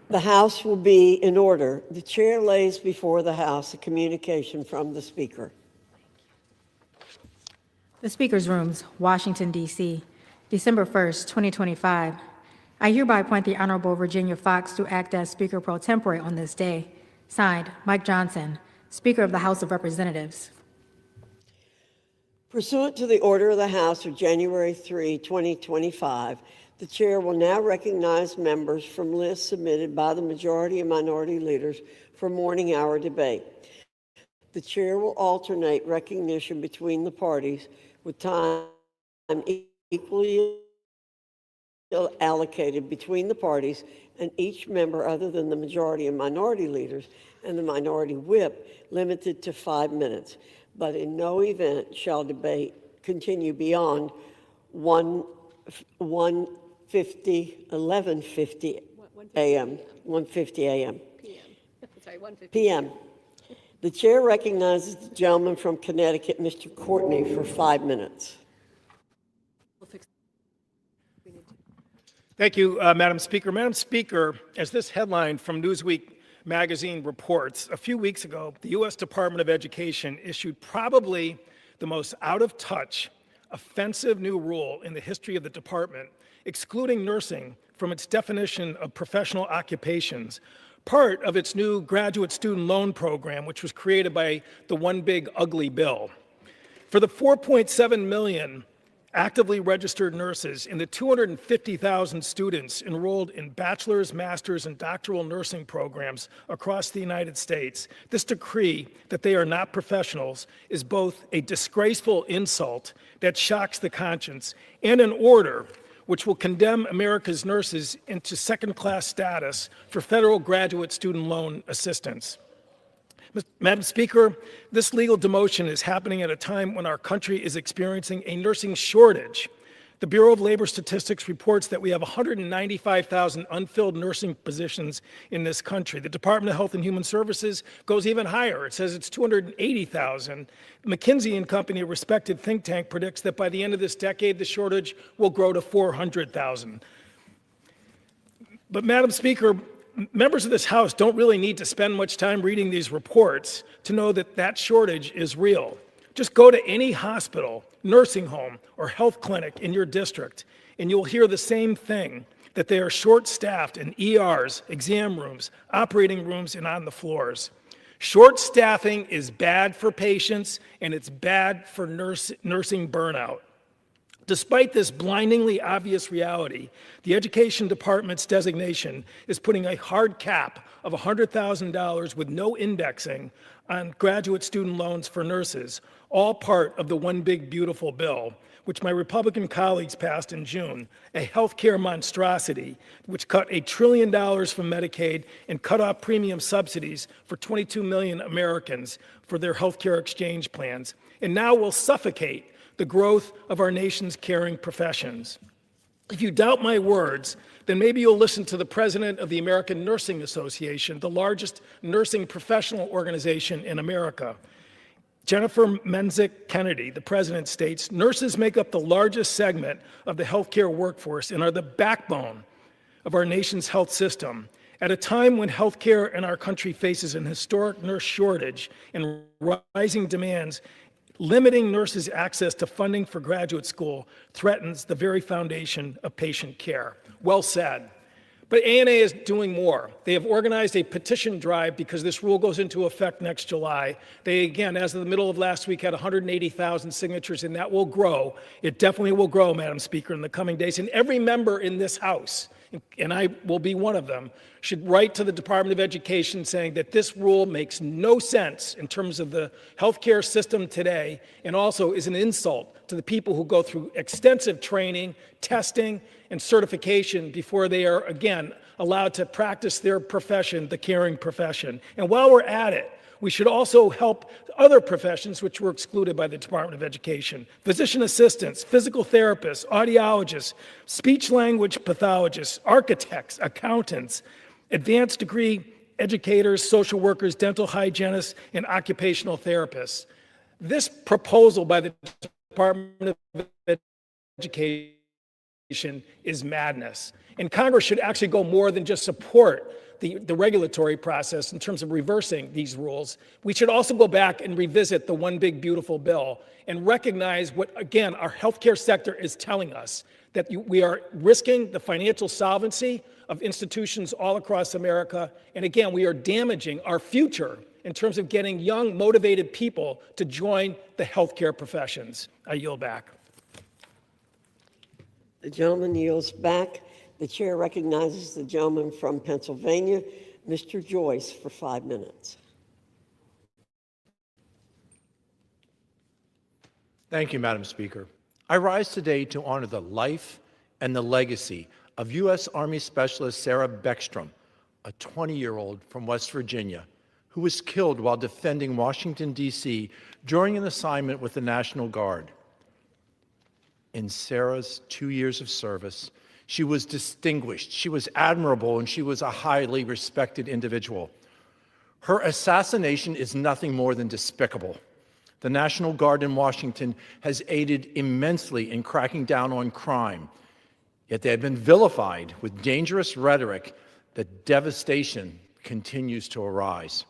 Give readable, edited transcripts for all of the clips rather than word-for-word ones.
The House will be in order. The chair lays before the House a communication from the Speaker. The Speaker's Rooms, Washington, D.C., December 1st, 2025. I hereby appoint the Honorable Virginia Fox to act as Speaker pro tempore on this day. Signed, Mike Johnson, Speaker of the House of Representatives. Pursuant to the order of the House of January 3, 2025, the chair will now recognize members from lists submitted by the majority and minority leaders for morning hour debate. The chair will alternate recognition between the parties with time equally allocated between the parties and each member other than the majority and minority leaders and the minority whip limited to 5 minutes, but in no event shall debate continue beyond 11:50 a.m. 1:50 a.m. Sorry, 1:50 p.m. The chair recognizes the gentleman from Connecticut, Mr. Courtney, for 5 minutes. Thank you, Madam Speaker. Madam Speaker, as this headline from Newsweek magazine reports, a few weeks ago, the U.S. Department of Education issued probably the most out-of-touch, offensive new rule in the history of the department, excluding nursing from its definition of professional occupations, part of its new graduate student loan program, which was created by the One Big Ugly Bill. For the 4.7 million actively registered nurses and the 250,000 students enrolled in bachelor's, master's, and doctoral nursing programs across the United States, this decree that they are not professionals is both a disgraceful insult that shocks the conscience and an order which will condemn America's nurses into second-class status for federal graduate student loan assistance. Madam Speaker, this legal demotion is happening at a time when our country is experiencing a nursing shortage. The Bureau of Labor Statistics reports that we have 195,000 unfilled nursing positions in this country. The Department of Health and Human Services goes even higher. It says it's 280,000. McKinsey & Company, a respected think tank, predicts that by the end of this decade, the shortage will grow to 400,000. But Madam Speaker, members of this House don't really need to spend much time reading these reports to know that that shortage is real. Just go to any hospital, nursing home, or health clinic in your district, and you'll hear the same thing, that they are short-staffed in ERs, exam rooms, operating rooms, and on the floors. Short staffing is bad for patients, and it's bad for nursing burnout. Despite this blindingly obvious reality, the Education Department's designation is putting a hard cap of $100,000 with no indexing on graduate student loans for nurses, all part of the One Big Beautiful Bill, which my Republican colleagues passed in June, a healthcare monstrosity which cut $1 trillion from Medicaid and cut off premium subsidies for 22 million Americans for their healthcare exchange plans, and now will suffocate the growth of our nation's caring professions. If you doubt my words, then maybe you'll listen to the president of the American Nursing Association, the largest nursing professional organization in America. Jennifer Menzick Kennedy, the president, states, nurses make up the largest segment of the healthcare workforce and are the backbone of our nation's health system. At a time when healthcare in our country faces an historic nurse shortage and rising demands, limiting nurses' access to funding for graduate school threatens the very foundation of patient care. Well said. But ANA is doing more. They have organized a petition drive because this rule goes into effect next July. They, again, as of the middle of last week, had 180,000 signatures, and that will grow. It definitely will grow, Madam Speaker, in the coming days. And every member in this House, and I will be one of them, should write to the Department of Education saying that this rule makes no sense in terms of the healthcare system today, and also is an insult to the people who go through extensive training, testing, and certification before they are, again, allowed to practice their profession, the caring profession. And while we're at it, we should also help other professions which were excluded by the Department of Education. Physician assistants, physical therapists, audiologists, speech-language pathologists, architects, accountants, advanced degree educators, social workers, dental hygienists, and occupational therapists. This proposal by the Department of Education is madness. And Congress should actually go more than just support the regulatory process in terms of reversing these rules. We should also go back and revisit the One Big Beautiful Bill and recognize what, again, our healthcare sector is telling us, that we are risking the financial solvency of institutions all across America. And again, we are damaging our future in terms of getting young, motivated people to join the healthcare professions. I yield back. The gentleman yields back. The chair recognizes the gentleman from Pennsylvania, Mr. Joyce, for 5 minutes. Thank you, Madam Speaker. I rise today to honor the life and the legacy of U.S. Army Specialist Sarah Beckstrom, a 20-year-old from West Virginia, who was killed while defending Washington, D.C. during an assignment with the National Guard. In Sarah's 2 years of service, she was distinguished, she was admirable, and she was a highly respected individual. Her assassination is nothing more than despicable. The National Guard in Washington has aided immensely in cracking down on crime, yet they have been vilified with dangerous rhetoric. The devastation continues to arise.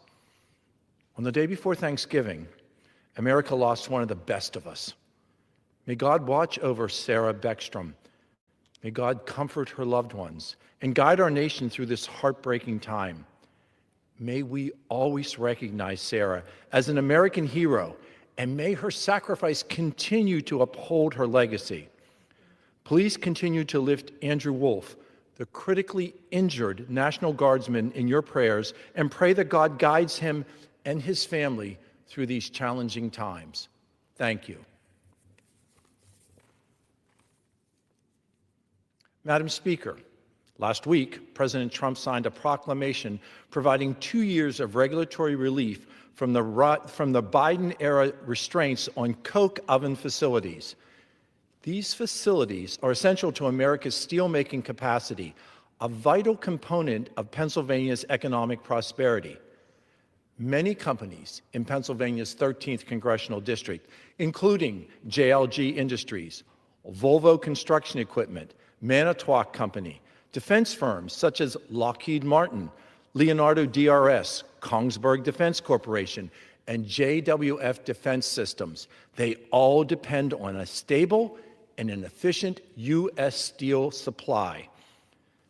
On the day before Thanksgiving, America lost one of the best of us. May God watch over Sarah Beckstrom. May God comfort her loved ones and guide our nation through this heartbreaking time. May we always recognize Sarah as an American hero, and may her sacrifice continue to uphold her legacy. Please continue to lift Andrew Wolf, the critically injured National Guardsman, in your prayers, and pray that God guides him and his family through these challenging times. Thank you. Madam Speaker, last week, President Trump signed a proclamation providing 2 years of regulatory relief from the Biden-era restraints on coke oven facilities. These facilities are essential to America's steelmaking capacity, a vital component of Pennsylvania's economic prosperity. Many companies in Pennsylvania's 13th Congressional District, including JLG Industries, Volvo Construction Equipment, Manitowoc Company, defense firms such as Lockheed Martin, Leonardo DRS, Kongsberg Defense Corporation, and JWF Defense Systems. They all depend on a stable and an efficient U.S. steel supply.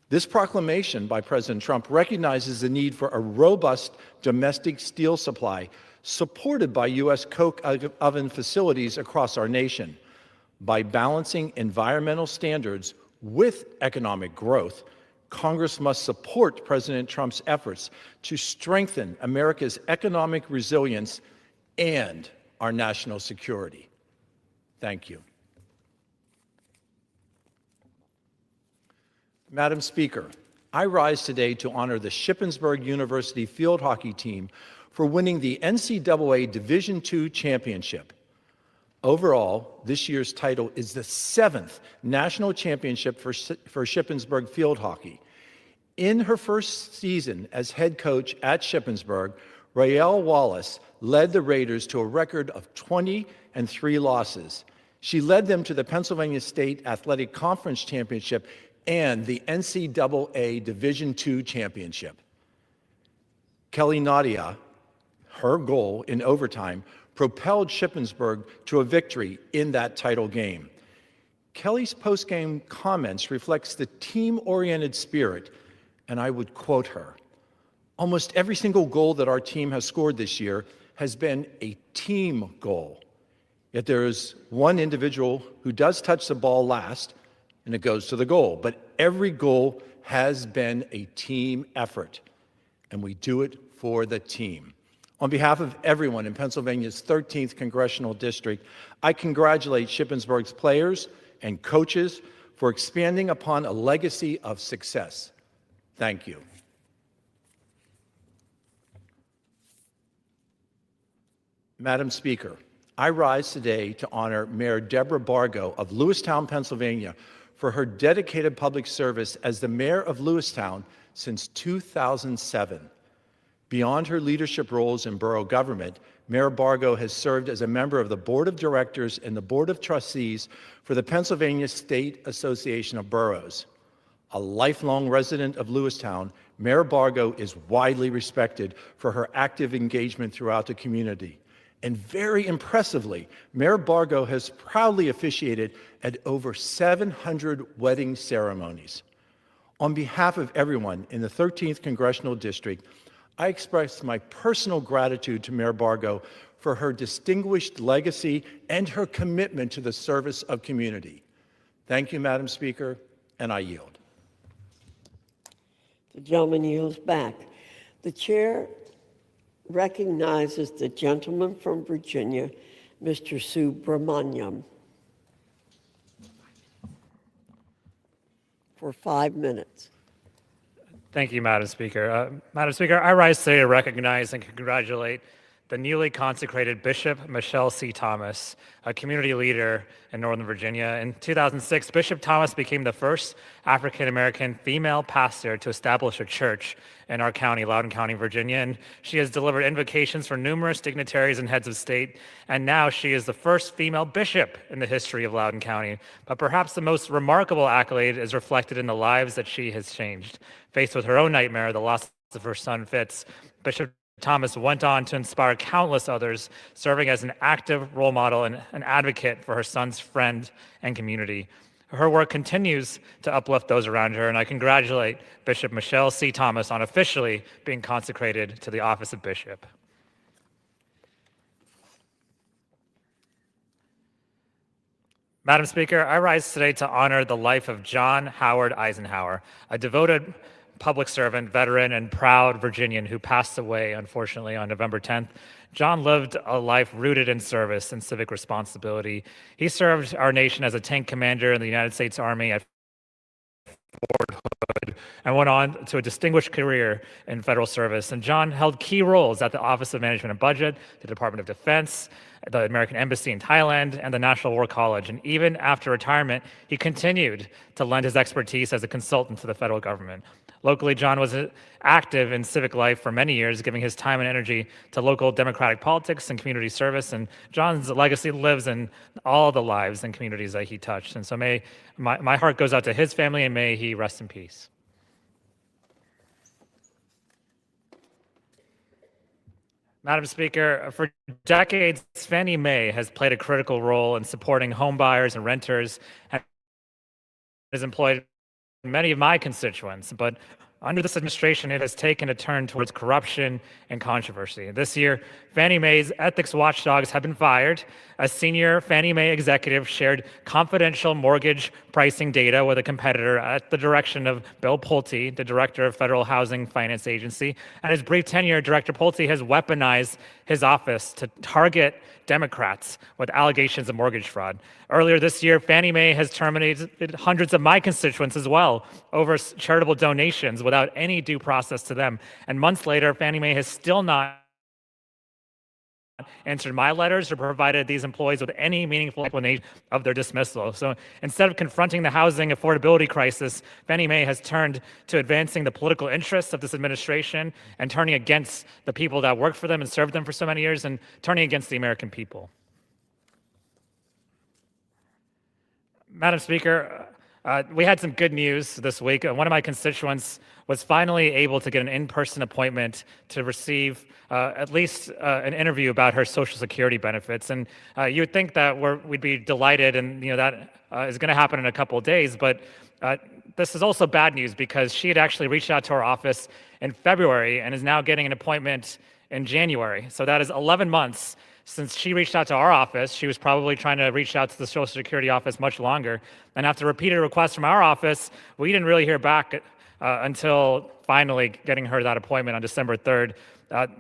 This proclamation by President Trump recognizes the need for a robust domestic steel supply supported by U.S. coke oven facilities across our nation. By balancing environmental standards with economic growth, Congress must support President Trump's efforts to strengthen America's economic resilience and our national security. Thank you. Madam Speaker, I rise today to honor the Shippensburg University field hockey team for winning the NCAA Division II championship. Overall, this year's title is the 7th national championship for Shippensburg field hockey. In her first season as head coach at Shippensburg, Raelle Wallace led the Raiders to a record of 20-3 losses. She led them to the Pennsylvania State Athletic Conference Championship and the NCAA Division II championship. Kelly Nadia, her goal in overtime, propelled Shippensburg to a victory in that title game. Kelly's post-game comments reflects the team-oriented spirit, and I would quote her. Almost every single goal that our team has scored this year has been a team goal. Yet there is one individual who does touch the ball last, and it goes to the goal. But every goal has been a team effort, and we do it for the team. On behalf of everyone in Pennsylvania's 13th Congressional District, I congratulate Shippensburg's players and coaches for expanding upon a legacy of success. Thank you. Madam Speaker, I rise today to honor Mayor Deborah Bargo of Lewistown, Pennsylvania, for her dedicated public service as the mayor of Lewistown since 2007. Beyond her leadership roles in borough government, Mayor Bargo has served as a member of the Board of Directors and the Board of Trustees for the Pennsylvania State Association of Boroughs. A lifelong resident of Lewistown, Mayor Bargo is widely respected for her active engagement throughout the community. And very impressively, Mayor Bargo has proudly officiated at over 700 wedding ceremonies. On behalf of everyone in the 13th Congressional District, I express my personal gratitude to Mayor Bargo for her distinguished legacy and her commitment to the service of community. Thank you, Madam Speaker, and I yield. The gentleman yields back. The chair recognizes the gentleman from Virginia, Mr. Subramaniam, for 5 minutes. Thank you, Madam Speaker. Madam Speaker, I rise today to recognize and congratulate the newly consecrated Bishop Michelle C. Thomas, a community leader in Northern Virginia. In 2006, Bishop Thomas became the first African-American female pastor to establish a church in our county, Loudoun County, Virginia, and she has delivered invocations for numerous dignitaries and heads of state, and now she is the first female bishop in the history of Loudoun County. But perhaps the most remarkable accolade is reflected in the lives that she has changed. Faced with her own nightmare, the loss of her son Fitz, Bishop Thomas went on to inspire countless others, serving as an active role model and an advocate for her son's friend and community. Her work continues to uplift those around her, and I congratulate Bishop Michelle C. Thomas on officially being consecrated to the office of bishop. Madam Speaker, I rise today to honor the life of John Howard Eisenhower, a devoted public servant, veteran, and proud Virginian who passed away, unfortunately, on November 10th. John lived a life rooted in service and civic responsibility. He served our nation as a tank commander in the United States Army at Fort Hood and went on to a distinguished career in federal service. And John held key roles at the Office of Management and Budget, the Department of Defense, the American Embassy in Thailand, and the National War College. And even after retirement, he continued to lend his expertise as a consultant to the federal government. Locally, John was active in civic life for many years, giving his time and energy to local democratic politics and community service. And John's legacy lives in all the lives and communities that he touched. And so may my heart goes out to his family, and may he rest in peace. Madam Speaker, for decades, Fannie Mae has played a critical role in supporting home buyers and renters and has employed many of my constituents, but Under this administration, it has taken a turn towards corruption and controversy. This year, Fannie Mae's ethics watchdogs have been fired. A senior Fannie Mae executive shared confidential mortgage pricing data with a competitor at the direction of Bill Pulte, the director of Federal Housing Finance Agency. And his brief tenure, Director Pulte has weaponized his office to target Democrats with allegations of mortgage fraud. Earlier this year, Fannie Mae has terminated hundreds of my constituents as well over charitable donations without any due process to them. And months later, Fannie Mae has still not answered my letters or provided these employees with any meaningful explanation of their dismissal. So instead of confronting the housing affordability crisis, Fannie Mae has turned to advancing the political interests of this administration and turning against the people that worked for them and served them for so many years and turning against the American people. Madam Speaker, we had some good news this week. One of my constituents was finally able to get an in-person appointment to receive at least an interview about her Social Security benefits. And you would think that we'd be delighted, and that is going to happen in a couple of days. But this is also bad news because she had actually reached out to our office in February and is now getting an appointment in January. So that is 11 months since she reached out to our office. She was probably trying to reach out to the Social Security office much longer. And after repeated requests from our office, we didn't really hear back until finally getting her that appointment on December 3rd.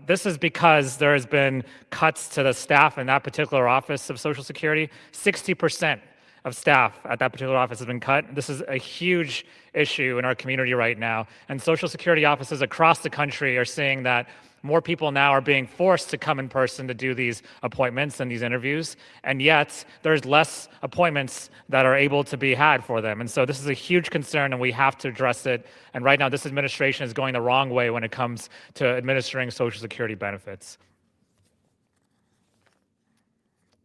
This is because there has been cuts to the staff in that particular office of Social Security. 60% of staff at that particular office has been cut. This is a huge issue in our community right now. And Social Security offices across the country are seeing that more people now are being forced to come in person to do these appointments and these interviews, and yet there's less appointments that are able to be had for them. And so this is a huge concern, and we have to address it. And right now, this administration is going the wrong way when it comes to administering Social Security benefits.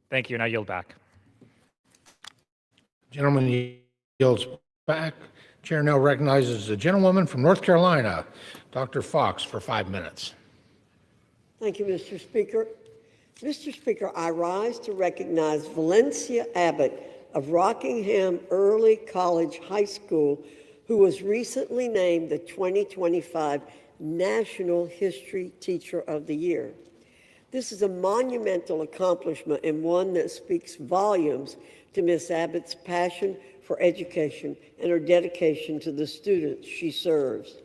Thank you, and I yield back. Gentleman yields back. Chair now recognizes the gentlewoman from North Carolina, Dr. Fox, for 5 minutes. Thank you, Mr. Speaker. Mr. Speaker, I rise to recognize Valencia Abbott of Rockingham Early College High School, who was recently named the 2025 National History Teacher of the Year. This is a monumental accomplishment and one that speaks volumes to Ms. Abbott's passion for education and her dedication to the students she serves.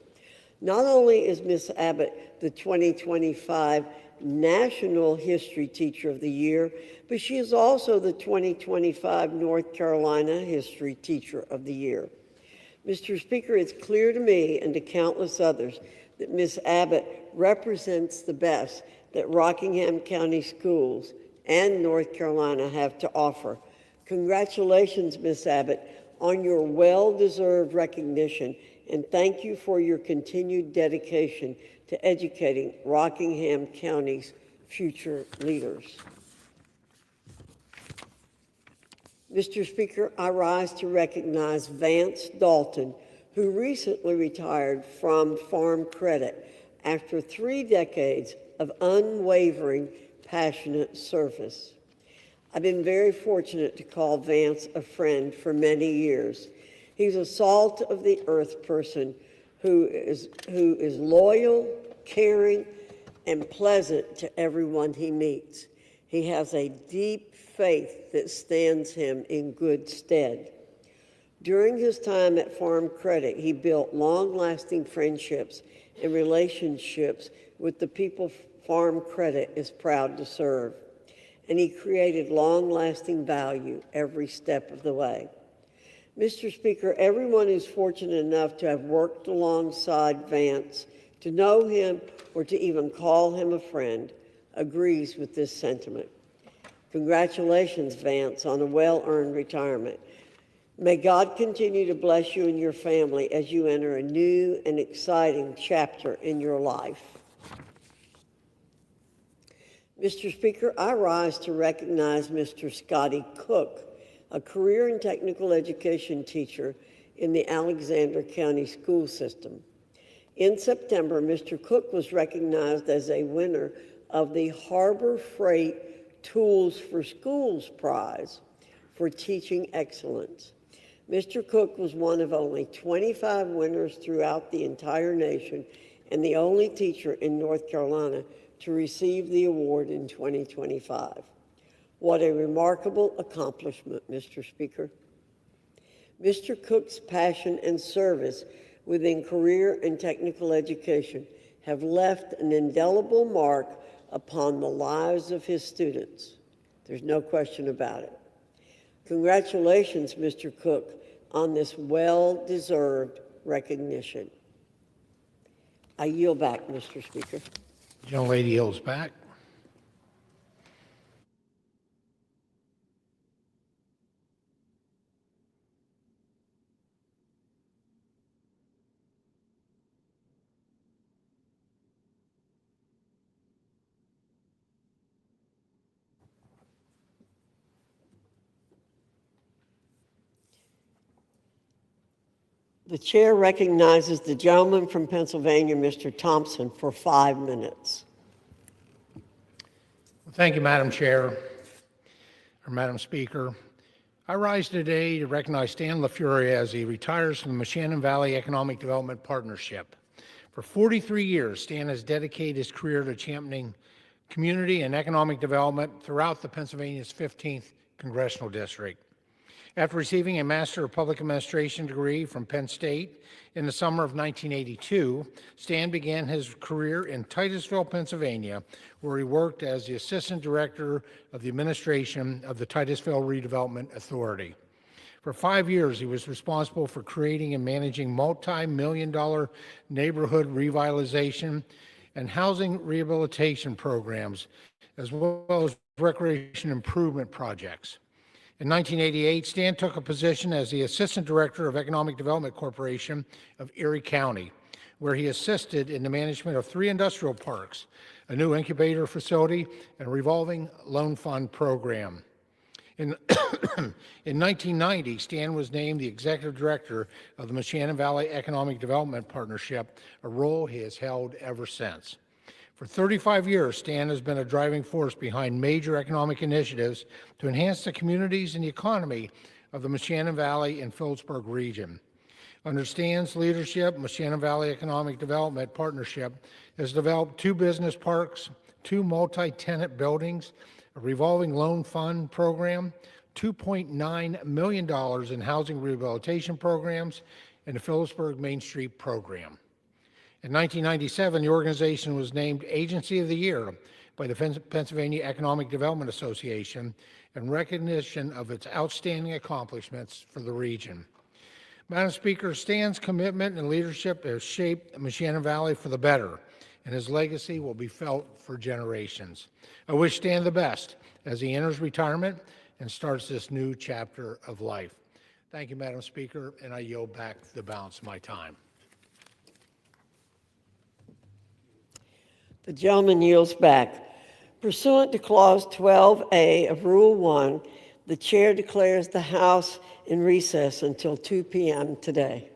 Not only is Ms. Abbott the 2025 National History Teacher of the Year, but she is also the 2025 North Carolina History Teacher of the Year. Mr. Speaker, it's clear to me and to countless others that Ms. Abbott represents the best that Rockingham County Schools and North Carolina have to offer. Congratulations, Ms. Abbott, on your well-deserved recognition, and thank you for your continued dedication to educating Rockingham County's future leaders. Mr. Speaker, I rise to recognize Vance Dalton, who recently retired from Farm Credit after 3 decades of unwavering, passionate service. I've been very fortunate to call Vance a friend for many years. He's a salt-of-the-earth person who is loyal, caring, and pleasant to everyone he meets. He has a deep faith that stands him in good stead. During his time at Farm Credit, he built long-lasting friendships and relationships with the people Farm Credit is proud to serve. And he created long-lasting value every step of the way. Mr. Speaker, everyone who's fortunate enough to have worked alongside Vance, to know him or to even call him a friend, agrees with this sentiment. Congratulations, Vance, on a well-earned retirement. May God continue to bless you and your family as you enter a new and exciting chapter in your life. Mr. Speaker, I rise to recognize Mr. Scotty Cook, a career and technical education teacher in the Alexander County school system. In September, Mr. Cook was recognized as a winner of the Harbor Freight Tools for Schools Prize for teaching excellence. Mr. Cook was one of only 25 winners throughout the entire nation and the only teacher in North Carolina to receive the award in 2025. What a remarkable accomplishment, Mr. Speaker. Mr. Cook's passion and service within career and technical education have left an indelible mark upon the lives of his students. There's no question about it. Congratulations, Mr. Cook, on this well-deserved recognition. I yield back, Mr. Speaker. The gentlelady yields back. The chair recognizes the gentleman from Pennsylvania, Mr. Thompson, for 5 minutes. Thank you, Madam Chair, or Madam Speaker. I rise today to recognize Stan LaFuria as he retires from the Moshannon Valley Economic Development Partnership. For 43 years, Stan has dedicated his career to championing community and economic development throughout the Pennsylvania's 15th Congressional District. After receiving a Master of Public Administration degree from Penn State in the summer of 1982, Stan began his career in Titusville, Pennsylvania, where he worked as the Assistant Director of the Administration of the Titusville Redevelopment Authority. For 5 years, he was responsible for creating and managing multi-million-dollar neighborhood revitalization and housing rehabilitation programs, as well as recreation improvement projects. In 1988, Stan took a position as the Assistant Director of Economic Development Corporation of Erie County, where he assisted in the management of 3 industrial parks, a new incubator facility, and a revolving loan fund program. In 1990, Stan was named the Executive Director of the Moshannon Valley Economic Development Partnership, a role he has held ever since. For 35 years, Stan has been a driving force behind major economic initiatives to enhance the communities and the economy of the Moshannon Valley and Phillipsburg region. Under Stan's leadership, Moshannon Valley Economic Development Partnership has developed 2 business parks, 2 multi-tenant buildings, a revolving loan fund program, $2.9 million in housing rehabilitation programs, and the Phillipsburg Main Street program. In 1997, the organization was named Agency of the Year by the Pennsylvania Economic Development Association in recognition of its outstanding accomplishments for the region. Madam Speaker, Stan's commitment and leadership has shaped Moshannon Valley for the better, and his legacy will be felt for generations. I wish Stan the best as he enters retirement and starts this new chapter of life. Thank you, Madam Speaker, and I yield back the balance of my time. The gentleman yields back. Pursuant to Clause 12A of Rule 1, the chair declares the House in recess until 2 p.m. today.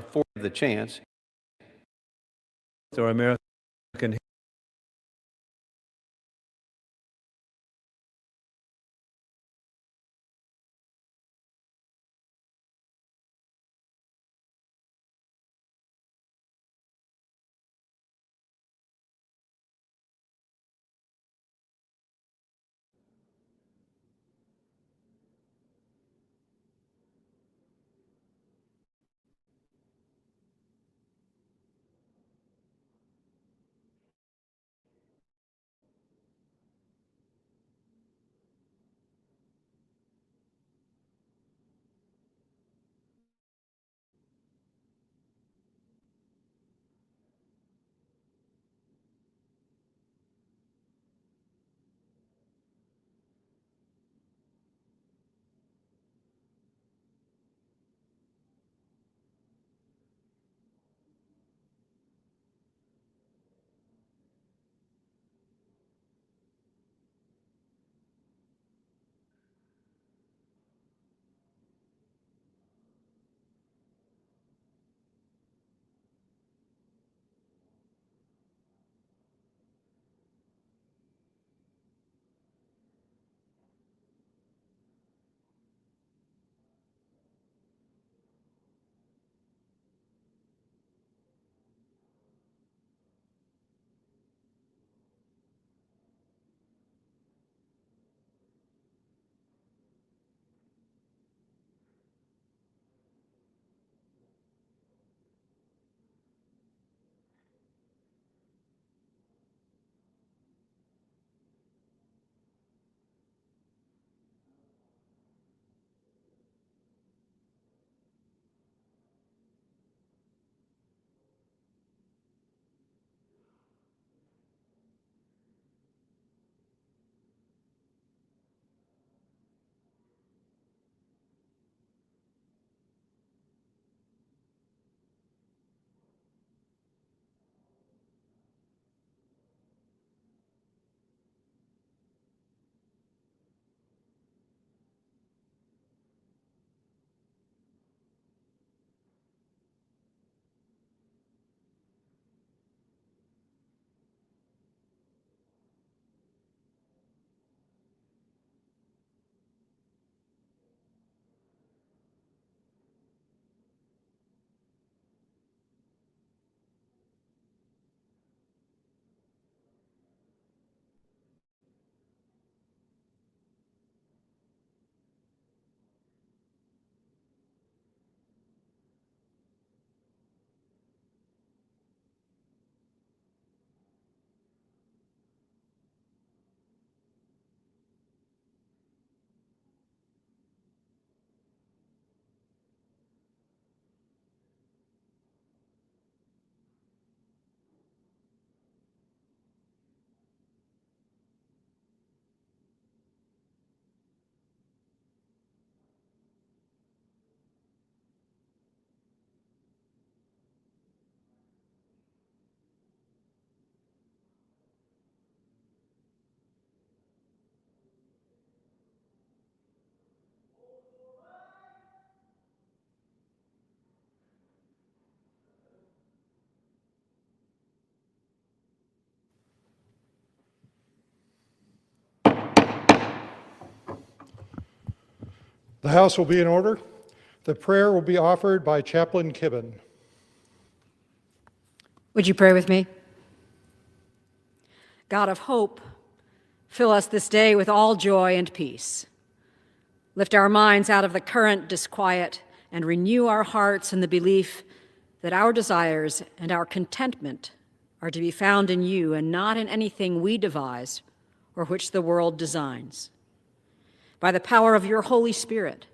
afforded the chance through American The House will be in order. The prayer will be offered by Chaplain Kibben. Would you pray with me? God of hope, fill us this day with all joy and peace. Lift our minds out of the current disquiet and renew our hearts in the belief that our desires and our contentment are to be found in you and not in anything we devise or which the world designs. By the power of your Holy Spirit,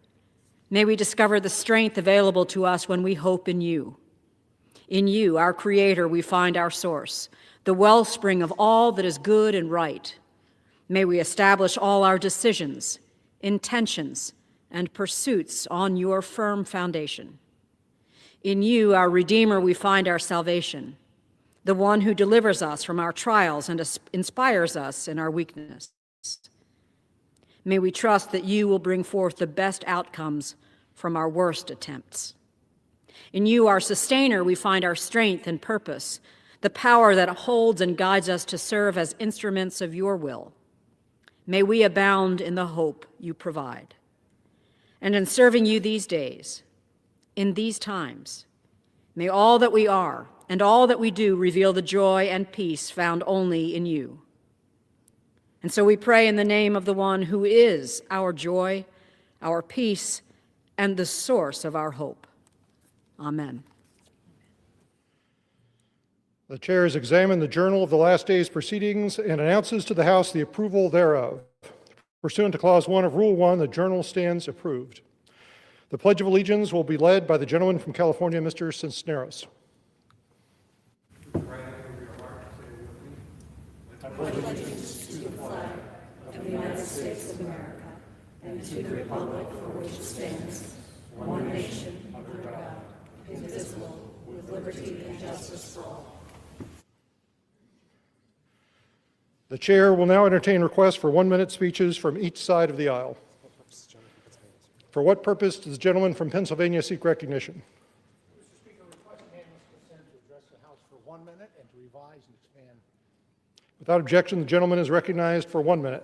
may we discover the strength available to us when we hope in you. In you, our Creator, we find our source, the wellspring of all that is good and right. May we establish all our decisions, intentions, and pursuits on your firm foundation. In you, our Redeemer, we find our salvation, the one who delivers us from our trials and inspires us in our weakness. May we trust that you will bring forth the best outcomes from our worst attempts. In you, our Sustainer, we find our strength and purpose, the power that holds and guides us to serve as instruments of your will. May we abound in the hope you provide. And in serving you these days, in these times, may all that we are and all that we do reveal the joy and peace found only in you. And so we pray in the name of the one who is our joy, our peace, and the source of our hope. Amen. The chair has examined the journal of the last day's proceedings and announces to the House the approval thereof. Pursuant to Clause 1 of Rule 1, the journal stands approved. The Pledge of Allegiance will be led by the gentleman from California, Mr. Cisneros. The chair will now entertain requests for 1-minute speeches from each side of the aisle. For what purpose does the gentleman from Pennsylvania seek recognition? Mr. Speaker, request unanimous consent to address the House for 1 minute and to revise and expand. Without objection, the gentleman is recognized for 1 minute.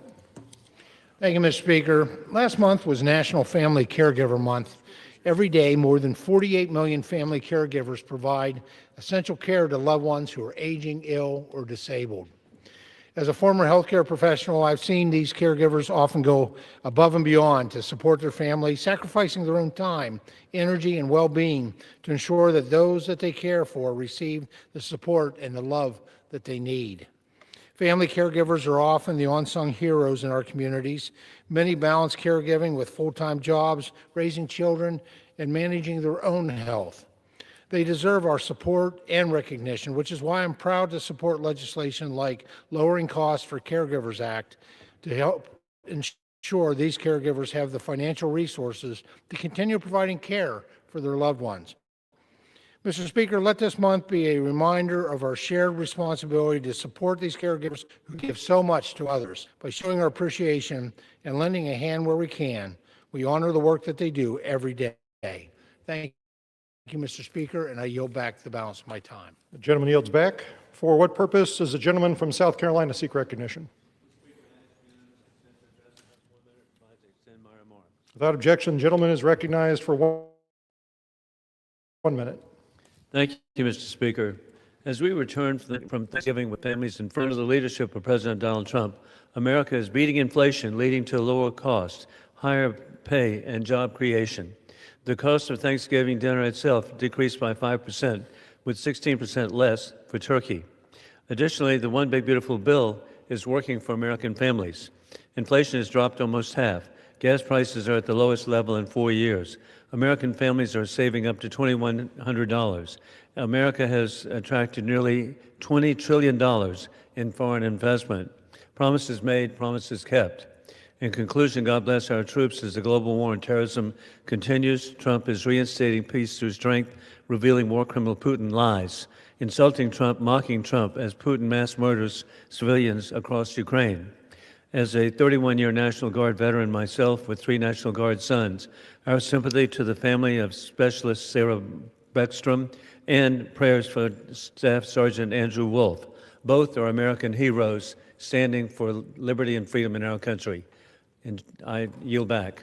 Thank you, Mr. Speaker. Last month was National Family Caregiver Month. Every day, more than 48 million family caregivers provide essential care to loved ones who are aging, ill, or disabled. As a former healthcare professional, I've seen these caregivers often go above and beyond to support their family, sacrificing their own time, energy, and well-being to ensure that those that they care for receive the support and the love that they need. Family caregivers are often the unsung heroes in our communities. Many balance caregiving with full-time jobs, raising children, and managing their own health. They deserve our support and recognition, which is why I'm proud to support legislation like Lowering Costs for Caregivers Act to help ensure these caregivers have the financial resources to continue providing care for their loved ones. Mr. Speaker, let this month be a reminder of our shared responsibility to support these caregivers who give so much to others. By showing our appreciation and lending a hand where we can, we honor the work that they do every day. Thank you, Mr. Speaker, and I yield back the balance of my time. The gentleman yields back. For what purpose does the gentleman from South Carolina seek recognition? Without objection, the gentleman is recognized for 1 minute. Thank you, Mr. Speaker. As we return from Thanksgiving with families in front of the leadership of President Donald Trump, America is beating inflation, leading to lower cost, higher pay, and job creation. The cost of Thanksgiving dinner itself decreased by 5%, with 16% less for turkey. Additionally, the One Big Beautiful Bill is working for American families. Inflation has dropped almost half. Gas prices are at the lowest level in 4 years. American families are saving up to $2,100. America has attracted nearly $20 trillion in foreign investment. Promises made, promises kept. In conclusion, God bless our troops as the global war on terrorism continues. Trump is reinstating peace through strength, revealing war criminal Putin lies, insulting Trump, mocking Trump as Putin mass murders civilians across Ukraine. As a 31-year National Guard veteran myself with 3 National Guard sons, our sympathy to the family of Specialist Sarah Beckstrom and prayers for Staff Sergeant Andrew Wolf. Both are American heroes standing for liberty and freedom in our country. And I yield back.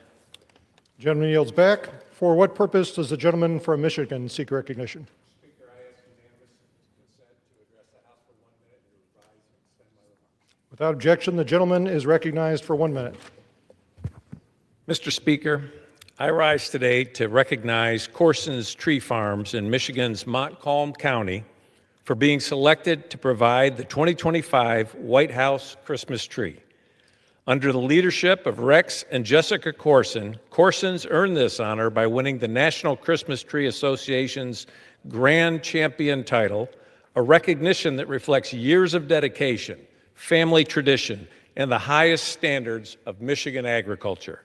Gentleman yields back. For what purpose does the gentleman from Michigan seek recognition? Without objection, the gentleman is recognized for 1 minute. Mr. Speaker, I rise today to recognize Corson's Tree Farms in Michigan's Montcalm County for being selected to provide the 2025 White House Christmas tree. Under the leadership of Rex and Jessica Corson, Corson's earned this honor by winning the National Christmas Tree Association's Grand Champion title, a recognition that reflects years of dedication, family tradition, and the highest standards of Michigan agriculture.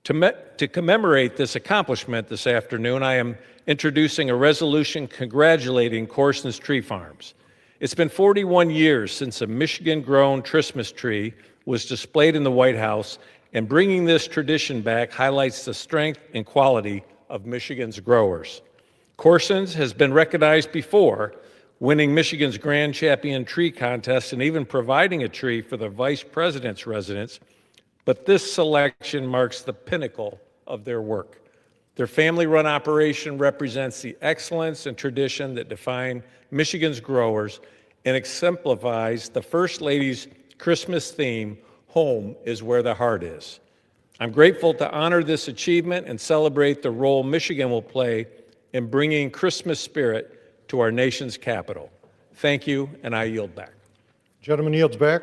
To commemorate this accomplishment this afternoon, I am introducing a resolution congratulating Corson's Tree Farms. It's been 41 years since a Michigan-grown Christmas tree was displayed in the White House, and bringing this tradition back highlights the strength and quality of Michigan's growers. Corson's has been recognized before, winning Michigan's Grand Champion Tree Contest and even providing a tree for the Vice President's residence, but this selection marks the pinnacle of their work. Their family-run operation represents the excellence and tradition that define Michigan's growers and exemplifies the First Lady's Christmas theme, "Home is where the heart is." I'm grateful to honor this achievement and celebrate the role Michigan will play in bringing Christmas spirit to our nation's capital. Thank you, and I yield back. Gentleman yields back.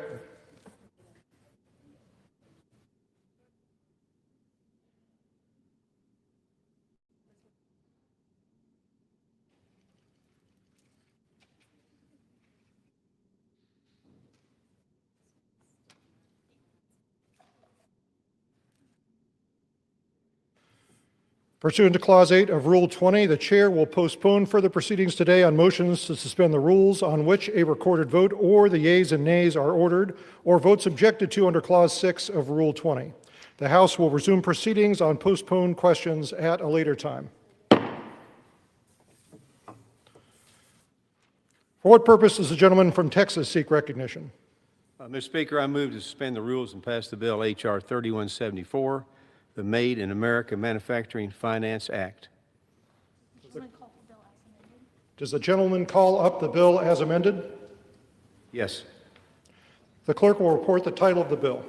Pursuant to Clause 8 of Rule 20, the chair will postpone further proceedings today on motions to suspend the rules on which a recorded vote or the yeas and nays are ordered, or votes objected to under Clause 6 of Rule 20. The House will resume proceedings on postponed questions at a later time. For what purpose does the gentleman from Texas seek recognition? Mr. Speaker, I move to suspend the rules and pass the bill H.R. 3174, the Made in America Manufacturing Finance Act. Does the gentleman call up the bill as amended? Yes. The clerk will report the title of the bill.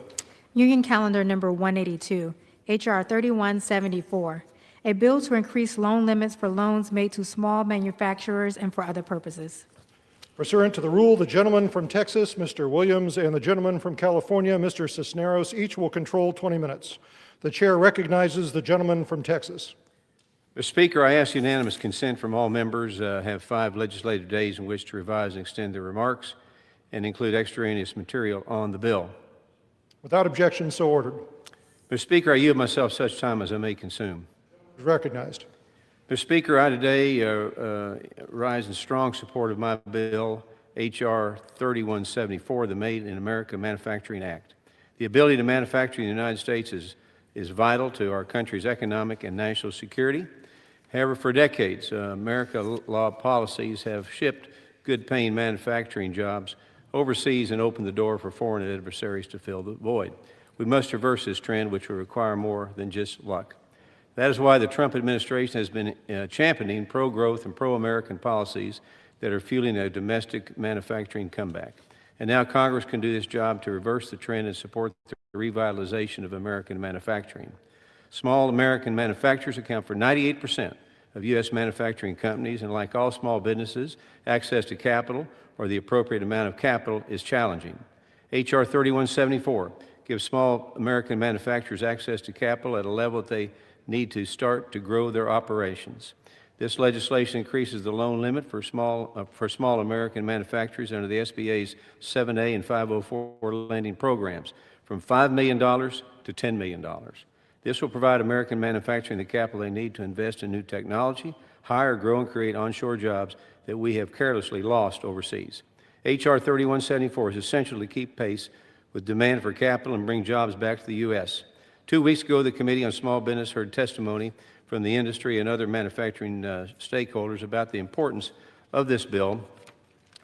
Union Calendar Number 182, H.R. 3174, a bill to increase loan limits for loans made to small manufacturers and for other purposes. Pursuant to the rule, the gentleman from Texas, Mr. Williams, and the gentleman from California, Mr. Cisneros, each will control 20 minutes. The chair recognizes the gentleman from Texas. Mr. Speaker, I ask unanimous consent from all members. Have 5 legislative days in which to revise and extend their remarks and include extraneous material on the bill. Without objection, so ordered. Mr. Speaker, I yield myself such time as I may consume. Recognized. Mr. Speaker, I today rise in strong support of my bill, H.R. 3174, the Made in America Manufacturing Act. The ability to manufacture in the United States is vital to our country's economic and national security. However, for decades, American law policies have shipped good-paying manufacturing jobs overseas and opened the door for foreign adversaries to fill the void. We must reverse this trend, which will require more than just luck. That is why the Trump administration has been championing pro-growth and pro-American policies that are fueling a domestic manufacturing comeback. And now Congress can do this job to reverse the trend and support the revitalization of American manufacturing. Small American manufacturers account for 98% of U.S. manufacturing companies, and like all small businesses, access to capital or the appropriate amount of capital is challenging. H.R. 3174 gives small American manufacturers access to capital at a level that they need to start to grow their operations. This legislation increases the loan limit for small American manufacturers under the SBA's 7A and 504 lending programs from $5 million to $10 million. This will provide American manufacturing the capital they need to invest in new technology, hire, grow, and create onshore jobs that we have carelessly lost overseas. H.R. 3174 is essential to keep pace with demand for capital and bring jobs back to the U.S. 2 weeks ago, the Committee on Small Business heard testimony from the industry and other manufacturing stakeholders about the importance of this bill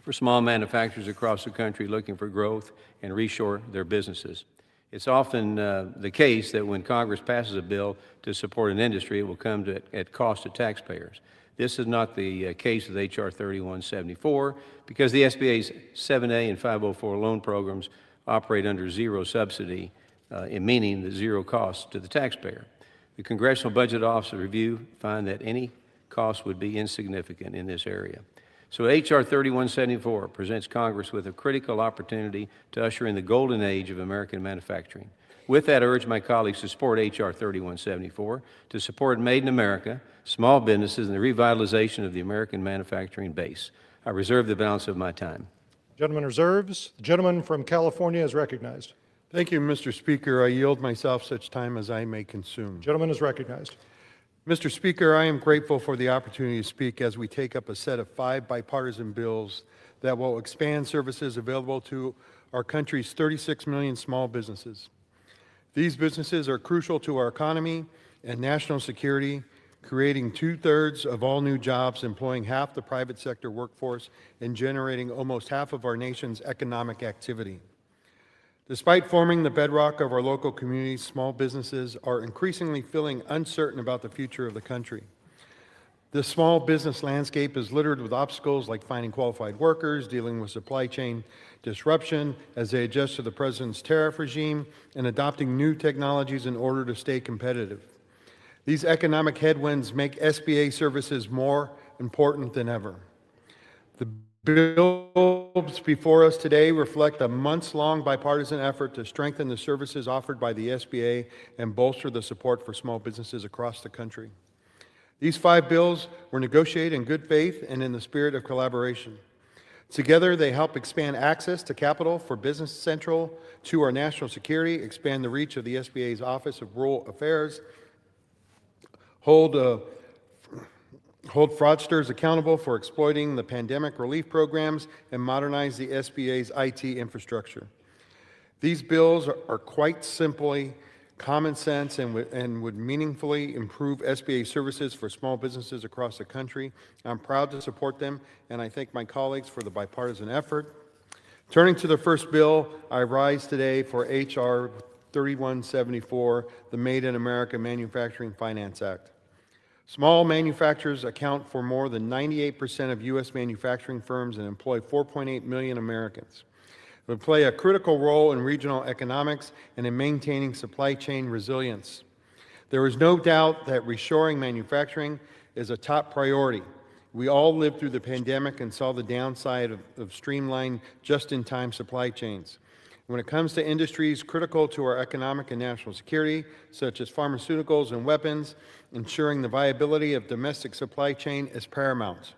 for small manufacturers across the country looking for growth and reshore their businesses. It's often the case that when Congress passes a bill to support an industry, it will come at cost to taxpayers. This is not the case with H.R. 3174 because the SBA's 7A and 504 loan programs operate under zero subsidy, meaning the zero cost to the taxpayer. The Congressional Budget Office review find that any cost would be insignificant in this area. So H.R. 3174 presents Congress with a critical opportunity to usher in the golden age of American manufacturing. With that, I urge my colleagues to support H.R. 3174 to support Made in America, small businesses, and the revitalization of the American manufacturing base. I reserve the balance of my time. Gentleman reserves. The gentleman from California is recognized. Thank you, Mr. Speaker. I yield myself such time as I may consume. Gentleman is recognized. Mr. Speaker, I am grateful for the opportunity to speak as we take up a set of 5 bipartisan bills that will expand services available to our country's 36 million small businesses. These businesses are crucial to our economy and national security, creating 2/3 of all new jobs, employing half the private sector workforce, and generating almost half of our nation's economic activity. Despite forming the bedrock of our local communities, small businesses are increasingly feeling uncertain about the future of the country. The small business landscape is littered with obstacles like finding qualified workers, dealing with supply chain disruption as they adjust to the president's tariff regime, and adopting new technologies in order to stay competitive. These economic headwinds make SBA services more important than ever. The bills before us today reflect a months-long bipartisan effort to strengthen the services offered by the SBA and bolster the support for small businesses across the country. These 5 bills were negotiated in good faith and in the spirit of collaboration. Together, they help expand access to capital for business central to our national security, expand the reach of the SBA's Office of Rural Affairs, hold fraudsters accountable for exploiting the pandemic relief programs, and modernize the SBA's IT infrastructure. These bills are quite simply common sense and would meaningfully improve SBA services for small businesses across the country. I'm proud to support them, and I thank my colleagues for the bipartisan effort. Turning to the first bill, I rise today for H.R. 3174, the Made in America Manufacturing Finance Act. Small manufacturers account for more than 98% of U.S. manufacturing firms and employ 4.8 million Americans. It would play a critical role in regional economics and in maintaining supply chain resilience. There is no doubt that reshoring manufacturing is a top priority. We all lived through the pandemic and saw the downside of streamlined, just-in-time supply chains. When it comes to industries critical to our economic and national security, such as pharmaceuticals and weapons, ensuring the viability of domestic supply chain is paramount.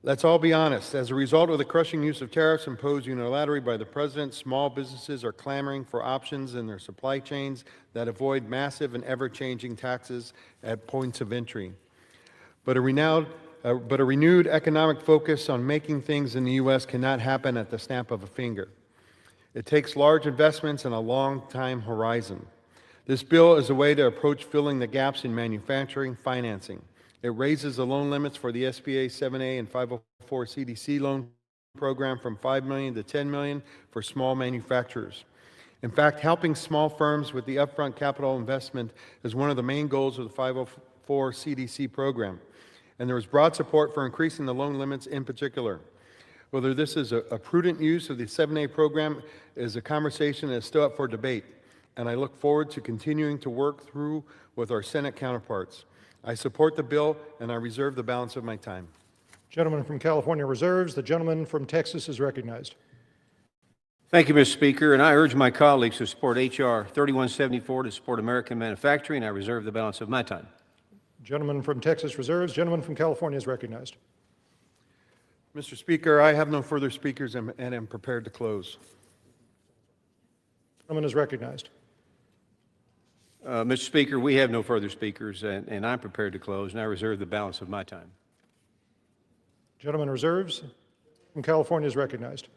Let's all be honest. As a result of the crushing use of tariffs imposed unilaterally by the president, small businesses are clamoring for options in their supply chains that avoid massive and ever-changing taxes at points of entry. But a renewed economic focus on making things in the U.S. cannot happen at the snap of a finger. It takes large investments and a long time horizon. This bill is a way to approach filling the gaps in manufacturing financing. It raises the loan limits for the SBA 7A and 504 CDC loan program from $5 million to $10 million for small manufacturers. In fact, helping small firms with the upfront capital investment is one of the main goals of the 504 CDC program, and there is broad support for increasing the loan limits in particular. Whether this is a prudent use of the 7A program is a conversation that is still up for debate, and I look forward to continuing to work through with our Senate counterparts. I support the bill, and I reserve the balance of my time. Gentleman from California reserves. The gentleman from Texas is recognized. Thank you, Mr. Speaker, and I urge my colleagues to support H.R. 3174 to support American manufacturing. I reserve the balance of my time. Gentleman from Texas reserves. Gentleman from California is recognized. Mr. Speaker, I have no further speakers and am prepared to close. Gentleman is recognized. Mr. Speaker, we have no further speakers, and I'm prepared to close, and I reserve the balance of my time. Gentleman reserves. From California is recognized.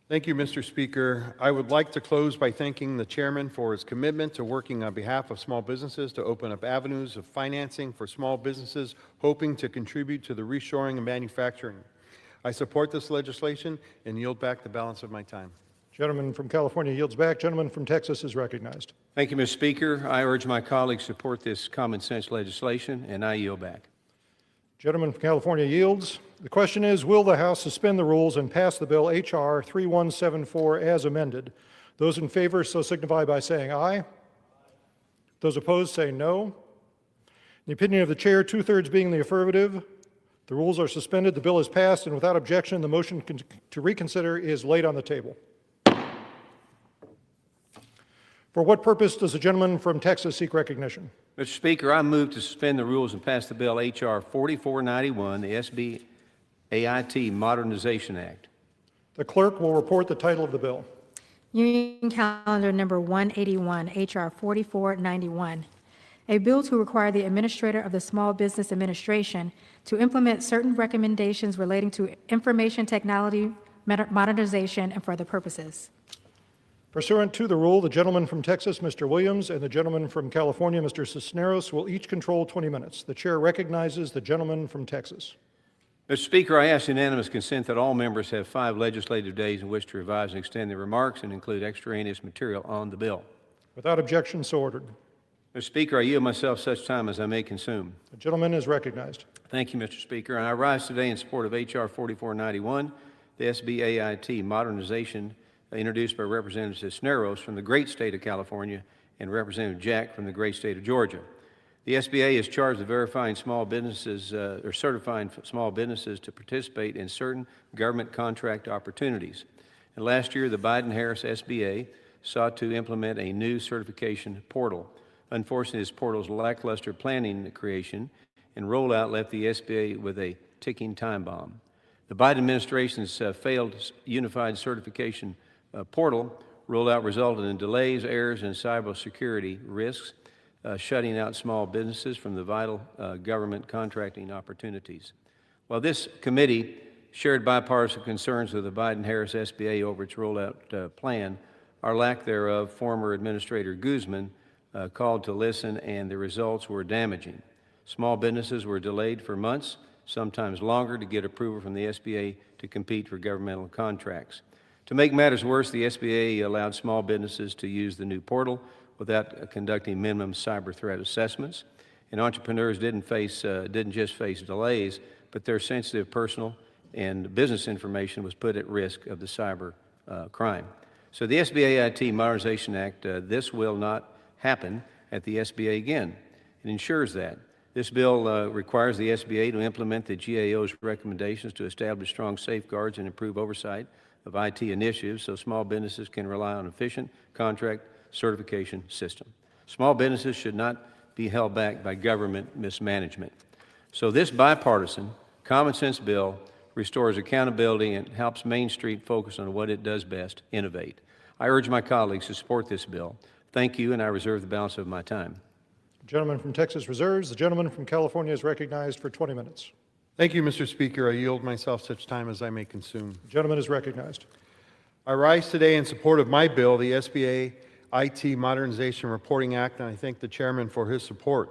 Thank you, Mr. Speaker. I would like to close by thanking the chairman for his commitment to working on behalf of small businesses to open up avenues of financing for small businesses hoping to contribute to the reshoring of manufacturing. I support this legislation and yield back the balance of my time. Gentleman from California yields back. Gentleman from Texas is recognized. Thank you, Mr. Speaker. I urge my colleagues to support this common sense legislation, and I yield back. Gentleman from California yields. The question is, will the House suspend the rules and pass the bill H.R. 3174 as amended? Those in favor so signify by saying aye. Those opposed say no. In the opinion of the chair, 2/3 being the affirmative, the rules are suspended, the bill is passed, and without objection, the motion to reconsider is laid on the table. For what purpose does the gentleman from Texas seek recognition? Mr. Speaker, I move to suspend the rules and pass the bill H.R. 4491, the SBAIT Modernization Act. The clerk will report the title of the bill. Union Calendar Number 181, H.R. 4491, a bill to require the Administrator of the Small Business Administration to implement certain recommendations relating to information technology modernization and for other purposes. Pursuant to the rule, the gentleman from Texas, Mr. Williams, and the gentleman from California, Mr. Cisneros, will each control 20 minutes. The chair recognizes the gentleman from Texas. Mr. Speaker, I ask unanimous consent that all members have 5 legislative days in which to revise and extend their remarks and include extraneous material on the bill. Without objection, so ordered. Mr. Speaker, I yield myself such time as I may consume. The gentleman is recognized. Thank you, Mr. Speaker. And I rise today in support of H.R. 4491, the SBAIT Modernization, introduced by Representative Cisneros from the great state of California and Representative Jack from the great state of Georgia. The SBA is charged with verifying small businesses or certifying small businesses to participate in certain government contract opportunities. And last year, the Biden-Harris SBA sought to implement a new certification portal. Unfortunately, this portal's lackluster planning creation and rollout left the SBA with a ticking time bomb. The Biden administration's failed unified certification portal rollout resulted in delays, errors, and cybersecurity risks, shutting out small businesses from the vital government contracting opportunities. While this committee shared bipartisan concerns with the Biden-Harris SBA over its rollout plan, or lack thereof, former Administrator Guzman called to listen, and the results were damaging. Small businesses were delayed for months, sometimes longer, to get approval from the SBA to compete for governmental contracts. To make matters worse, the SBA allowed small businesses to use the new portal without conducting minimum cyber threat assessments. And entrepreneurs didn't just face delays, but their sensitive personal and business information was put at risk of the cyber crime. So the SBAIT Modernization Act, this will not happen at the SBA again. It ensures that. This bill requires the SBA to implement the GAO's recommendations to establish strong safeguards and improve oversight of IT initiatives so small businesses can rely on an efficient contract certification system. Small businesses should not be held back by government mismanagement. So this bipartisan, common sense bill restores accountability and helps Main Street focus on what it does best, innovate. I urge my colleagues to support this bill. Thank you, and I reserve the balance of my time. The gentleman from Texas reserves. The gentleman from California is recognized for 20 minutes. Thank you, Mr. Speaker. I yield myself such time as I may consume. The gentleman is recognized. I rise today in support of my bill, the SBA IT Modernization Reporting Act, and I thank the chairman for his support.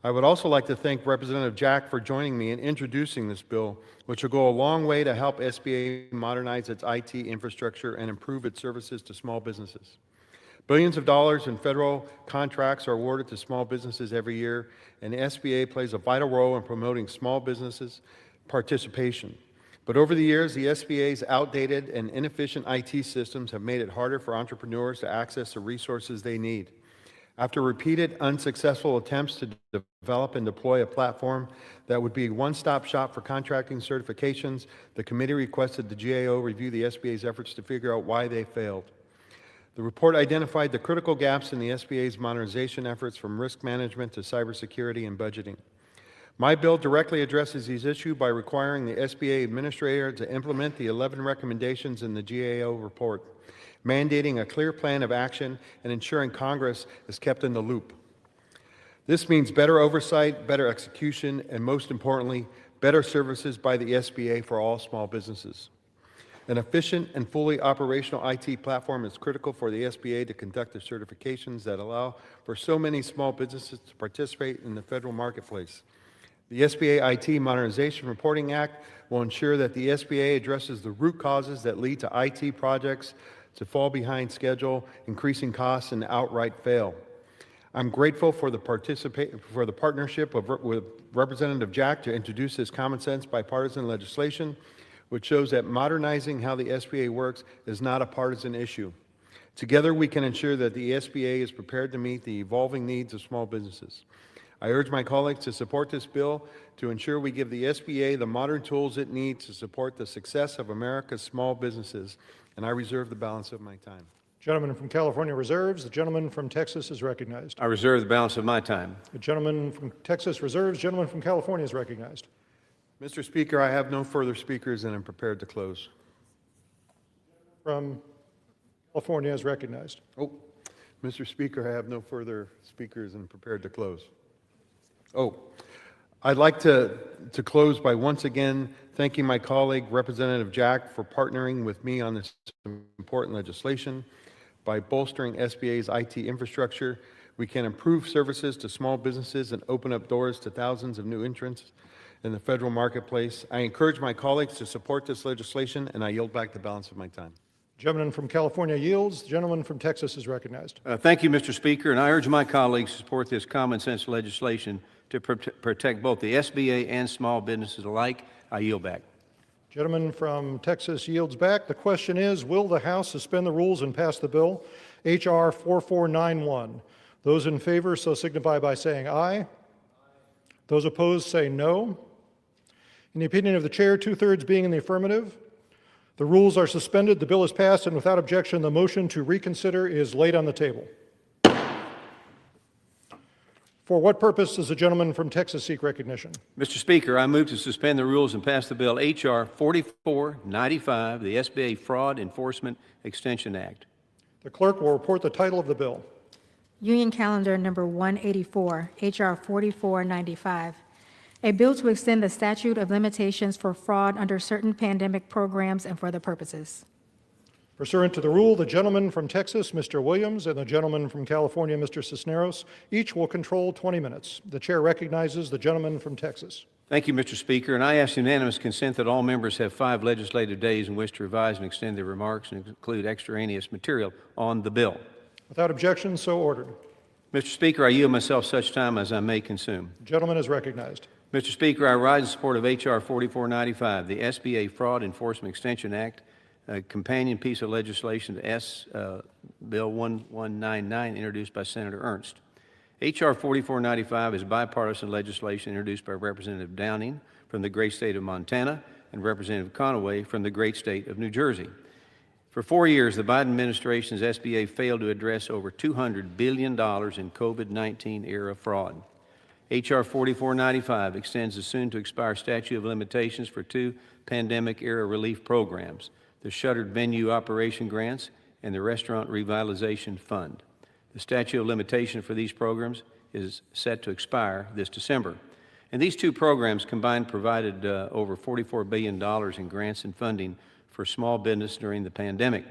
I would also like to thank Representative Jack for joining me in introducing this bill, which will go a long way to help SBA modernize its IT infrastructure and improve its services to small businesses. Billions of dollars in federal contracts are awarded to small businesses every year, and the SBA plays a vital role in promoting small businesses' participation. But over the years, the SBA's outdated and inefficient IT systems have made it harder for entrepreneurs to access the resources they need. After repeated unsuccessful attempts to develop and deploy a platform that would be a one-stop shop for contracting certifications, the committee requested the GAO review the SBA's efforts to figure out why they failed. The report identified the critical gaps in the SBA's modernization efforts, from risk management to cybersecurity and budgeting. My bill directly addresses these issues by requiring the SBA administrator to implement the 11 recommendations in the GAO report, mandating a clear plan of action and ensuring Congress is kept in the loop. This means better oversight, better execution, and most importantly, better services by the SBA for all small businesses. An efficient and fully operational IT platform is critical for the SBA to conduct the certifications that allow for so many small businesses to participate in the federal marketplace. The SBA IT Modernization Reporting Act will ensure that the SBA addresses the root causes that lead to IT projects to fall behind schedule, increasing costs, and outright fail. I'm grateful for the partnership with Representative Jack to introduce this common sense bipartisan legislation, which shows that modernizing how the SBA works is not a partisan issue. Together, we can ensure that the SBA is prepared to meet the evolving needs of small businesses. I urge my colleagues to support this bill to ensure we give the SBA the modern tools it needs to support the success of America's small businesses, and I reserve the balance of my time. Gentleman from California reserves. The gentleman from Texas is recognized. I reserve the balance of my time. The gentleman from Texas reserves. Gentleman from California is recognized. Mr. Speaker, I have no further speakers and am prepared to close. From California is recognized. Oh, Mr. Speaker, I have no further speakers and am prepared to close. Oh, I'd like to close by once again thanking my colleague, Representative Jack, for partnering with me on this important legislation. By bolstering SBA's IT infrastructure, we can improve services to small businesses and open up doors to thousands of new entrants in the federal marketplace. I encourage my colleagues to support this legislation, and I yield back the balance of my time. Gentleman from California yields. The gentleman from Texas is recognized. Thank you, Mr. Speaker, and I urge my colleagues to support this common sense legislation to protect both the SBA and small businesses alike. I yield back. Gentleman from Texas yields back. The question is, will the House suspend the rules and pass the bill? H.R. 4491. Those in favor so signify by saying aye. Those opposed say no. In the opinion of the chair, 2/3 being in the affirmative, the rules are suspended, the bill is passed, and without objection, the motion to reconsider is laid on the table. For what purpose does the gentleman from Texas seek recognition? Mr. Speaker, I move to suspend the rules and pass the bill H.R. 4495, the SBA Fraud Enforcement Extension Act. The clerk will report the title of the bill. Union Calendar Number 184, H.R. 4495, a bill to extend the statute of limitations for fraud under certain pandemic programs and for other purposes. Pursuant to the rule, the gentleman from Texas, Mr. Williams, and the gentleman from California, Mr. Cisneros, each will control 20 minutes. The chair recognizes the gentleman from Texas. Thank you, Mr. Speaker, and I ask unanimous consent that all members have 5 legislative days in which to revise and extend their remarks and include extraneous material on the bill. Without objection, so ordered. Mr. Speaker, I yield myself such time as I may consume. The gentleman is recognized. Mr. Speaker, I rise in support of H.R. 4495, the SBA Fraud Enforcement Extension Act, a companion piece of legislation to Bill 1199, introduced by Senator Ernst. H.R. 4495 is bipartisan legislation introduced by Representative Downing from the great state of Montana and Representative Conaway from the great state of New Jersey. For 4 years, the Biden administration's SBA failed to address over $200 billion in COVID-19 era fraud. H.R. 4495 extends the soon-to-expire statute of limitations for 2 pandemic-era relief programs, the Shuttered Venue Operation Grants and the Restaurant Revitalization Fund. The statute of limitation for these programs is set to expire this December. And these 2 programs combined provided over $44 billion in grants and funding for small business during the pandemic.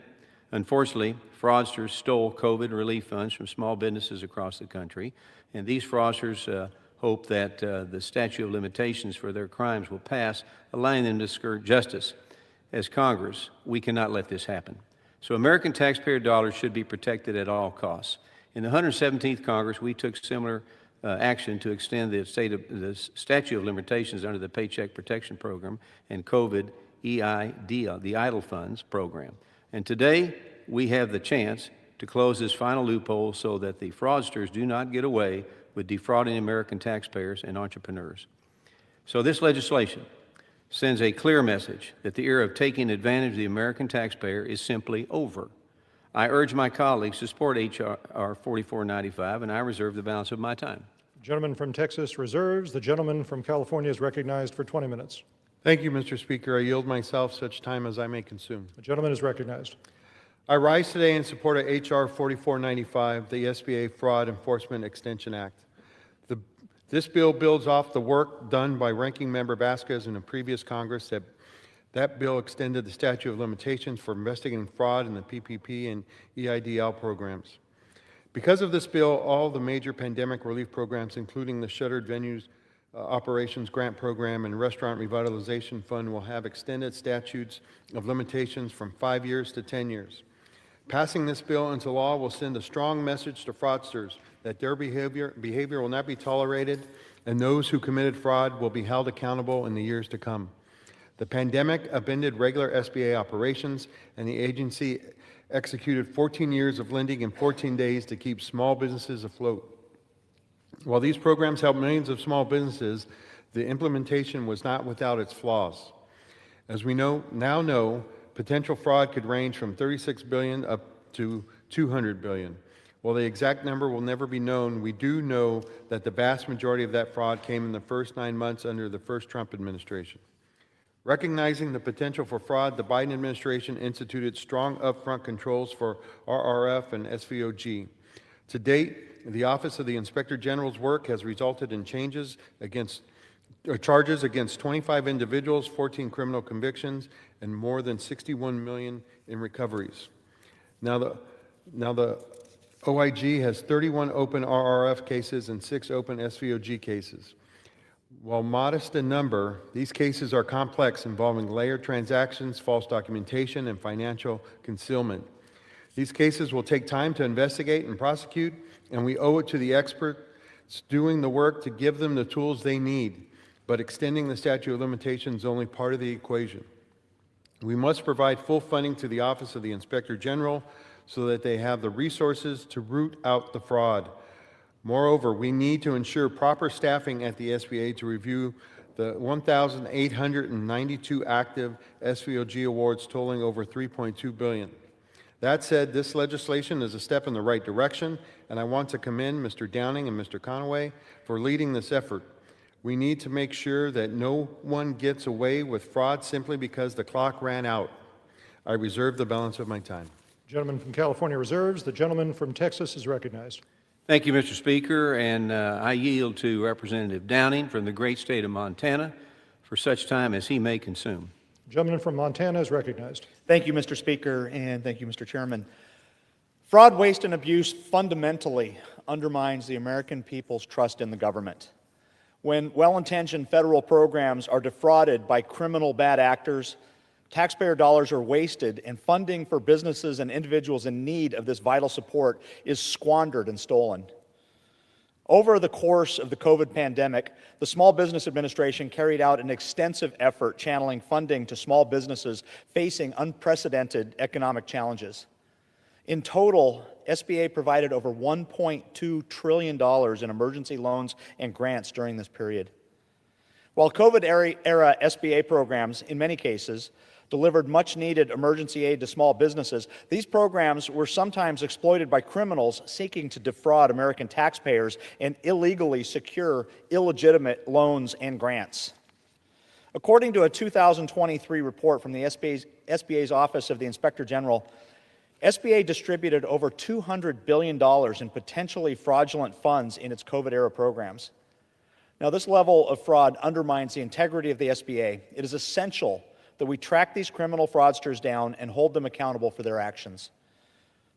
Unfortunately, fraudsters stole COVID relief funds from small businesses across the country, and these fraudsters hope that the statute of limitations for their crimes will pass, allowing them to skirt justice. As Congress, we cannot let this happen. So American taxpayer dollars should be protected at all costs. In the 117th Congress, we took similar action to extend the statute of limitations under the Paycheck Protection Program and COVID EIDL, the EIDL funds program. And today, we have the chance to close this final loophole so that the fraudsters do not get away with defrauding American taxpayers and entrepreneurs. So this legislation sends a clear message that the era of taking advantage of the American taxpayer is simply over. I urge my colleagues to support H.R. 4495, and I reserve the balance of my time. The gentleman from Texas reserves. The gentleman from California is recognized for 20 minutes. Thank you, Mr. Speaker. I yield myself such time as I may consume. The gentleman is recognized. I rise today in support of H.R. 4495, the SBA Fraud Enforcement Extension Act. This bill builds off the work done by Ranking Member Vasquez in the previous Congress. That bill extended the statute of limitations for investigating fraud in the PPP and EIDL programs. Because of this bill, all the major pandemic relief programs, including the Shuttered Venues Operations Grant Program and Restaurant Revitalization Fund, will have extended statutes of limitations from 5 years to 10 years. Passing this bill into law will send a strong message to fraudsters that their behavior will not be tolerated, and those who committed fraud will be held accountable in the years to come. The pandemic upended regular SBA operations, and the agency executed 14 years of lending in 14 days to keep small businesses afloat. While these programs helped millions of small businesses, the implementation was not without its flaws. As we now know, potential fraud could range from $36 billion up to $200 billion. While the exact number will never be known, we do know that the vast majority of that fraud came in the first 9 months under the first Trump administration. Recognizing the potential for fraud, the Biden administration instituted strong upfront controls for RRF and SVOG. To date, the Office of the Inspector General's work has resulted in charges against 25 individuals, 14 criminal convictions, and more than $61 million in recoveries. Now the OIG has 31 open RRF cases and 6 open SVOG cases. While modest in number, these cases are complex, involving layered transactions, false documentation, and financial concealment. These cases will take time to investigate and prosecute, and we owe it to the experts doing the work to give them the tools they need. But extending the statute of limitations is only part of the equation. We must provide full funding to the Office of the Inspector General so that they have the resources to root out the fraud. Moreover, we need to ensure proper staffing at the SBA to review the 1,892 active SVOG awards totaling over $3.2 billion. That said, this legislation is a step in the right direction, and I want to commend Mr. Downing and Mr. Conaway for leading this effort. We need to make sure that no one gets away with fraud simply because the clock ran out. I reserve the balance of my time. Gentleman from California reserves. The gentleman from Texas is recognized. Thank you, Mr. Speaker, and I yield to Representative Downing from the great state of Montana for such time as he may consume. Gentleman from Montana is recognized. Thank you, Mr. Speaker, and thank you, Mr. Chairman. Fraud, waste, and abuse fundamentally undermines the American people's trust in the government. When well-intentioned federal programs are defrauded by criminal bad actors, taxpayer dollars are wasted, and funding for businesses and individuals in need of this vital support is squandered and stolen. Over the course of the COVID pandemic, the Small Business Administration carried out an extensive effort channeling funding to small businesses facing unprecedented economic challenges. In total, SBA provided over $1.2 trillion in emergency loans and grants during this period. While COVID-era SBA programs, in many cases, delivered much-needed emergency aid to small businesses, these programs were sometimes exploited by criminals seeking to defraud American taxpayers and illegally secure illegitimate loans and grants. According to a 2023 report from the SBA's Office of the Inspector General, SBA distributed over $200 billion in potentially fraudulent funds in its COVID-era programs. Now, this level of fraud undermines the integrity of the SBA. It is essential that we track these criminal fraudsters down and hold them accountable for their actions.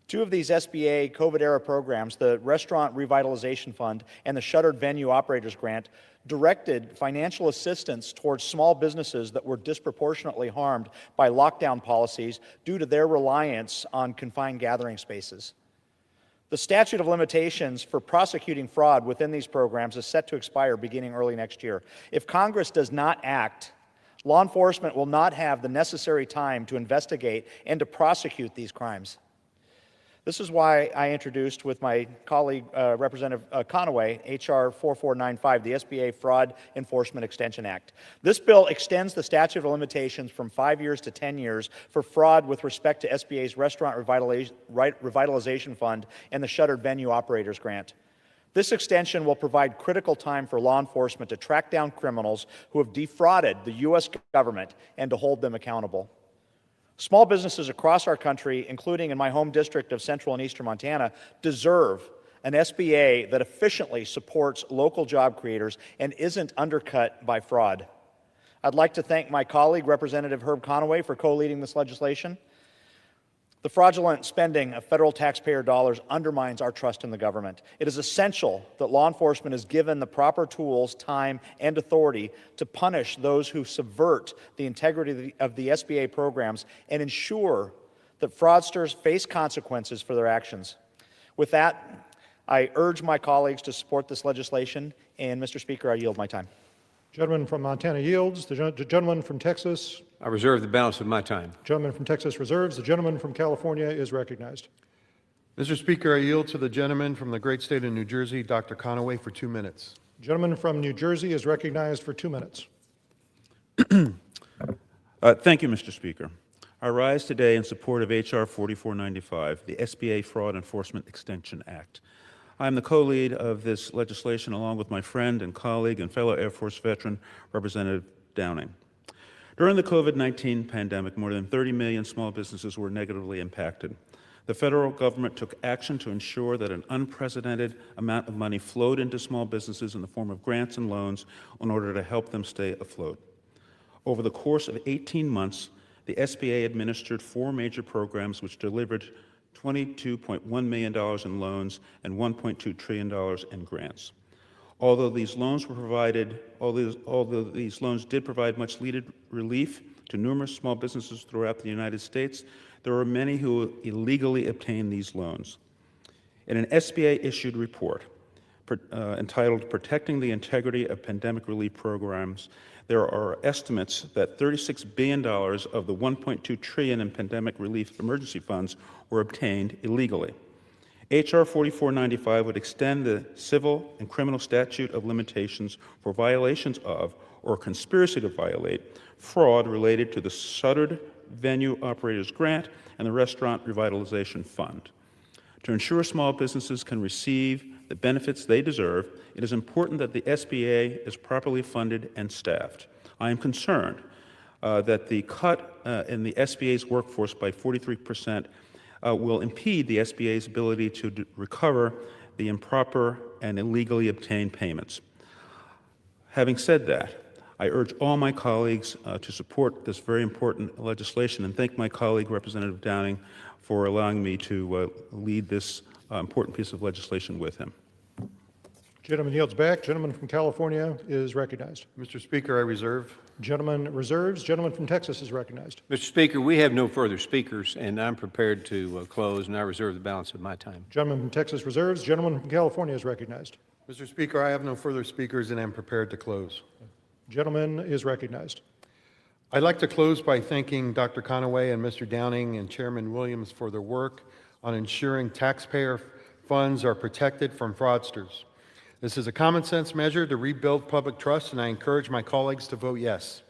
Two of these SBA COVID-era programs, the Restaurant Revitalization Fund and the Shuttered Venue Operators Grant, directed financial assistance towards small businesses that were disproportionately harmed by lockdown policies due to their reliance on confined gathering spaces. The statute of limitations for prosecuting fraud within these programs is set to expire beginning early next year. If Congress does not act, law enforcement will not have the necessary time to investigate and to prosecute these crimes. This is why I introduced with my colleague, Representative Conaway, H.R. 4495, the SBA Fraud Enforcement Extension Act. This bill extends the statute of limitations from 5 years to 10 years for fraud with respect to SBA's Restaurant Revitalization Fund and the Shuttered Venue Operators Grant. This extension will provide critical time for law enforcement to track down criminals who have defrauded the U.S. government and to hold them accountable. Small businesses across our country, including in my home district of Central and Eastern Montana, deserve an SBA that efficiently supports local job creators and isn't undercut by fraud. I'd like to thank my colleague, Representative Herb Conaway, for co-leading this legislation. The fraudulent spending of federal taxpayer dollars undermines our trust in the government. It is essential that law enforcement is given the proper tools, time, and authority to punish those who subvert the integrity of the SBA programs and ensure that fraudsters face consequences for their actions. With that, I urge my colleagues to support this legislation, and Mr. Speaker, I yield my time. Gentleman from Montana yields. The gentleman from Texas. I reserve the balance of my time. Gentleman from Texas reserves. The gentleman from California is recognized. Mr. Speaker, I yield to the gentleman from the great state of New Jersey, Dr. Conaway, for 2 minutes. Gentleman from New Jersey is recognized for 2 minutes. Thank you, Mr. Speaker. I rise today in support of H.R. 4495, the SBA Fraud Enforcement Extension Act. I am the co-lead of this legislation along with my friend and colleague and fellow Air Force veteran, Representative Downing. During the COVID-19 pandemic, more than 30 million small businesses were negatively impacted. The federal government took action to ensure that an unprecedented amount of money flowed into small businesses in the form of grants and loans in order to help them stay afloat. Over the course of 18 months, the SBA administered 4 major programs which delivered $22.1 million in loans and $1.2 trillion in grants. Although these loans did provide much needed relief to numerous small businesses throughout the United States, there were many who illegally obtained these loans. In an SBA-issued report entitled Protecting the Integrity of Pandemic Relief Programs, there are estimates that $36 billion of the $1.2 trillion in pandemic relief emergency funds were obtained illegally. H.R. 4495 would extend the civil and criminal statute of limitations for violations of or conspiracy to violate fraud related to the Shuttered Venue Operators Grant and the Restaurant Revitalization Fund. To ensure small businesses can receive the benefits they deserve, it is important that the SBA is properly funded and staffed. I am concerned that the cut in the SBA's workforce by 43% will impede the SBA's ability to recover the improper and illegally obtained payments. Having said that, I urge all my colleagues to support this very important legislation and thank my colleague, Representative Downing, for allowing me to lead this important piece of legislation with him. Gentleman yields back. Gentleman from California is recognized. Mr. Speaker, I reserve. Gentleman reserves. Gentleman from Texas is recognized. Mr. Speaker, we have no further speakers, and I'm prepared to close, and I reserve the balance of my time. Gentleman from Texas reserves. Gentleman from California is recognized. Mr. Speaker, I have no further speakers and am prepared to close. Gentleman is recognized. I'd like to close by thanking Dr. Conaway and Mr. Downing and Chairman Williams for their work on ensuring taxpayer funds are protected from fraudsters. This is a common sense measure to rebuild public trust, and I encourage my colleagues to vote yes.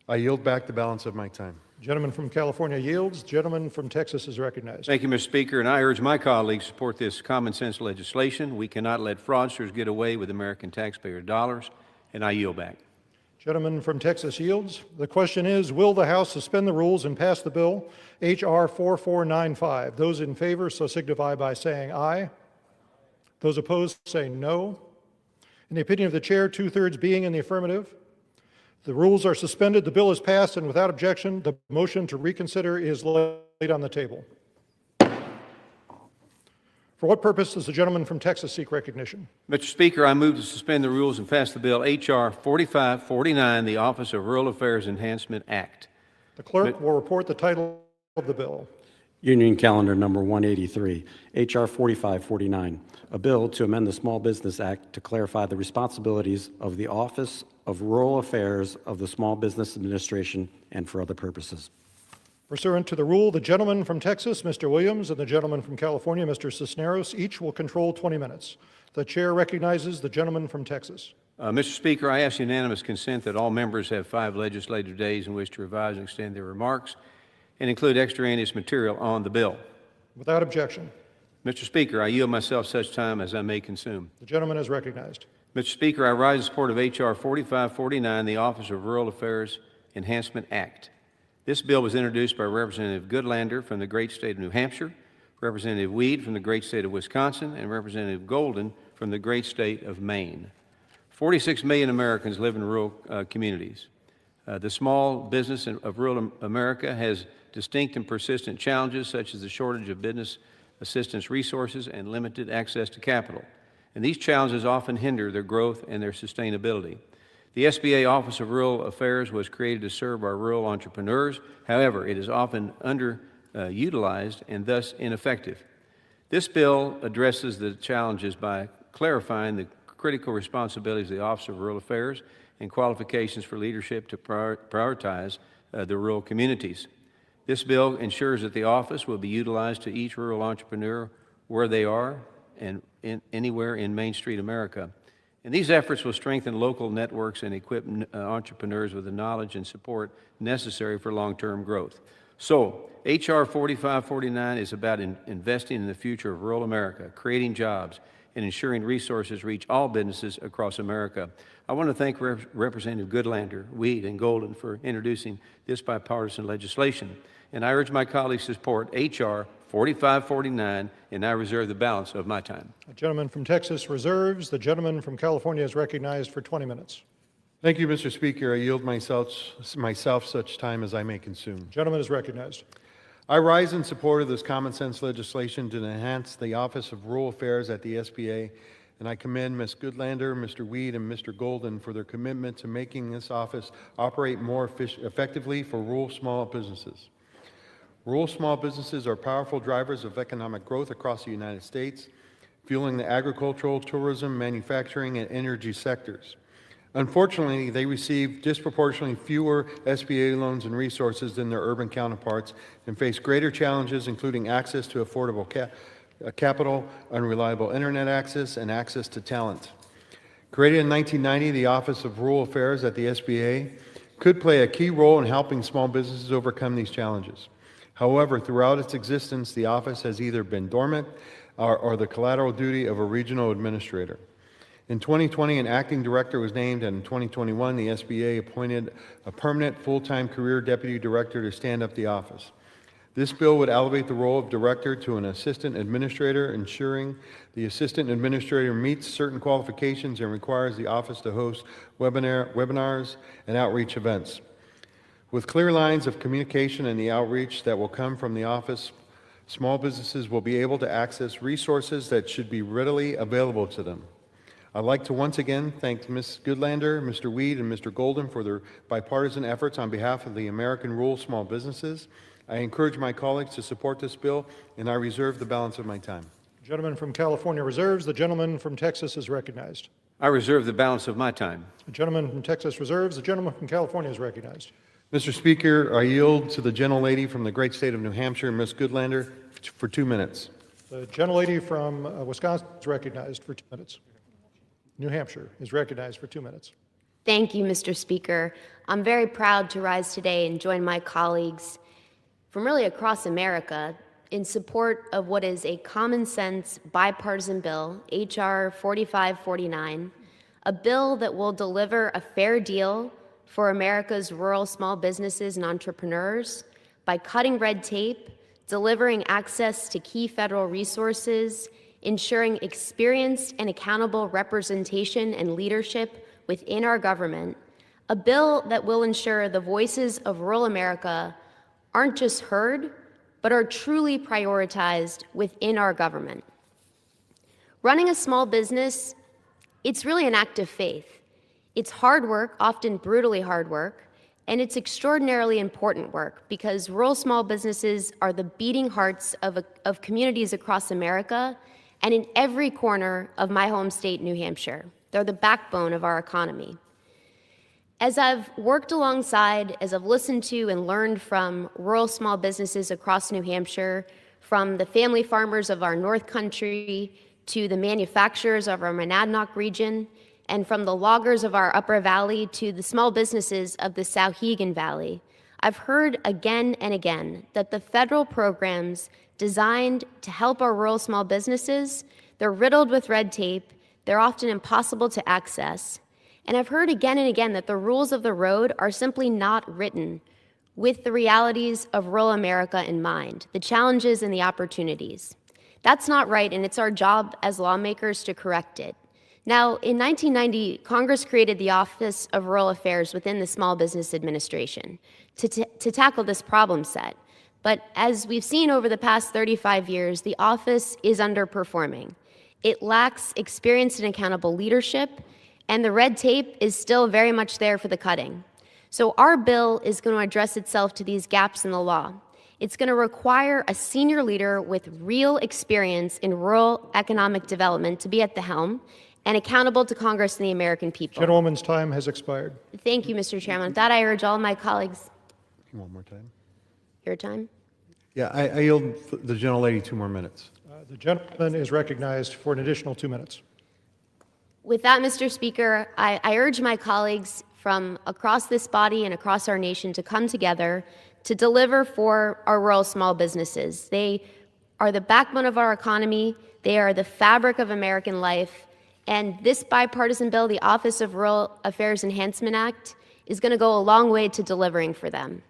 I yield back the balance of my time. Gentleman from California yields. Gentleman from Texas is recognized. Thank you, Mr. Speaker, and I urge my colleagues to support this common sense legislation. We cannot let fraudsters get away with American taxpayer dollars, and I yield back. Gentleman from Texas yields. The question is, will the House suspend the rules and pass the bill, H.R. 4495? Those in favor so signify by saying aye. Those opposed say no. In the opinion of the chair, 2/3 being in the affirmative, the rules are suspended, the bill is passed, and without objection, the motion to reconsider is laid on the table. For what purpose does the gentleman from Texas seek recognition? Mr. Speaker, I move to suspend the rules and pass the bill H.R. 4549, the Office of Rural Affairs Enhancement Act. The clerk will report the title of the bill. Union Calendar Number 183, H.R. 4549, a bill to amend the Small Business Act to clarify the responsibilities of the Office of Rural Affairs of the Small Business Administration and for other purposes. Pursuant to the rule, the gentleman from Texas, Mr. Williams, and the gentleman from California, Mr. Cisneros, each will control 20 minutes. The chair recognizes the gentleman from Texas. Mr. Speaker, I ask unanimous consent that all members have 5 legislative days in which to revise and extend their remarks and include extraneous material on the bill. Without objection. Mr. Speaker, I yield myself such time as I may consume. The gentleman is recognized. Mr. Speaker, I rise in support of H.R. 4549, the Office of Rural Affairs Enhancement Act. This bill was introduced by Representative Goodlander from the great state of New Hampshire, Representative Weed from the great state of Wisconsin, and Representative Golden from the great state of Maine. 46 million Americans live in rural communities. The small business of rural America has distinct and persistent challenges such as the shortage of business assistance resources and limited access to capital. And these challenges often hinder their growth and their sustainability. The SBA Office of Rural Affairs was created to serve our rural entrepreneurs. However, it is often utilized and thus ineffective. This bill addresses the challenges by clarifying the critical responsibilities of the Office of Rural Affairs and qualifications for leadership to prioritize the rural communities. This bill ensures that the office will be utilized to each rural entrepreneur where they are and anywhere in Main Street America. And these efforts will strengthen local networks and equip entrepreneurs with the knowledge and support necessary for long-term growth. So, H.R. 4549 is about investing in the future of rural America, creating jobs, and ensuring resources reach all businesses across America. I want to thank Representative Goodlander, Weed, and Golden for introducing this bipartisan legislation. And I urge my colleagues to support H.R. 4549, and I reserve the balance of my time. The gentleman from Texas reserves. The gentleman from California is recognized for 20 minutes. Thank you, Mr. Speaker. I yield myself such time as I may consume. Gentleman is recognized. I rise in support of this common sense legislation to enhance the Office of Rural Affairs at the SBA, and I commend Ms. Goodlander, Mr. Weed, and Mr. Golden for their commitment to making this office operate more effectively for rural small businesses. Rural small businesses are powerful drivers of economic growth across the United States, fueling the agricultural, tourism, manufacturing, and energy sectors. Unfortunately, they receive disproportionately fewer SBA loans and resources than their urban counterparts and face greater challenges, including access to affordable capital, unreliable internet access, and access to talent. Created in 1990, the Office of Rural Affairs at the SBA could play a key role in helping small businesses overcome these challenges. However, throughout its existence, the office has either been dormant or the collateral duty of a regional administrator. In 2020, an acting director was named, and in 2021, the SBA appointed a permanent full-time career deputy director to stand up the office. This bill would elevate the role of director to an assistant administrator, ensuring the assistant administrator meets certain qualifications and requires the office to host webinars and outreach events. With clear lines of communication and the outreach that will come from the office, small businesses will be able to access resources that should be readily available to them. I'd like to once again thank Ms. Goodlander, Mr. Weed, and Mr. Golden for their bipartisan efforts on behalf of the American rural small businesses. I encourage my colleagues to support this bill, and I reserve the balance of my time. The gentleman from California reserves. The gentleman from Texas is recognized. I reserve the balance of my time. The gentleman from Texas reserves. The gentleman from California is recognized. Mr. Speaker, I yield to the gentlelady from the great state of New Hampshire, Ms. Goodlander, for 2 minutes. The gentlelady from Wisconsin is recognized for 2 minutes. New Hampshire is recognized for 2 minutes. Thank you, Mr. Speaker. I'm very proud to rise today and join my colleagues from really across America in support of what is a common sense bipartisan bill, H.R. 4549, a bill that will deliver a fair deal for America's rural small businesses and entrepreneurs by cutting red tape, delivering access to key federal resources, ensuring experienced and accountable representation and leadership within our government, a bill that will ensure the voices of rural America aren't just heard, but are truly prioritized within our government. Running a small business, it's really an act of faith. It's hard work, often brutally hard work, and it's extraordinarily important work because rural small businesses are the beating hearts of communities across America and in every corner of my home state, New Hampshire. They're the backbone of our economy. As I've worked alongside, as I've listened to and learned from rural small businesses across New Hampshire, from the family farmers of our North Country to the manufacturers of our Monadnock region, and from the loggers of our Upper Valley to the small businesses of the Souhegan Valley, I've heard again and again that the federal programs designed to help our rural small businesses, they're riddled with red tape, they're often impossible to access, and I've heard again and again that the rules of the road are simply not written with the realities of rural America in mind, the challenges and the opportunities. That's not right, and it's our job as lawmakers to correct it. Now, in 1990, Congress created the Office of Rural Affairs within the Small Business Administration to tackle this problem set. But as we've seen over the past 35 years, the office is underperforming. It lacks experienced and accountable leadership, and the red tape is still very much there for the cutting. So our bill is going to address itself to these gaps in the law. It's going to require a senior leader with real experience in rural economic development to be at the helm and accountable to Congress and the American people. Gentlewoman's time has expired. Thank you, Mr. Chairman. With that, I urge all my colleagues. One more time. Your time. Yeah, I yield the gentlelady 2 more minutes. The gentleman is recognized for an additional 2 minutes. With that, Mr. Speaker, I urge my colleagues from across this body and across our nation to come together to deliver for our rural small businesses. They are the backbone of our economy. They are the fabric of American life. And this bipartisan bill, the Office of Rural Affairs Enhancement Act, is going to go a long way to delivering for them.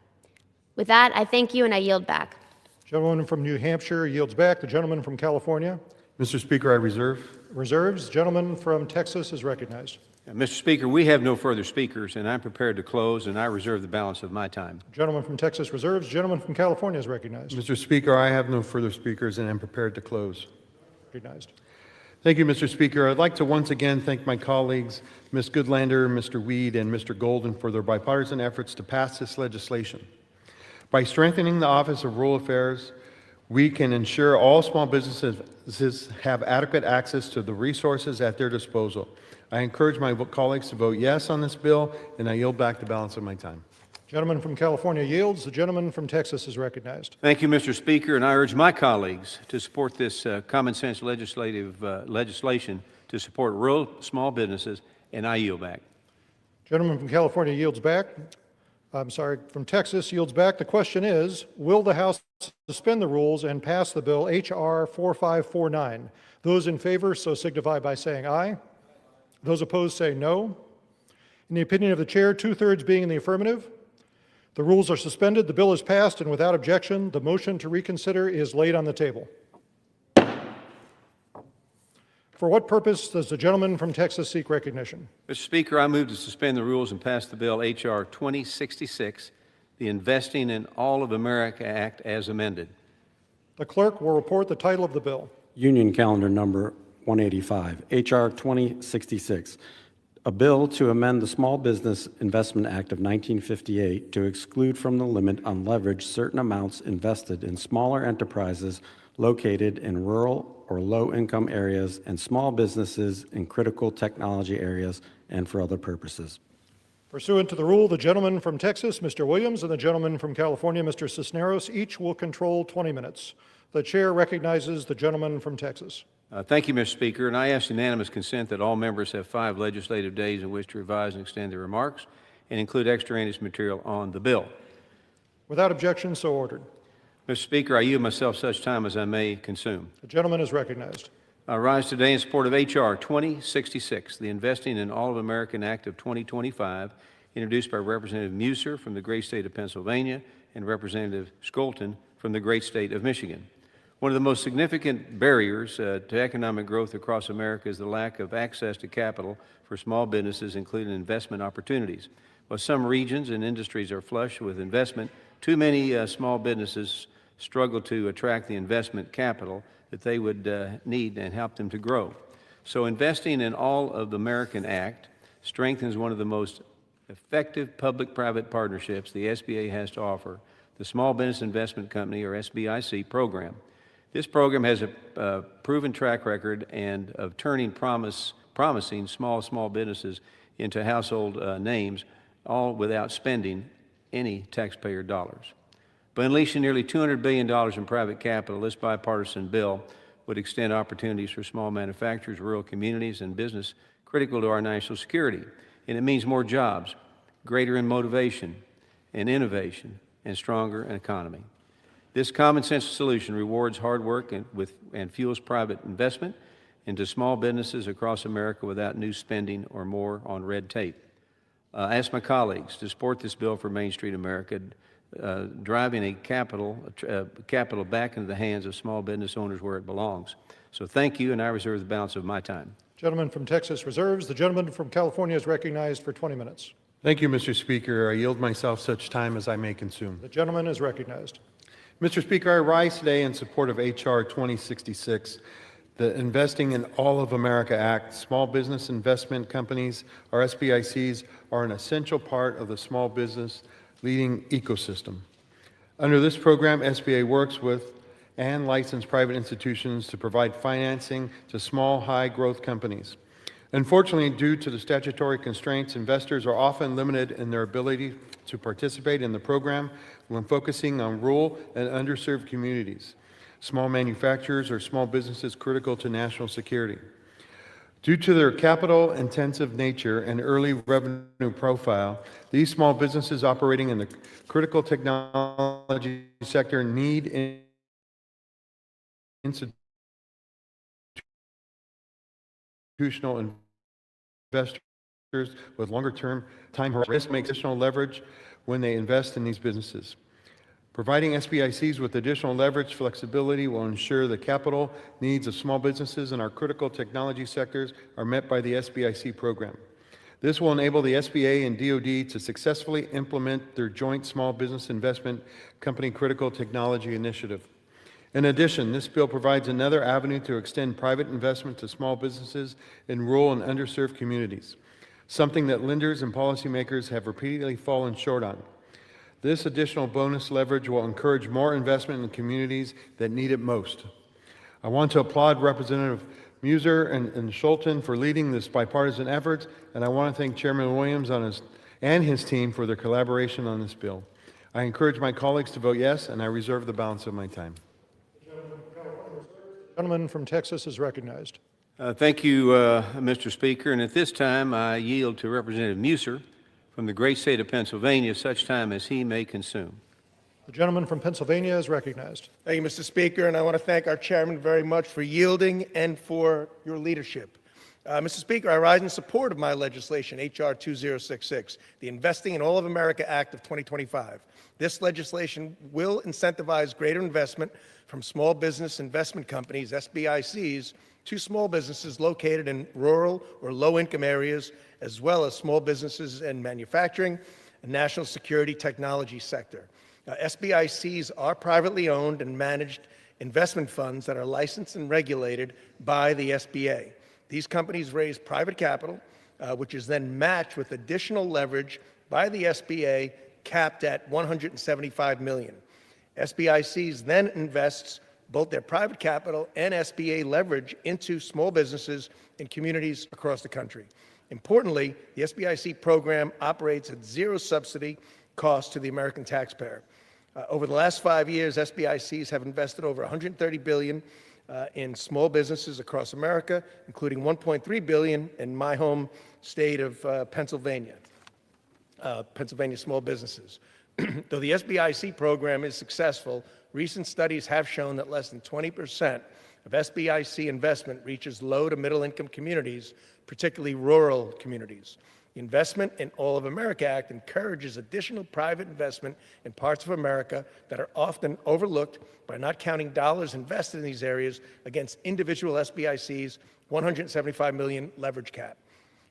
With that, I thank you and I yield back. Gentleman from New Hampshire yields back. The gentleman from California Mr. Speaker, I reserve. reserves. Gentleman from Texas is recognized. Mr. Speaker, we have no further speakers, and I'm prepared to close, and I reserve the balance of my time. Gentleman from Texas reserves. Gentleman from California is recognized. Mr. Speaker, I have no further speakers and am prepared to close. Recognized. Thank you, Mr. Speaker. I'd like to once again thank my colleagues, Ms. Goodlander, Mr. Weed, and Mr. Golden for their bipartisan efforts to pass this legislation. By strengthening the Office of Rural Affairs, we can ensure all small businesses have adequate access to the resources at their disposal. I encourage my colleagues to vote yes on this bill, and I yield back the balance of my time. Gentleman from California yields. The gentleman from Texas is recognized. Thank you, Mr. Speaker, and I urge my colleagues to support this common sense legislation to support rural small businesses, and I yield back. Gentleman from California yields back. From Texas yields back. The question is, will the House suspend the rules and pass the bill H.R. 4549? Those in favor so signify by saying aye. Those opposed say no. In the opinion of the chair, 2/3 being in the affirmative, the rules are suspended, the bill is passed, and without objection, the motion to reconsider is laid on the table. For what purpose does the gentleman from Texas seek recognition? Mr. Speaker, I move to suspend the rules and pass the bill H.R. 2066, the Investing in All of America Act as amended. The clerk will report the title of the bill. Union Calendar Number 185, H.R. 2066, a bill to amend the Small Business Investment Act of 1958 to exclude from the limit on leverage certain amounts invested in smaller enterprises located in rural or low-income areas and small businesses in critical technology areas and for other purposes. Pursuant to the rule, the gentleman from Texas, Mr. Williams, and the gentleman from California, Mr. Cisneros, each will control 20 minutes. The chair recognizes the gentleman from Texas. Thank you, Mr. Speaker, and I ask unanimous consent that all members have 5 legislative days in which to revise and extend their remarks and include extraneous material on the bill. Without objection, so ordered. Mr. Speaker, I yield myself such time as I may consume. The gentleman is recognized. I rise today in support of H.R. 2066, the Investing in All of America Act of 2025, introduced by Representative Musser from the great state of Pennsylvania and Representative Skolton from the great state of Michigan. One of the most significant barriers to economic growth across America is the lack of access to capital for small businesses, including investment opportunities. While some regions and industries are flush with investment, too many small businesses struggle to attract the investment capital that they would need and help them to grow. So Investing in All of the American Act strengthens one of the most effective public-private partnerships the SBA has to offer, the Small Business Investment Company, or SBIC, program. This program has a proven track record and of turning promising small businesses into household names, all without spending any taxpayer dollars. By unleashing nearly $200 billion in private capital, this bipartisan bill would extend opportunities for small manufacturers, rural communities, and business critical to our national security. And it means more jobs, greater motivation and innovation, and stronger economy. This common sense solution rewards hard work and fuels private investment into small businesses across America without new spending or more on red tape. I ask my colleagues to support this bill for Main Street America, driving a capital back into the hands of small business owners where it belongs. So thank you, and I reserve the balance of my time. Gentleman from Texas reserves. The gentleman from California is recognized for 20 minutes. Thank you, Mr. Speaker. I yield myself such time as I may consume. The gentleman is recognized. Mr. Speaker, I rise today in support of H.R. 2066, the Investing in All of America Act. Small business investment companies, or SBICs, are an essential part of the small business leading ecosystem. Under this program, SBA works with and licensed private institutions to provide financing to small, high-growth companies. Unfortunately, due to the statutory constraints, investors are often limited in their ability to participate in the program when focusing on rural and underserved communities, small manufacturers, or small businesses critical to national security. Due to their capital-intensive nature and early revenue profile, these small businesses operating in the critical technology sector need institutional investors with longer-term time horizon. Risk makes additional leverage when they invest in these businesses. Providing SBICs with additional leverage flexibility will ensure the capital needs of small businesses in our critical technology sectors are met by the SBIC program. This will enable the SBA and DoD to successfully implement their joint small business investment company critical technology initiative. In addition, this bill provides another avenue to extend private investment to small businesses in rural and underserved communities, something that lenders and policymakers have repeatedly fallen short on. This additional bonus leverage will encourage more investment in communities that need it most. I want to applaud Representative Muser and Schulten for leading this bipartisan effort, and I want to thank Chairman Williams and his team for their collaboration on this bill. I encourage my colleagues to vote yes, and I reserve the balance of my time. The gentleman from Texas is recognized. Thank you, Mr. Speaker. And at this time, I yield to Representative Muser from the great state of Pennsylvania, such time as he may consume. The gentleman from Pennsylvania is recognized. Thank you, Mr. Speaker, and I want to thank our chairman very much for yielding and for your leadership. Mr. Speaker, I rise in support of my legislation, H.R. 2066, the Investing in All of America Act of 2025. This legislation will incentivize greater investment from small business investment companies, SBICs, to small businesses located in rural or low-income areas, as well as small businesses in manufacturing and national security technology sector. SBICs are privately owned and managed investment funds that are licensed and regulated by the SBA. These companies raise private capital, which is then matched with additional leverage by the SBA, capped at $175 million. SBICs then invests both their private capital and SBA leverage into small businesses in communities across the country. Importantly, the SBIC program operates at zero subsidy cost to the American taxpayer. Over the last 5 years, SBICs have invested over $130 billion in small businesses across America, including $1.3 billion in my home state of Pennsylvania, Pennsylvania small businesses. Though the SBIC program is successful, recent studies have shown that less than 20% of SBIC investment reaches low to middle income communities, particularly rural communities. The Investment in All of America Act encourages additional private investment in parts of America that are often overlooked by not counting dollars invested in these areas against individual SBICs' $175 million leverage cap.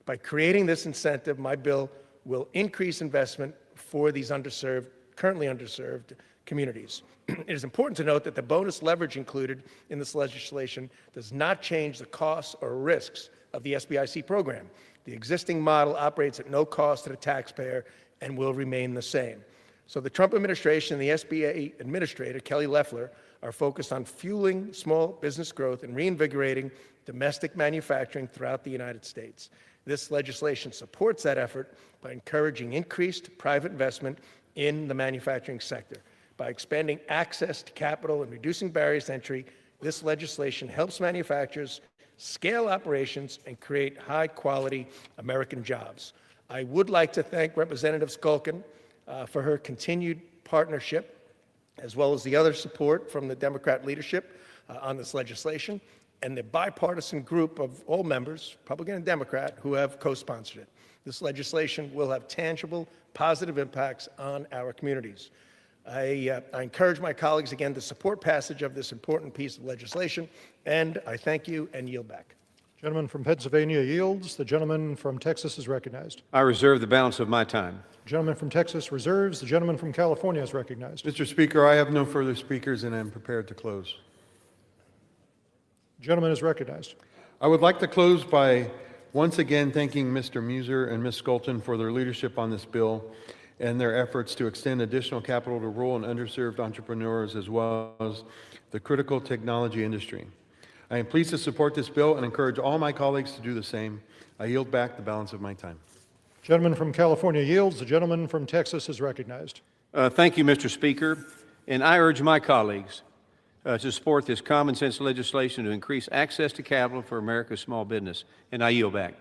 By creating this incentive, my bill will increase investment for these currently underserved communities. It is important to note that the bonus leverage included in this legislation does not change the costs or risks of the SBIC program. The existing model operates at no cost to the taxpayer and will remain the same. So the Trump administration and the SBA administrator, Kelly Loeffler, are focused on fueling small business growth and reinvigorating domestic manufacturing throughout the United States. This legislation supports that effort by encouraging increased private investment in the manufacturing sector. By expanding access to capital and reducing barriers to entry, this legislation helps manufacturers scale operations and create high-quality American jobs. I would like to thank Representative Schulten for her continued partnership, as well as the other support from the Democrat leadership on this legislation, and the bipartisan group of all members, Republican and Democrat, who have co-sponsored it. This legislation will have tangible, positive impacts on our communities. I encourage my colleagues again to support passage of this important piece of legislation, and I thank you and yield back. Gentleman from Pennsylvania yields. The gentleman from Texas is recognized. I reserve the balance of my time. Gentleman from Texas reserves. The gentleman from California is recognized. Mr. Speaker, I have no further speakers, and I'm prepared to close. The gentleman is recognized. I would like to close by once again thanking Mr. Muser and Ms. Schulten for their leadership on this bill, and their efforts to extend additional capital to rural and underserved entrepreneurs as well as the critical technology industry. I am pleased to support this bill and encourage all my colleagues to do the same. I yield back the balance of my time. Gentleman from California yields. The gentleman from Texas is recognized. Thank you, Mr. Speaker. And I urge my colleagues to support this common sense legislation to increase access to capital for America's small business. And I yield back.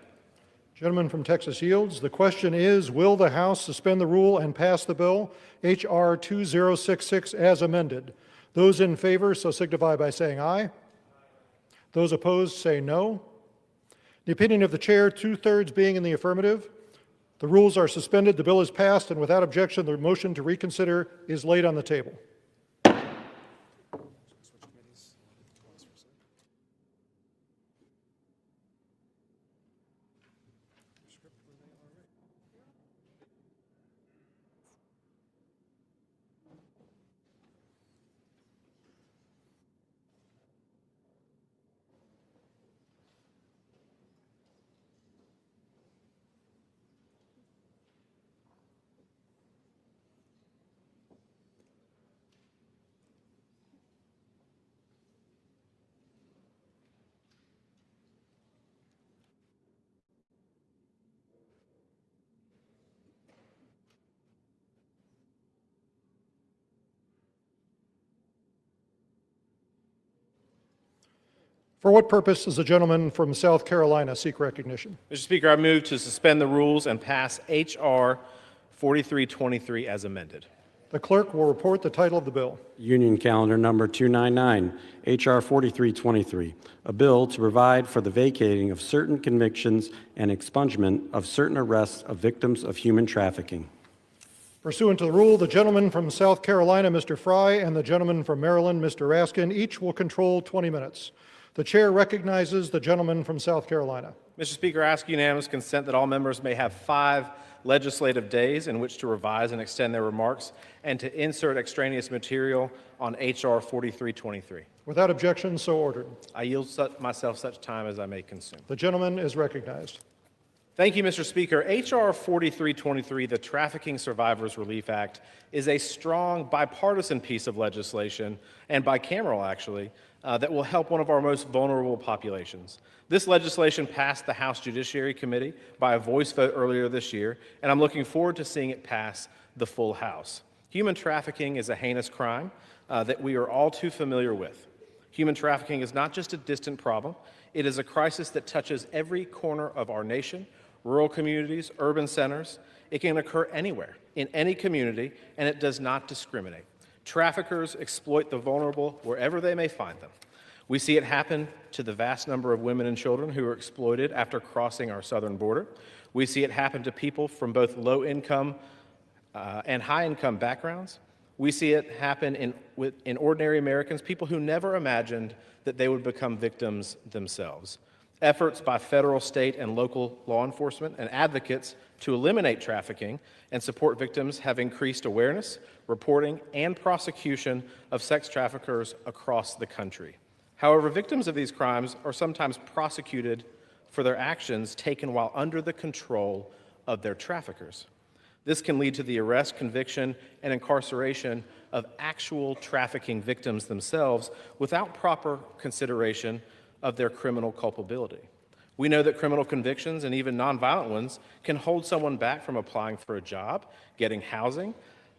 Gentleman from Texas yields. The question is, will the House suspend the rule and pass the bill, H.R. 2066, as amended? Those in favor so signify by saying aye. Those opposed say no. The opinion of the chair, 2/3 being in the affirmative. The rules are suspended, the bill is passed, and without objection, the motion to reconsider is laid on the table. For what purpose does the gentleman from South Carolina seek recognition? Mr. Speaker, I move to suspend the rules and pass H.R. 4323 as amended. The clerk will report the title of the bill. Union Calendar Number 299, H.R. 4323, a bill to provide for the vacating of certain convictions and expungement of certain arrests of victims of human trafficking. Pursuant to the rule, the gentleman from South Carolina, Mr. Fry, and the gentleman from Maryland, Mr. Raskin, each will control 20 minutes. The chair recognizes the gentleman from South Carolina. Mr. Speaker, I ask unanimous consent that all members may have 5 legislative days in which to revise and extend their remarks and to insert extraneous material on H.R. 4323. Without objection, so ordered. I yield myself such time as I may consume. The gentleman is recognized. Thank you, Mr. Speaker. H.R. 4323, the Trafficking Survivors Relief Act, is a strong bipartisan piece of legislation, and bicameral actually, that will help one of our most vulnerable populations. This legislation passed the House Judiciary Committee by a voice vote earlier this year, and I'm looking forward to seeing it pass the full House. Human trafficking is a heinous crime that we are all too familiar with. Human trafficking is not just a distant problem, it is a crisis that touches every corner of our nation, rural communities, urban centers. It can occur anywhere, in any community, and it does not discriminate. Traffickers exploit the vulnerable wherever they may find them. We see it happen to the vast number of women and children who are exploited after crossing our southern border. We see it happen to people from both low-income and high-income backgrounds. We see it happen in ordinary Americans, people who never imagined that they would become victims themselves. Efforts by federal, state, and local law enforcement and advocates to eliminate trafficking and support victims have increased awareness, reporting, and prosecution of sex traffickers across the country. However, victims of these crimes are sometimes prosecuted for their actions taken while under the control of their traffickers. This can lead to the arrest, conviction, and incarceration of actual trafficking victims themselves without proper consideration of their criminal culpability. We know that criminal convictions, and even nonviolent ones, can hold someone back from applying for a job, getting housing.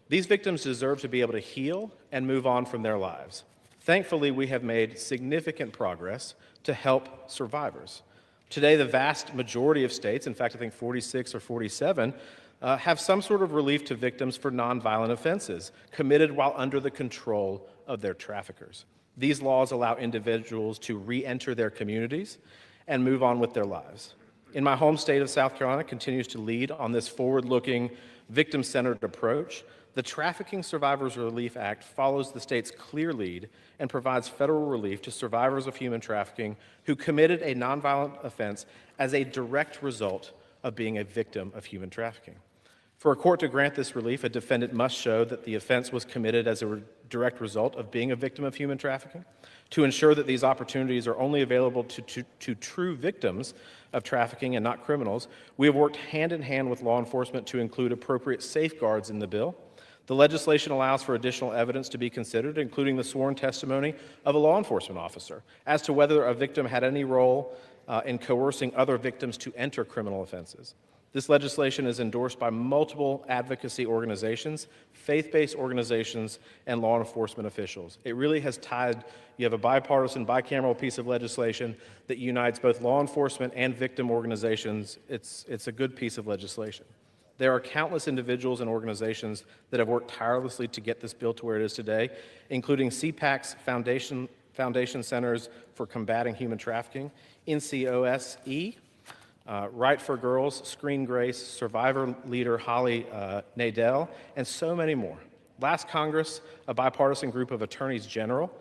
These victims deserve to be able to heal and move on from their lives. Thankfully, we have made significant progress to help survivors. Today, the vast majority of states, in fact, I think 46 or 47, have some sort of relief to victims for nonviolent offenses committed while under the control of their traffickers. These laws allow individuals to re-enter their communities and move on with their lives. In my home state of South Carolina continues to lead on this forward-looking, victim-centered approach. The Trafficking Survivors Relief Act follows the state's clear lead and provides federal relief to survivors of human trafficking who committed a nonviolent offense as a direct result of being a victim of human trafficking. For a court to grant this relief, a defendant must show that the offense was committed as a direct result of being a victim of human trafficking. To ensure that these opportunities are only available to true victims of trafficking and not criminals, we have worked hand in hand with law enforcement to include appropriate safeguards in the bill. The legislation allows for additional evidence to be considered, including the sworn testimony of a law enforcement officer, as to whether a victim had any role in coercing other victims to enter criminal offenses. This legislation is endorsed by multiple advocacy organizations, faith-based organizations, and law enforcement officials. It really has tied, you have a bipartisan, bicameral piece of legislation that unites both law enforcement and victim organizations. It's a good piece of legislation. There are countless individuals and organizations that have worked tirelessly to get this bill to where it is today, including CPAC's Foundation Centers for Combating Human Trafficking, NCOSE, Right for Girls, Screen Grace, survivor leader Holly Nadell, and so many more. Last Congress, a bipartisan group of attorneys general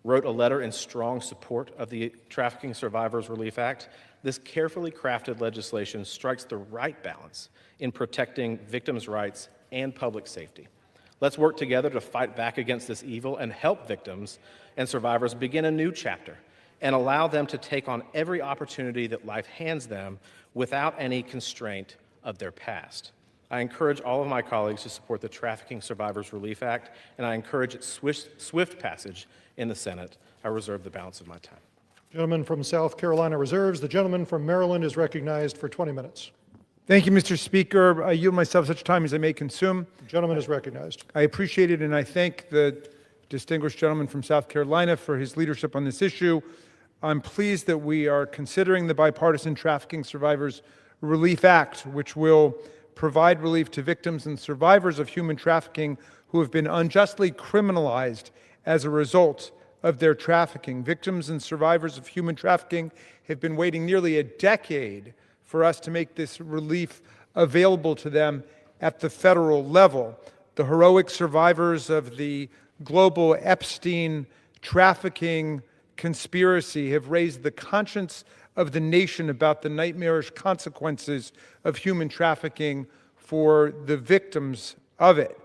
wrote a letter in strong support of the Trafficking Survivors Relief Act. This carefully crafted legislation strikes the right balance in protecting victims' rights and public safety. Let's work together to fight back against this evil and help victims and survivors begin a new chapter and allow them to take on every opportunity that life hands them without any constraint of their past. I encourage all of my colleagues to support the Trafficking Survivors Relief Act, and I encourage its swift passage in the Senate. I reserve the balance of my time. Gentleman from South Carolina reserves. The gentleman from Maryland is recognized for 20 minutes. Thank you, Mr. Speaker. I yield myself such time as I may consume. The gentleman is recognized. I appreciate it, and I thank the distinguished gentleman from South Carolina for his leadership on this issue. I'm pleased that we are considering the Bipartisan Trafficking Survivors Relief Act, which will provide relief to victims and survivors of human trafficking who have been unjustly criminalized as a result of their trafficking. Victims and survivors of human trafficking have been waiting nearly a decade for us to make this relief available to them at the federal level. The heroic survivors of the global Epstein trafficking conspiracy have raised the conscience of the nation about the nightmarish consequences of human trafficking for the victims of it.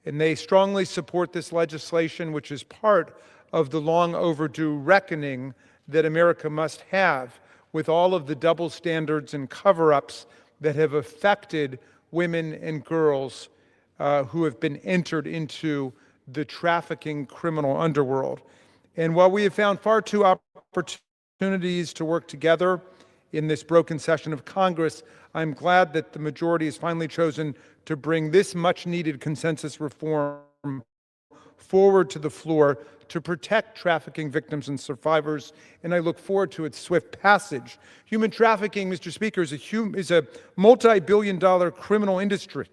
And they strongly support this legislation, which is part of the long overdue reckoning that America must have with all of the double standards and cover-ups that have affected women and girls who have been entered into the trafficking criminal underworld. And while we have found far too opportunities to work together in this broken session of Congress, I'm glad that the majority has finally chosen to bring this much-needed consensus reform forward to the floor to protect trafficking victims and survivors, and I look forward to its swift passage. Human trafficking, Mr. Speaker, is a multi-billion-dollar criminal industry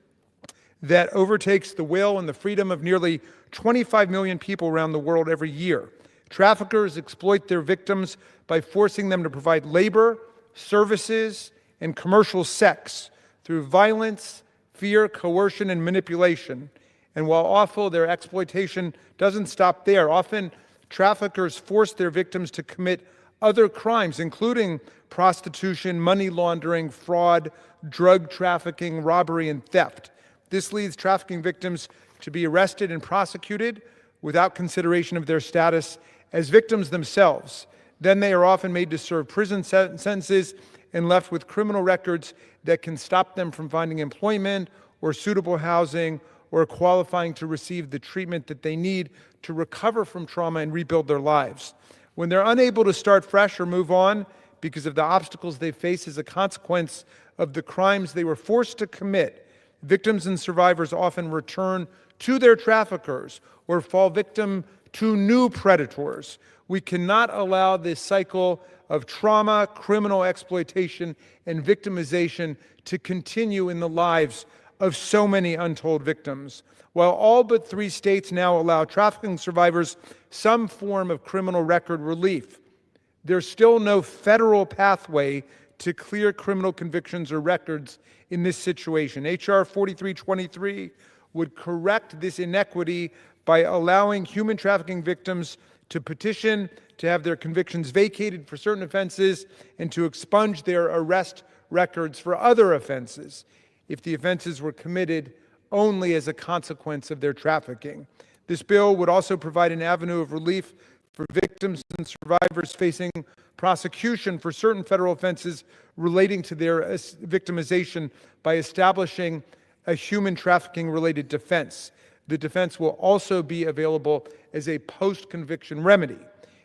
that overtakes the will and the freedom of nearly 25 million people around the world every year. Traffickers exploit their victims by forcing them to provide labor, services, and commercial sex through violence, fear, coercion, and manipulation. And while awful, their exploitation doesn't stop there. Often, traffickers force their victims to commit other crimes, including prostitution, money laundering, fraud, drug trafficking, robbery, and theft. This leads trafficking victims to be arrested and prosecuted without consideration of their status as victims themselves. Then they are often made to serve prison sentences and left with criminal records that can stop them from finding employment or suitable housing or qualifying to receive the treatment that they need to recover from trauma and rebuild their lives. When they're unable to start fresh or move on because of the obstacles they face as a consequence of the crimes they were forced to commit, victims and survivors often return to their traffickers or fall victim to new predators. We cannot allow this cycle of trauma, criminal exploitation, and victimization to continue in the lives of so many untold victims. While all but 3 states now allow trafficking survivors some form of criminal record relief, there's still no federal pathway to clear criminal convictions or records in this situation. H.R. 4323 would correct this inequity by allowing human trafficking victims to petition to have their convictions vacated for certain offenses and to expunge their arrest records for other offenses. if the offenses were committed only as a consequence of their trafficking. This bill would also provide an avenue of relief for victims and survivors facing prosecution for certain federal offenses relating to their victimization by establishing a human trafficking-related defense. The defense will also be available as a post-conviction remedy.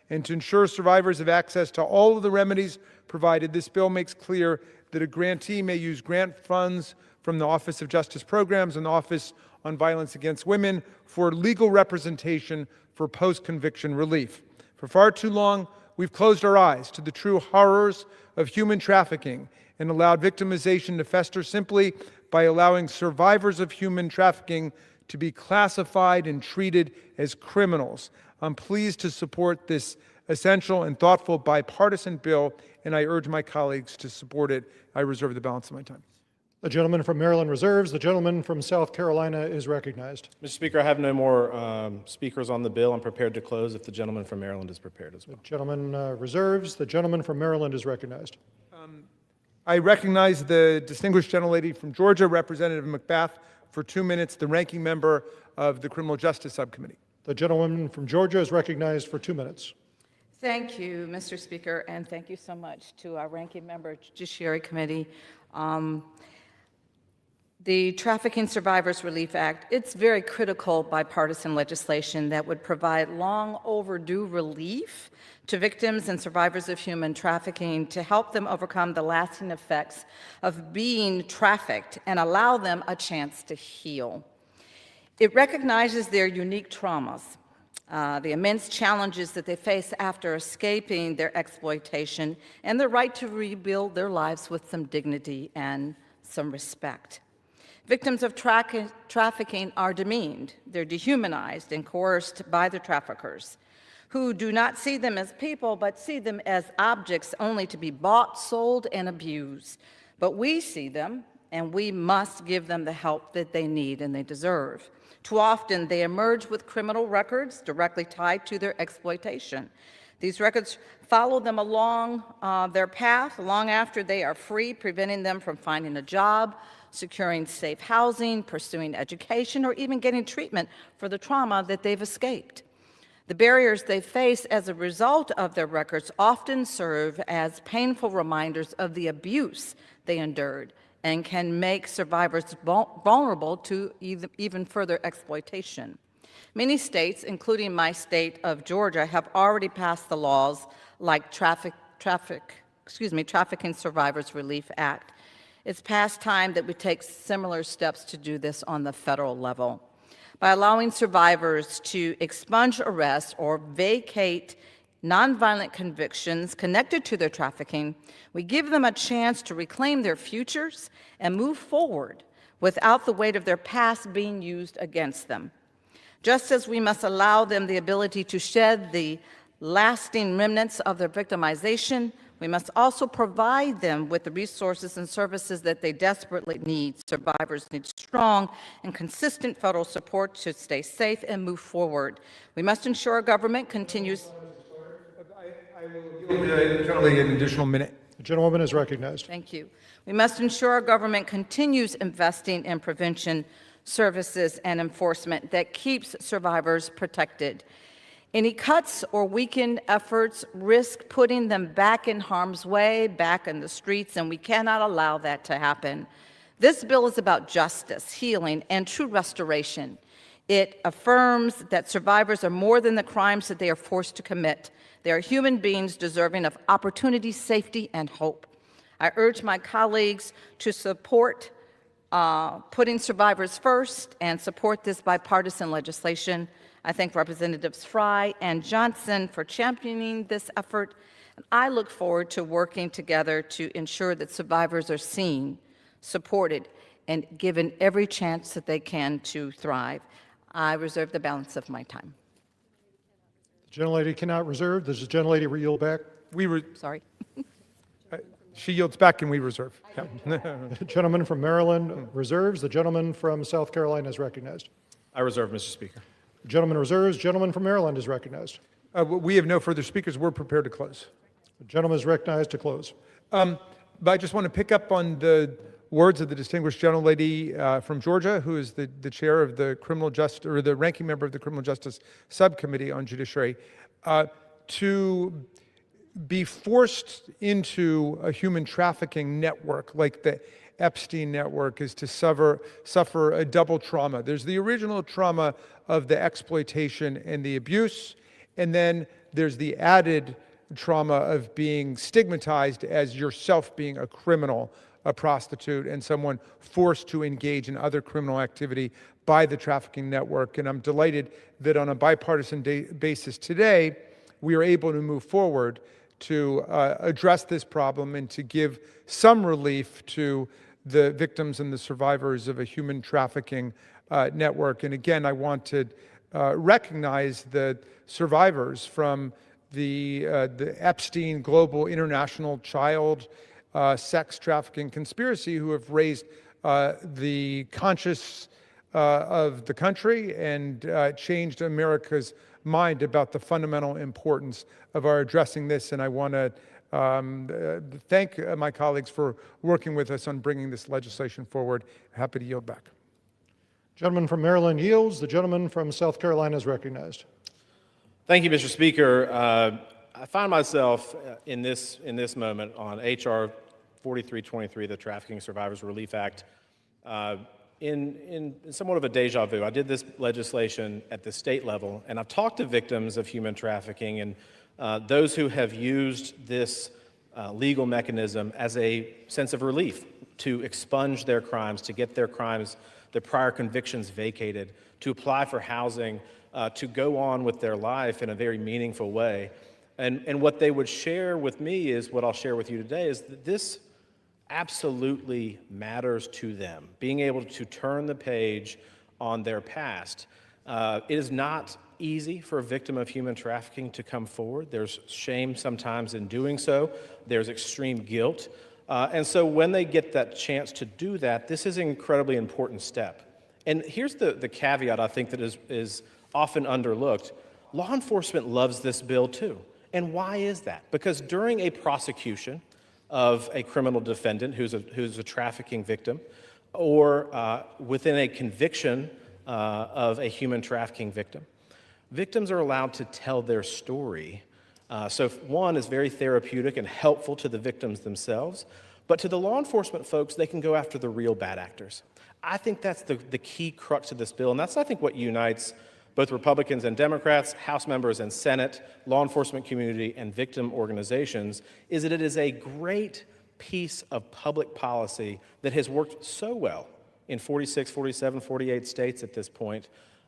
And to ensure survivors have access to all of the remedies provided, this bill makes clear that a grantee may use grant funds from the Office of Justice Programs and the Office on Violence Against Women for legal representation for post-conviction relief. For far too long, we've closed our eyes to the true horrors of human trafficking and allowed victimization to fester simply by allowing survivors of human trafficking to be classified and treated as criminals. I'm pleased to support this essential and thoughtful bipartisan bill, and I urge my colleagues to support it. I reserve the balance of my time. The gentleman from Maryland reserves. The gentleman from South Carolina is recognized. Mr. Speaker, I have no more speakers on the bill. I'm prepared to close if the gentleman from Maryland is prepared as well. The gentleman reserves. The gentleman from Maryland is recognized. I recognize the distinguished gentlelady from Georgia, Representative McBath, for 2 minutes, the ranking member of the Criminal Justice Subcommittee. The gentleman from Georgia is recognized for 2 minutes. Thank you, Mr. Speaker, and thank you so much to our ranking member, Judiciary Committee. The Trafficking Survivors Relief Act, it's very critical bipartisan legislation that would provide long overdue relief to victims and survivors of human trafficking to help them overcome the lasting effects of being trafficked and allow them a chance to heal. It recognizes their unique traumas, the immense challenges that they face after escaping their exploitation, and the right to rebuild their lives with some dignity and some respect. Victims of trafficking are demeaned, they're dehumanized and coerced by the traffickers, who do not see them as people, but see them as objects only to be bought, sold, and abused. But we see them, and we must give them the help that they need and they deserve. Too often, they emerge with criminal records directly tied to their exploitation. These records follow them along their path long after they are free, preventing them from finding a job, securing safe housing, pursuing education, or even getting treatment for the trauma that they've escaped. The barriers they face as a result of their records often serve as painful reminders of the abuse they endured and can make survivors vulnerable to even further exploitation. Many states, including my state of Georgia, have already passed the laws like Trafficking Survivors Relief Act. It's past time that we take similar steps to do this on the federal level. By allowing survivors to expunge arrests or vacate nonviolent convictions connected to their trafficking, we give them a chance to reclaim their futures and move forward without the weight of their past being used against them. Just as we must allow them the ability to shed the lasting remnants of their victimization, we must also provide them with the resources and services that they desperately need. Survivors need strong and consistent federal support to stay safe and move forward. We must ensure our government continues. I will give the gentlelady an additional minute. The gentlewoman is recognized. Thank you. We must ensure our government continues investing in prevention services and enforcement that keeps survivors protected. Any cuts or weakened efforts risk putting them back in harm's way, back in the streets, and we cannot allow that to happen. This bill is about justice, healing, and true restoration. It affirms that survivors are more than the crimes that they are forced to commit. They are human beings deserving of opportunity, safety, and hope. I urge my colleagues to support putting survivors first and support this bipartisan legislation. I thank Representatives Fry and Johnson for championing this effort, and I look forward to working together to ensure that survivors are seen, supported, and given every chance that they can to thrive. I reserve the balance of my time. The gentlelady cannot reserve. Does the gentlelady yield back? Sorry. She yields back and we reserve. The gentleman from Maryland reserves. The gentleman from South Carolina is recognized. I reserve, Mr. Speaker. The gentleman reserves. Gentleman from Maryland is recognized. We have no further speakers. We're prepared to close. The gentleman is recognized to close. But I just want to pick up on the words of the distinguished gentlelady from Georgia, who is the chair of the criminal justice, or the ranking member of the Criminal Justice Subcommittee on Judiciary, to be forced into a human trafficking network like the Epstein network is to suffer a double trauma. There's the original trauma of the exploitation and the abuse, and then there's the added trauma of being stigmatized as yourself being a criminal, a prostitute, and someone forced to engage in other criminal activity by the trafficking network. And I'm delighted that on a bipartisan basis today, we are able to move forward to address this problem and to give some relief to the victims and the survivors of a human trafficking network. And again, I want to recognize the survivors from the Epstein Global International Child Sex Trafficking Conspiracy, who have raised the conscience of the country and changed America's mind about the fundamental importance of our addressing this. And I want to thank my colleagues for working with us on bringing this legislation forward. Happy to yield back. Gentleman from Maryland yields. The gentleman from South Carolina is recognized. Thank you, Mr. Speaker. I find myself in this moment on H.R. 4323, the Trafficking Survivors Relief Act, in somewhat of a deja vu. I did this legislation at the state level, and I've talked to victims of human trafficking and those who have used this legal mechanism as a sense of relief to expunge their crimes, to get their crimes, their prior convictions vacated, to apply for housing, to go on with their life in a very meaningful way. And what they would share with me is what I'll share with you today, is that this absolutely matters to them, being able to turn the page on their past. It is not easy for a victim of human trafficking to come forward. There's shame sometimes in doing so. There's extreme guilt. And so when they get that chance to do that, this is an incredibly important step. And here's the caveat I think that is often underlooked. Law enforcement loves this bill too. And why is that? Because during a prosecution of a criminal defendant who's a trafficking victim, or within a conviction of a human trafficking victim, victims are allowed to tell their story. So one is very therapeutic and helpful to the victims themselves, but to the law enforcement folks, they can go after the real bad actors. I think that's the key crux of this bill, and that's, I think, what unites both Republicans and Democrats, House members and Senate, law enforcement community, and victim organizations, is that it is a great piece of public policy that has worked so well in 46, 47, 48 states at this point,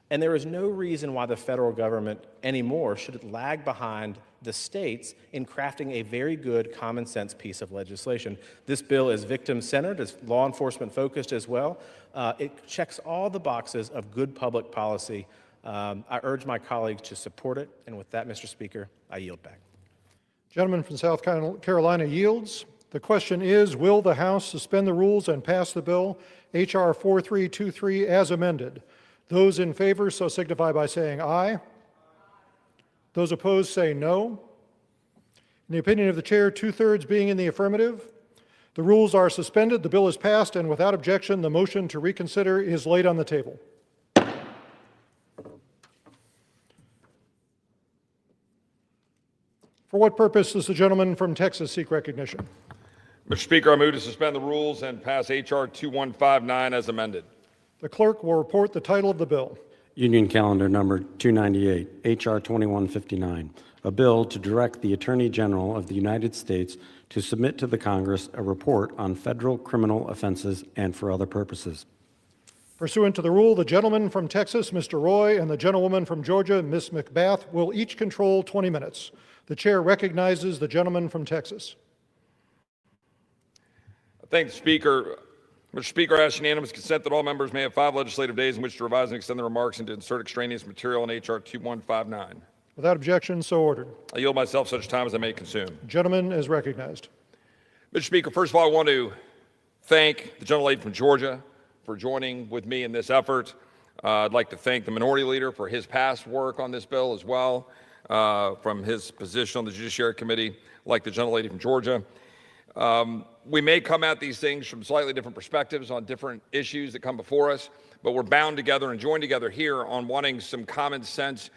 and there is no reason why the federal government anymore should lag behind the states in crafting a very good common sense piece of legislation. This bill is victim-centered, is law enforcement focused as well. It checks all the boxes of good public policy. I urge my colleagues to support it, and with that, Mr. Speaker, I yield back. Gentleman from South Carolina yields. The question is, will the House suspend the rules and pass the bill, H.R. 4323, as amended? Those in favor so signify by saying aye. Those opposed say no. In the opinion of the chair, 2/3 being in the affirmative, the rules are suspended, the bill is passed, and without objection, the motion to reconsider is laid on the table. For what purpose does the gentleman from Texas seek recognition? Mr. Speaker, I move to suspend the rules and pass H.R. 2159 as amended. The clerk will report the title of the bill. Union Calendar Number 298, H.R. 2159, a bill to direct the Attorney General of the United States to submit to the Congress a report on federal criminal offenses and for other purposes. Pursuant to the rule, the gentleman from Texas, Mr. Roy, and the gentlewoman from Georgia, Ms. McBath, will each control 20 minutes. The chair recognizes the gentleman from Texas. Thank the Speaker. Mr. Speaker, I ask unanimous consent that all members may have 5 legislative days in which to revise and extend their remarks and to insert extraneous material in H.R. 2159. Without objection, so ordered. I yield myself such time as I may consume. Gentleman is recognized. Mr. Speaker, first of all, I want to thank the gentlelady from Georgia for joining with me in this effort. I'd like to thank the minority leader for his past work on this bill as well, from his position on the Judiciary Committee, like the gentlelady from Georgia. We may come at these things from slightly different perspectives on different issues that come before us, but we're bound together and joined together here on wanting some common sense,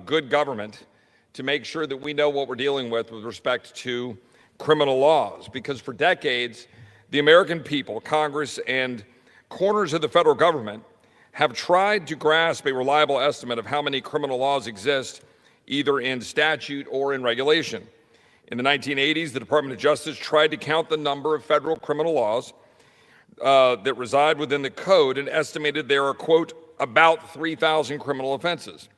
good government to make sure that we know what we're dealing with respect to criminal laws. Because for decades, the American people, Congress, and corners of the federal government have tried to grasp a reliable estimate of how many criminal laws exist, either in statute or in regulation. In the 1980s, the Department of Justice tried to count the number of federal criminal laws that reside within the code and estimated there are, quote, about 3,000 criminal offenses.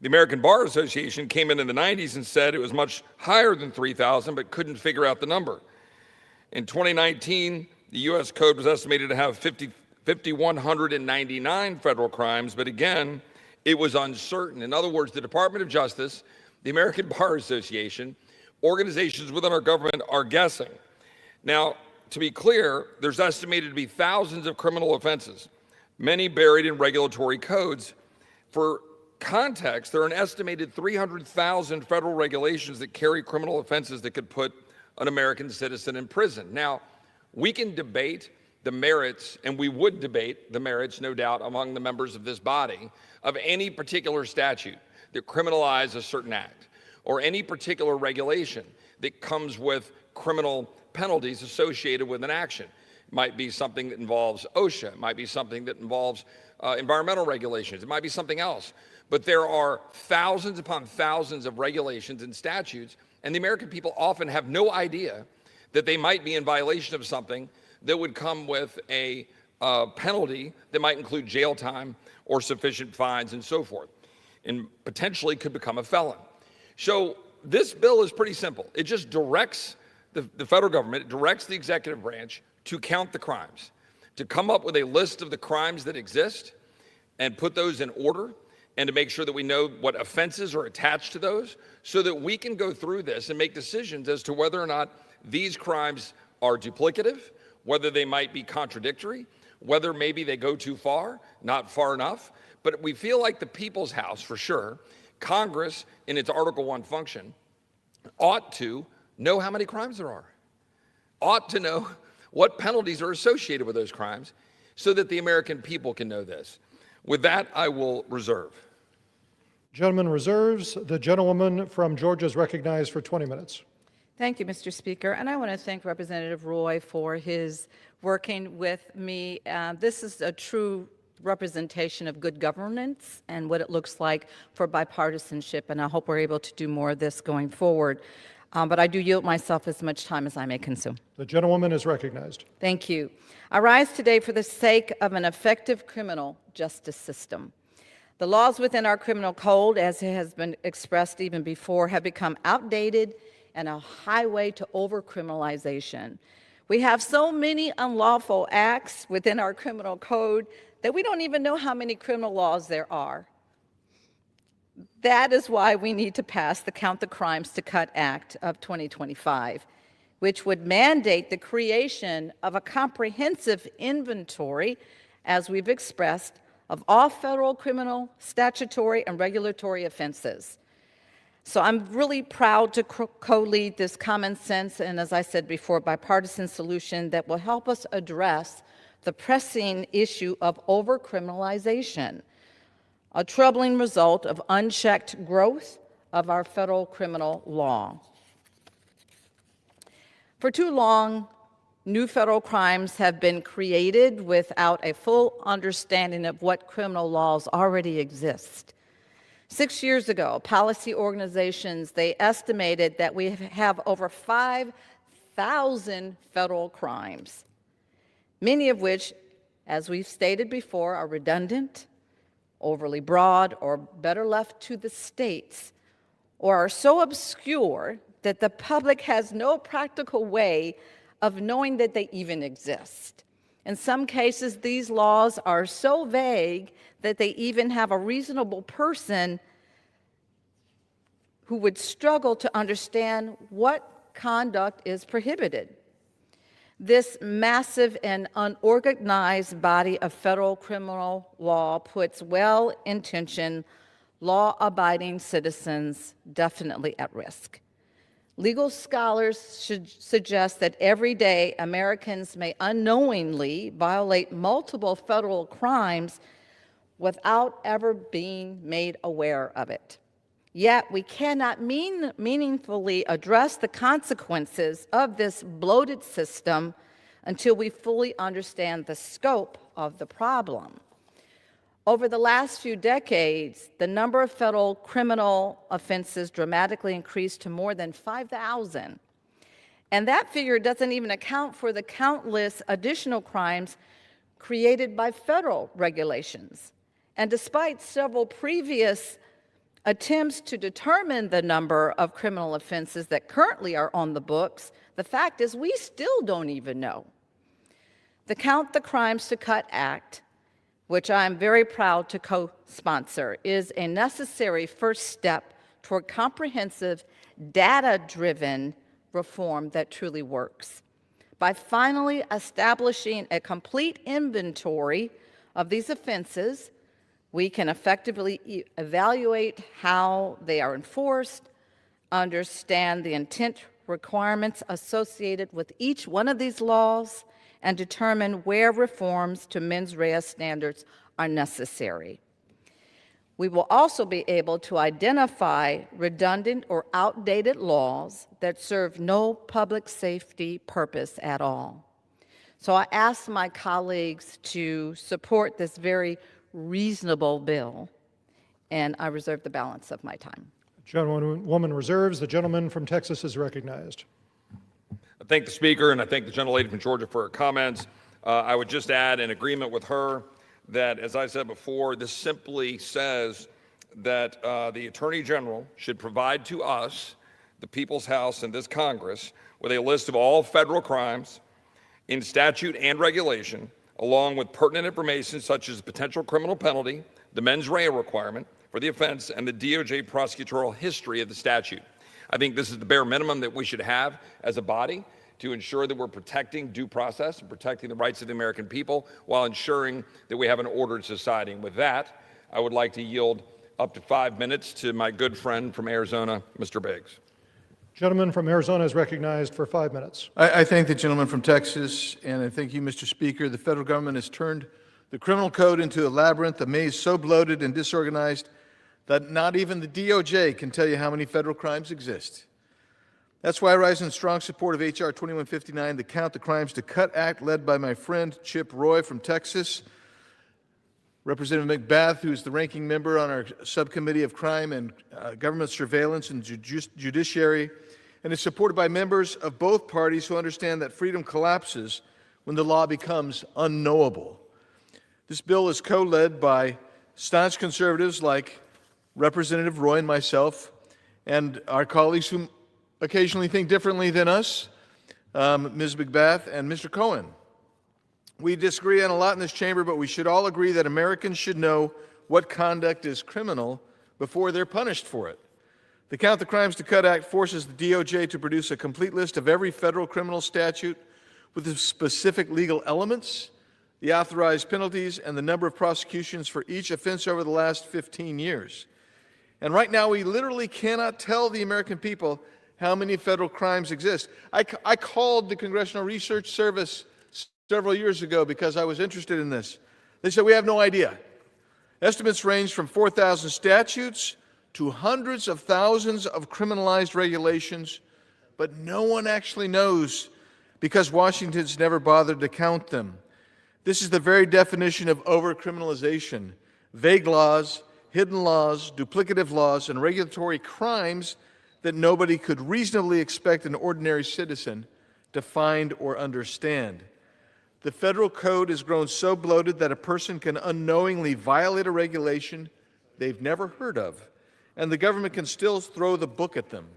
The American Bar Association came in the 90s and said it was much higher than 3,000, but couldn't figure out the number. In 2019, the U.S. Code was estimated to have 5,199 federal crimes, but again, it was uncertain. In other words, the Department of Justice, the American Bar Association, organizations within our government are guessing. Now, to be clear, there's estimated to be thousands of criminal offenses, many buried in regulatory codes. For context, there are an estimated 300,000 federal regulations that carry criminal offenses that could put an American citizen in prison. Now, we can debate the merits, and we would debate the merits, no doubt, among the members of this body, of any particular statute that criminalizes a certain act, or any particular regulation that comes with criminal penalties associated with an action. It might be something that involves OSHA, it might be something that involves environmental regulations, it might be something else. But there are thousands upon thousands of regulations and statutes, and the American people often have no idea that they might be in violation of something that would come with a penalty that might include jail time or sufficient fines and so forth, and potentially could become a felon. So this bill is pretty simple. It just directs the federal government, it directs the executive branch to count the crimes, to come up with a list of the crimes that exist and put those in order, and to make sure that we know what offenses are attached to those, so that we can go through this and make decisions as to whether or not these crimes are duplicative, whether they might be contradictory, whether maybe they go too far, not far enough. But we feel like the People's House, for sure, Congress, in its Article I function, ought to know how many crimes there are, ought to know what penalties are associated with those crimes, so that the American people can know this. With that, I will reserve. Gentleman reserves. The gentlewoman from Georgia is recognized for 20 minutes. Thank you, Mr. Speaker. And I want to thank Representative Roy for his working with me. This is a true representation of good governance and what it looks like for bipartisanship, and I hope we're able to do more of this going forward. But I do yield myself as much time as I may consume. The gentlewoman is recognized. Thank you. I rise today for the sake of an effective criminal justice system. The laws within our criminal code, as it has been expressed even before, have become outdated and a highway to overcriminalization. We have so many unlawful acts within our criminal code that we don't even know how many criminal laws there are. That is why we need to pass the Count the Crimes to Cut Act of 2025, which would mandate the creation of a comprehensive inventory, as we've expressed, of all federal criminal, statutory, and regulatory offenses. So I'm really proud to co-lead this common sense and, as I said before, bipartisan solution that will help us address the pressing issue of overcriminalization, a troubling result of unchecked growth of our federal criminal law. For too long, new federal crimes have been created without a full understanding of what criminal laws already exist. 6 years ago, policy organizations, they estimated that we have over 5,000 federal crimes, many of which, as we've stated before, are redundant, overly broad, or better left to the states, or are so obscure that the public has no practical way of knowing that they even exist. In some cases, these laws are so vague that they even have a reasonable person who would struggle to understand what conduct is prohibited. This massive and unorganized body of federal criminal law puts well-intentioned, law-abiding citizens definitely at risk. Legal scholars should suggest that every day Americans may unknowingly violate multiple federal crimes without ever being made aware of it. Yet we cannot meaningfully address the consequences of this bloated system until we fully understand the scope of the problem. Over the last few decades, the number of federal criminal offenses dramatically increased to more than 5,000. And that figure doesn't even account for the countless additional crimes created by federal regulations. And despite several previous attempts to determine the number of criminal offenses that currently are on the books, the fact is we still don't even know. The Count the Crimes to Cut Act, which I am very proud to co-sponsor, is a necessary first step toward comprehensive, data-driven reform that truly works. By finally establishing a complete inventory of these offenses, we can effectively evaluate how they are enforced, understand the intent requirements associated with each one of these laws, and determine where reforms to mens rea standards are necessary. We will also be able to identify redundant or outdated laws that serve no public safety purpose at all. So I ask my colleagues to support this very reasonable bill, and I reserve the balance of my time. Gentlewoman reserves. The gentleman from Texas is recognized. I thank the Speaker and I thank the gentlelady from Georgia for her comments. I would just add, in agreement with her, that, as I said before, this simply says that the Attorney General should provide to us, the People's House and this Congress, with a list of all federal crimes in statute and regulation, along with pertinent information such as potential criminal penalty, the mens rea requirement for the offense, and the DOJ prosecutorial history of the statute. I think this is the bare minimum that we should have as a body to ensure that we're protecting due process and protecting the rights of the American people while ensuring that we have an ordered society. And with that, I would like to yield up to 5 minutes to my good friend from Arizona, Mr. Biggs. Gentleman from Arizona is recognized for 5 minutes. I thank the gentleman from Texas, and I thank you, Mr. Speaker. The federal government has turned the criminal code into a labyrinth, a maze so bloated and disorganized that not even the DOJ can tell you how many federal crimes exist. That's why I rise in strong support of H.R. 2159, the Count the Crimes to Cut Act, led by my friend Chip Roy from Texas, Representative McBath, who is the ranking member on our Subcommittee of Crime and Government Surveillance and Judiciary, and is supported by members of both parties who understand that freedom collapses when the law becomes unknowable. This bill is co-led by staunch conservatives like Representative Roy and myself, and our colleagues who occasionally think differently than us, Ms. McBath and Mr. Cohen. We disagree on a lot in this chamber, but we should all agree that Americans should know what conduct is criminal before they're punished for it. The Count the Crimes to Cut Act forces the DOJ to produce a complete list of every federal criminal statute with the specific legal elements, the authorized penalties, and the number of prosecutions for each offense over the last 15 years. And right now, we literally cannot tell the American people how many federal crimes exist. I called the Congressional Research Service several years ago because I was interested in this. They said, we have no idea. Estimates range from 4,000 statutes to hundreds of thousands of criminalized regulations, but no one actually knows because Washington's never bothered to count them. This is the very definition of overcriminalization: vague laws, hidden laws, duplicative laws, and regulatory crimes that nobody could reasonably expect an ordinary citizen to find or understand. The federal code has grown so bloated that a person can unknowingly violate a regulation they've never heard of, and the government can still throw the book at them.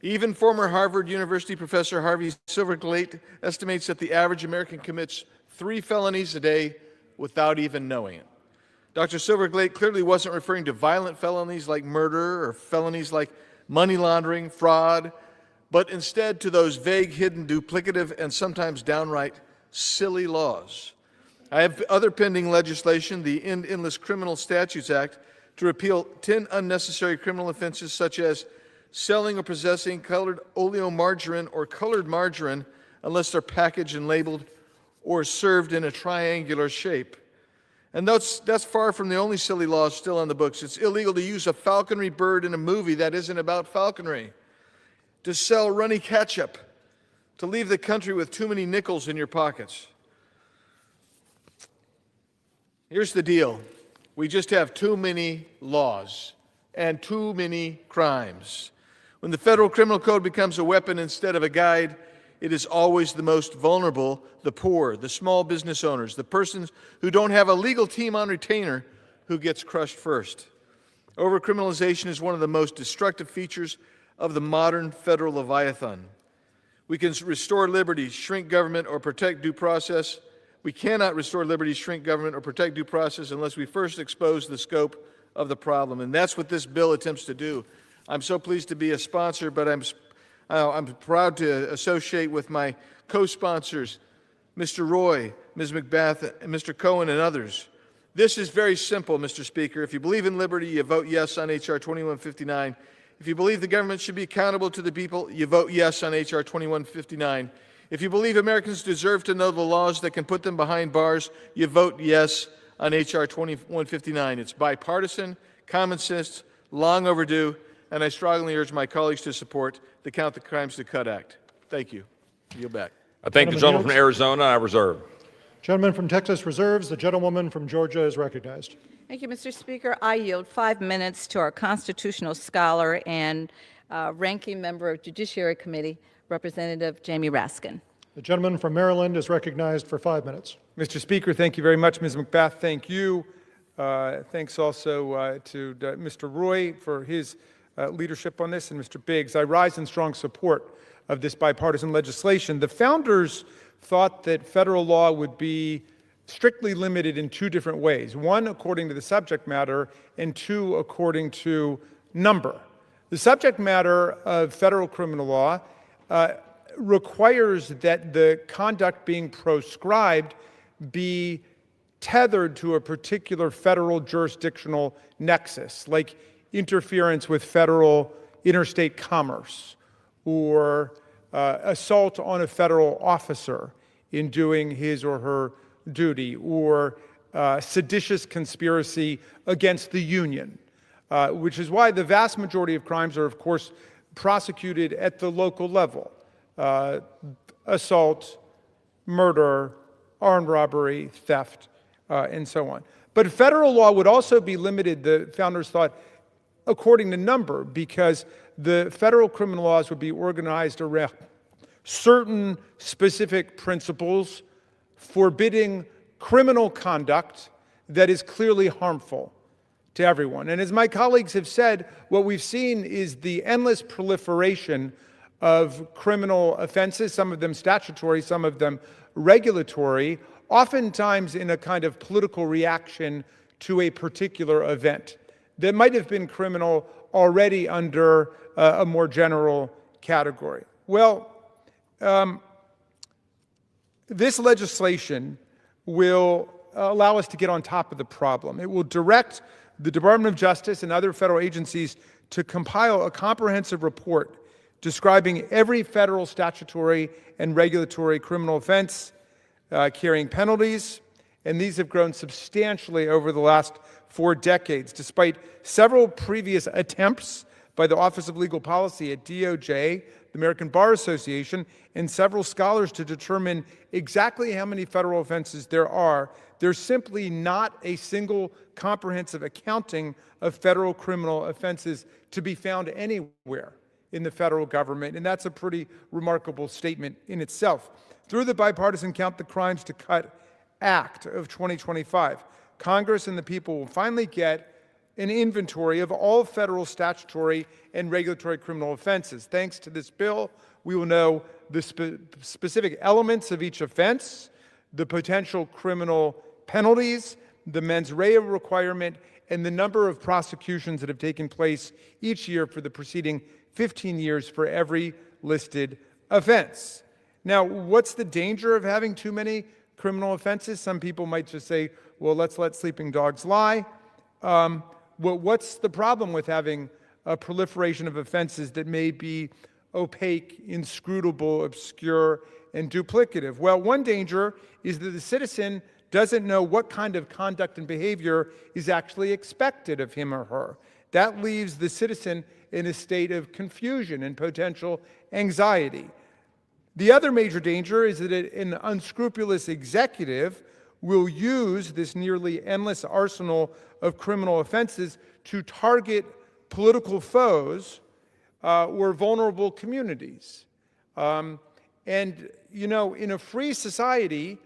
Even former Harvard University professor Harvey Silverglate estimates that the average American commits 3 felonies a day without even knowing it. Dr. Silverglate clearly wasn't referring to violent felonies like murder or felonies like money laundering, fraud, but instead to those vague, hidden, duplicative, and sometimes downright silly laws. I have other pending legislation, the Endless Criminal Statutes Act, to repeal 10 unnecessary criminal offenses such as selling or possessing colored oleomargarine or colored margarine unless they're packaged and labeled or served in a triangular shape. And that's far from the only silly laws still on the books. It's illegal to use a falconry bird in a movie that isn't about falconry, to sell runny ketchup, to leave the country with too many nickels in your pockets. Here's the deal. We just have too many laws and too many crimes. When the federal criminal code becomes a weapon instead of a guide, it is always the most vulnerable, the poor, the small business owners, the persons who don't have a legal team on retainer, who gets crushed first. Overcriminalization is one of the most destructive features of the modern federal leviathan. We can restore liberty, shrink government, or protect due process. We cannot restore liberty, shrink government, or protect due process unless we first expose the scope of the problem. And that's what this bill attempts to do. I'm so pleased to be a sponsor, but I'm proud to associate with my co-sponsors, Mr. Roy, Ms. McBath, and Mr. Cohen, and others. This is very simple, Mr. Speaker. If you believe in liberty, you vote yes on H.R. 2159. If you believe the government should be accountable to the people, you vote yes on H.R. 2159. If you believe Americans deserve to know the laws that can put them behind bars, you vote yes on H.R. 2159. It's bipartisan, common sense, long overdue, and I strongly urge my colleagues to support the Count the Crimes to Cut Act. Thank you. Yield back. I thank the gentleman from Arizona. I reserve. Gentleman from Texas reserves. The gentlewoman from Georgia is recognized. Thank you, Mr. Speaker. I yield 5 minutes to our constitutional scholar and ranking member of Judiciary Committee, Representative Jamie Raskin. The gentleman from Maryland is recognized for 5 minutes. Mr. Speaker, thank you very much. Ms. McBath, thank you. Thanks also to Mr. Roy for his leadership on this, and Mr. Biggs. I rise in strong support of this bipartisan legislation. The founders thought that federal law would be strictly limited in 2 different ways. 1, according to the subject matter, and 2, according to number. The subject matter of federal criminal law requires that the conduct being proscribed be tethered to a particular federal jurisdictional nexus, like interference with federal interstate commerce, or assault on a federal officer in doing his or her duty, or seditious conspiracy against the Union, which is why the vast majority of crimes are, of course, prosecuted at the local level. Assault, murder, armed robbery, theft, and so on. But federal law would also be limited, the founders thought, according to number, because the federal criminal laws would be organized around certain specific principles forbidding criminal conduct that is clearly harmful to everyone. And as my colleagues have said, what we've seen is the endless proliferation of criminal offenses, some of them statutory, some of them regulatory, oftentimes in a kind of political reaction to a particular event that might have been criminal already under a more general category. Well, this legislation will allow us to get on top of the problem. It will direct the Department of Justice and other federal agencies to compile a comprehensive report describing every federal statutory and regulatory criminal offense carrying penalties, and these have grown substantially over the last 4 decades, despite several previous attempts by the Office of Legal Policy at DOJ, the American Bar Association, and several scholars to determine exactly how many federal offenses there are. There's simply not a single comprehensive accounting of federal criminal offenses to be found anywhere in the federal government, and that's a pretty remarkable statement in itself. Through the bipartisan Count the Crimes to Cut Act of 2025, Congress and the people will finally get an inventory of all federal statutory and regulatory criminal offenses. Thanks to this bill, we will know the specific elements of each offense, the potential criminal penalties, the mens rea requirement, and the number of prosecutions that have taken place each year for the preceding 15 years for every listed offense. Now, what's the danger of having too many criminal offenses? Some people might just say, well, let's let sleeping dogs lie. What's the problem with having a proliferation of offenses that may be opaque, inscrutable, obscure, and duplicative. Well, one danger is that the citizen doesn't know what kind of conduct and behavior is actually expected of him or her. That leaves the citizen in a state of confusion and potential anxiety. The other major danger is that an unscrupulous executive will use this nearly endless arsenal of criminal offenses to target political foes or vulnerable communities. And, you know, in a free society,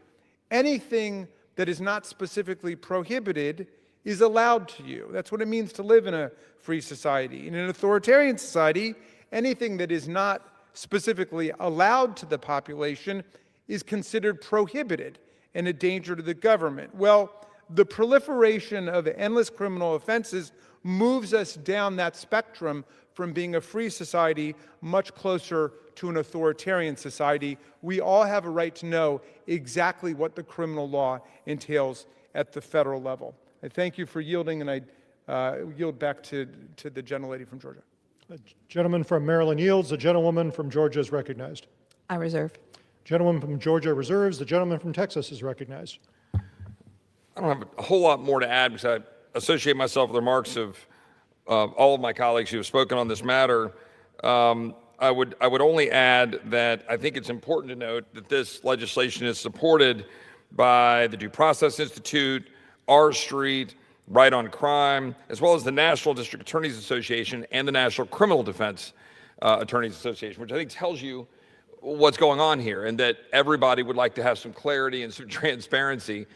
anything that is not specifically prohibited is allowed to you. That's what it means to live in a free society. In an authoritarian society, anything that is not specifically allowed to the population is considered prohibited and a danger to the government. Well, the proliferation of endless criminal offenses moves us down that spectrum from being a free society much closer to an authoritarian society. We all have a right to know exactly what the criminal law entails at the federal level. I thank you for yielding, and I yield back to the gentlelady from Georgia. The gentleman from Maryland yields. The gentlewoman from Georgia is recognized. I reserve. Gentleman from Georgia reserves. The gentleman from Texas is recognized. I don't have a whole lot more to add because I associate myself with the remarks of all of my colleagues who have spoken on this matter. I would only add that I think it's important to note that this legislation is supported by the Due Process Institute, R Street, Right on Crime, as well as the National District Attorneys Association and the National Criminal Defense Attorneys Association, which I think tells you what's going on here and that everybody would like to have some clarity and some transparency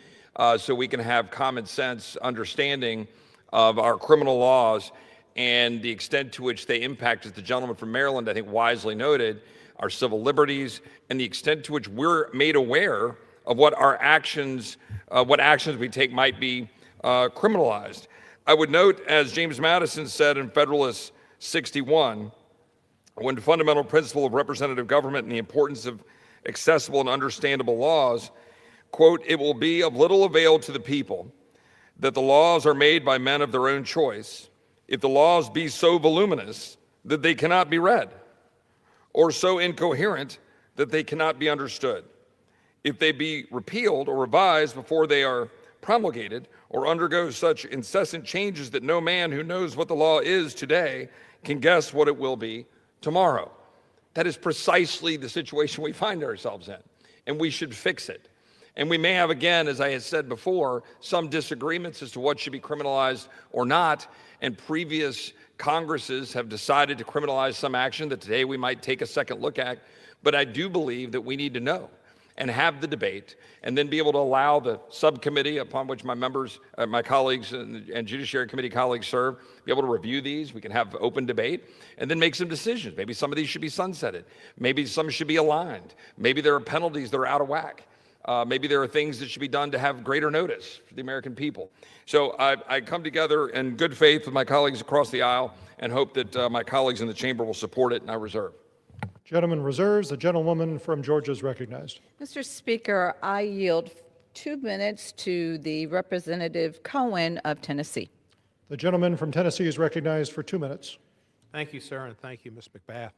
so we can have common sense understanding of our criminal laws and the extent to which they impact, as the gentleman from Maryland, I think wisely noted, our civil liberties and the extent to which we're made aware of what our actions, we take might be criminalized. I would note, as James Madison said in Federalist 61, when the fundamental principle of representative government and the importance of accessible and understandable laws, quote, "It will be of little avail to the people that the laws are made by men of their own choice, if the laws be so voluminous that they cannot be read, or so incoherent that they cannot be understood. If they be repealed or revised before they are promulgated, or undergo such incessant changes that no man who knows what the law is today can guess what it will be tomorrow." That is precisely the situation we find ourselves in, and we should fix it. And we may have, again, as I had said before, some disagreements as to what should be criminalized or not, and previous Congresses have decided to criminalize some action that today we might take a second look at. But I do believe that we need to know and have the debate, and then be able to allow the subcommittee upon which my members, my colleagues and Judiciary Committee colleagues serve, be able to review these. We can have open debate and then make some decisions. Maybe some of these should be sunsetted. Maybe some should be aligned. Maybe there are penalties that are out of whack. Maybe there are things that should be done to have greater notice for the American people. So I come together in good faith with my colleagues across the aisle and hope that my colleagues in the chamber will support it, and I reserve. Gentleman reserves. The gentlewoman from Georgia is recognized. Mr. Speaker, I yield 2 minutes to the Representative Cohen of Tennessee. The gentleman from Tennessee is recognized for 2 minutes. Thank you, sir, and thank you, Ms. McBath.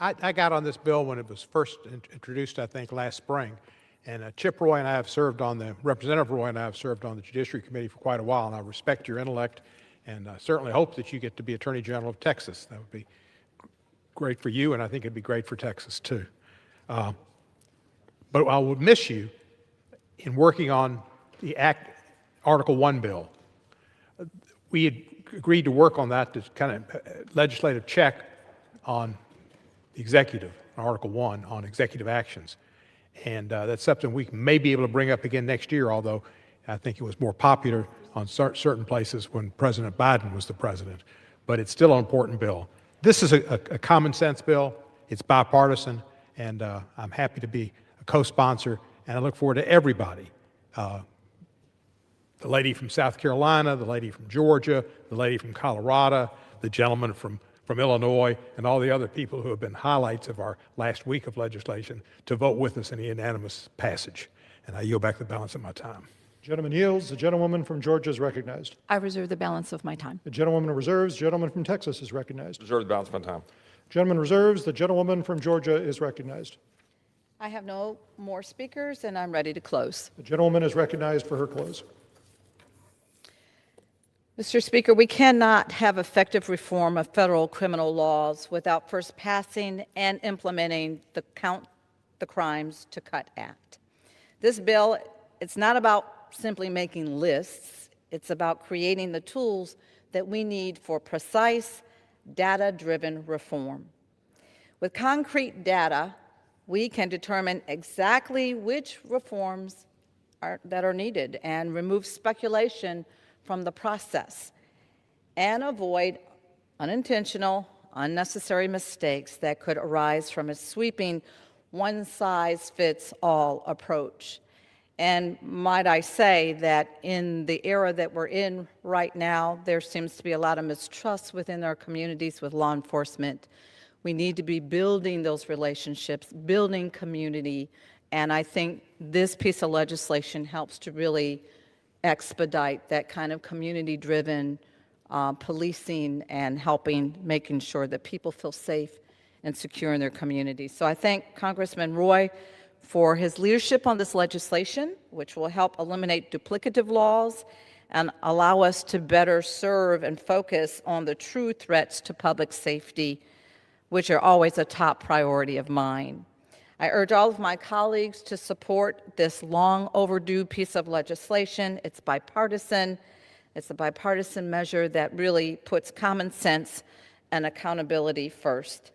I got on this bill when it was first introduced, I think, last spring. And Chip Roy and I have served on the, Representative Roy and I have served on the Judiciary Committee for quite a while, and I respect your intellect and certainly hope that you get to be Attorney General of Texas. That would be great for you, and I think it'd be great for Texas, too. But I will miss you in working on the Article 1 bill. We had agreed to work on that, this kind of legislative check on the executive, Article 1, on executive actions. And that's something we may be able to bring up again next year, although I think it was more popular on certain places when President Biden was the president. But it's still an important bill. This is a common sense bill. It's bipartisan, and I'm happy to be a co-sponsor, and I look forward to everybody. The lady from South Carolina, the lady from Georgia, the lady from Colorado, the gentleman from Illinois, and all the other people who have been highlights of our last week of legislation to vote with us in a unanimous passage. And I yield back the balance of my time. Gentleman yields. The gentlewoman from Georgia is recognized. I reserve the balance of my time. The gentlewoman reserves. The gentleman from Texas is recognized. Reserve the balance of my time. Gentleman reserves. The gentlewoman from Georgia is recognized. I have no more speakers, and I'm ready to close. The gentlewoman is recognized for her close. Mr. Speaker, we cannot have effective reform of federal criminal laws without first passing and implementing the Count the Crimes to Cut Act. This bill, it's not about simply making lists. It's about creating the tools that we need for precise, data-driven reform. With concrete data, we can determine exactly which reforms that are needed and remove speculation from the process and avoid unintentional, unnecessary mistakes that could arise from a sweeping one-size-fits-all approach. And might I say that in the era that we're in right now, there seems to be a lot of mistrust within our communities with law enforcement. We need to be building those relationships, building community, and I think this piece of legislation helps to really expedite that kind of community-driven policing and making sure that people feel safe and secure in their communities. So I thank Congressman Roy for his leadership on this legislation, which will help eliminate duplicative laws and allow us to better serve and focus on the true threats to public safety, which are always a top priority of mine. I urge all of my colleagues to support this long overdue piece of legislation. It's bipartisan. It's a bipartisan measure that really puts common sense and accountability first.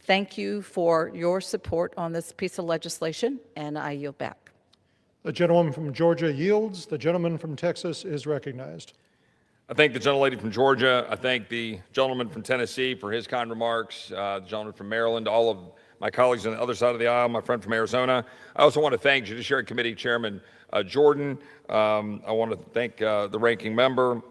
Thank you for your support on this piece of legislation, and I yield back. The gentlewoman from Georgia yields. The gentleman from Texas is recognized. I thank the gentlelady from Georgia. I thank the gentleman from Tennessee for his kind remarks, the gentleman from Maryland, all of my colleagues on the other side of the aisle, my friend from Arizona. I also want to thank Judiciary Committee Chairman Jordan. I want to thank the ranking member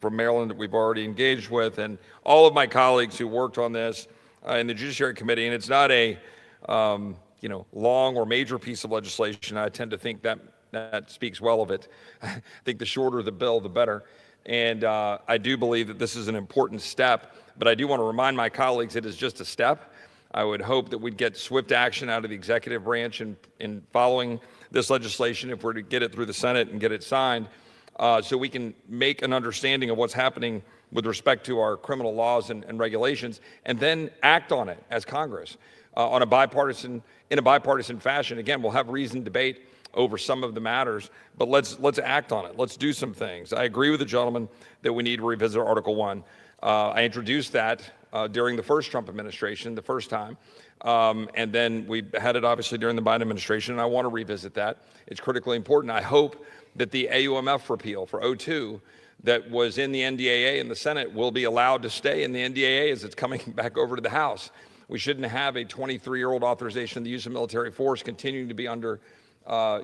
from Maryland that we've already engaged with, and all of my colleagues who worked on this in the Judiciary Committee. And it's not a long or major piece of legislation. I tend to think that speaks well of it. I think the shorter the bill, the better. And I do believe that this is an important step, but I do want to remind my colleagues it is just a step. I would hope that we'd get swift action out of the executive branch in following this legislation if we're to get it through the Senate and get it signed, so we can make an understanding of what's happening with respect to our criminal laws and regulations, and then act on it as Congress in a bipartisan fashion. Again, we'll have reasoned debate over some of the matters, but let's act on it. Let's do some things. I agree with the gentleman that we need to revisit Article 1. I introduced that during the first Trump administration, the first time, and then we had it obviously during the Biden administration, and I want to revisit that. It's critically important. I hope that the AUMF repeal for 02 that was in the NDAA in the Senate will be allowed to stay in the NDAA as it's coming back over to the House. We shouldn't have a 23-year-old authorization of the use of military force continuing to be under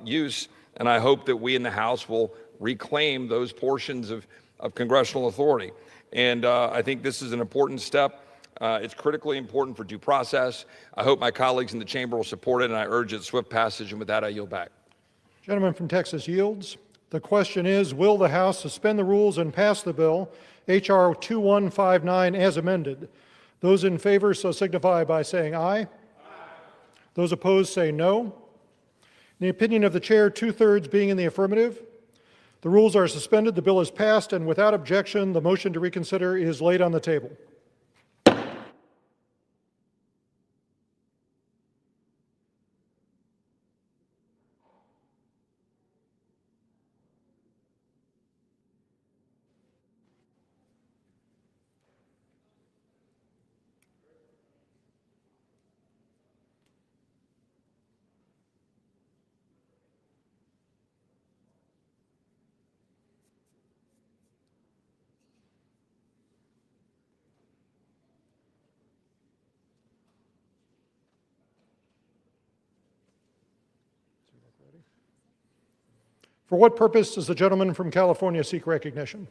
use, and I hope that we in the House will reclaim those portions of congressional authority. And I think this is an important step. It's critically important for due process. I hope my colleagues in the chamber will support it, and I urge its swift passage. And with that, I yield back. Gentleman from Texas yields. The question is, will the House suspend the rules and pass the bill, H.R. 2159, as amended? Those in favor so signify by saying aye. Aye. Those opposed say no. In the opinion of the chair, 2/3 being in the affirmative, the rules are suspended, the bill is passed, and without objection, the motion to reconsider is laid on the table. For what purpose does the gentleman from California seek recognition?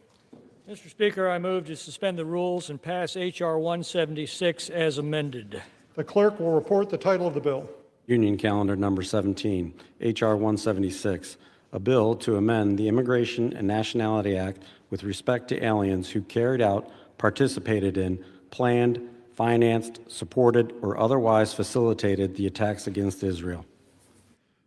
Mr. Speaker, I move to suspend the rules and pass H.R. 176 as amended. The clerk will report the title of the bill. Union Calendar Number 17, H.R. 176, a bill to amend the Immigration and Nationality Act with respect to aliens who carried out, participated in, planned, financed, supported, or otherwise facilitated the attacks against Israel.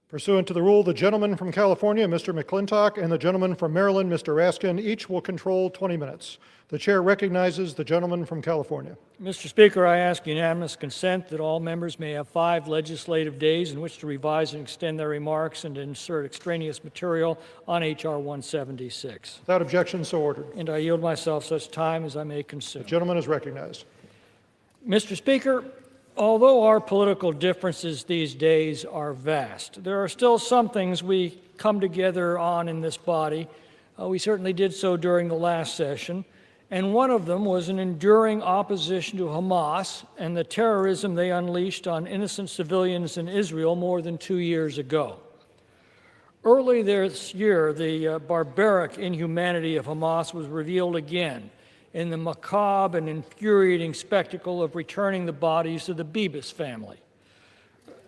Pursuant to the rule, the gentleman from California, Mr. McClintock, and the gentleman from Maryland, Mr. Raskin, each will control 20 minutes. The chair recognizes the gentleman from California. Mr. Speaker, I ask unanimous consent that all members may have 5 legislative days in which to revise and extend their remarks and to insert extraneous material on H.R. 176. Without objection, so ordered. And I yield myself such time as I may consume. The gentleman is recognized. Mr. Speaker, although our political differences these days are vast, there are still some things we come together on in this body. We certainly did so during the last session, and one of them was an enduring opposition to Hamas and the terrorism they unleashed on innocent civilians in Israel more than 2 years ago. Early this year, the barbaric inhumanity of Hamas was revealed again in the macabre and infuriating spectacle of returning the bodies of the Bibas family.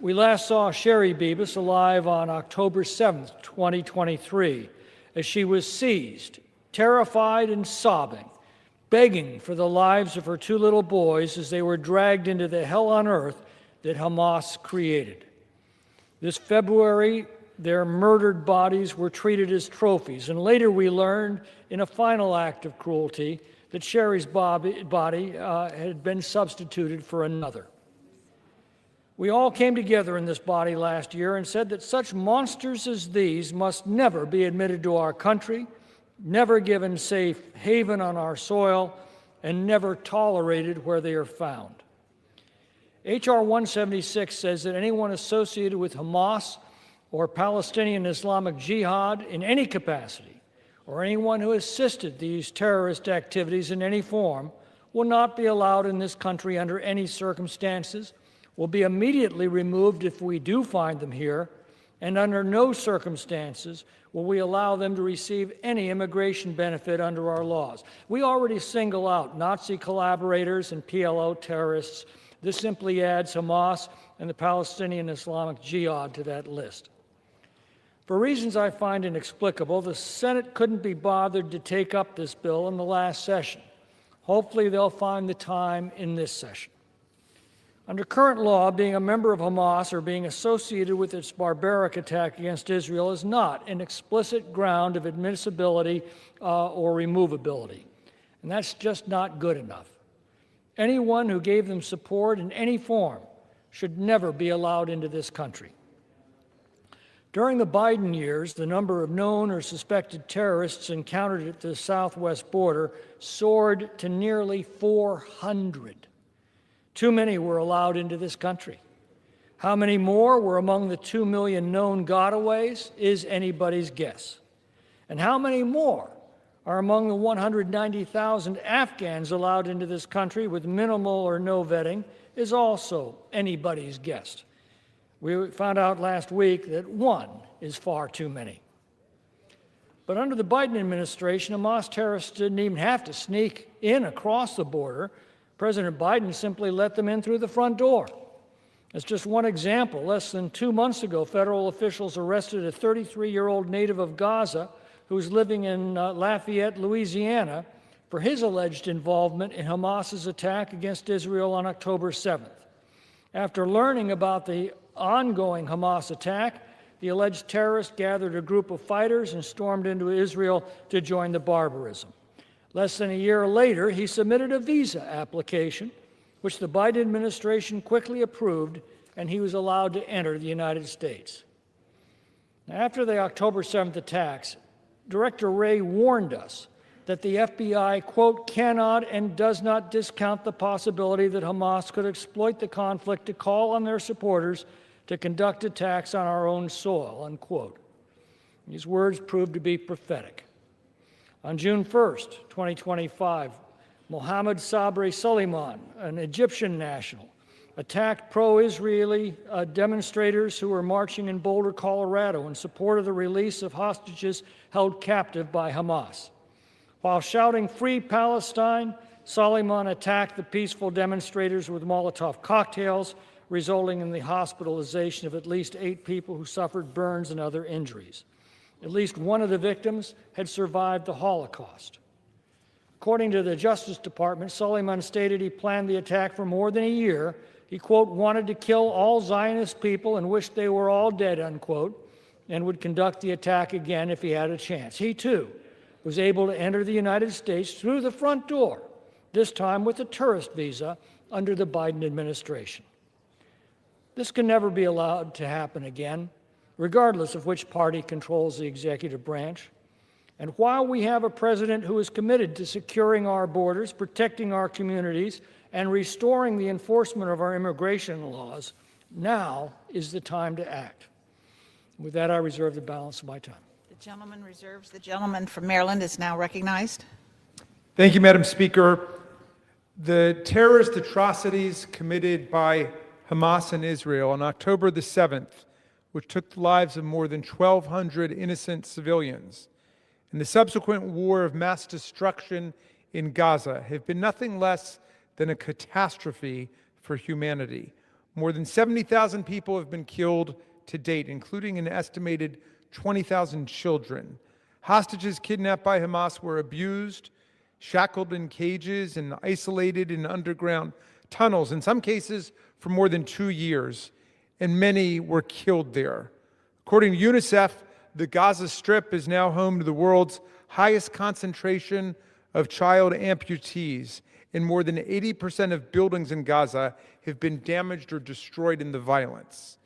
We last saw Sherry Bibas alive on October 7th, 2023, as she was seized, terrified and sobbing, begging for the lives of her 2 little boys as they were dragged into the hell on earth that Hamas created. This February, their murdered bodies were treated as trophies, and later we learned, in a final act of cruelty, that Sherry's body had been substituted for another. We all came together in this body last year and said that such monsters as these must never be admitted to our country, never given safe haven on our soil, and never tolerated where they are found. H.R. 176 says that anyone associated with Hamas or Palestinian Islamic Jihad in any capacity, or anyone who assisted these terrorist activities in any form, will not be allowed in this country under any circumstances, will be immediately removed if we do find them here, and under no circumstances will we allow them to receive any immigration benefit under our laws. We already single out Nazi collaborators and PLO terrorists. This simply adds Hamas and the Palestinian Islamic Jihad to that list. For reasons I find inexplicable, the Senate couldn't be bothered to take up this bill in the last session. Hopefully they'll find the time in this session. Under current law, being a member of Hamas or being associated with its barbaric attack against Israel is not an explicit ground of admissibility or removability. And that's just not good enough. Anyone who gave them support in any form should never be allowed into this country. During the Biden years, the number of known or suspected terrorists encountered at the southwest border soared to nearly 400. Too many were allowed into this country. How many more were among the 2 million known gotaways is anybody's guess. And how many more are among the 190,000 Afghans allowed into this country with minimal or no vetting is also anybody's guess. We found out last week that 1 is far too many. But under the Biden administration, Hamas terrorists didn't even have to sneak in across the border. President Biden simply let them in through the front door. As just one example, less than 2 months ago, federal officials arrested a 33-year-old native of Gaza who was living in Lafayette, Louisiana, for his alleged involvement in Hamas's attack against Israel on October 7th. After learning about the ongoing Hamas attack, the alleged terrorist gathered a group of fighters and stormed into Israel to join the barbarism. Less than a year later, he submitted a visa application, which the Biden administration quickly approved, and he was allowed to enter the United States. Now, after the October 7th attacks, Director Wray warned us that the FBI, quote, cannot and does not discount the possibility that Hamas could exploit the conflict to call on their supporters to conduct attacks on our own soil, unquote. These words proved to be prophetic. On June 1st, 2025, Mohammed Sabri Suleiman, an Egyptian national, attacked pro-Israeli demonstrators who were marching in Boulder, Colorado in support of the release of hostages held captive by Hamas. While shouting "Free Palestine," Suleiman attacked the peaceful demonstrators with Molotov cocktails, resulting in the hospitalization of at least 8 people who suffered burns and other injuries. At least one of the victims had survived the Holocaust. According to the Justice Department, Suleiman stated he planned the attack for more than a year. He, quote, wanted to kill all Zionist people and wished they were all dead, unquote, and would conduct the attack again if he had a chance. He, too, was able to enter the United States through the front door, this time with a tourist visa under the Biden administration. This can never be allowed to happen again, regardless of which party controls the executive branch. And while we have a president who is committed to securing our borders, protecting our communities, and restoring the enforcement of our immigration laws, now is the time to act. With that, I reserve the balance of my time. The gentleman reserves. The gentleman from Maryland is now recognized. Thank you, Madam Speaker. The terrorist atrocities committed by Hamas in Israel on October the 7th, which took the lives of more than 1,200 innocent civilians, and the subsequent war of mass destruction in Gaza have been nothing less than a catastrophe for humanity. More than 70,000 people have been killed to date, including an estimated 20,000 children. Hostages kidnapped by Hamas were abused, shackled in cages, and isolated in underground tunnels, in some cases for more than 2 years, and many were killed there. According to UNICEF, the Gaza Strip is now home to the world's highest concentration of child amputees, and more than 80% of buildings in Gaza have been damaged or destroyed in the violence.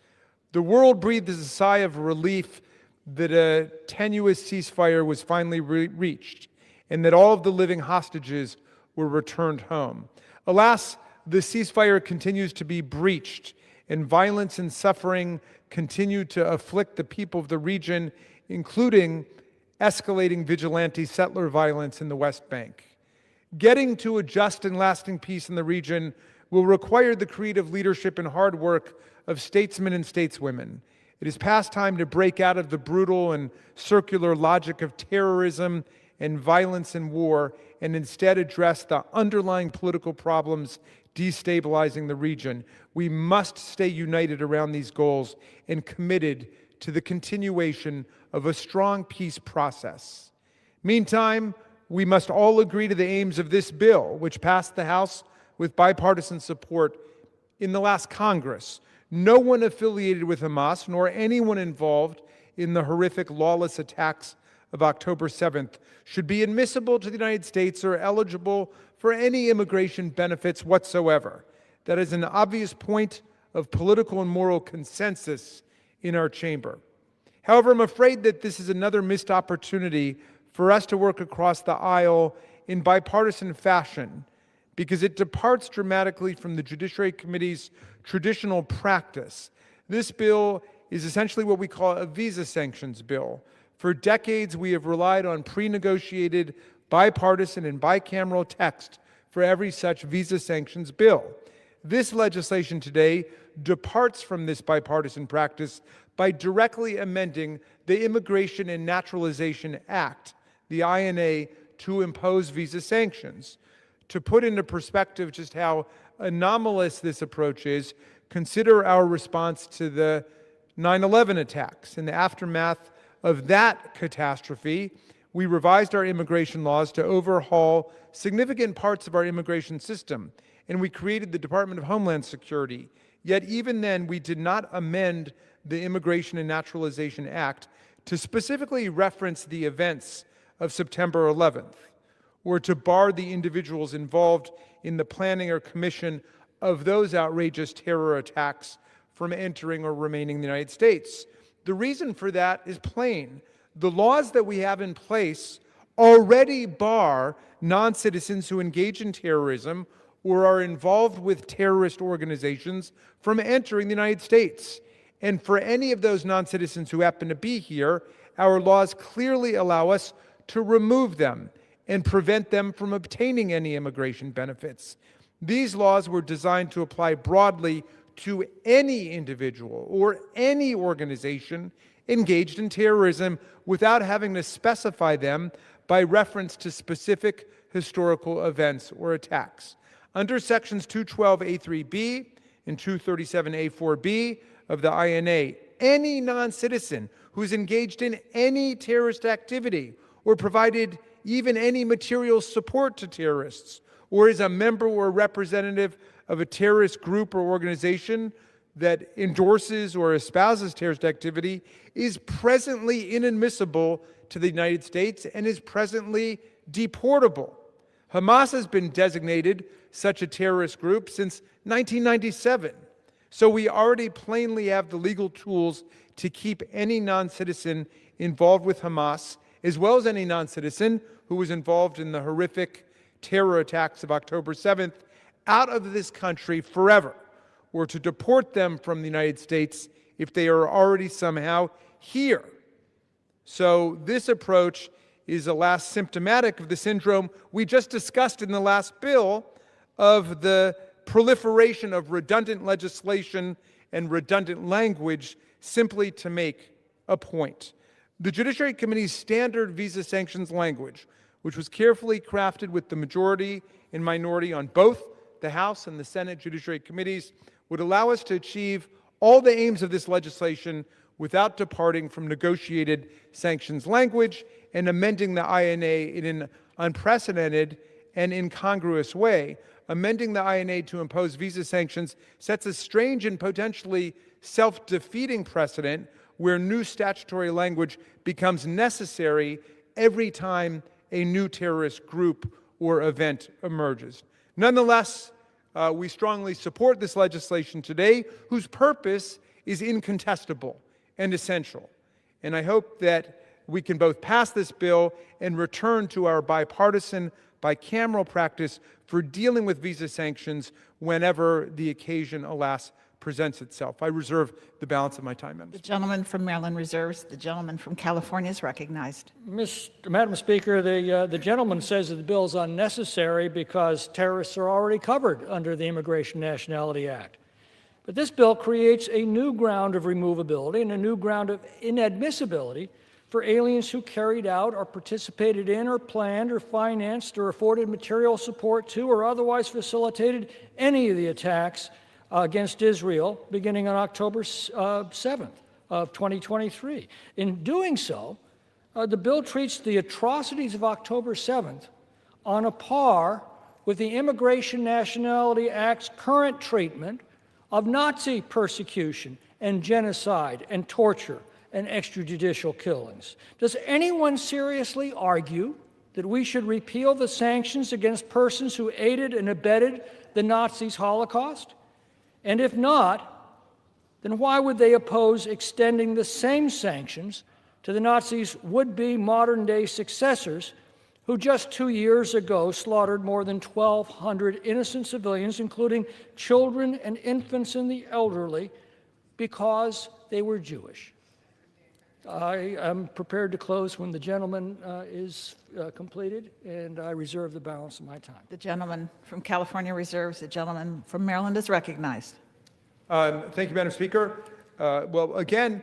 The world breathed a sigh of relief that a tenuous ceasefire was finally reached, and that all of the living hostages were returned home. Alas, the ceasefire continues to be breached, and violence and suffering continue to afflict the people of the region, including escalating vigilante settler violence in the West Bank. Getting to a just and lasting peace in the region will require the creative leadership and hard work of statesmen and stateswomen. It is past time to break out of the brutal and circular logic of terrorism and violence and war, and instead address the underlying political problems destabilizing the region. We must stay united around these goals and committed to the continuation of a strong peace process. Meantime, we must all agree to the aims of this bill, which passed the House with bipartisan support in the last Congress. No one affiliated with Hamas, nor anyone involved in the horrific lawless attacks of October 7th, should be admissible to the United States or eligible for any immigration benefits whatsoever. That is an obvious point of political and moral consensus in our chamber. However, I'm afraid that this is another missed opportunity for us to work across the aisle in bipartisan fashion, because it departs dramatically from the Judiciary Committee's traditional practice. This bill is essentially what we call a visa sanctions bill. For decades, we have relied on pre-negotiated bipartisan and bicameral text for every such visa sanctions bill. This legislation today departs from this bipartisan practice by directly amending the Immigration and Naturalization Act, the INA, to impose visa sanctions. To put into perspective just how anomalous this approach is, consider our response to the 9/11 attacks. In the aftermath of that catastrophe, we revised our immigration laws to overhaul significant parts of our immigration system, and we created the Department of Homeland Security. Yet even then, we did not amend the Immigration and Naturalization Act to specifically reference the events of September 11th, or to bar the individuals involved in the planning or commission of those outrageous terror attacks from entering or remaining in the United States. The reason for that is plain. The laws that we have in place already bar non-citizens who engage in terrorism or are involved with terrorist organizations from entering the United States. And for any of those non-citizens who happen to be here, our laws clearly allow us to remove them and prevent them from obtaining any immigration benefits. These laws were designed to apply broadly to any individual or any organization engaged in terrorism without having to specify them by reference to specific historical events or attacks. Under sections 212A3B and 237A4B of the INA, any non-citizen who's engaged in any terrorist activity or provided even any material support to terrorists, or is a member or representative of a terrorist group or organization that endorses or espouses terrorist activity, is presently inadmissible to the United States and is presently deportable. Hamas has been designated such a terrorist group since 1997. So we already plainly have the legal tools to keep any non-citizen involved with Hamas, as well as any non-citizen who was involved in the horrific terror attacks of October 7th, out of this country forever, or to deport them from the United States if they are already somehow here. So this approach is the last symptomatic of the syndrome we just discussed in the last bill of the proliferation of redundant legislation and redundant language simply to make a point. The Judiciary Committee's standard visa sanctions language, which was carefully crafted with the majority and minority on both the House and the Senate Judiciary Committees, would allow us to achieve all the aims of this legislation without departing from negotiated sanctions language and amending the INA in an unprecedented and incongruous way. Amending the INA to impose visa sanctions sets a strange and potentially self-defeating precedent where new statutory language becomes necessary every time a new terrorist group or event emerges. Nonetheless, we strongly support this legislation today, whose purpose is incontestable and essential. And I hope that we can both pass this bill and return to our bipartisan, bicameral practice for dealing with visa sanctions whenever the occasion, alas, presents itself. I reserve the balance of my time, Madam The Speaker. gentleman from Maryland reserves. The gentleman from California is recognized. Madam Speaker, the gentleman says that the bill is unnecessary because terrorists are already covered under the Immigration Nationality Act. But this bill creates a new ground of removability and a new ground of inadmissibility for aliens who carried out or participated in or planned or financed or afforded material support to or otherwise facilitated any of the attacks against Israel beginning on October 7th of 2023. In doing so, the bill treats the atrocities of October 7th on a par with the Immigration Nationality Act's current treatment of Nazi persecution and genocide and torture and extrajudicial killings. Does anyone seriously argue that we should repeal the sanctions against persons who aided and abetted the Nazis' Holocaust? And if not, then why would they oppose extending the same sanctions to the Nazis' would-be modern-day successors who just 2 years ago slaughtered more than 1,200 innocent civilians, including children and infants and the elderly, because they were Jewish? I am prepared to close when the gentleman is completed, and I reserve the balance of my time. The gentleman from California reserves. The gentleman from Maryland is recognized. Thank you, Madam Speaker. Well, again,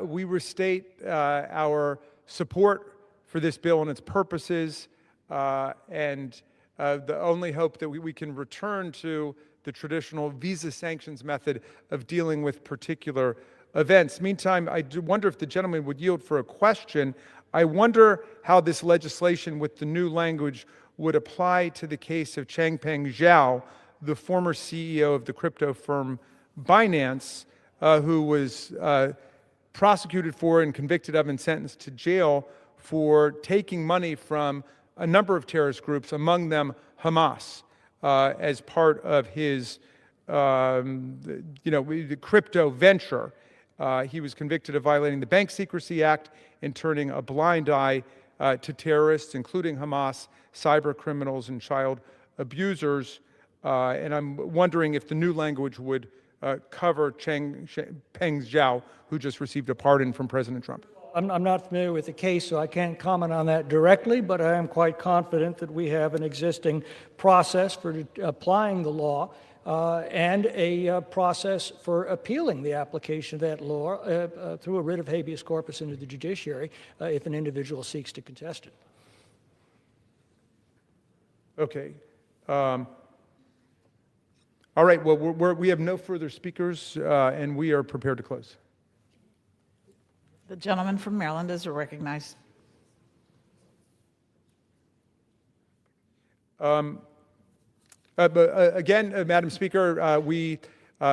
we restate our support for this bill and its purposes, and the only hope that we can return to the traditional visa sanctions method of dealing with particular events. Meantime, I do wonder if the gentleman would yield for a question. I wonder how this legislation with the new language would apply to the case of Changpeng Zhao, the former CEO of the crypto firm Binance, who was prosecuted for and convicted of and sentenced to jail for taking money from a number of terrorist groups, among them Hamas, as part of his the crypto venture. He was convicted of violating the Bank Secrecy Act and turning a blind eye to terrorists, including Hamas, cyber criminals, and child abusers. And I'm wondering if the new language would cover Changpeng Zhao, who just received a pardon from President Trump. I'm not familiar with the case, so I can't comment on that directly, but I am quite confident that we have an existing process for applying the law and a process for appealing the application of that law through a writ of habeas corpus into the judiciary if an individual seeks to contest it. Okay. All right, well, we have no further speakers, and we are prepared to close. The gentleman from Maryland is recognized. Madam Speaker, we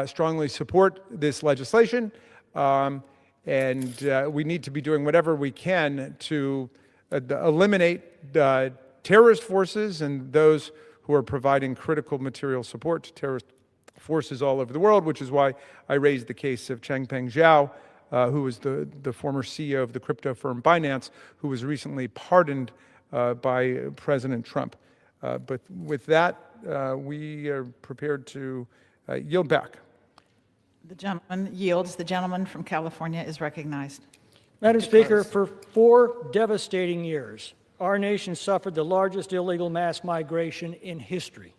strongly support this legislation, and we need to be doing whatever we can to eliminate terrorist forces and those who are providing critical material support to terrorist forces all over the world, which is why I raised the case of Changpeng Zhao, who was the former CEO of the crypto firm Binance, who was recently pardoned by President Trump. But with that, we are prepared to yield back. The gentleman yields. The gentleman from California is recognized. Madam Speaker, for 4 devastating years, our nation suffered the largest illegal mass migration in history.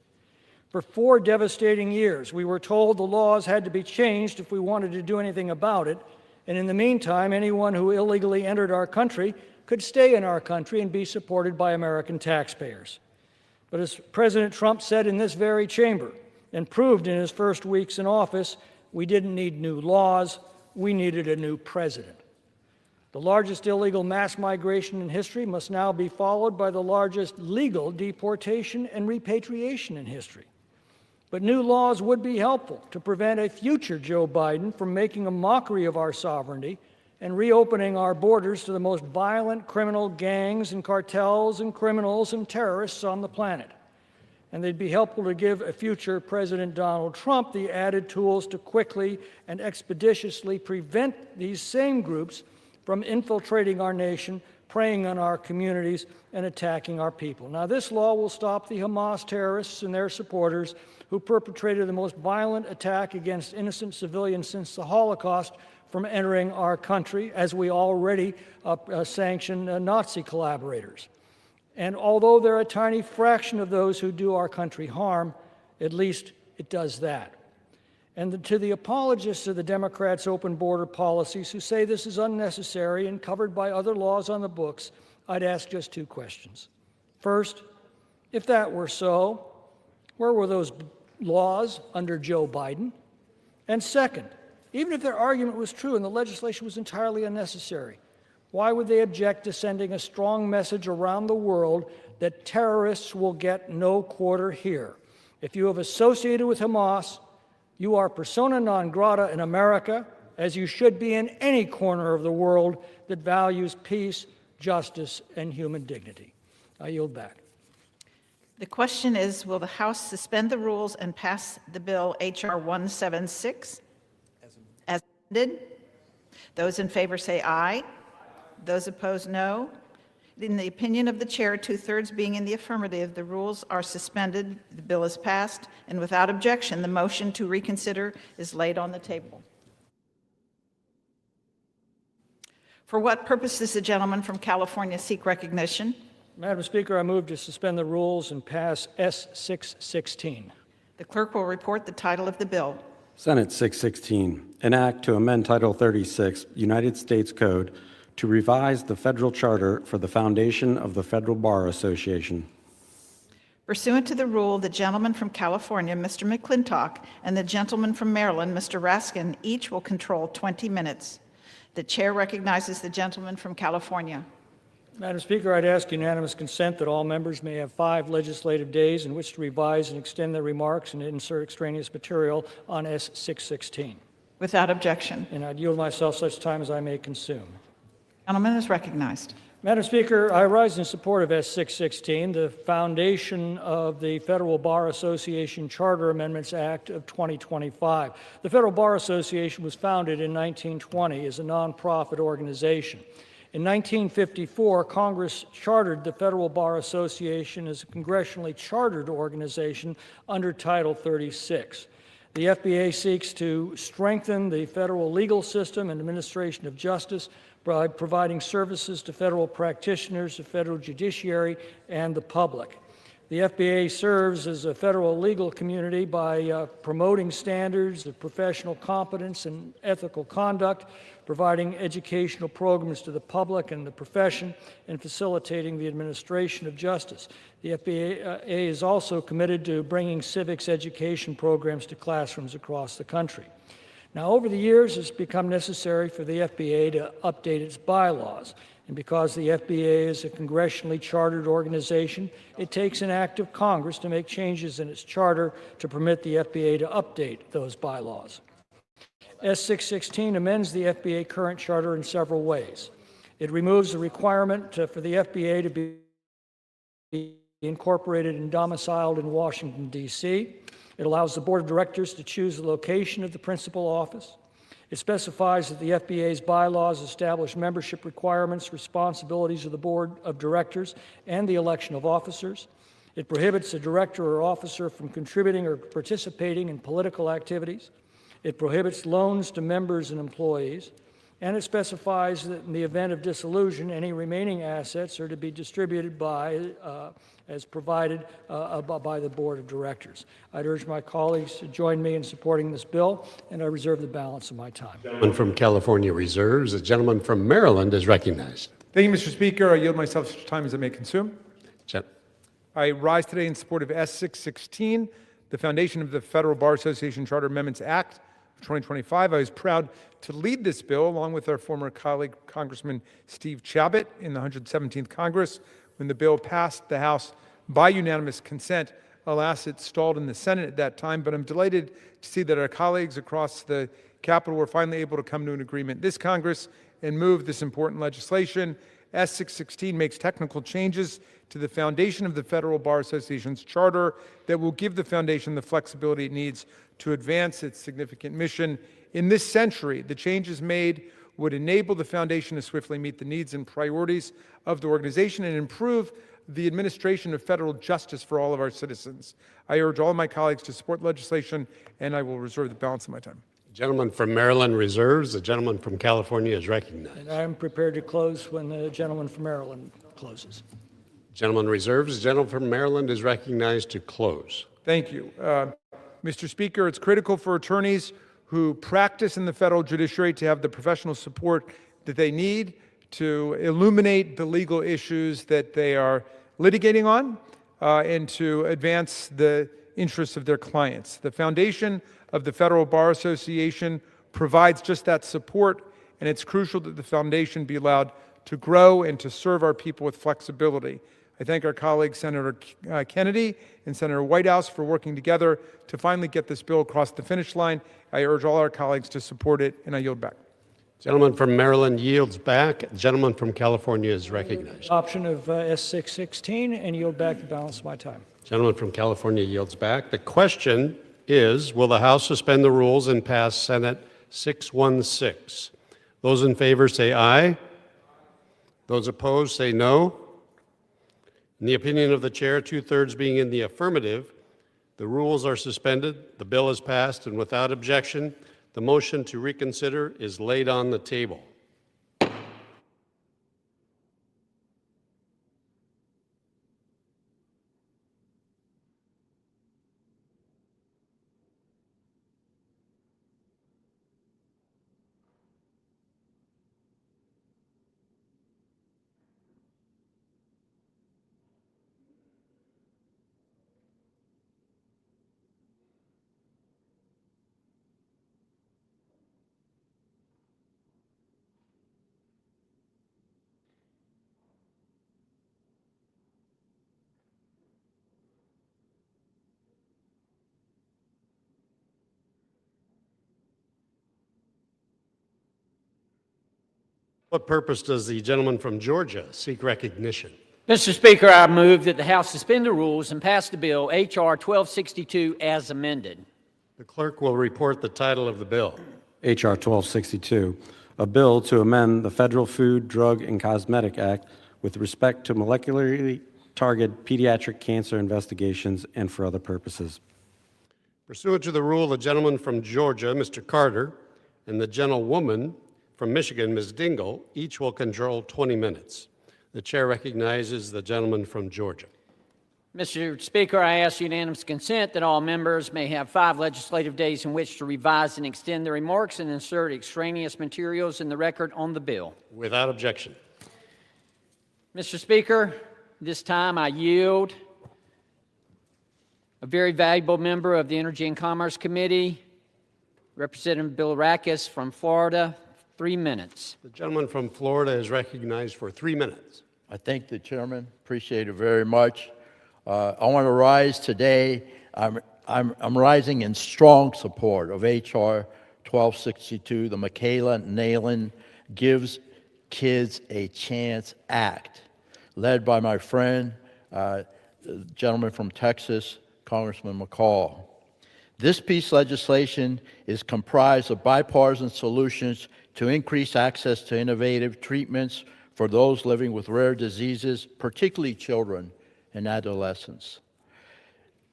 For 4 devastating years, we were told the laws had to be changed if we wanted to do anything about it, and in the meantime, anyone who illegally entered our country could stay in our country and be supported by American taxpayers. But as President Trump said in this very chamber and proved in his first weeks in office, we didn't need new laws, we needed a new president. The largest illegal mass migration in history must now be followed by the largest legal deportation and repatriation in history. But new laws would be helpful to prevent a future Joe Biden from making a mockery of our sovereignty and reopening our borders to the most violent criminal gangs and cartels and criminals and terrorists on the planet. And they'd be helpful to give a future President Donald Trump the added tools to quickly and expeditiously prevent these same groups from infiltrating our nation, preying on our communities, and attacking our people. Now, this law will stop the Hamas terrorists and their supporters who perpetrated the most violent attack against innocent civilians since the Holocaust from entering our country, as we already sanction Nazi collaborators. And although they're a tiny fraction of those who do our country harm, at least it does that. And to the apologists of the Democrats' open border policies who say this is unnecessary and covered by other laws on the books, I'd ask just 2 questions. First, if that were so, where were those laws under Joe Biden? And second, even if their argument was true and the legislation was entirely unnecessary, why would they object to sending a strong message around the world that terrorists will get no quarter here? If you have associated with Hamas, you are persona non grata in America, as you should be in any corner of the world that values peace, justice, and human dignity. I yield back. The question is, will the House suspend the rules and pass the bill H.R. 176 as amended? Those in favor say aye. Those opposed, no. In the opinion of the chair, 2/3 being in the affirmative, the rules are suspended, the bill is passed, and without objection, the motion to reconsider is laid on the table. For what purpose does the gentleman from California seek recognition? Madam Speaker, I move to suspend the rules and pass S. 616. The clerk will report the title of the bill. Senate 616, an act to amend Title 36, United States Code, to revise the federal charter for the foundation of the Federal Bar Association. Pursuant to the rule, the gentleman from California, Mr. McClintock, and the gentleman from Maryland, Mr. Raskin, each will control 20 minutes. The chair recognizes the gentleman from California. Madam Speaker, I'd ask unanimous consent that all members may have 5 legislative days in which to revise and extend their remarks and insert extraneous material on S. 616. Without objection. And I'd yield myself such time as I may consume. The gentleman is recognized. Madam Speaker, I rise in support of S. 616, the foundation of the Federal Bar Association Charter Amendments Act of 2025. The Federal Bar Association was founded in 1920 as a nonprofit organization. In 1954, Congress chartered the Federal Bar Association as a congressionally chartered organization under Title 36. The FBA seeks to strengthen the federal legal system and administration of justice by providing services to federal practitioners, the federal judiciary, and the public. The FBA serves as a federal legal community by promoting standards of professional competence and ethical conduct, providing educational programs to the public and the profession, and facilitating the administration of justice. The FBA is also committed to bringing civics education programs to classrooms across the country. Now, over the years, it's become necessary for the FBA to update its bylaws. And because the FBA is a congressionally chartered organization, it takes an act of Congress to make changes in its charter to permit the FBA to update those bylaws. S616 amends the FBA current charter in several ways. It removes the requirement for the FBA to be incorporated and domiciled in Washington, D.C. It allows the board of directors to choose the location of the principal office. It specifies that the FBA's bylaws establish membership requirements, responsibilities of the board of directors, and the election of officers. It prohibits a director or officer from contributing or participating in political activities. It prohibits loans to members and employees. And it specifies that in the event of dissolution, any remaining assets are to be distributed as provided by the board of directors. I'd urge my colleagues to join me in supporting this bill, and I reserve the balance of my time. The gentleman from California reserves. The gentleman from Maryland is recognized. Thank you, Mr. Speaker. I yield myself such time as I may consume. I rise today in support of S616, the foundation of the Federal Bar Association Charter Amendments Act of 2025. I was proud to lead this bill along with our former colleague, Congressman Steve Chabot, in the 117th Congress when the bill passed the House by unanimous consent. Alas, it stalled in the Senate at that time, but I'm delighted to see that our colleagues across the Capitol were finally able to come to an agreement this Congress and move this important legislation. S616 makes technical changes to the foundation of the Federal Bar Association's charter that will give the foundation the flexibility it needs to advance its significant mission. In this century, the changes made would enable the foundation to swiftly meet the needs and priorities of the organization and improve the administration of federal justice for all of our citizens. I urge all of my colleagues to support legislation, and I will reserve the balance of my time. The gentleman from Maryland reserves. The gentleman from California is recognized. And I am prepared to close when the gentleman from Maryland closes. Gentleman reserves. The gentleman from Maryland is recognized to close. Thank you. Mr. Speaker, it's critical for attorneys who practice in the federal judiciary to have the professional support that they need to illuminate the legal issues that they are litigating on and to advance the interests of their clients. The foundation of the Federal Bar Association provides just that support, and it's crucial that the foundation be allowed to grow and to serve our people with flexibility. I thank our colleagues, Senator Kennedy and Senator Whitehouse, for working together to finally get this bill across the finish line. I urge all our colleagues to support it, and I yield back. Gentleman from Maryland yields back. The gentleman from California is recognized. Adoption of S616 and yield back the balance of my time. Gentleman from California yields back. The question is, will the House suspend the rules and pass Senate 616? Those in favor say aye. Those opposed say no. In the opinion of the chair, 2/3 being in the affirmative, the rules are suspended, the bill is passed, and without objection, the motion to reconsider is laid on the table. What purpose does the gentleman from Georgia seek recognition? Mr. Speaker, I move that the House suspend the rules and pass the bill H.R. 1262 as amended. The clerk will report the title of the bill. H.R. 1262, a bill to amend the Federal Food, Drug, and Cosmetic Act with respect to molecularly targeted pediatric cancer investigations and for other purposes. Pursuant to the rule, the gentleman from Georgia, Mr. Carter, and the gentlewoman from Michigan, Ms. Dingle, each will control 20 minutes. The chair recognizes the gentleman from Georgia. Mr. Speaker, I ask unanimous consent that all members may have 5 legislative days in which to revise and extend their remarks and insert extraneous materials in the record on the bill. Without objection. Mr. Speaker, this time I yield a very valuable member of the Energy and Commerce Committee, Representative Bilirakis from Florida, 3 minutes. The gentleman from Florida is recognized for 3 minutes. I thank the chairman. Appreciate it very much. I want to rise today. I'm rising in strong support of H.R. 1262, the Michaela Nalen Gives Kids a Chance Act, led by my friend, the gentleman from Texas, Congressman McCall. This piece of legislation is comprised of bipartisan solutions to increase access to innovative treatments for those living with rare diseases, particularly children and adolescents.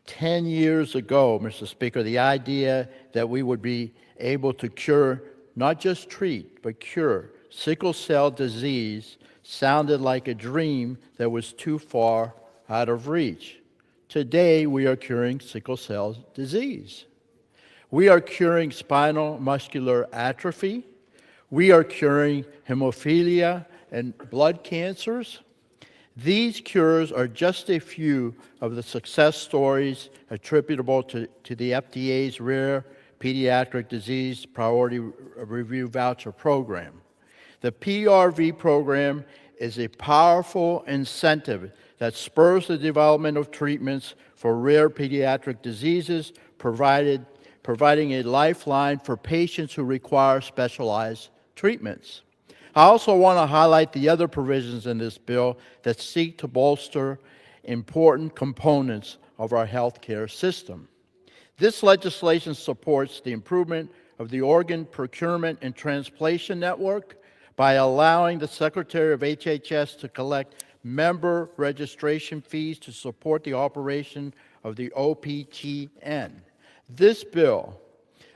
10 years ago, Mr. Speaker, the idea that we would be able to cure, not just treat, but cure sickle cell disease sounded like a dream that was too far out of reach. Today, we are curing sickle cell disease. We are curing spinal muscular atrophy. We are curing hemophilia and blood cancers. These cures are just a few of the success stories attributable to the FDA's Rare Pediatric Disease Priority Review Voucher Program. The PRV program is a powerful incentive that spurs the development of treatments for rare pediatric diseases, providing a lifeline for patients who require specialized treatments. I also want to highlight the other provisions in this bill that seek to bolster important components of our healthcare system. This legislation supports the improvement of the organ procurement and transplantation network by allowing the Secretary of HHS to collect member registration fees to support the operation of the OPTN. This bill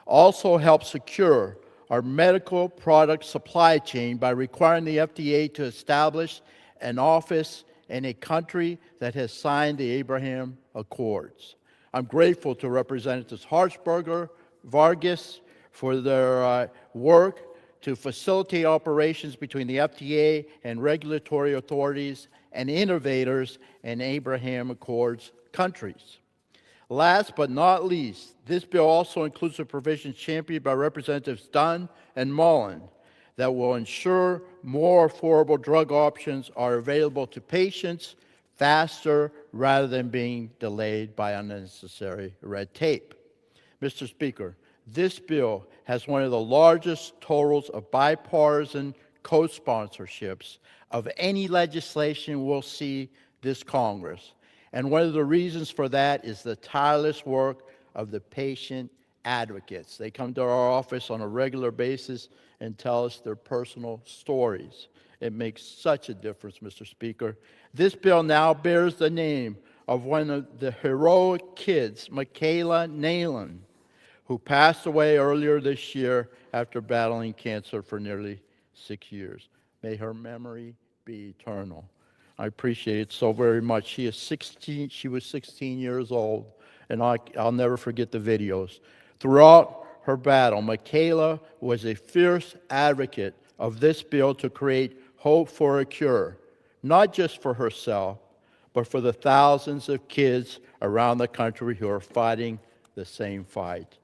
also helps secure our medical product supply chain by requiring the FDA to establish an office in a country that has signed the Abraham Accords. I'm grateful to Representatives Harshberger, Vargas for their work to facilitate operations between the FDA and regulatory authorities and innovators in Abraham Accords countries. Last but not least, this bill also includes a provision championed by Representatives Dunn and Mullen that will ensure more affordable drug options are available to patients faster rather than being delayed by unnecessary red tape. Mr. Speaker, this bill has one of the largest totals of bipartisan co-sponsorships of any legislation we'll see this Congress. And one of the reasons for that is the tireless work of the patient advocates. They come to our office on a regular basis and tell us their personal stories. It makes such a difference, Mr. Speaker. This bill now bears the name of one of the heroic kids, Michaela Nalen, who passed away earlier this year after battling cancer for nearly 6 years. May her memory be eternal. I appreciate it so very much. She was 16 years old, and I'll never forget the videos. Throughout her battle, Michaela was a fierce advocate of this bill to create hope for a cure, not just for herself, but for the thousands of kids around the country who are fighting the same fight.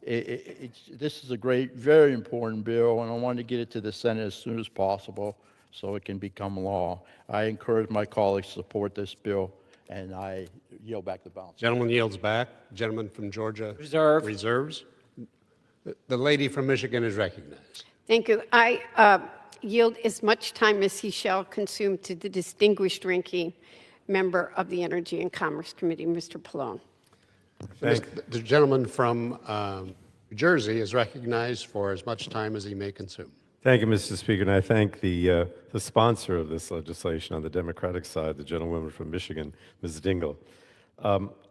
This is a great, very important bill, and I want to get it to the Senate as soon as possible so it can become law. I encourage my colleagues to support this bill, and I yield back the balance. Gentleman yields back. Gentleman from Georgia reserves. The lady from Michigan is recognized. Thank you. I yield as much time as he shall consume to the distinguished ranking member of the Energy and Commerce Committee, Mr. Pallone. The gentleman from New Jersey is recognized for as much time as he may consume. Thank you, Mr. Speaker, and I thank the sponsor of this legislation on the Democratic side, the gentlewoman from Michigan, Ms. Dingell.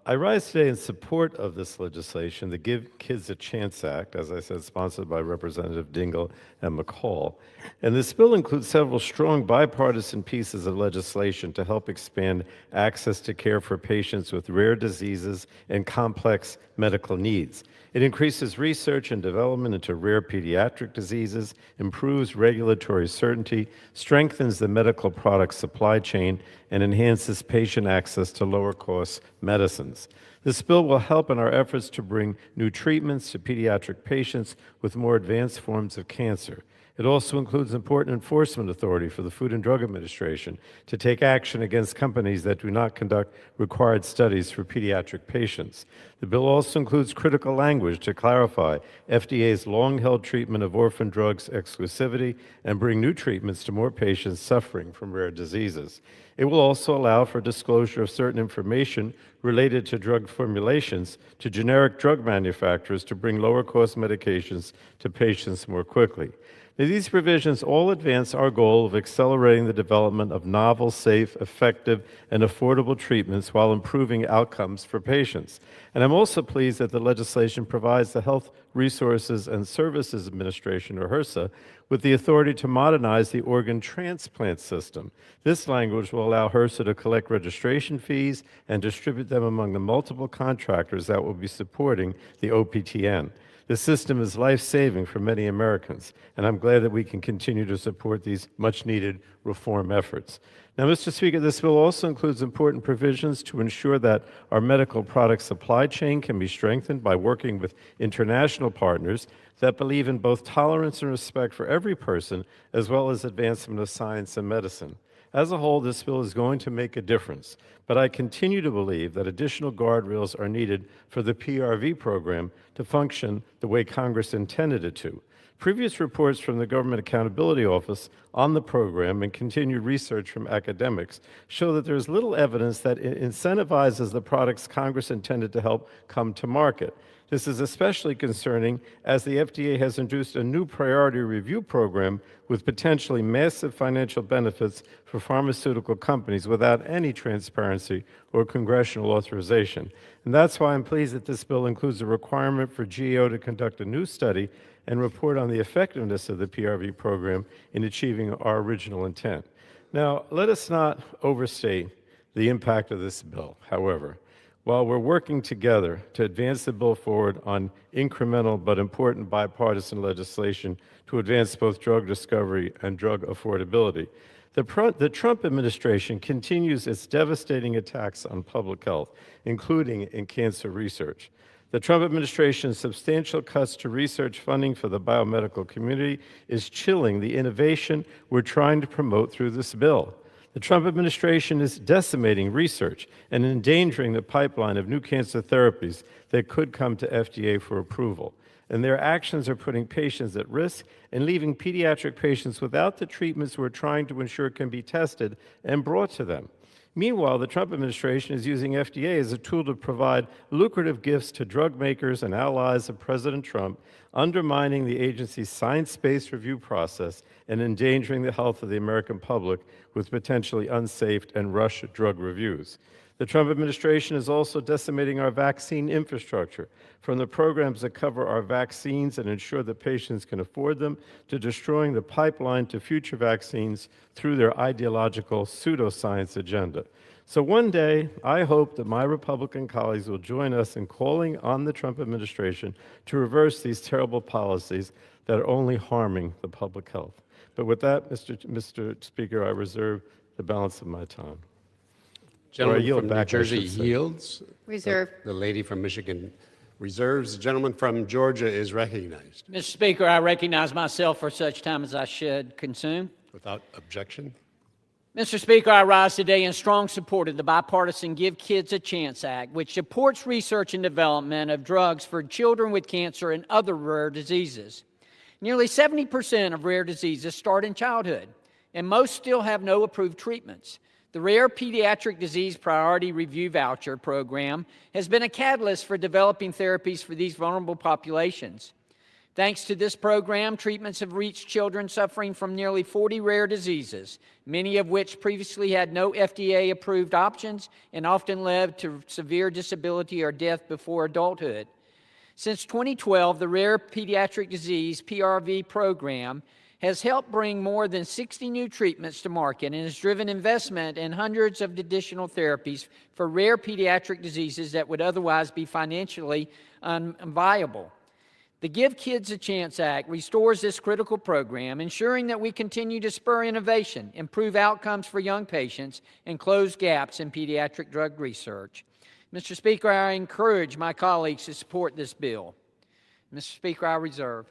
I rise today in support of this legislation, the Give Kids a Chance Act, as I said, sponsored by Representative Dingell and McCall. And this bill includes several strong bipartisan pieces of legislation to help expand access to care for patients with rare diseases and complex medical needs. It increases research and development into rare pediatric diseases, improves regulatory certainty, strengthens the medical product supply chain, and enhances patient access to lower-cost medicines. medicines. This bill will help in our efforts to bring new treatments to pediatric patients with more advanced forms of cancer. It also includes important enforcement authority for the Food and Drug Administration to take action against companies that do not conduct required studies for pediatric patients. The bill also includes critical language to clarify FDA's long-held treatment of orphan drugs exclusivity and bring new treatments to more patients suffering from rare diseases. It will also allow for disclosure of certain information related to drug formulations to generic drug manufacturers to bring lower-cost medications to patients more quickly. Now, these provisions all advance our goal of accelerating the development of novel, safe, effective, and affordable treatments while improving outcomes for patients. And I'm also pleased that the legislation provides the Health Resources and Services Administration, or HRSA, with the authority to modernize the organ transplant system. This language will allow HRSA to collect registration fees and distribute them among the multiple contractors that will be supporting the OPTN. The system is life-saving for many Americans, and I'm glad that we can continue to support these much-needed reform efforts. Now, Mr. Speaker, this bill also includes important provisions to ensure that our medical product supply chain can be strengthened by working with international partners that believe in both tolerance and respect for every person, as well as advancement of science and medicine. As a whole, this bill is going to make a difference, but I continue to believe that additional guardrails are needed for the PRV program to function the way Congress intended it to. Previous reports from the Government Accountability Office on the program and continued research from academics show that there is little evidence that it incentivizes the products Congress intended to help come to market. This is especially concerning as the FDA has introduced a new priority review program with potentially massive financial benefits for pharmaceutical companies without any transparency or congressional authorization. And that's why I'm pleased that this bill includes a requirement for GAO to conduct a new study and report on the effectiveness of the PRV program in achieving our original intent. Now, let us not overstate the impact of this bill, however. While we're working together to advance the bill forward on incremental but important bipartisan legislation to advance both drug discovery and drug affordability, the Trump administration continues its devastating attacks on public health, including in cancer research. The Trump administration's substantial cuts to research funding for the biomedical community is chilling the innovation we're trying to promote through this bill. The Trump administration is decimating research and endangering the pipeline of new cancer therapies that could come to FDA for approval. And their actions are putting patients at risk and leaving pediatric patients without the treatments we're trying to ensure can be tested and brought to them. Meanwhile, the Trump administration is using FDA as a tool to provide lucrative gifts to drug makers and allies of President Trump, undermining the agency's science-based review process and endangering the health of the American public with potentially unsafe and rushed drug reviews. The Trump administration is also decimating our vaccine infrastructure, from the programs that cover our vaccines and ensure that patients can afford them, to destroying the pipeline to future vaccines through their ideological pseudoscience agenda. So one day, I hope that my Republican colleagues will join us in calling on the Trump administration to reverse these terrible policies that are only harming the public health. But with that, Mr. Speaker, I reserve the balance of my time. Gentleman from New Jersey yields. Reserve. The lady from Michigan reserves. The gentleman from Georgia is recognized. Mr. Speaker, I recognize myself for such time as I should consume. Without objection. Mr. Speaker, I rise today in strong support of the bipartisan Give Kids a Chance Act, which supports research and development of drugs for children with cancer and other rare diseases. Nearly 70% of rare diseases start in childhood, and most still have no approved treatments. The Rare Pediatric Disease Priority Review Voucher Program has been a catalyst for developing therapies for these vulnerable populations. Thanks to this program, treatments have reached children suffering from nearly 40 rare diseases, many of which previously had no FDA-approved options and often led to severe disability or death before adulthood. Since 2012, the Rare Pediatric Disease PRV program has helped bring more than 60 new treatments to market and has driven investment in hundreds of additional therapies for rare pediatric diseases that would otherwise be financially unviable. The Give Kids a Chance Act restores this critical program, ensuring that we continue to spur innovation, improve outcomes for young patients, and close gaps in pediatric drug research. Mr. Speaker, I encourage my colleagues to support this bill. Mr. Speaker, I reserve.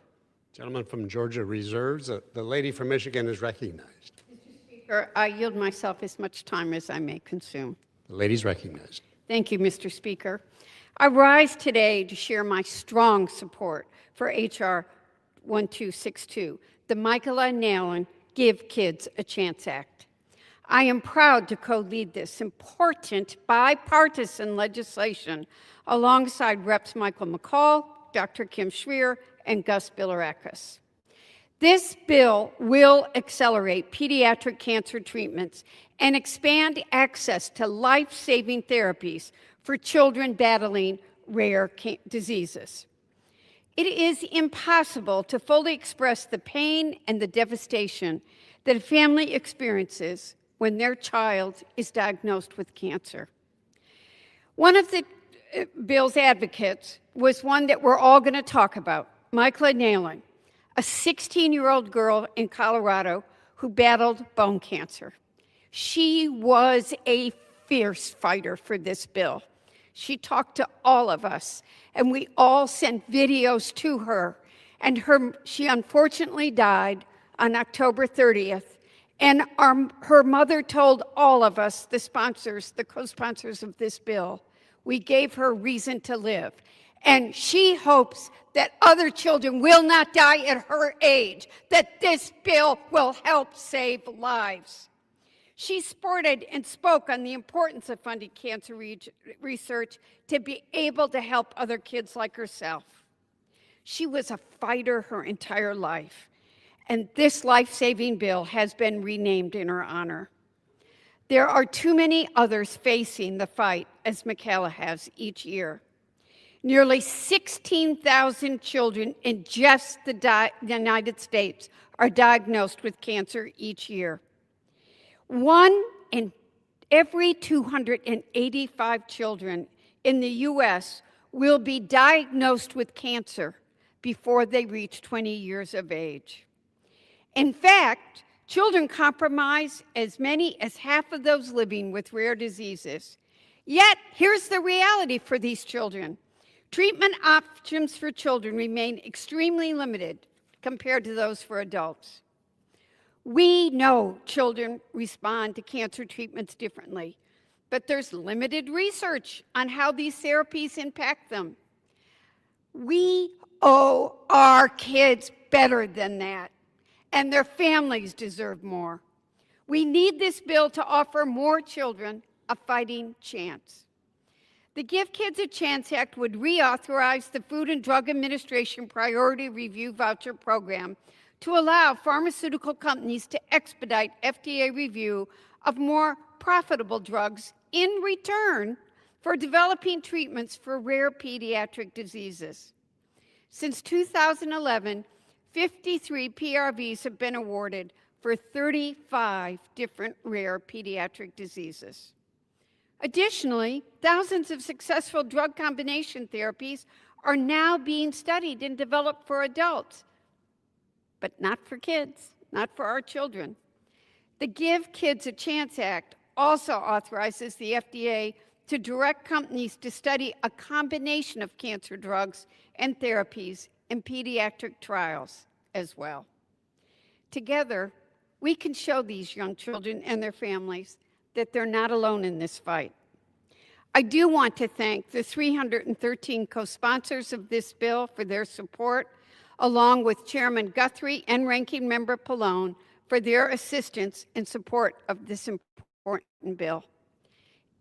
Gentleman from Georgia reserves. The lady from Michigan is recognized. Speaker, I yield myself as much time as I may consume. The lady's recognized. Thank you, Mr. Speaker. I rise today to share my strong support for H.R. 1262, the Michaela Nalen Give Kids a Chance Act. I am proud to co-lead this important bipartisan legislation alongside Reps. Michael McCall, Dr. Kim Schreier, and Gus Bilirakis. This bill will accelerate pediatric cancer treatments and expand access to life-saving therapies for children battling rare diseases. It is impossible to fully express the pain and the devastation that a family experiences when their child is diagnosed with cancer. One of the bill's advocates was one that we're all going to talk about, Michaela Nalen, a 16-year-old girl in Colorado who battled bone cancer. She was a fierce fighter for this bill. She talked to all of us, and we all sent videos to her. And she unfortunately died on October 30th. And her mother told all of us, the sponsors, the co-sponsors of this bill, we gave her reason to live. And she hopes that other children will not die at her age, that this bill will help save lives. She supported and spoke on the importance of funding cancer research to be able to help other kids like herself. She was a fighter her entire life, and this life-saving bill has been renamed in her honor. There are too many others facing the fight, as Michaela has each year. Nearly 16,000 children in just the United States are diagnosed with cancer each year. 1 in every 285 children in the U.S. will be diagnosed with cancer before they reach 20 years of age. In fact, children comprise as many as half of those living with rare diseases. Yet, here's the reality for these children. Treatment options for children remain extremely limited compared to those for adults. We know children respond to cancer treatments differently, but there's limited research on how these therapies impact them. We owe our kids better than that, and their families deserve more. We need this bill to offer more children a fighting chance. The Give Kids a Chance Act would reauthorize the Food and Drug Administration Priority Review Voucher Program to allow pharmaceutical companies to expedite FDA review of more profitable drugs in return for developing treatments for rare pediatric diseases. Since 2011, 53 PRVs have been awarded for 35 different rare pediatric diseases. Additionally, thousands of successful drug combination therapies are now being studied and developed for adults, but not for kids, not for our children. The Give Kids a Chance Act also authorizes the FDA to direct companies to study a combination of cancer drugs and therapies in pediatric trials as well. Together, we can show these young children and their families that they're not alone in this fight. I do want to thank the 313 co-sponsors of this bill for their support, along with Chairman Guthrie and Ranking Member Pallone for their assistance and support of this important bill.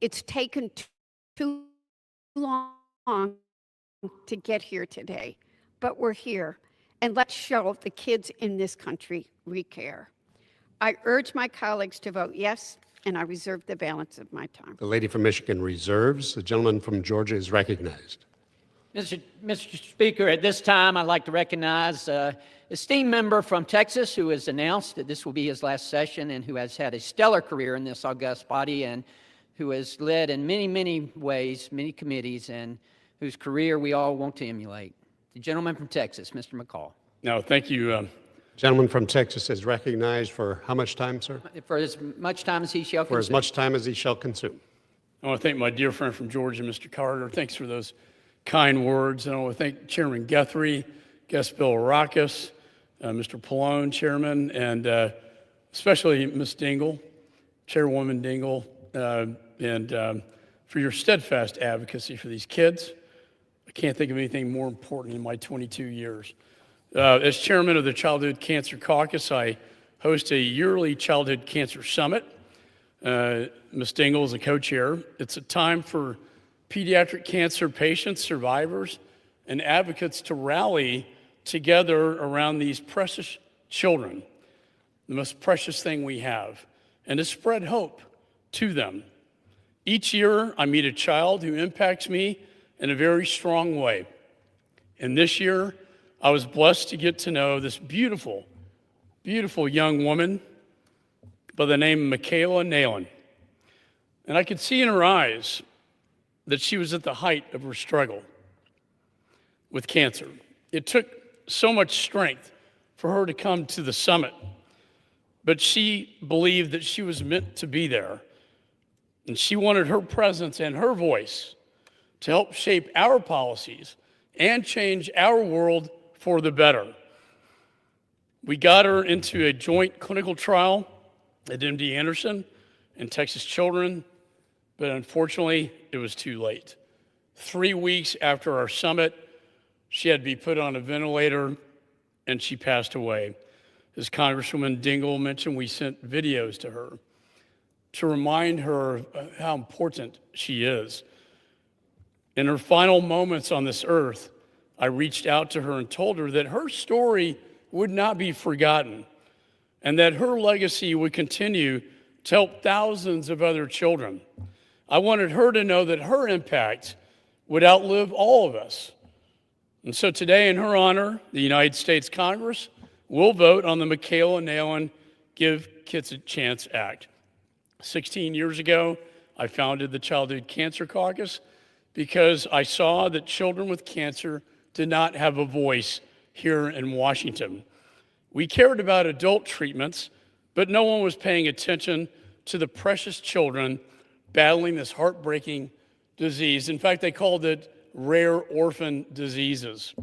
It's taken too long to get here today, but we're here, and let's show the kids in this country we care. I urge my colleagues to vote yes, and I reserve the balance of my time. The lady from Michigan reserves. The gentleman from Georgia is recognized. Mr. Speaker, at this time, I'd like to recognize an esteemed member from Texas who has announced that this will be his last session and who has had a stellar career in this august body and who has led in many, many ways, many committees, and whose career we all want to emulate. The gentleman from Texas, Mr. McCall. No, thank you. Gentleman from Texas is recognized for how much time, sir? For as much time as he shall For as consume. much time as he shall consume. I want to thank my dear friend from Georgia, Mr. Carter. Thanks for those kind words. And I want to thank Chairman Guthrie, Guest Bill Rackus, Mr. Pallone, Chairman, and especially Ms. Dingle, Chairwoman Dingle, and for your steadfast advocacy for these kids. I can't think of anything more important in my 22 years. As chairman of the Childhood Cancer Caucus, I host a yearly Childhood Cancer Summit. Ms. Dingle is a co-chair. It's a time for pediatric cancer patients, survivors, and advocates to rally together around these precious children, the most precious thing we have, and to spread hope to them. Each year, I meet a child who impacts me in a very strong way. And this year, I was blessed to get to know this beautiful, beautiful young woman by the name of Michaela Nalen. And I could see in her eyes that she was at the height of her struggle with cancer. It took so much strength for her to come to the summit, but she believed that she was meant to be there. And she wanted her presence and her voice to help shape our policies and change our world for the better. We got her into a joint clinical trial at MD Anderson and Texas Children, but unfortunately, it was too late. 3 weeks after our summit, she had to be put on a ventilator and she passed away. As Congresswoman Dingle mentioned, we sent videos to her to remind her of how important she is. In her final moments on this earth, I reached out to her and told her that her story would not be forgotten and that her legacy would continue to help thousands of other children. I wanted her to know that her impact would outlive all of us. And so today, in her honor, the United States Congress will vote on the Michaela Nalen Give Kids a Chance Act. 16 years ago, I founded the Childhood Cancer Caucus because I saw that children with cancer did not have a voice here in Washington. We cared about adult treatments, but no one was paying attention to the precious children battling this heartbreaking disease. In fact, they called it rare orphan diseases.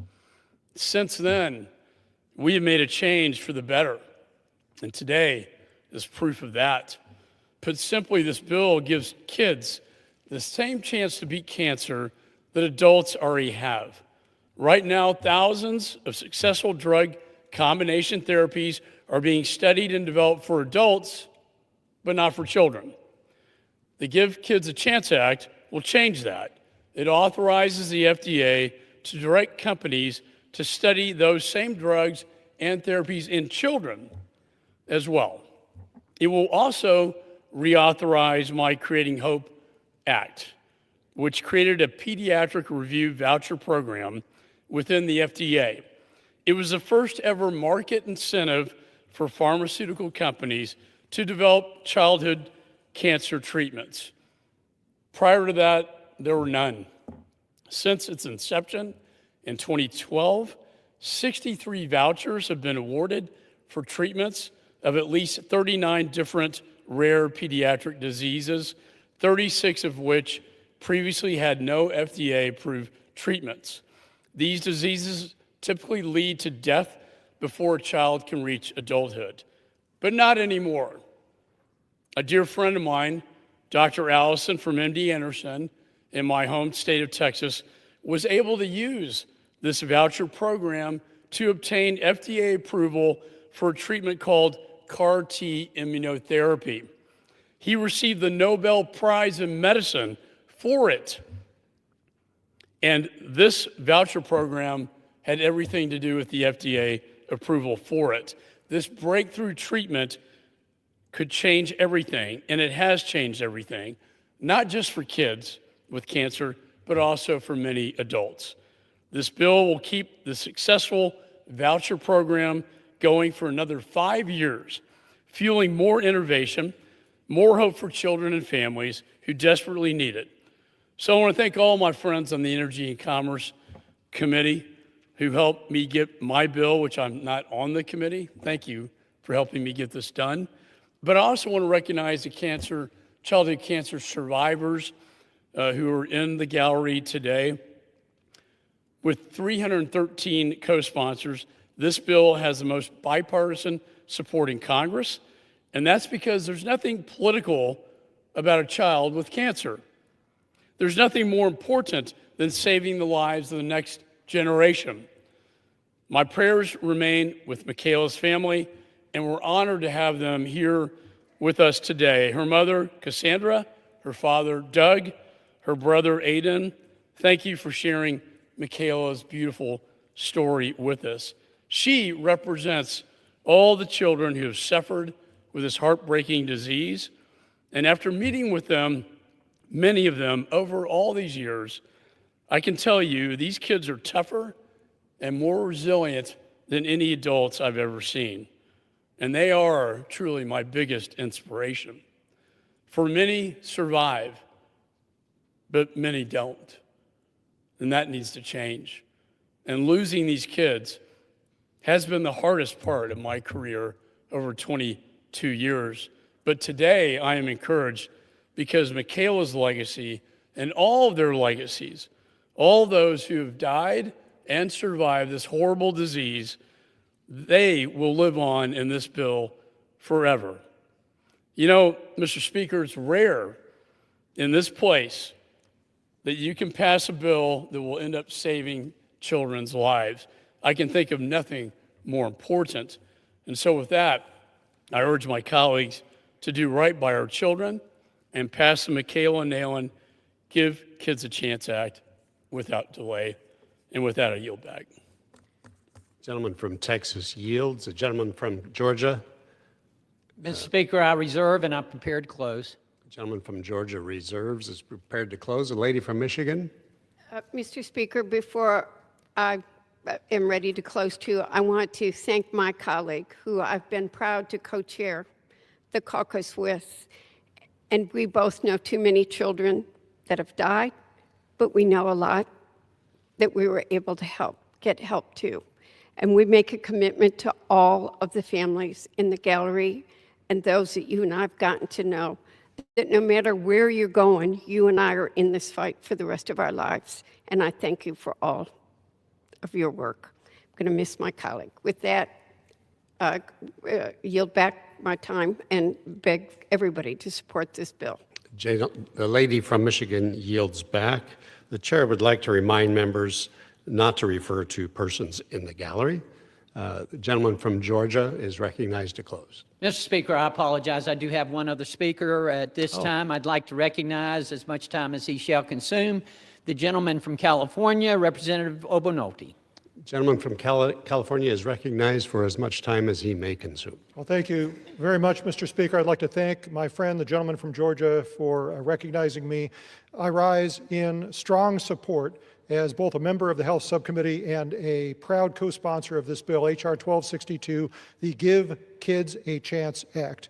Since then, we have made a change for the better, and today is proof of that. Put simply, this bill gives kids the same chance to beat cancer that adults already have. Right now, thousands of successful drug combination therapies are being studied and developed for adults, but not for children. The Give Kids a Chance Act will change that. It authorizes the FDA to direct companies to study those same drugs and therapies in children as well. It will also reauthorize my Creating Hope Act, which created a pediatric review voucher program within the FDA. It was the first ever market incentive for pharmaceutical companies to develop childhood cancer treatments. Prior to that, there were none. Since its inception in 2012, 63 vouchers have been awarded for treatments of at least 39 different rare pediatric diseases, 36 of which previously had no FDA-approved treatments. These diseases typically lead to death before a child can reach adulthood, but not anymore. A dear friend of mine, Dr. Allison from MD Anderson in my home state of Texas, was able to use this voucher program to obtain FDA approval for a treatment called CAR-T immunotherapy. He received the Nobel Prize in Medicine for it. And this voucher program had everything to do with the FDA approval for it. This breakthrough treatment could change everything, and it has changed everything, not just for kids with cancer, but also for many adults. This bill will keep the successful voucher program going for another 5 years, fueling more innovation, more hope for children and families who desperately need it. So I want to thank all my friends on the Energy and Commerce Committee who helped me get my bill, which I'm not on the committee. Thank you for helping me get this done. But I also want to recognize the childhood cancer survivors who are in the gallery today. With 313 co-sponsors, this bill has the most bipartisan support in Congress, and that's because there's nothing political about a child with cancer. There's nothing more important than saving the lives of the next generation. My prayers remain with Michaela's family, and we're honored to have them here with us today. Her mother, Cassandra, her father, Doug, her brother, Aiden. Thank you for sharing Michaela's beautiful story with us. She represents all the children who have suffered with this heartbreaking disease. And after meeting with them, many of them over all these years, I can tell you these kids are tougher and more resilient than any adults I've ever seen. And they are truly my biggest inspiration. For many survive, but many don't. And that needs to change. And losing these kids has been the hardest part of my career over 22 years. But today I am encouraged because Michaela's legacy and all of their legacies, all those who have died and survived this horrible disease, they will live on in this bill forever. You know, Mr. Speaker, it's rare in this place that you can pass a bill that will end up saving children's lives. I can think of nothing more important. And so with that, I urge my colleagues to do right by our children and pass the Michaela Nalen Give Kids a Chance Act without delay. And with that, I yield back. Gentleman from Texas yields. The gentleman from Georgia. Mr. Speaker, I reserve and I'm prepared to close. The gentleman from Georgia reserves, is prepared to close. The lady from Michigan. Mr. Speaker, before I am ready to close too, I want to thank my colleague who I've been proud to co-chair the caucus with. And we both know too many children that have died, but we know a lot that we were able to get help to. And we make a commitment to all of the families in the gallery and those that you and I have gotten to know, that no matter where you're going, you and I are in this fight for the rest of our lives. And I thank you for all of your work. I'm going to miss my colleague. With that, yield back my time and beg everybody to support this bill. The lady from Michigan yields back. The chair would like to remind members not to refer to persons in the gallery. The gentleman from Georgia is recognized to close. Mr. Speaker, I apologize. I do have one other speaker at this time. I'd like to recognize, as much time as he shall consume, the gentleman from California, Representative Obonote. Gentleman from California is recognized for as much time as he may consume. Well, thank you very much, Mr. Speaker. I'd like to thank my friend, the gentleman from Georgia, for recognizing me. I rise in strong support as both a member of the Health Subcommittee and a proud co-sponsor of this bill, H.R. 1262, the Give Kids a Chance Act.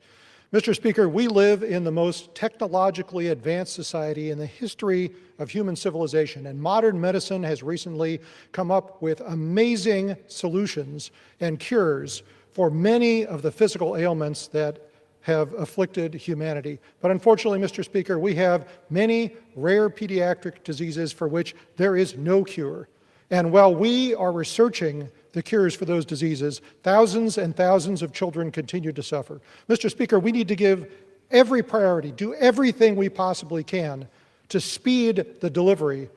Mr. Speaker, we live in the most technologically advanced society in the history of human civilization, and modern medicine has recently come up with amazing solutions and cures for many of the physical ailments that have afflicted humanity. But unfortunately, Mr. Speaker, we have many rare pediatric diseases for which there is no cure. And while we are researching the cures for those diseases, thousands and thousands of children continue to suffer. Mr. Speaker, we need to give every priority, do everything we possibly can to speed the delivery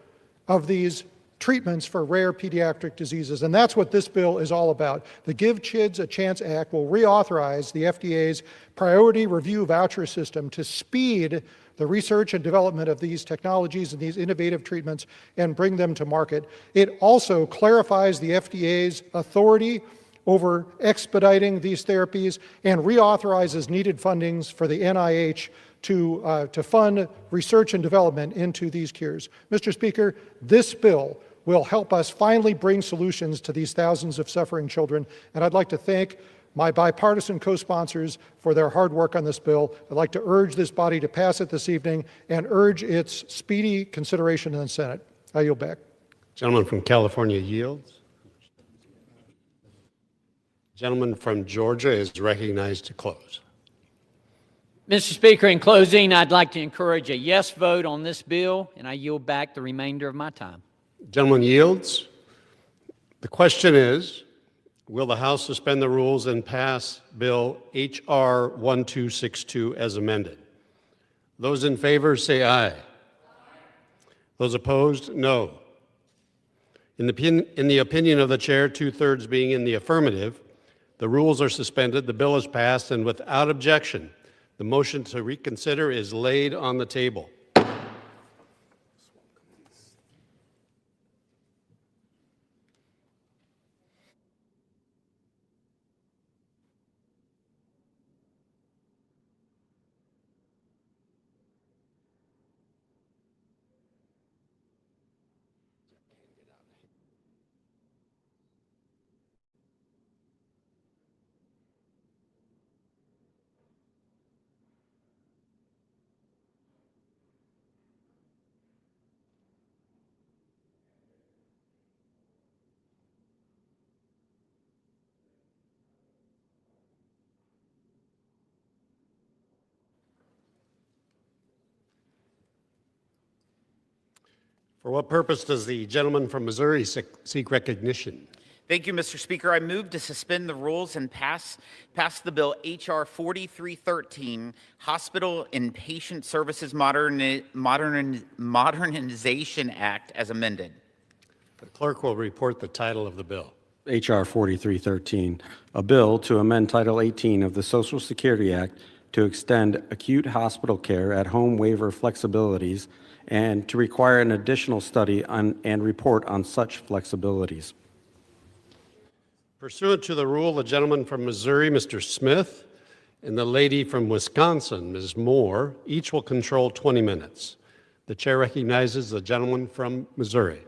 of these treatments for rare pediatric diseases. And that's what this bill is all about. The Give Kids a Chance Act will reauthorize the FDA's priority review voucher system to speed the research and development of these technologies and these innovative treatments and bring them to market. It also clarifies the FDA's authority over expediting these therapies and reauthorizes needed fundings for the NIH to fund research and development into these cures. Mr. Speaker, this bill will help us finally bring solutions to these thousands of suffering children, and I'd like to thank my bipartisan co-sponsors for their hard work on this bill. I'd like to urge this body to pass it this evening and urge its speedy consideration in the Senate. I yield back. Gentleman from California yields. Gentleman from Georgia is recognized to close. Mr. Speaker, in closing, I'd like to encourage a yes vote on this bill, and I yield back the remainder of my time. Gentleman yields. The question is, will the House suspend the rules and pass Bill H.R. 1262 as amended? Those in favor say aye. Those opposed, no. In the opinion of the chair, 2/3 being in the affirmative, the rules are suspended, the bill is passed, and without objection, the motion to reconsider is laid on the table. For what purpose does the gentleman from Missouri seek recognition? Thank you, Mr. Speaker. I move to suspend the rules and pass the bill H.R. 4313, Hospital and Patient Services Modernization Act, as amended. The clerk will report the title of the bill. H.R. 4313, a bill to amend Title 18 of the Social Security Act to extend acute hospital care at home waiver flexibilities and to require an additional study and report on such flexibilities. Pursuant to the rule, the gentleman from Missouri, Mr. Smith, and the lady from Wisconsin, Ms. Moore, each will control 20 minutes. The chair recognizes the gentleman from Missouri.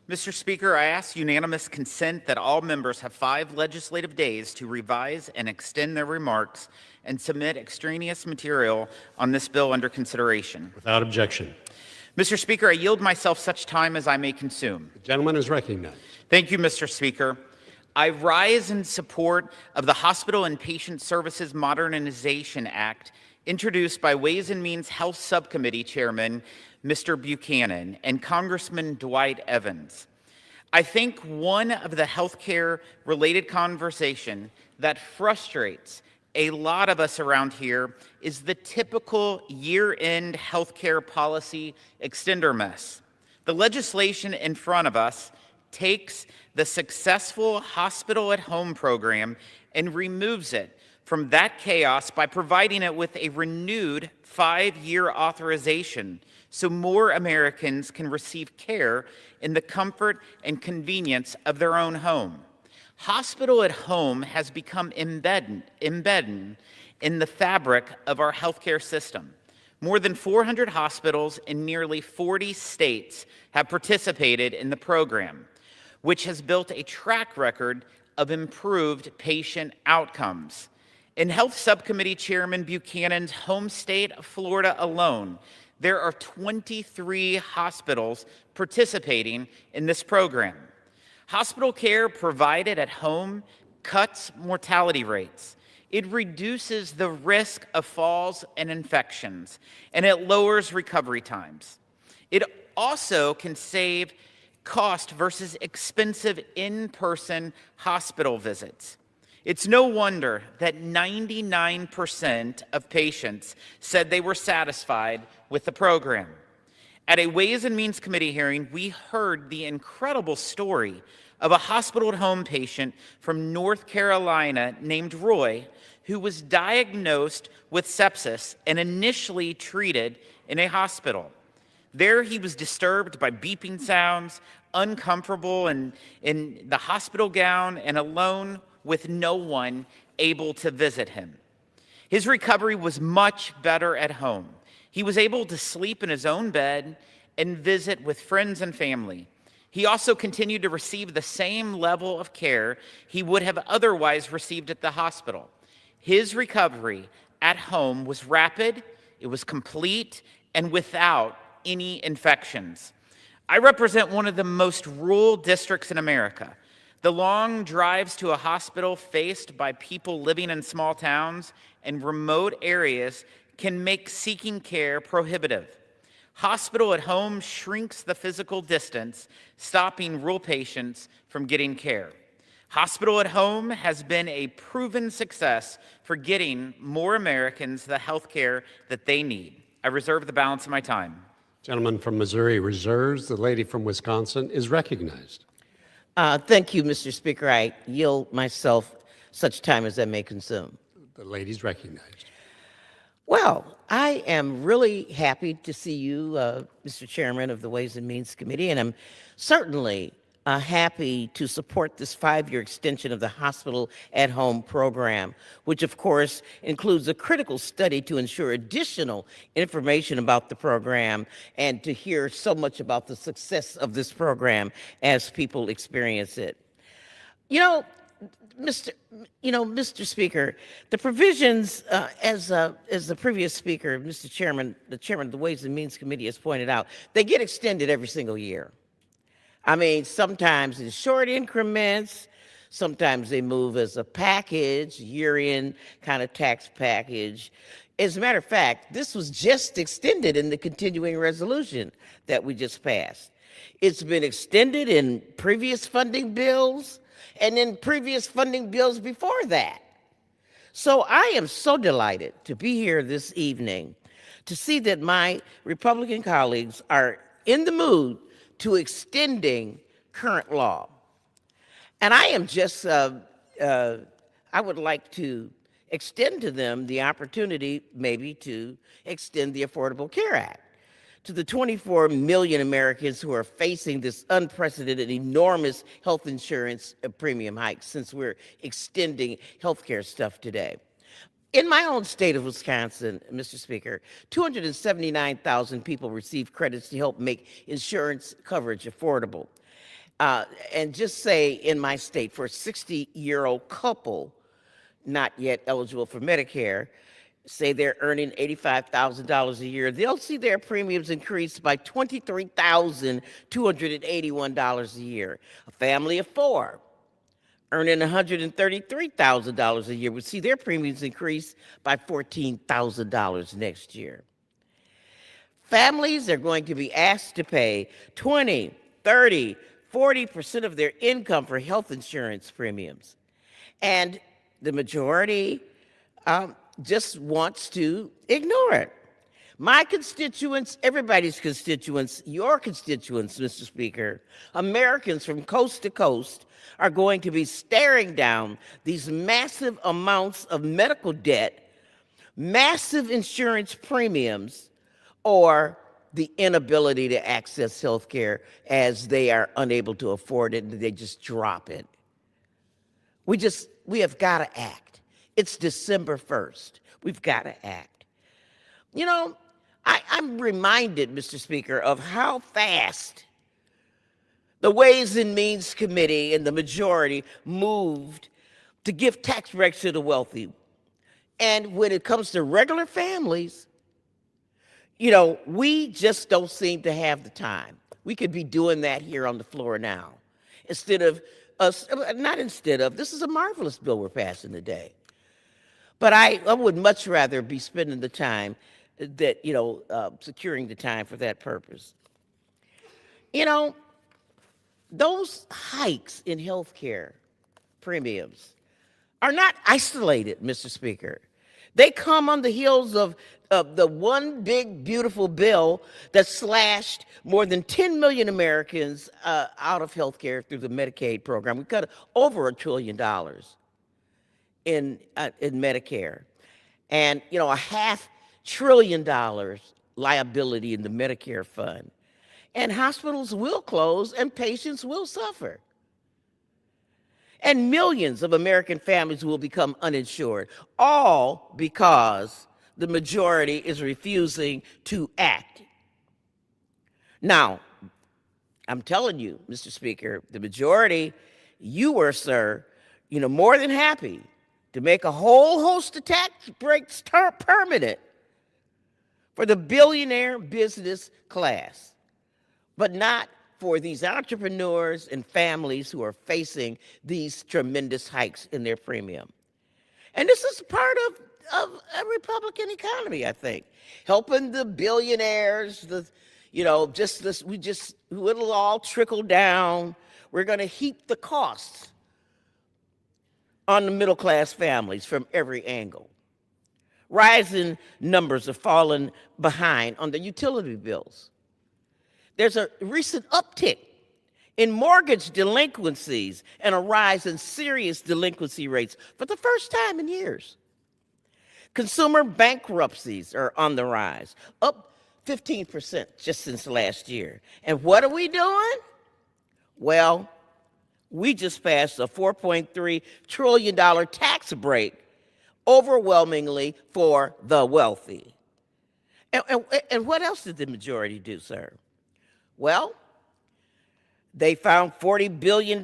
Mr. Speaker, I ask unanimous consent that all members have 5 legislative days to revise and extend their remarks and submit extraneous material on this bill under consideration. Without objection. Mr. Speaker, I yield myself such time as I may consume. The gentleman is recognized. Thank you, Mr. Speaker. I rise in support of the Hospital and Patient Services Modernization Act, introduced by Ways and Means Health Subcommittee Chairman Mr. Buchanan and Congressman Dwight Evans. I think one of the healthcare-related conversation that frustrates a lot of us around here is the typical year-end healthcare policy extender mess. The legislation in front of us takes the successful hospital at home program and removes it from that chaos by providing it with a renewed 5-year authorization so more Americans can receive care in the comfort and convenience of their own home. Hospital at home has become embedded in the fabric of our healthcare system. More than 400 hospitals in nearly 40 states have participated in the program, which has built a track record of improved patient outcomes. In Health Subcommittee Chairman Buchanan's home state of Florida alone, there are 23 hospitals participating in this program. Hospital care provided at home cuts mortality rates. It reduces the risk of falls and infections, and it lowers recovery times. It also can save cost versus expensive in-person hospital visits. It's no wonder that 99% of patients said they were satisfied with the program. At a Ways and Means Committee hearing, we heard the incredible story of a hospital at home patient from North Carolina named Roy, who was diagnosed with sepsis and initially treated in a hospital. There he was disturbed by beeping sounds, uncomfortable in the hospital gown, and alone with no one able to visit him. His recovery was much better at home. He was able to sleep in his own bed and visit with friends and family. He also continued to receive the same level of care he would have otherwise received at the hospital. His recovery at home was rapid, it was complete, and without any infections. I represent one of the most rural districts in America. The long drives to a hospital faced by people living in small towns and remote areas can make seeking care prohibitive. Hospital at home shrinks the physical distance, stopping rural patients from getting care. Hospital at home has been a proven success for getting more Americans the health care that they need. I reserve the balance of my time. Gentleman from Missouri reserves. The lady from Wisconsin is recognized. Thank you, Mr. Speaker. I yield myself such time as I may consume. The lady's recognized. Well, I am really happy to see you, Mr. Chairman of the Ways and Means Committee, and I'm certainly happy to support this 5-year extension of the Hospital at Home program, which of course includes a critical study to ensure additional information about the program and to hear so much about the success of this program as people experience it. Mr. Speaker, the provisions, as the previous speaker, Mr. Chairman, the chairman of the Ways and Means Committee has pointed out, they get extended every single year. I mean, sometimes in short increments, sometimes they move as a package, year-end kind of tax package. As a matter of fact, this was just extended in the continuing resolution that we just passed. It's been extended in previous funding bills and in previous funding bills before that. So I am so delighted to be here this evening to see that my Republican colleagues are in the mood to extending current law. And I am just, I would like to extend to them the opportunity maybe to extend the Affordable Care Act to the 24 million Americans who are facing this unprecedented, enormous health insurance premium hike since we're extending healthcare stuff today. In my own state of Wisconsin, Mr. Speaker, 279,000 people receive credits to help make insurance coverage affordable. And just say in my state, for a 60-year-old couple not yet eligible for Medicare, say they're earning $85,000 a year, they'll see their premiums increase by $23,281 a year. A family of 4 earning $133,000 a year would see their premiums increase by $14,000 next year. Families are going to be asked to pay 20, 30, 40% of their income for health insurance premiums. And the majority just wants to ignore it. My constituents, everybody's constituents, your constituents, Mr. Speaker, Americans from coast to coast are going to be staring down these massive amounts of medical debt, massive insurance premiums, or the inability to access health care as they are unable to afford it and they just drop it. We have got to act. It's December 1st. We've got to act. You know, I'm reminded, Mr. Speaker, of how fast the Ways and Means Committee and the majority moved to give tax breaks to the wealthy. And when it comes to regular families, you know, we just don't seem to have the time. We could be doing that here on the floor now. Instead of us, this is a marvelous bill we're passing today. But I would much rather be spending the time that, securing the time for that purpose. You know, those hikes in health care premiums are not isolated, Mr. Speaker. They come on the heels of the one big, beautiful bill that slashed more than 10 million Americans out of health care through the Medicaid program. We cut over $1 trillion in Medicare. And, $500 billion liability in the Medicare fund. And hospitals will close and patients will suffer. And millions of American families will become uninsured, all because the majority is refusing to act. Now, I'm telling you, Mr. Speaker, the majority, you were, sir, more than happy to make a whole host of tax breaks permanent for the billionaire business class, but not for these entrepreneurs and families who are facing these tremendous hikes in their premium. And this is part of a Republican economy, I think, helping the billionaires, it'll all trickle down. We're going to heap the costs on the middle class families from every angle. Rising numbers have fallen behind on the utility bills. There's a recent uptick in mortgage delinquencies and a rise in serious delinquency rates for the first time in years. Consumer bankruptcies are on the rise, up 15% just since last year. And what are we doing? Well, we just passed a $4.3 trillion tax break, overwhelmingly for the wealthy. And what else did the majority do, sir? Well, they found $40 billion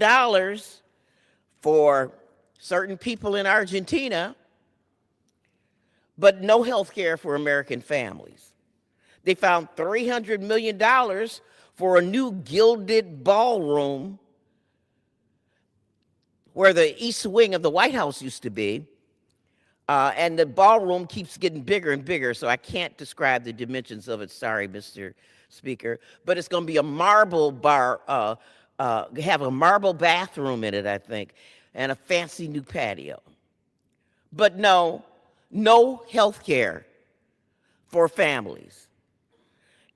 for certain people in Argentina, but no health care for American families. They found $300 million for a new gilded ballroom where the east wing of the White House used to be. And the ballroom keeps getting bigger and bigger, so I can't describe the dimensions of it. Sorry, Mr. Speaker. But it's going to be a marble bar, have a marble bathroom in it, I think, and a fancy new patio. But no health care for families.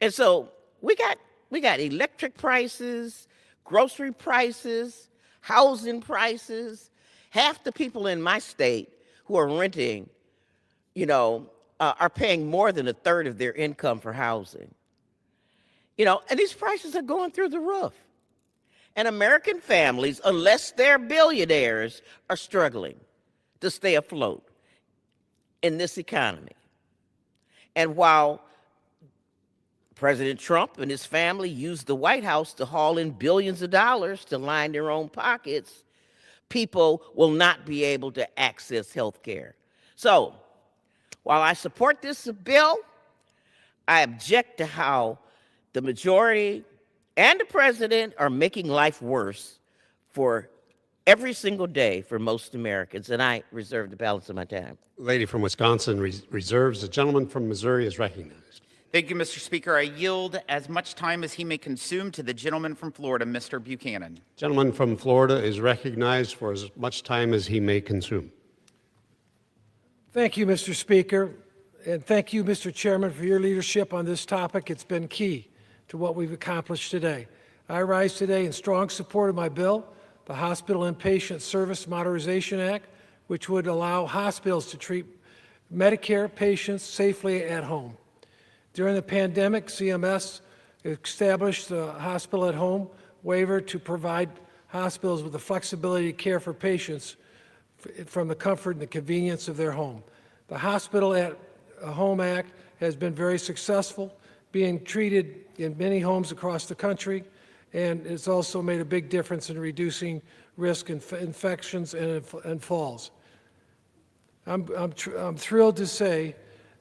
And so we got electric prices, grocery prices, housing prices. Half the people in my state who are renting, are paying more than a third of their income for housing. And these prices are going through the roof. And American families, unless they're billionaires, are struggling to stay afloat in this economy. And while President Trump and his family used the White House to haul in billions of dollars to line their own pockets, people will not be able to access health care. So, while I support this bill, I object to how the majority and the president are making life worse for every single day for most Americans, and I reserve the balance of my time. Lady from Wisconsin reserves. The gentleman from Missouri is recognized. Thank you, Mr. Speaker. I yield as much time as he may consume to the gentleman from Florida, Mr. Buchanan. Gentleman from Florida is recognized for as much time as he may consume. Thank you, Mr. Speaker, and thank you, Mr. Chairman, for your leadership on this topic. It's been key to what we've accomplished today. I rise today in strong support of my bill, the Hospital Inpatient Service Modernization Act, which would allow hospitals to treat Medicare patients safely at home. During the pandemic, CMS established the hospital at home waiver to provide hospitals with the flexibility to care for patients from the comfort and the convenience of their home. The Hospital at Home Act has been very successful, being treated in many homes across the country, and it's also made a big difference in reducing risk infections and falls. I'm thrilled to say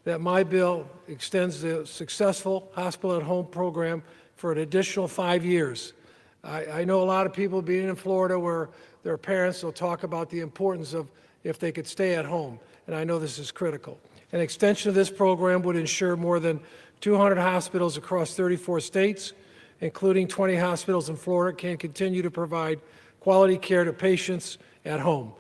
that my bill extends the successful hospital at home program for an additional 5 years. I know a lot of people being in Florida where their parents will talk about the importance of if they could stay at home, and I know this is critical. An extension of this program would ensure more than 200 hospitals across 34 states, including 20 hospitals in Florida, can continue to provide quality care to patients at home.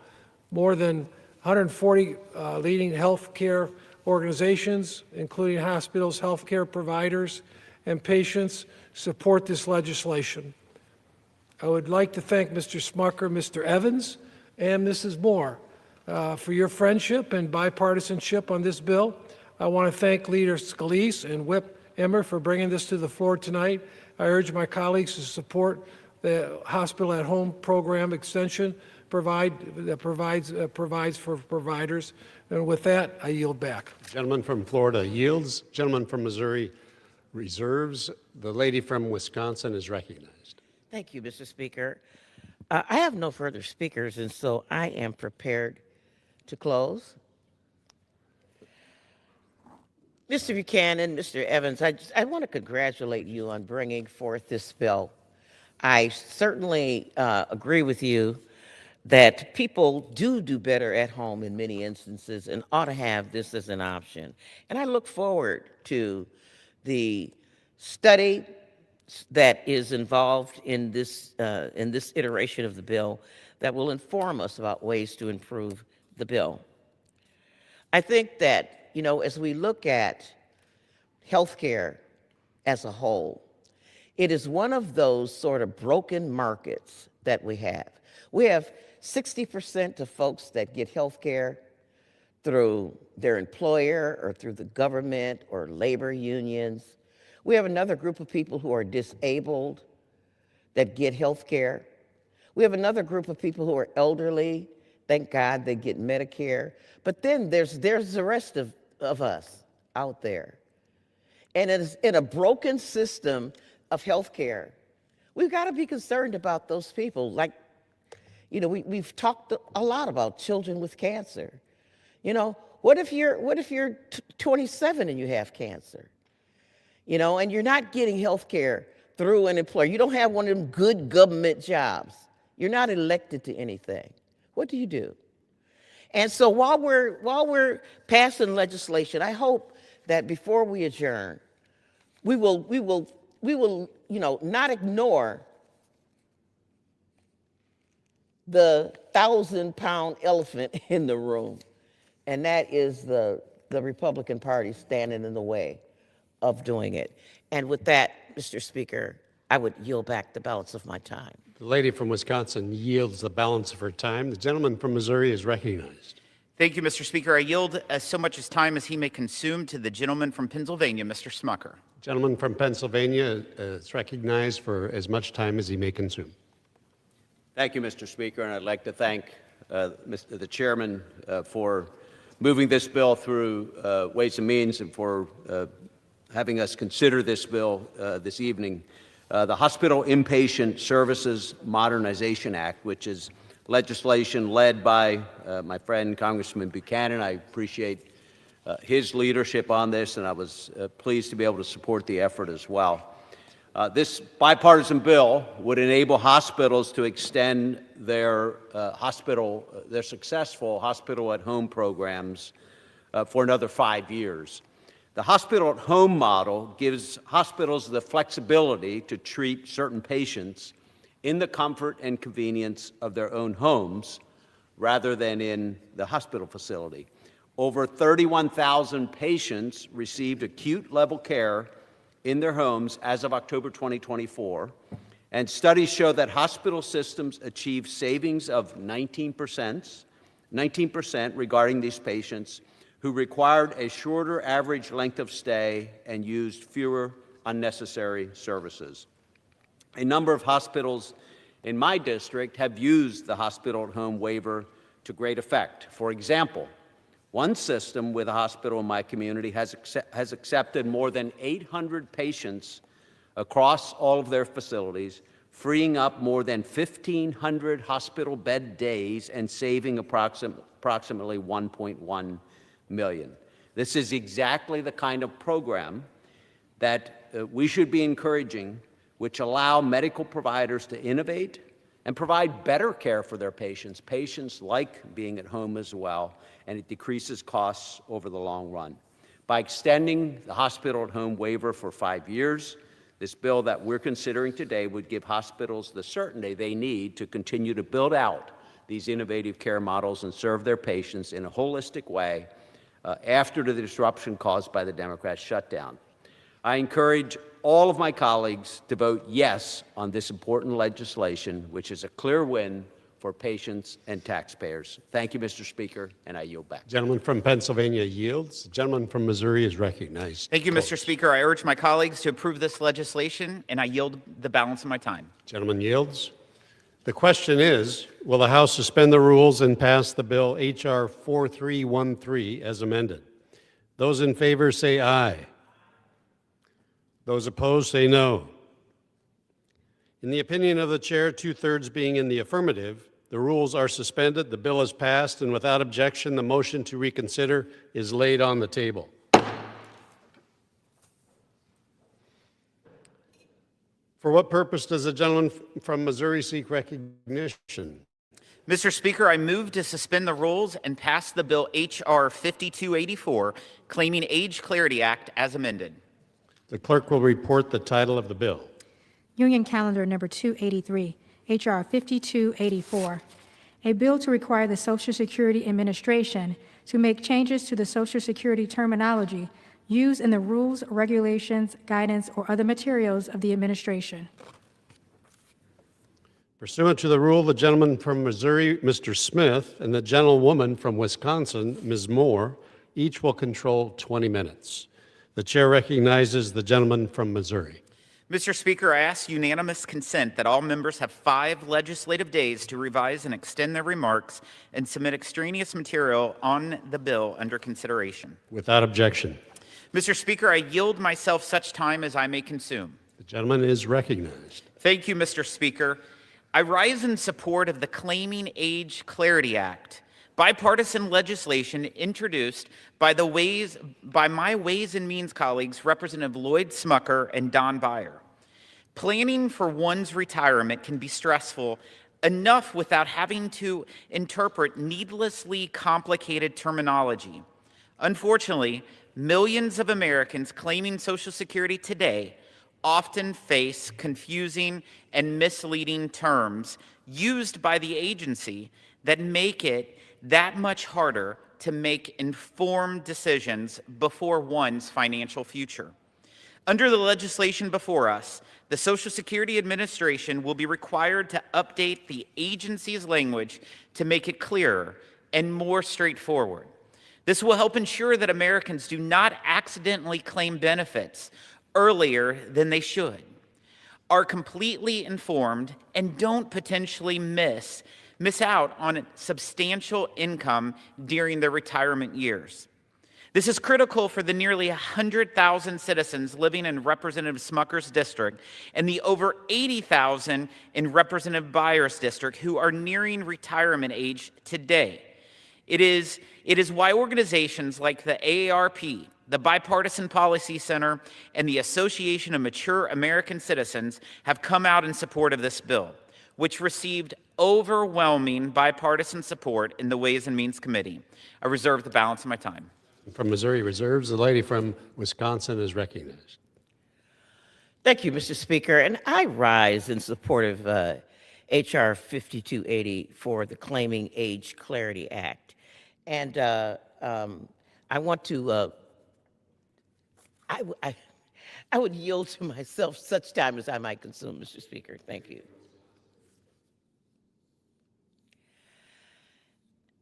More than 140 leading health care organizations, including hospitals, healthcare providers, and patients, support this legislation. I would like to thank Mr. Smucker, Mr. Evans, and Mrs. Moore for your friendship and bipartisanship on this bill. I want to thank Leader Scalise and Whip Emmer for bringing this to the floor tonight. I urge my colleagues to support the Hospital at Home program extension that provides for providers. And with that, I yield back. Gentleman from Florida yields. Gentleman from Missouri reserves. The lady from Wisconsin is recognized. Thank you, Mr. Speaker. I have no further speakers, and so I am prepared to close. Mr. Buchanan, Mr. Evans, I want to congratulate you on bringing forth this bill. I certainly agree with you that people do better at home in many instances and ought to have this as an option. And I look forward to the study that is involved in this iteration of the bill that will inform us about ways to improve the bill. I think that, as we look at healthcare as a whole, it is one of those sort of broken markets that we have. We have 60% of folks that get health care through their employer or through the government or labor unions. We have another group of people who are disabled that get health care. We have another group of people who are elderly. Thank God they get Medicare. But then there's the rest of us out there. And it is in a broken system of health care. We've got to be concerned about those people. Like, we've talked a lot about children with cancer. What if you're 27 and you have cancer? And you're not getting health care through an employer. You don't have one of them good government jobs. You're not elected to anything. What do you do? And so while we're passing legislation, I hope that before we adjourn, we will not ignore the 1,000-pound elephant in the room, and that is the Republican Party standing in the way of doing it. And with that, Mr. Speaker, I would yield back the balance of my time. The lady from Wisconsin yields the balance of her time. The gentleman from Missouri is recognized. Thank you, Mr. Speaker. I yield so much as time as he may consume to the gentleman from Pennsylvania, Mr. Smucker. Gentleman from Pennsylvania is recognized for as much time as he may consume. Thank you, Mr. Speaker, and I'd like to thank the chairman for moving this bill through Ways and Means and for having us consider this bill this evening. The Hospital Inpatient Services Modernization Act, which is legislation led by my friend Congressman Buchanan. I appreciate his leadership on this, and I was pleased to be able to support the effort as well. This bipartisan bill would enable hospitals to extend their successful hospital-at-home programs for another 5 years. The hospital-at-home model gives hospitals the flexibility to treat certain patients in the comfort and convenience of their own homes rather than in the hospital facility. Over 31,000 patients received acute level care in their homes as of October 2024, and studies show that hospital systems achieved savings of 19% regarding these patients who required a shorter average length of stay and used fewer unnecessary services. A number of hospitals in my district have used the hospital-at-home waiver to great effect. For example, one system with a hospital in my community has accepted more than 800 patients across all of their facilities, freeing up more than 1,500 hospital bed days and saving approximately $1.1 million. This is exactly the kind of program that we should be encouraging, which allow medical providers to innovate and provide better care for their patients. Patients like being at home as well, and it decreases costs over the long run. By extending the hospital-at-home waiver for 5 years, this bill that we're considering today would give hospitals the certainty they need to continue to build out these innovative care models and serve their patients in a holistic way after the disruption caused by the Democrat shutdown. I encourage all of my colleagues to vote yes on this important legislation, which is a clear win for patients and taxpayers. Thank you, Mr. Speaker, and I yield back. Gentleman from Pennsylvania yields. The gentleman from Missouri is recognized. Thank you, Mr. Speaker. I urge my colleagues to approve this legislation, and I yield the balance of my time. Gentleman yields. The question is, will the House suspend the rules and pass the bill H.R. 4313 as amended? Those in favor say aye. Those opposed say no. In the opinion of the chair, 2/3 being in the affirmative, the rules are suspended, the bill is passed, and without objection, the motion to reconsider is laid on the table. For what purpose does the gentleman from Missouri seek recognition? Mr. Speaker, I move to suspend the rules and pass the bill H.R. 5284, claiming Age Clarity Act as amended. The clerk will report the title of the bill. Union Calendar Number 283, H.R. 5284, a bill to require the Social Security Administration to make changes to the Social Security terminology used in the rules, regulations, guidance, or other materials of the administration. Pursuant to the rule, the gentleman from Missouri, Mr. Smith, and the gentlewoman from Wisconsin, Ms. Moore, each will control 20 minutes. The chair recognizes the gentleman from Missouri. Mr. Speaker, I ask unanimous consent that all members have 5 legislative days to revise and extend their remarks and submit extraneous material on the bill under consideration. Without objection. Mr. Speaker, I yield myself such time as I may consume. The gentleman is recognized. Thank you, Mr. Speaker. I rise in support of the Claiming Age Clarity Act, bipartisan legislation introduced by my Ways and Means colleagues, Representative Lloyd Smucker and Don Beyer. Planning for one's retirement can be stressful enough without having to interpret needlessly complicated terminology. Unfortunately, millions of Americans claiming Social Security today often face confusing and misleading terms used by the agency that make it that much harder to make informed decisions before one's financial future. Under the legislation before us, the Social Security Administration will be required to update the agency's language to make it clearer and more straightforward. This will help ensure that Americans do not accidentally claim benefits earlier than they should, are completely informed, and don't potentially miss out on substantial income during their retirement years. This is critical for the nearly 100,000 citizens living in Representative Smucker's district and the over 80,000 in Representative Beyer's district who are nearing retirement age today. It is why organizations like the AARP, the Bipartisan Policy Center, and the Association of Mature American Citizens have come out in support of this bill, which received overwhelming bipartisan support in the Ways and Means Committee. I reserve the balance of my time. From Missouri reserves, the lady from Wisconsin is recognized. Thank you, Mr. Speaker. And I rise in support of H.R. 5284, the Claiming Age Clarity Act. And I want to, I would yield to myself such time as I might consume, Mr. Speaker. Thank you.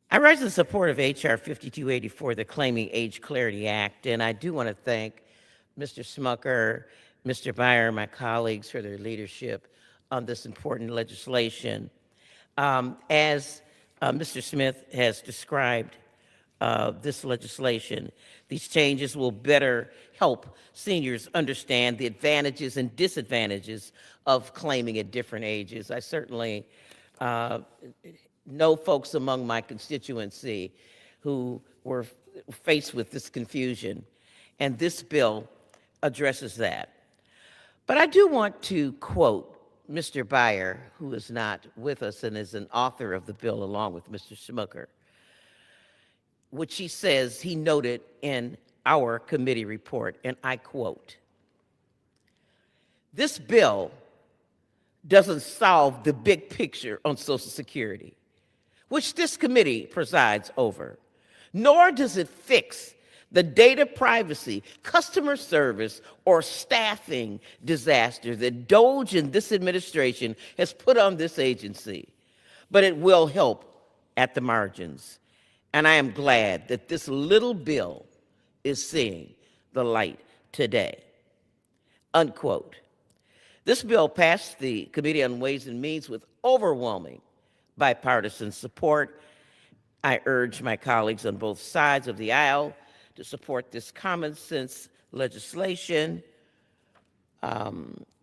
I rise in support of H.R. 5284, the Claiming Age Clarity Act, and I do want to thank Mr. Smucker, Mr. Beyer, my colleagues for their leadership on this important legislation. As Mr. Smith has described this legislation, these changes will better help seniors understand the advantages and disadvantages of claiming at different ages. I certainly know folks among my constituency who were faced with this confusion, and this bill addresses that. But I do want to quote Mr. Beyer, who is not with us and is an author of the bill along with Mr. Smucker, which he says he noted in our committee report, and I quote, "This bill doesn't solve the big picture on Social Security, which this committee presides over, nor does it fix the data privacy, customer service, or staffing disaster that DOGE and this administration has put on this agency, but it will help at the margins. And I am glad that this little bill is seeing the light today." Unquote. This bill passed the Committee on Ways and Means with overwhelming bipartisan support. I urge my colleagues on both sides of the aisle to support this common sense legislation,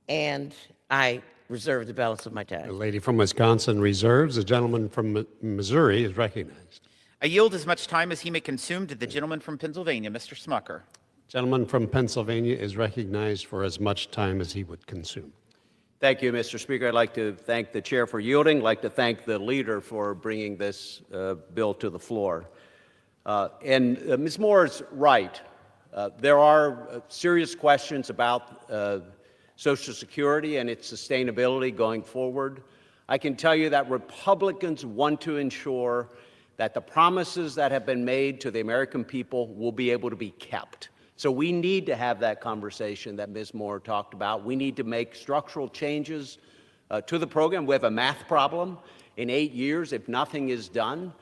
and I reserve the balance of my time. The lady from Wisconsin reserves. The gentleman from Missouri is recognized. I yield as much time as he may consume to the gentleman from Pennsylvania, Mr. Smucker. Gentleman from Pennsylvania is recognized for as much time as he would consume. Thank you, Mr. Speaker. I'd like to thank the chair for yielding. I'd like to thank the leader for bringing this bill to the floor. Ms. Moore is right. There are serious questions about Social Security and its sustainability going forward. I can tell you that Republicans want to ensure that the promises that have been made to the American people will be able to be kept. So we need to have that conversation that Ms. Moore talked about. We need to make structural changes to the program. We have a math problem. In 8 years, if nothing is done,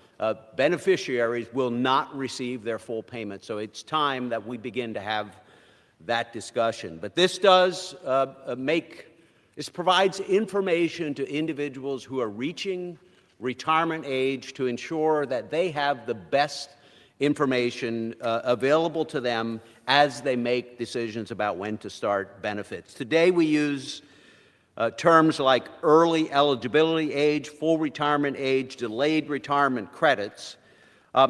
beneficiaries will not receive their full payment. So it's time that we begin to have that discussion. But this does this provides information to individuals who are reaching retirement age to ensure that they have the best information available to them as they make decisions about when to start benefits. Today we use terms like early eligibility age, full retirement age, delayed retirement credits,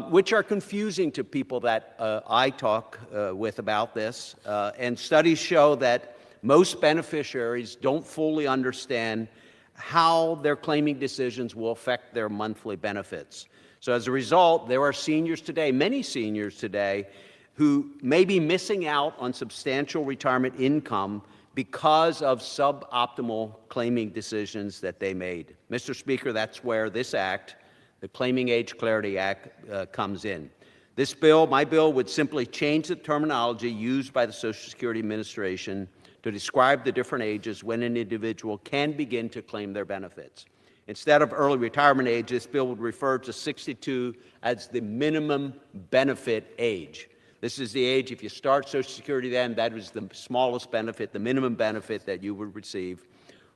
which are confusing to people that I talk with about this. And studies show that most beneficiaries don't fully understand how their claiming decisions will affect their monthly benefits. So as a result, there are seniors today, many seniors today, who may be missing out on substantial retirement income because of suboptimal claiming decisions that they made. Mr. Speaker, that's where this act, the Claiming Age Clarity Act, comes in. This bill, my bill, would simply change the terminology used by the Social Security Administration to describe the different ages when an individual can begin to claim their benefits. Instead of early retirement age, this bill would refer to 62 as the minimum benefit age. This is the age, if you start Social Security then, that is the smallest benefit, the minimum benefit that you would receive.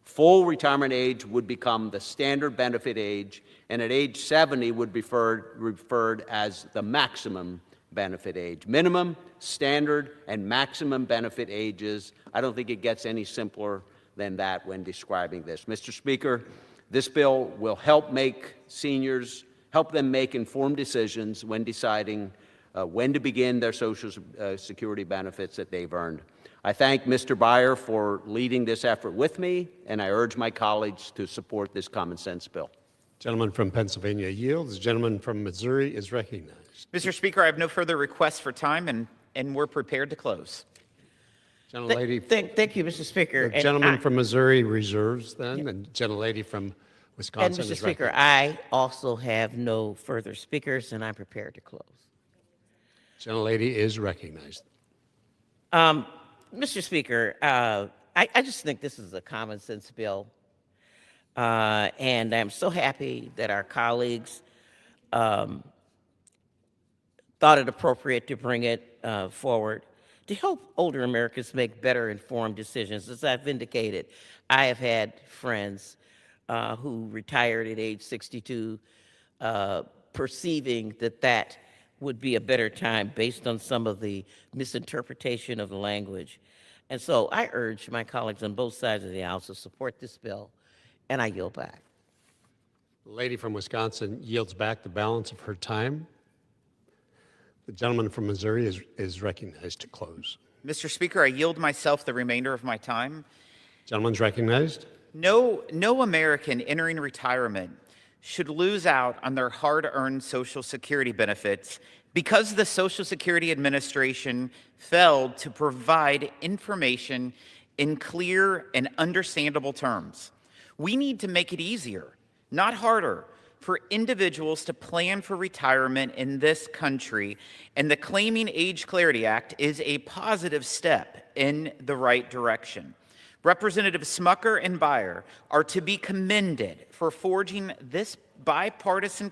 Full retirement age would become the standard benefit age, and at age 70 would be referred as the maximum benefit age. Minimum, standard, and maximum benefit ages. I don't think it gets any simpler than that when describing this. Mr. Speaker, this bill will help them make informed decisions when deciding when to begin their Social Security benefits that they've earned. I thank Mr. Byer for leading this effort with me, and I urge my colleagues to support this common sense bill. Gentleman from Pennsylvania yields. The gentleman from Missouri is recognized. Mr. Speaker, I have no further requests for time, and we're prepared to close. Gentlelady, Thank you, Mr. Speaker. the gentleman from Missouri reserves then, and gentlelady from Wisconsin And Mr. is Speaker, recognized. I also have no further speakers, and I'm prepared to close. Gentlelady is recognized. Mr. Speaker, I just think this is a common sense bill, and I'm so happy that our colleagues thought it appropriate to bring it forward to help older Americans make better informed decisions. As I've indicated, I have had friends who retired at age 62 perceiving that would be a better time based on some of the misinterpretation of the language. And so I urge my colleagues on both sides of the aisle to support this bill, and I yield back. The lady from Wisconsin yields back the balance of her time. The gentleman from Missouri is recognized to close. Mr. Speaker, I yield myself the remainder of my time. Gentleman's recognized. No American entering retirement should lose out on their hard-earned Social Security benefits because the Social Security Administration failed to provide information in clear and understandable terms. We need to make it easier, not harder, for individuals to plan for retirement in this country, and the Claiming Age Clarity Act is a positive step in the right direction. Representatives Smucker and Byer are to be commended for forging this bipartisan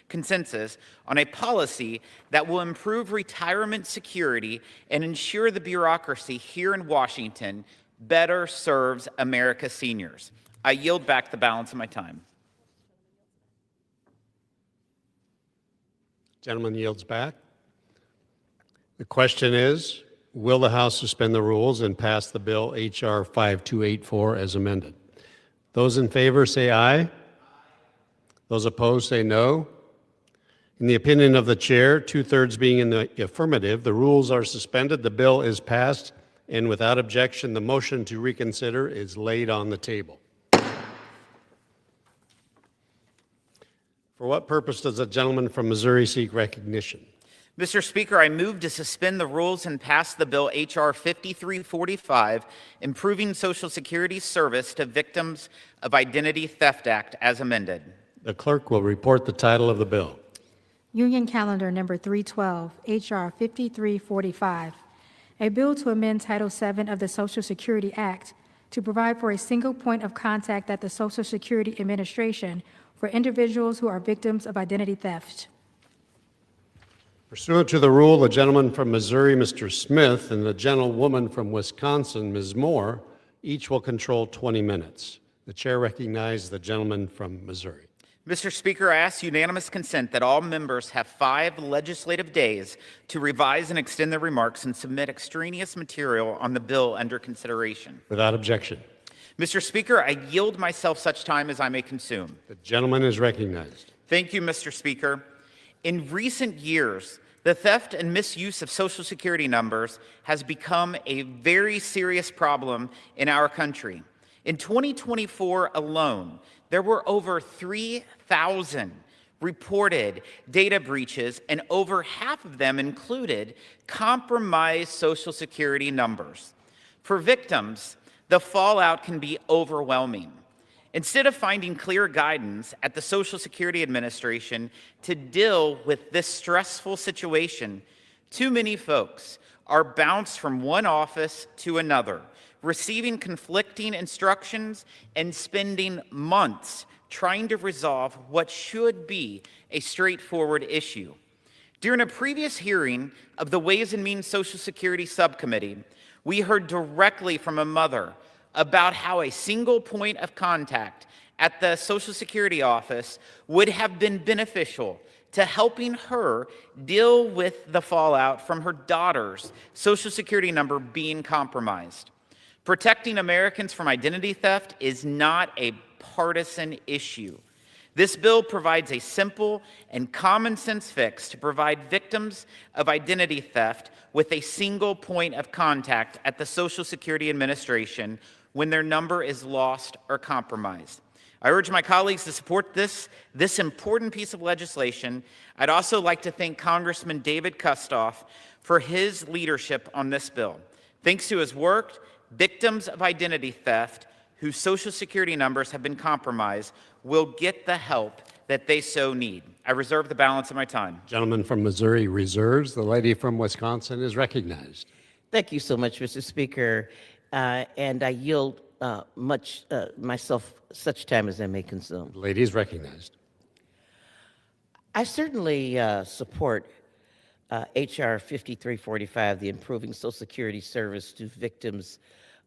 consensus on a policy that will improve retirement security and ensure the bureaucracy here in Washington better serves America's seniors. I yield back the balance of my time. Gentleman yields back. The question is, will the House suspend the rules and pass the bill H.R. 5284 as amended? Those in favor say aye. Those opposed say no. In the opinion of the chair, 2/3 being in the affirmative, the rules are suspended, the bill is passed, and without objection, the motion to reconsider is laid on the table. For what purpose does the gentleman from Missouri seek recognition? Mr. Speaker, I move to suspend the rules and pass the bill H.R. 5345, Improving Social Security Service to Victims of Identity Theft Act, as amended. The clerk will report the title of the bill. Union Calendar Number 312, H.R. 5345, a bill to amend Title VII of the Social Security Act to provide for a single point of contact at the Social Security Administration for individuals who are victims of identity theft. Pursuant to the rule, the gentleman from Missouri, Mr. Smith, and the gentlewoman from Wisconsin, Ms. Moore, each will control 20 minutes. The chair recognizes the gentleman from Missouri. Mr. Speaker, I ask unanimous consent that all members have 5 legislative days to revise and extend their remarks and submit extraneous material on the bill under consideration. Without objection. Mr. Speaker, I yield myself such time as I may consume. The gentleman is recognized. Thank you, Mr. Speaker. In recent years, the theft and misuse of Social Security numbers has become a very serious problem in our country. In 2024 alone, there were over 3,000 reported data breaches, and over half of them included compromised Social Security numbers. For victims, the fallout can be overwhelming. Instead of finding clear guidance at the Social Security Administration to deal with this stressful situation, too many folks are bounced from one office to another, receiving conflicting instructions and spending months trying to resolve what should be a straightforward issue. During a previous hearing of the Ways and Means Social Security Subcommittee, we heard directly from a mother about how a single point of contact at the Social Security office would have been beneficial to helping her deal with the fallout from her daughter's Social Security number being compromised. Protecting Americans from identity theft is not a partisan issue. This bill provides a simple and common sense fix to provide victims of identity theft with a single point of contact at the Social Security Administration when their number is lost or compromised. I urge my colleagues to support this important piece of legislation. I'd also like to thank Congressman David Kustoff for his leadership on this bill. Thanks to his work, victims of identity theft whose Social Security numbers have been compromised will get the help that they so need. I reserve the balance of my time. Gentleman from Missouri reserves. The lady from Wisconsin is recognized. Thank you so much, Mr. Speaker. And I yield myself such time as I may consume. The lady is recognized. I certainly support H.R. 5345, the Improving Social Security Service to Victims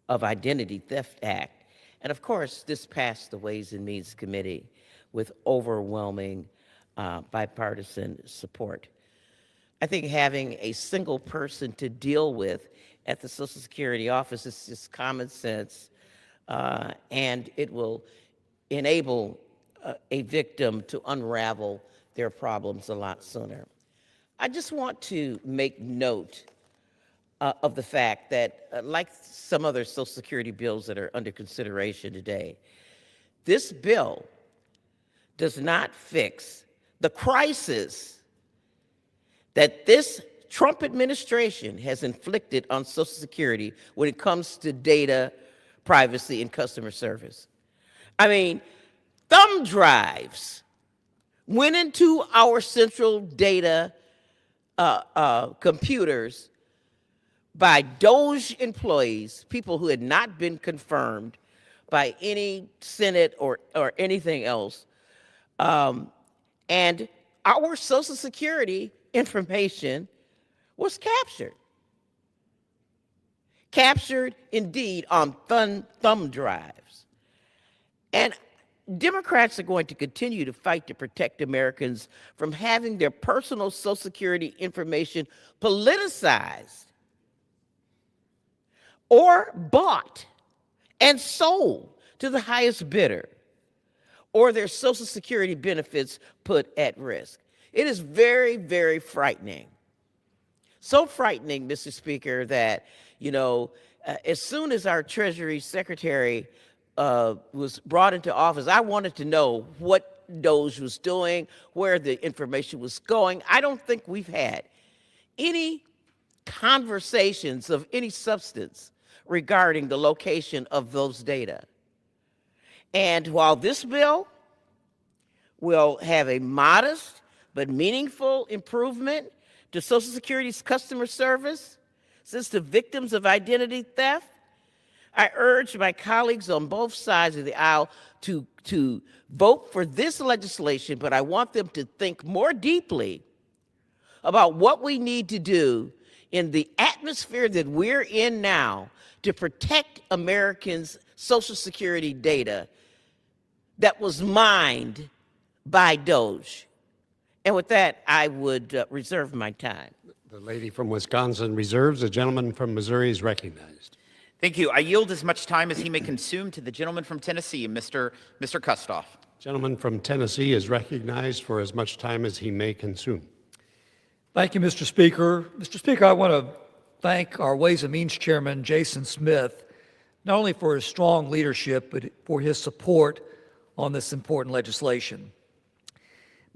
of Identity Theft Act. And of course, this passed the Ways and Means Committee with overwhelming bipartisan support. I think having a single person to deal with at the Social Security office is just common sense, and it will enable a victim to unravel their problems a lot sooner. I just want to make note of the fact that, like some other Social Security bills that are under consideration today, this bill does not fix the crisis that this Trump administration has inflicted on Social Security when it comes to data privacy and customer service. I mean, thumb drives went into our central data computers by DOJ employees, people who had not been confirmed by any Senate or anything else. And our Social Security information was captured indeed on thumb drives. And Democrats are going to continue to fight to protect Americans from having their personal Social Security information politicized or bought and sold to the highest bidder, or their Social Security benefits put at risk. It is very, very frightening. So frightening, Mr. Speaker, that, As soon as our Treasury Secretary was brought into office, I wanted to know what DOGE was doing, where the information was going. I don't think we've had any conversations of any substance regarding the location of those data. And while this bill will have a modest but meaningful improvement to Social Security's customer service since the victims of identity theft, I urge my colleagues on both sides of the aisle to vote for this legislation, but I want them to think more deeply about what we need to do in the atmosphere that we're in now to protect Americans' Social Security data that was mined by DOGE. And with that, I would reserve my time. The lady from Wisconsin reserves. The gentleman from Missouri is recognized. Thank you. I yield as much time as he may consume to the gentleman from Tennessee, Mr. Kustoff. Gentleman from Tennessee is recognized for as much time as he may consume. Thank you, Mr. Speaker. Mr. Speaker, I want to thank our Ways and Means Chairman, Jason Smith, not only for his strong leadership, but for his support on this important legislation.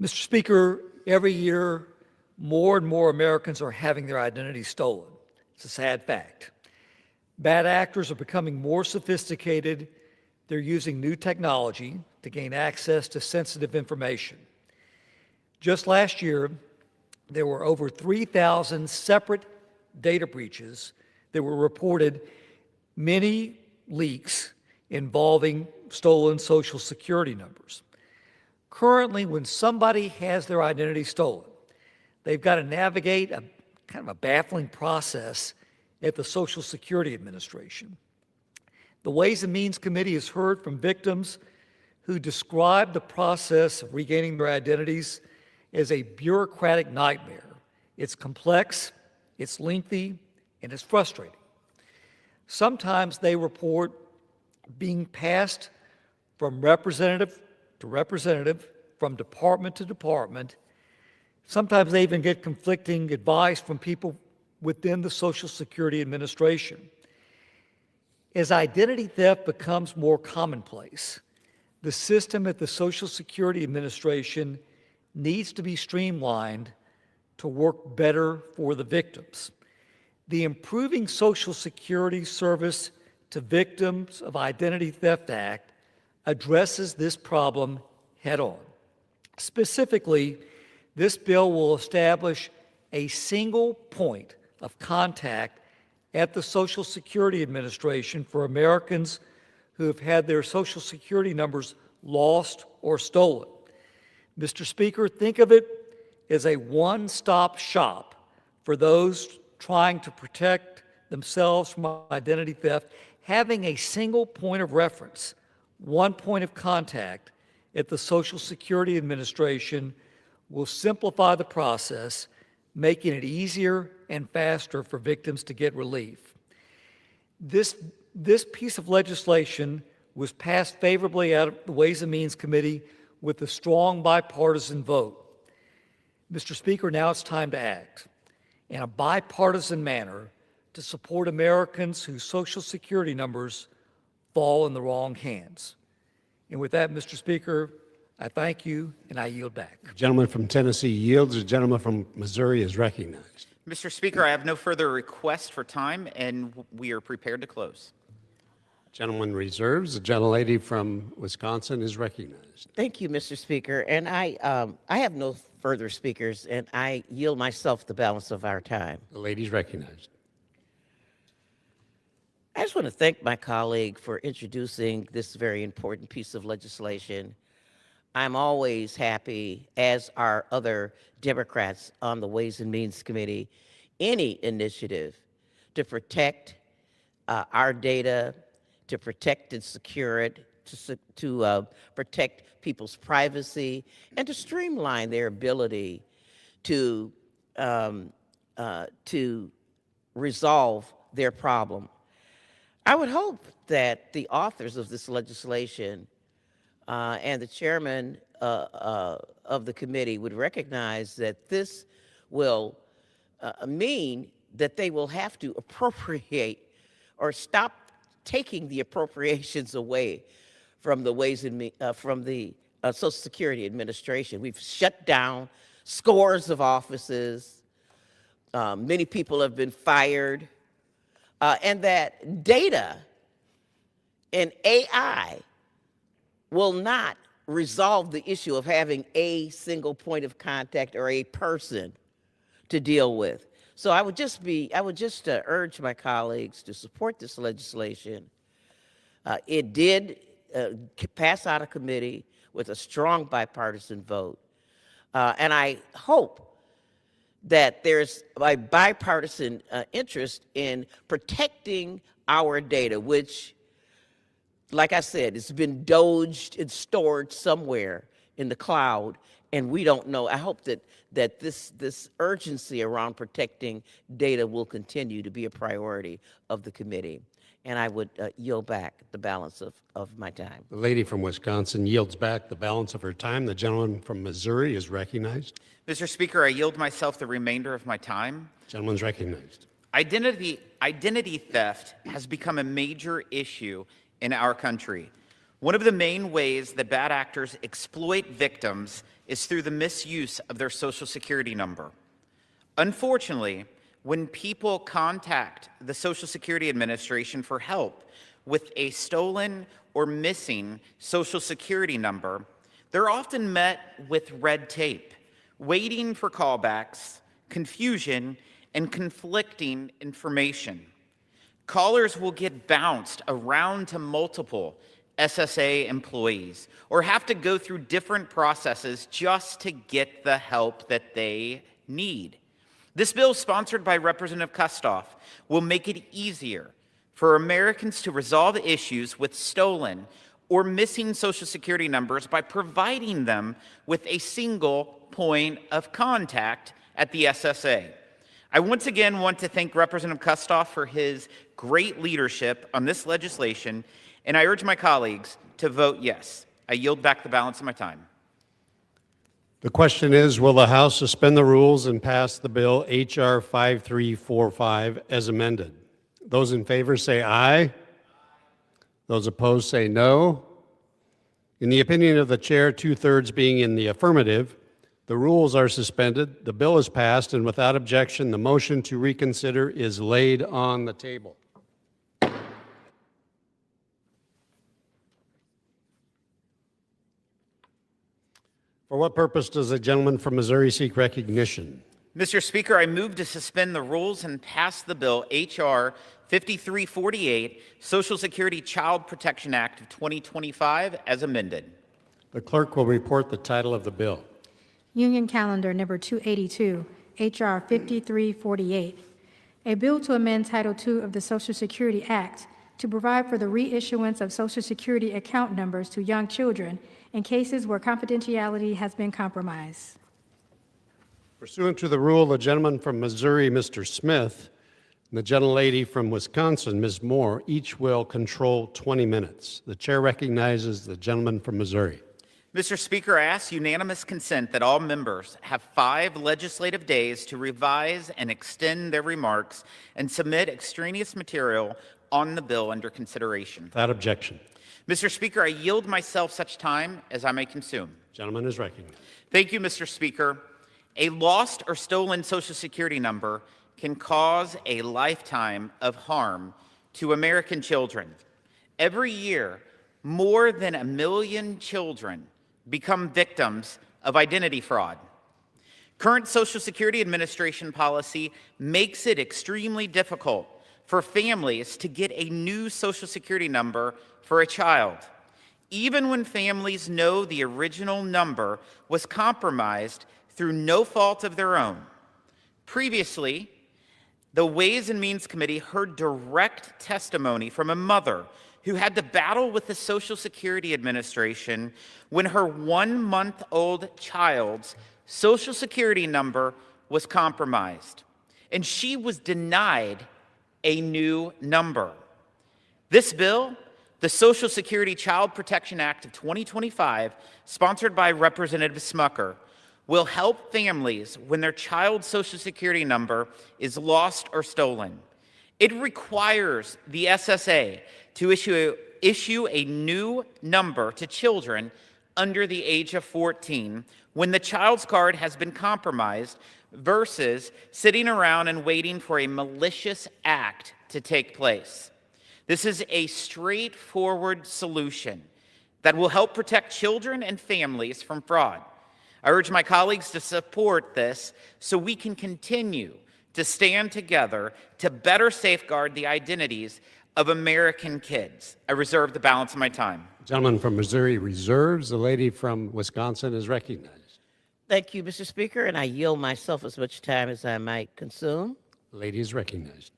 Mr. Speaker, every year, more and more Americans are having their identity stolen. It's a sad fact. Bad actors are becoming more sophisticated. They're using new technology to gain access to sensitive information. Just last year, there were over 3,000 separate data breaches that were reported, many leaks involving stolen Social Security numbers. Currently, when somebody has their identity stolen, they've got to navigate a kind of a baffling process at the Social Security Administration. The Ways and Means Committee has heard from victims who describe the process of regaining their identities as a bureaucratic nightmare. It's complex, it's lengthy, and it's frustrating. Sometimes they report being passed from representative to representative, from department to department. Sometimes they even get conflicting advice from people within the Social Security Administration. As identity theft becomes more commonplace, the system at the Social Security Administration needs to be streamlined to work better for the victims. The Improving Social Security Service to Victims of Identity Theft Act addresses this problem head on. Specifically, this bill will establish a single point of contact at the Social Security Administration for Americans who have had their Social Security numbers lost or stolen. Mr. Speaker, think of it as a one-stop shop for those trying to protect themselves from identity theft. Having a single point of reference, one point of contact at the Social Security Administration will simplify the process, making it easier and faster for victims to get relief. This piece of legislation was passed favorably out of the Ways and Means Committee with a strong bipartisan vote. Mr. Speaker, now it's time to act in a bipartisan manner to support Americans whose Social Security numbers fall in the wrong hands. And with that, Mr. Speaker, I thank you and I yield back. The gentleman from Tennessee yields. The gentleman from Missouri is recognized. Mr. Speaker, I have no further requests for time, and we are prepared to close. Gentleman reserves. The gentlelady from Wisconsin is recognized. Thank you, Mr. Speaker. And I have no further speakers, and I yield myself the balance of our time. The lady's recognized. I just want to thank my colleague for introducing this very important piece of legislation. I'm always happy, as are other Democrats on the Ways and Means Committee, any initiative to protect our data, to protect and secure it, to protect people's privacy, and to streamline their ability to resolve their problem. I would hope that the authors of this legislation and the chairman of the committee would recognize that this will mean that they will have to appropriate or stop taking the appropriations away from the Social Security Administration. We've shut down scores of offices. Many people have been fired. And that data and AI will not resolve the issue of having a single point of contact or a person to deal with. So I would just urge my colleagues to support this legislation. It did pass out of committee with a strong bipartisan vote. And I hope that there's a bipartisan interest in protecting our data, which, like I said, it's been doged and stored somewhere in the cloud, and we don't know. I hope that this urgency around protecting data will continue to be a priority of the committee. And I would yield back the balance of my time. The lady from Wisconsin yields back the balance of her time. The gentleman from Missouri is recognized. Mr. Speaker, I yield myself the remainder of my time. Gentleman's recognized. Identity theft has become a major issue in our country. One of the main ways that bad actors exploit victims is through the misuse of their Social Security number. Unfortunately, when people contact the Social Security Administration for help with a stolen or missing Social Security number, they're often met with red tape, waiting for callbacks, confusion, and conflicting information. Callers will get bounced around to multiple SSA employees or have to go through different processes just to get the help that they need. This bill, sponsored by Representative Kustoff, will make it easier for Americans to resolve issues with stolen or missing Social Security numbers by providing them with a single point of contact at the SSA. I once again want to thank Representative Kustoff for his great leadership on this legislation, and I urge my colleagues to vote yes. I yield back the balance of my time. The question is, will the House suspend the rules and pass the bill H.R. 5345 as amended? Those in favor say aye. Those opposed say no. In the opinion of the chair, 2/3 being in the affirmative, the rules are suspended, the bill is passed, and without objection, the motion to reconsider is laid on the table. For what purpose does the gentleman from Missouri seek recognition? Mr. Speaker, I move to suspend the rules and pass the bill H.R. 5348, Social Security Child Protection Act of 2025, as amended. The clerk will report the title of the bill. Union Calendar Number 282, H.R. 5348, a bill to amend Title II of the Social Security Act to provide for the reissuance of Social Security account numbers to young children in cases where confidentiality has been compromised. Pursuant to the rule, the gentleman from Missouri, Mr. Smith, and the gentlelady from Wisconsin, Ms. Moore, each will control 20 minutes. The chair recognizes the gentleman from Missouri. Mr. Speaker, I ask unanimous consent that all members have 5 legislative days to revise and extend their remarks and submit extraneous material on the bill under consideration. Without objection. Mr. Speaker, I yield myself such time as I may consume. Gentleman is recognized. Thank you, Mr. Speaker. A lost or stolen Social Security number can cause a lifetime of harm to American children. Every year, more than 1 million children become victims of identity fraud. Current Social Security Administration policy makes it extremely difficult for families to get a new Social Security number for a child, even when families know the original number was compromised through no fault of their own. Previously, the Ways and Means Committee heard direct testimony from a mother who had to battle with the Social Security Administration when her 1-month-old child's Social Security number was compromised, and she was denied a new number. This bill, the Social Security Child Protection Act of 2025, sponsored by Representative Smucker, will help families when their child's Social Security number is lost or stolen. It requires the SSA to issue a new number to children under the age of 14 when the child's card has been compromised versus sitting around and waiting for a malicious act to take place. This is a straightforward solution that will help protect children and families from fraud. I urge my colleagues to support this so we can continue to stand together to better safeguard the identities of American kids. I reserve the balance of my time. Gentleman from Missouri reserves. The lady from Wisconsin is recognized. Thank you, Mr. Speaker, and I yield myself as much time as I might consume. The lady is recognized.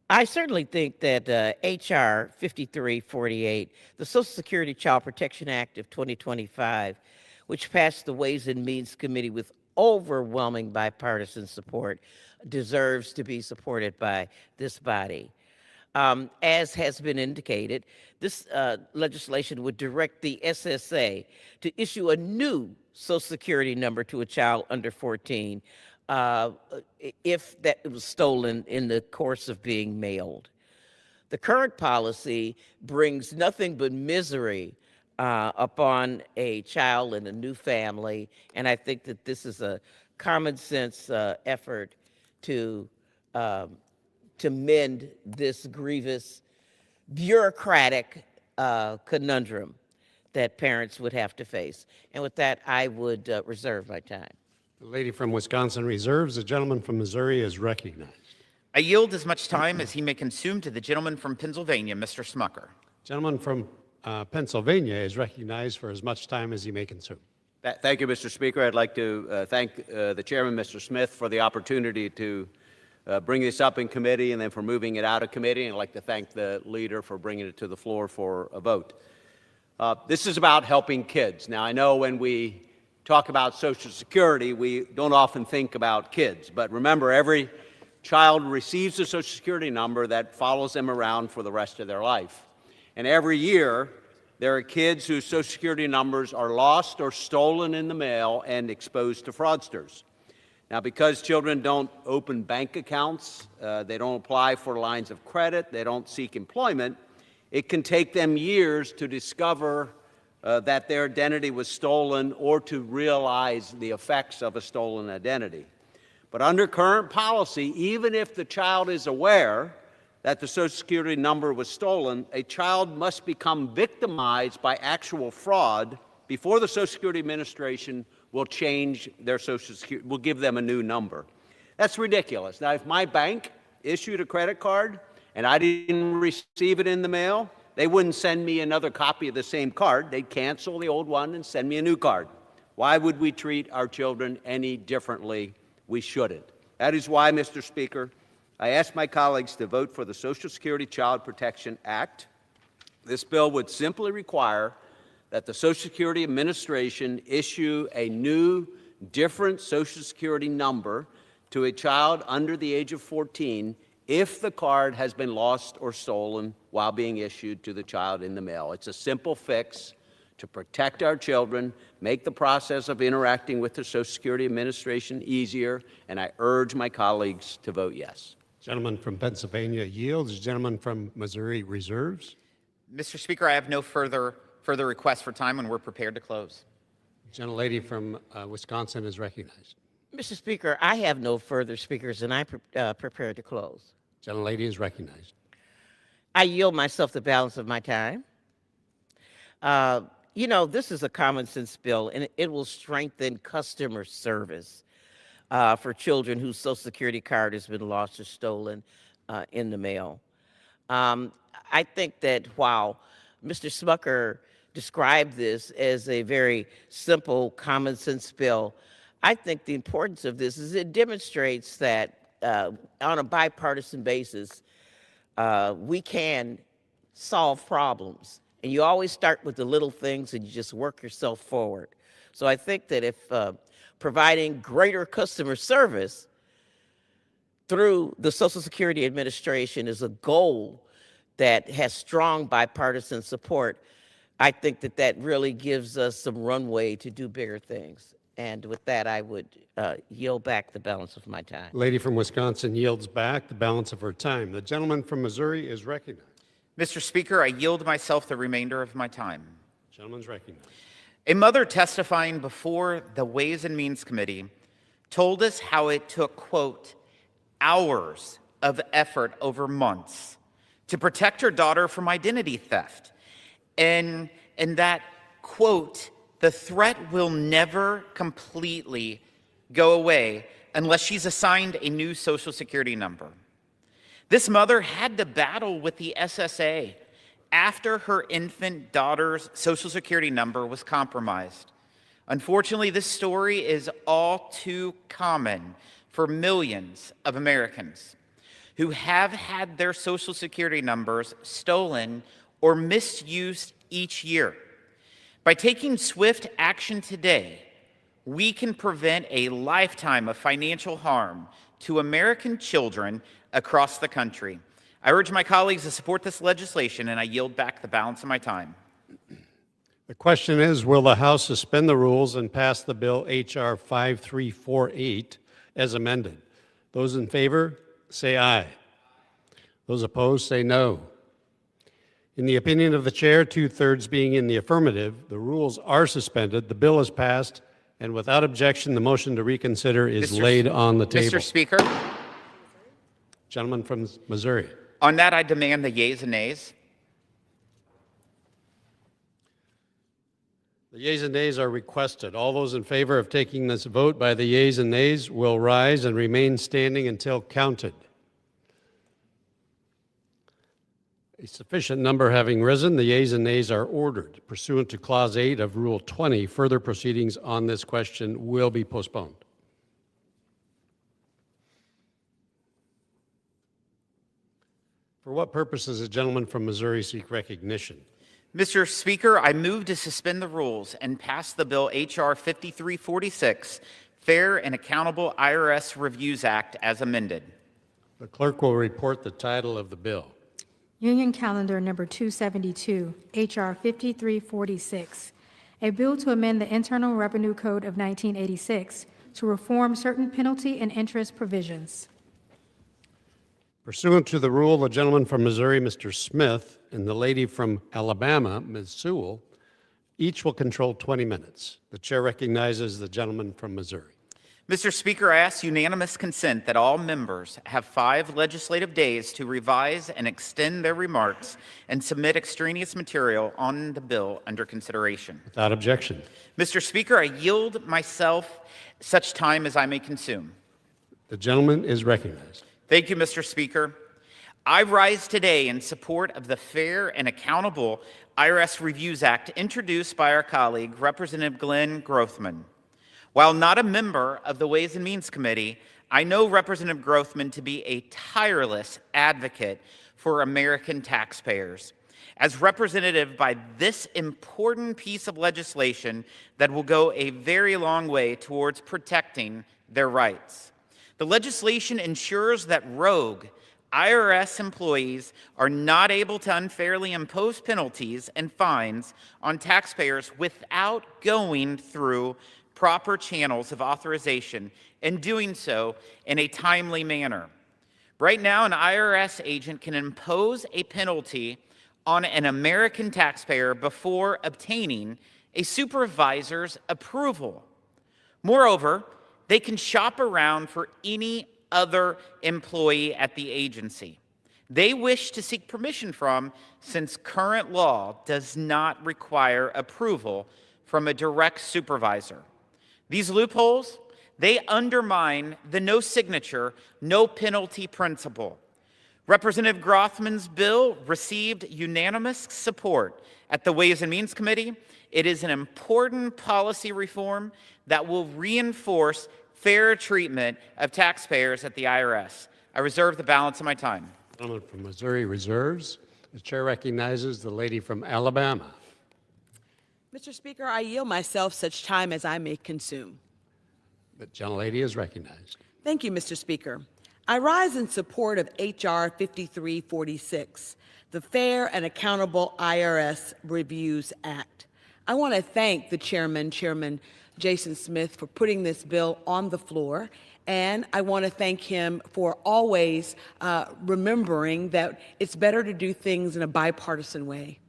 I certainly think that H.R. 5348, the Social Security Child Protection Act of 2025, which passed the Ways and Means Committee with overwhelming bipartisan support, deserves to be supported by this body. As has been indicated, this legislation would direct the SSA to issue a new Social Security number to a child under 14 if that was stolen in the course of being mailed. The current policy brings nothing but misery upon a child and a new family, and I think that this is a common sense effort to mend this grievous bureaucratic conundrum that parents would have to face. And with that, I would reserve my time. The lady from Wisconsin reserves. The gentleman from Missouri is recognized. I yield as much time as he may consume to the gentleman from Pennsylvania, Mr. Smucker. Gentleman from Pennsylvania is recognized for as much time as he may consume. Thank you, Mr. Speaker. I'd like to thank the chairman, Mr. Smith, for the opportunity to bring this up in committee and then for moving it out of committee. And I'd like to thank the leader for bringing it to the floor for a vote. This is about helping kids. Now, I know when we talk about Social Security, we don't often think about kids. But remember, every child receives a Social Security number that follows them around for the rest of their life. And every year, there are kids whose Social Security numbers are lost or stolen in the mail and exposed to fraudsters. Now, because children don't open bank accounts, they don't apply for lines of credit, they don't seek employment, it can take them years to discover that their identity was stolen or to realize the effects of a stolen identity. But under current policy, even if the child is aware that the Social Security number was stolen, a child must become victimized by actual fraud before the Social Security Administration will change their Social Security, will give them a new number. That's ridiculous. Now, if my bank issued a credit card and I didn't receive it in the mail, they wouldn't send me another copy of the same card. They'd cancel the old one and send me a new card. Why would we treat our children any differently? We shouldn't. That is why, Mr. Speaker, I ask my colleagues to vote for the Social Security Child Protection Act. This bill would simply require that the Social Security Administration issue a new, different Social Security number to a child under the age of 14 if the card has been lost or stolen while being issued to the child in the mail. It's a simple fix to protect our children, make the process of interacting with the Social Security Administration easier, and I urge my colleagues to vote yes. Gentleman from Pennsylvania yields. Gentleman from Missouri reserves. Mr. Speaker, I have no further requests for time when we're prepared to close. Gentlelady from Wisconsin is recognized. Mr. Speaker, I have no further speakers, and I prepare to close. Gentlelady is recognized. I yield myself the balance of my time. You know, this is a common sense bill, and it will strengthen customer service for children whose Social Security card has been lost or stolen in the mail. I think that while Mr. Smucker described this as a very simple, common sense bill, I think the importance of this is it demonstrates that on a bipartisan basis, we can solve problems. And you always start with the little things and you just work yourself forward. So I think that if providing greater customer service through the Social Security Administration is a goal that has strong bipartisan support, I think that that really gives us some runway to do bigger things. And with that, I would yield back the balance of my time. Lady from Wisconsin yields back the balance of her time. The gentleman from Missouri is recognized. Mr. Speaker, I yield myself the remainder of my time. Gentleman's recognized. A mother testifying before the Ways and Means Committee told us how it took, quote, hours of effort over months to protect her daughter from identity theft. And that, quote, the threat will never completely go away unless she's assigned a new Social Security number. This mother had to battle with the SSA after her infant daughter's Social Security number was compromised. Unfortunately, this story is all too common for millions of Americans who have had their Social Security numbers stolen or misused each year. By taking swift action today, we can prevent a lifetime of financial harm to American children across the country. I urge my colleagues to support this legislation, and I yield back the balance of my time. The question is, will the House suspend the rules and pass the bill H.R. 5348 as amended? Those in favor, say aye. Those opposed, say no. In the opinion of the chair, 2/3 being in the affirmative, the rules are suspended, the bill is passed, and without objection, the motion to reconsider is laid on the table. Mr. Speaker, Gentleman from Missouri. on that, I demand the yeas and nays. The yeas and nays are requested. All those in favor of taking this vote by the yeas and nays will rise and remain standing until counted. A sufficient number having risen, the yeas and nays are ordered. Pursuant to Clause 8 of Rule 20, further proceedings on this question will be postponed. For what purpose does the gentleman from Missouri seek recognition? Mr. Speaker, I move to suspend the rules and pass the bill H.R. 5346, Fair and Accountable IRS Reviews Act, as amended. The clerk will report the title of the bill. Union Calendar Number 272, H.R. 5346, a bill to amend the Internal Revenue Code of 1986 to reform certain penalty and interest provisions. Pursuant to the rule, the gentleman from Missouri, Mr. Smith, and the lady from Alabama, Ms. Sewell, each will control 20 minutes. The chair recognizes the gentleman from Missouri. Mr. Speaker, I ask unanimous consent that all members have 5 legislative days to revise and extend their remarks and submit extraneous material on the bill under consideration. Without objection. Mr. Speaker, I yield myself such time as I may consume. The gentleman is recognized. Thank you, Mr. Speaker. I rise today in support of the Fair and Accountable IRS Reviews Act introduced by our colleague, Representative Glenn Grothman. While not a member of the Ways and Means Committee, I know Representative Grothman to be a tireless advocate for American taxpayers. As representative by this important piece of legislation that will go a very long way towards protecting their rights. The legislation ensures that rogue IRS employees are not able to unfairly impose penalties and fines on taxpayers without going through proper channels of authorization and doing so in a timely manner. Right now, an IRS agent can impose a penalty on an American taxpayer before obtaining a supervisor's approval. Moreover, they can shop around for any other employee at the agency they wish to seek permission from, since current law does not require approval from a direct supervisor. These loopholes, they undermine the no signature, no penalty principle. Representative Grothman's bill received unanimous support at the Ways and Means Committee. It is an important policy reform that will reinforce fair treatment of taxpayers at the IRS. I reserve the balance of my time. The gentleman from Missouri reserves. The chair recognizes the lady from Alabama. Mr. Speaker, I yield myself such time as I may consume. The gentlelady is recognized. Thank you, Mr. Speaker. I rise in support of H.R. 5346, the Fair and Accountable IRS Reviews Act. I want to thank the Chairman Jason Smith for putting this bill on the floor. And I want to thank him for always remembering that it's better to do things in a bipartisan way.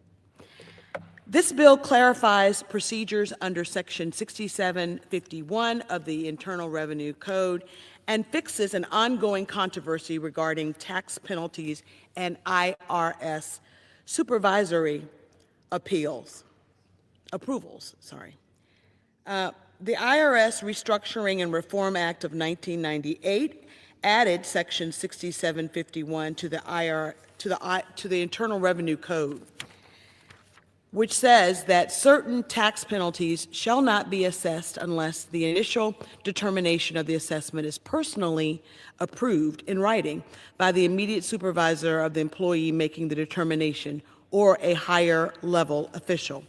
This bill clarifies procedures under Section 6751 of the Internal Revenue Code and fixes an ongoing controversy regarding tax penalties and IRS supervisory approvals. The IRS Restructuring and Reform Act of 1998 added Section 6751 to the Internal Revenue Code, which says that certain tax penalties shall not be assessed unless the initial determination of the assessment is personally approved in writing by the immediate supervisor of the employee making the determination or a higher level official.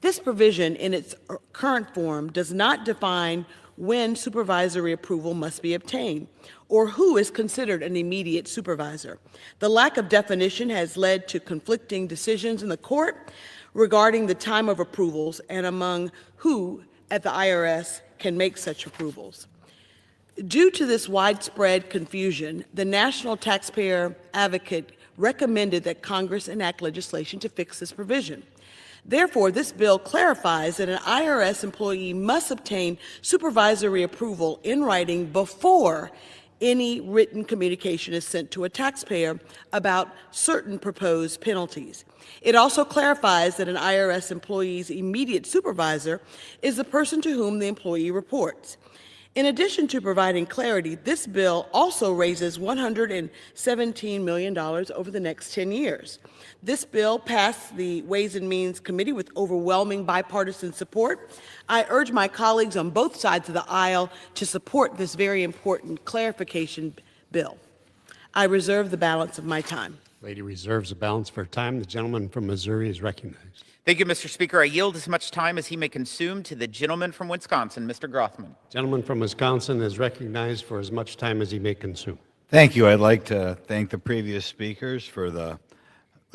This provision in its current form does not define when supervisory approval must be obtained or who is considered an immediate supervisor. The lack of definition has led to conflicting decisions in the court regarding the time of approvals and among who at the IRS can make such approvals. Due to this widespread confusion, the National Taxpayer Advocate recommended that Congress enact legislation to fix this provision. Therefore, this bill clarifies that an IRS employee must obtain supervisory approval in writing before any written communication is sent to a taxpayer about certain proposed penalties. It also clarifies that an IRS employee's immediate supervisor is the person to whom the employee reports. In addition to providing clarity, this bill also raises $117 million over the next 10 years. This bill passed the Ways and Means Committee with overwhelming bipartisan support. I urge my colleagues on both sides of the aisle to support this very important clarification bill. I reserve the balance of my time. Lady reserves the balance for time. The gentleman from Missouri is recognized. Thank you, Mr. Speaker. I yield as much time as he may consume to the gentleman from Wisconsin, Mr. Grothman. Gentleman from Wisconsin is recognized for as much time as he may consume. Thank you. I'd like to thank the previous speakers for the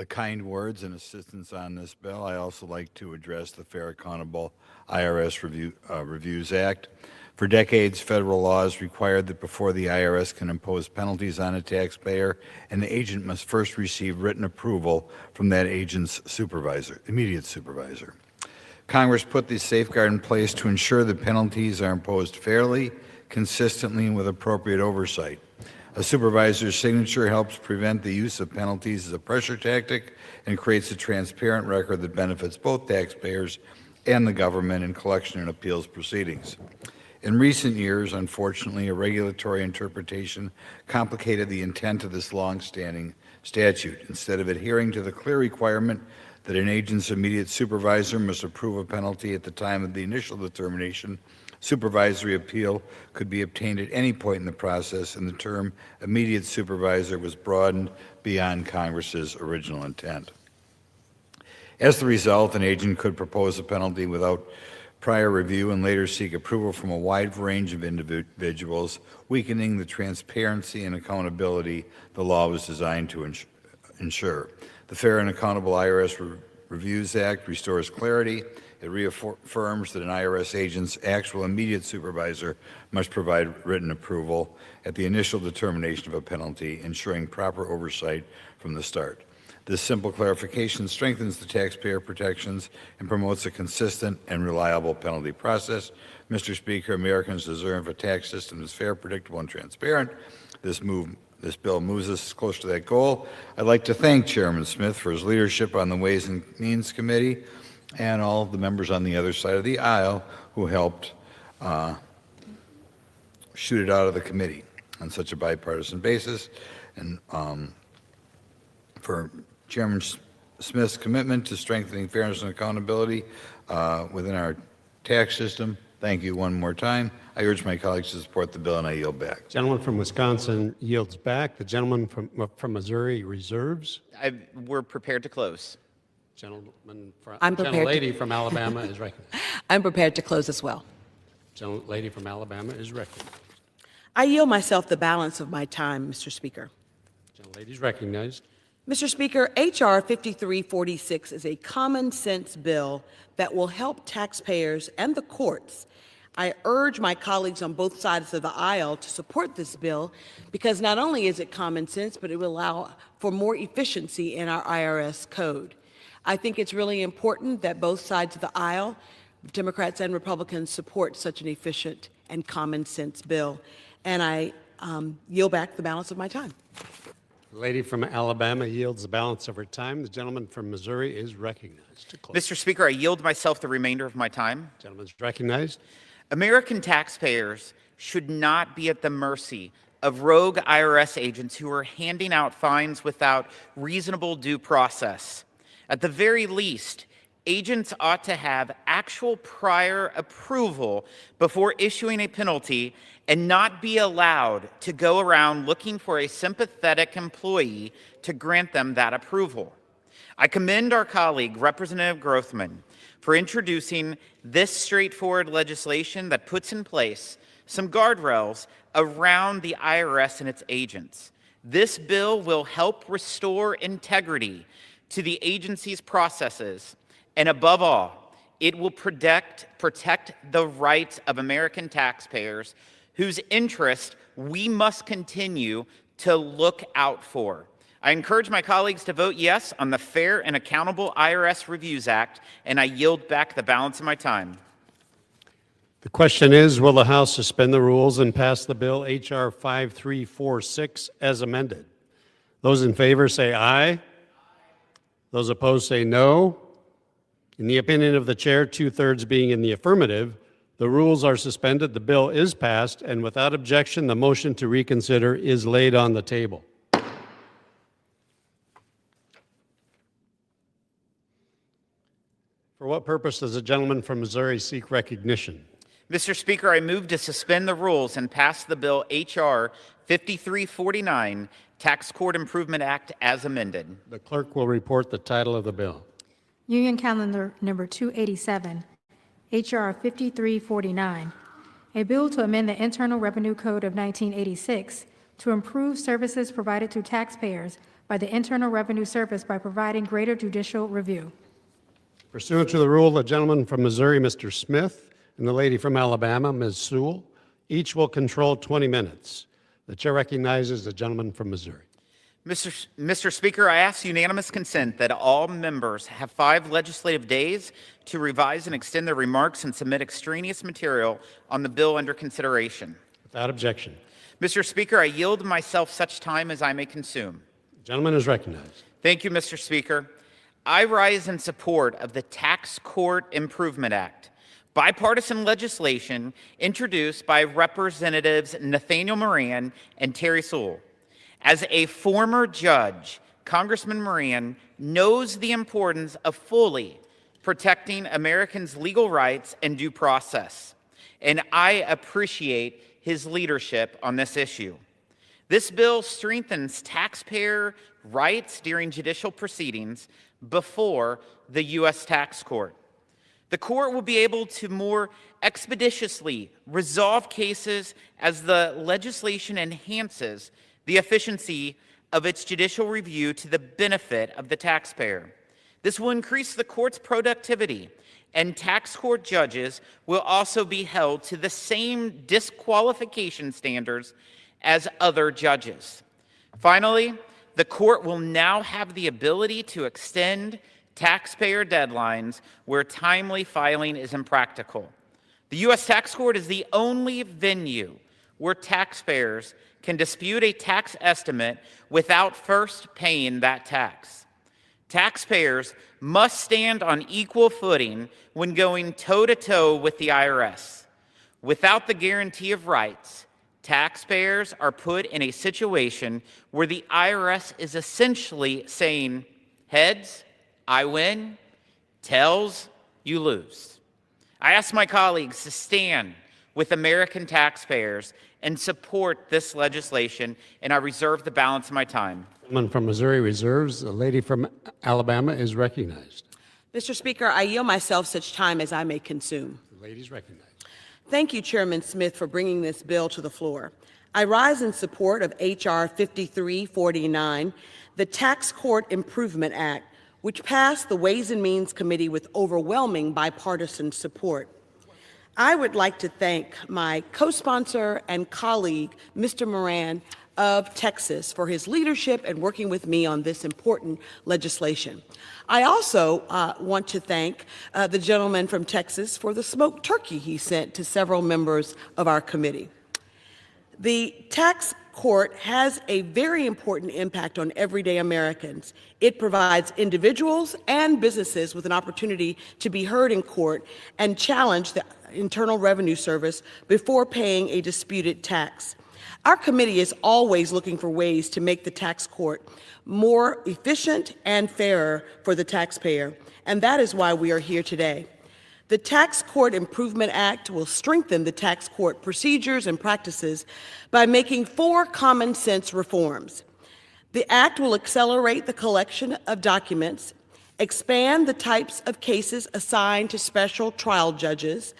kind words and assistance on this bill. I also like to address the Fair Accountable IRS Reviews Act. For decades, federal laws required that before the IRS can impose penalties on a taxpayer, an agent must first receive written approval from that agent's supervisor, immediate supervisor. Congress put this safeguard in place to ensure that penalties are imposed fairly, consistently, and with appropriate oversight. A supervisor's signature helps prevent the use of penalties as a pressure tactic and creates a transparent record that benefits both taxpayers and the government in collection and appeals proceedings. In recent years, unfortunately, a regulatory interpretation complicated the intent of this long-standing statute. Instead of adhering to the clear requirement that an agent's immediate supervisor must approve a penalty at the time of the initial determination, supervisory appeal could be obtained at any point in the process, and the term immediate supervisor was broadened beyond Congress's original intent. As the result, an agent could propose a penalty without prior review and later seek approval from a wide range of individuals, weakening the transparency and accountability the law was designed to ensure. The Fair and Accountable IRS Reviews Act restores clarity. It reaffirms that an IRS agent's actual immediate supervisor must provide written approval at the initial determination of a penalty, ensuring proper oversight from the start. This simple clarification strengthens the taxpayer protections and promotes a consistent and reliable penalty process. Mr. Speaker, Americans deserve a tax system that's fair, predictable, and transparent. This bill moves us close to that goal. I'd like to thank Chairman Smith for his leadership on the Ways and Means Committee and all the members on the other side of the aisle who helped shoot it out of the committee on such a bipartisan basis. And for Chairman Smith's commitment to strengthening fairness and accountability within our tax system. Thank you one more time. I urge my colleagues to support the bill, and I yield back. Gentleman from Wisconsin yields back. The gentleman from Missouri reserves. We're prepared to close. Gentlelady from Alabama is recognized. I'm prepared to close as well. Gentlelady from Alabama is recognized. I yield myself the balance of my time, Mr. Speaker. Gentlelady is recognized. Mr. Speaker, H.R. 5346 is a common sense bill that will help taxpayers and the courts. I urge my colleagues on both sides of the aisle to support this bill because not only is it common sense, but it will allow for more efficiency in our IRS code. I think it's really important that both sides of the aisle, Democrats and Republicans, support such an efficient and common sense bill. And I yield back the balance of my time. The lady from Alabama yields the balance of her time. The gentleman from Missouri is recognized to close. Mr. Speaker, I yield myself the remainder of my time. Gentleman's recognized. American taxpayers should not be at the mercy of rogue IRS agents who are handing out fines without reasonable due process. At the very least, agents ought to have actual prior approval before issuing a penalty and not be allowed to go around looking for a sympathetic employee to grant them that approval. I commend our colleague, Representative Grothman, for introducing this straightforward legislation that puts in place some guardrails around the IRS and its agents. This bill will help restore integrity to the agency's processes, and above all, it will protect the rights of American taxpayers whose interest we must continue to look out for. I encourage my colleagues to vote yes on the Fair and Accountable IRS Reviews Act, and I yield back the balance of my time. The question is, will the House suspend the rules and pass the bill H.R. 5346 as amended? Those in favor say aye. Those opposed say no. In the opinion of the chair, 2/3 being in the affirmative, the rules are suspended, the bill is passed, and without objection, the motion to reconsider is laid on the table. For what purpose does the gentleman from Missouri seek recognition? Mr. Speaker, I move to suspend the rules and pass the bill H.R. 5349, Tax Court Improvement Act, as amended. The clerk will report the title of the bill. Union Calendar Number 287, H.R. 5349, a bill to amend the Internal Revenue Code of 1986 to improve services provided to taxpayers by the Internal Revenue Service by providing greater judicial review. Pursuant to the rule, the gentleman from Missouri, Mr. Smith, and the lady from Alabama, Ms. Sewell, each will control 20 minutes. The chair recognizes the gentleman from Missouri. Mr. Speaker, I ask unanimous consent that all members have 5 legislative days to revise and extend their remarks and submit extraneous material on the bill under consideration. Without objection. Mr. Speaker, I yield myself such time as I may consume. The gentleman is recognized. Thank you, Mr. Speaker. I rise in support of the Tax Court Improvement Act, bipartisan legislation introduced by Representatives Nathaniel Moran and Terry Sewell. As a former judge, Congressman Moran knows the importance of fully protecting Americans' legal rights and due process, and I appreciate his leadership on this issue. This bill strengthens taxpayer rights during judicial proceedings before the U.S. Tax Court. The court will be able to more expeditiously resolve cases as the legislation enhances the efficiency of its judicial review to the benefit of the taxpayer. This will increase the court's productivity, and tax court judges will also be held to the same disqualification standards as other judges. Finally, the court will now have the ability to extend taxpayer deadlines where timely filing is impractical. The U.S. Tax Court is the only venue where taxpayers can dispute a tax estimate without first paying that tax. Taxpayers must stand on equal footing when going toe-to-toe with the IRS. Without the guarantee of rights, taxpayers are put in a situation where the IRS is essentially saying, heads, I win, tails, you lose. I ask my colleagues to stand with American taxpayers and support this legislation, and I reserve the balance of my time. The gentleman from Missouri reserves. The lady from Alabama is recognized. Mr. Speaker, I yield myself such time as I may consume. The lady is recognized. Thank you, Chairman Smith, for bringing this bill to the floor. I rise in support of H.R. 5349, the Tax Court Improvement Act, which passed the Ways and Means Committee with overwhelming bipartisan support. I would like to thank my co-sponsor and colleague, Mr. Moran of Texas, for his leadership and working with me on this important legislation. I also want to thank the gentleman from Texas for the smoked turkey he sent to several members of our committee. The tax court has a very important impact on everyday Americans. It provides individuals and businesses with an opportunity to be heard in court and challenge the Internal Revenue Service before paying a disputed tax. Our committee is always looking for ways to make the tax court more efficient and fairer for the taxpayer, and that is why we are here today. The Tax Court Improvement Act will strengthen the tax court procedures and practices by making 4 common sense reforms. The act will accelerate the collection of documents, expand the types of cases assigned to special trial judges,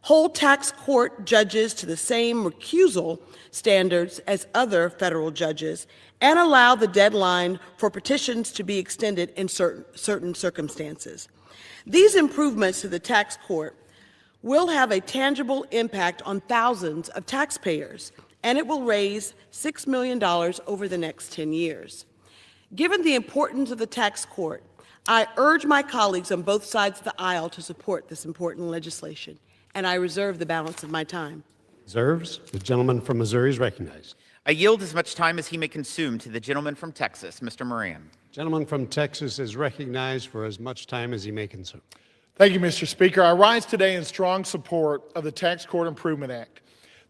hold tax court judges to the same recusal standards as other federal judges, and allow the deadline for petitions to be extended in certain circumstances. These improvements to the tax court will have a tangible impact on thousands of taxpayers, and it will raise $6 million over the next 10 years. Given the importance of the tax court, I urge my colleagues on both sides of the aisle to support this important legislation, and I reserve the balance of my time. Reserves. The gentleman from Missouri is recognized. I yield as much time as he may consume to the gentleman from Texas, Mr. Moran. Gentleman from Texas is recognized for as much time as he may consume. Thank you, Mr. Speaker. I rise today in strong support of the Tax Court Improvement Act.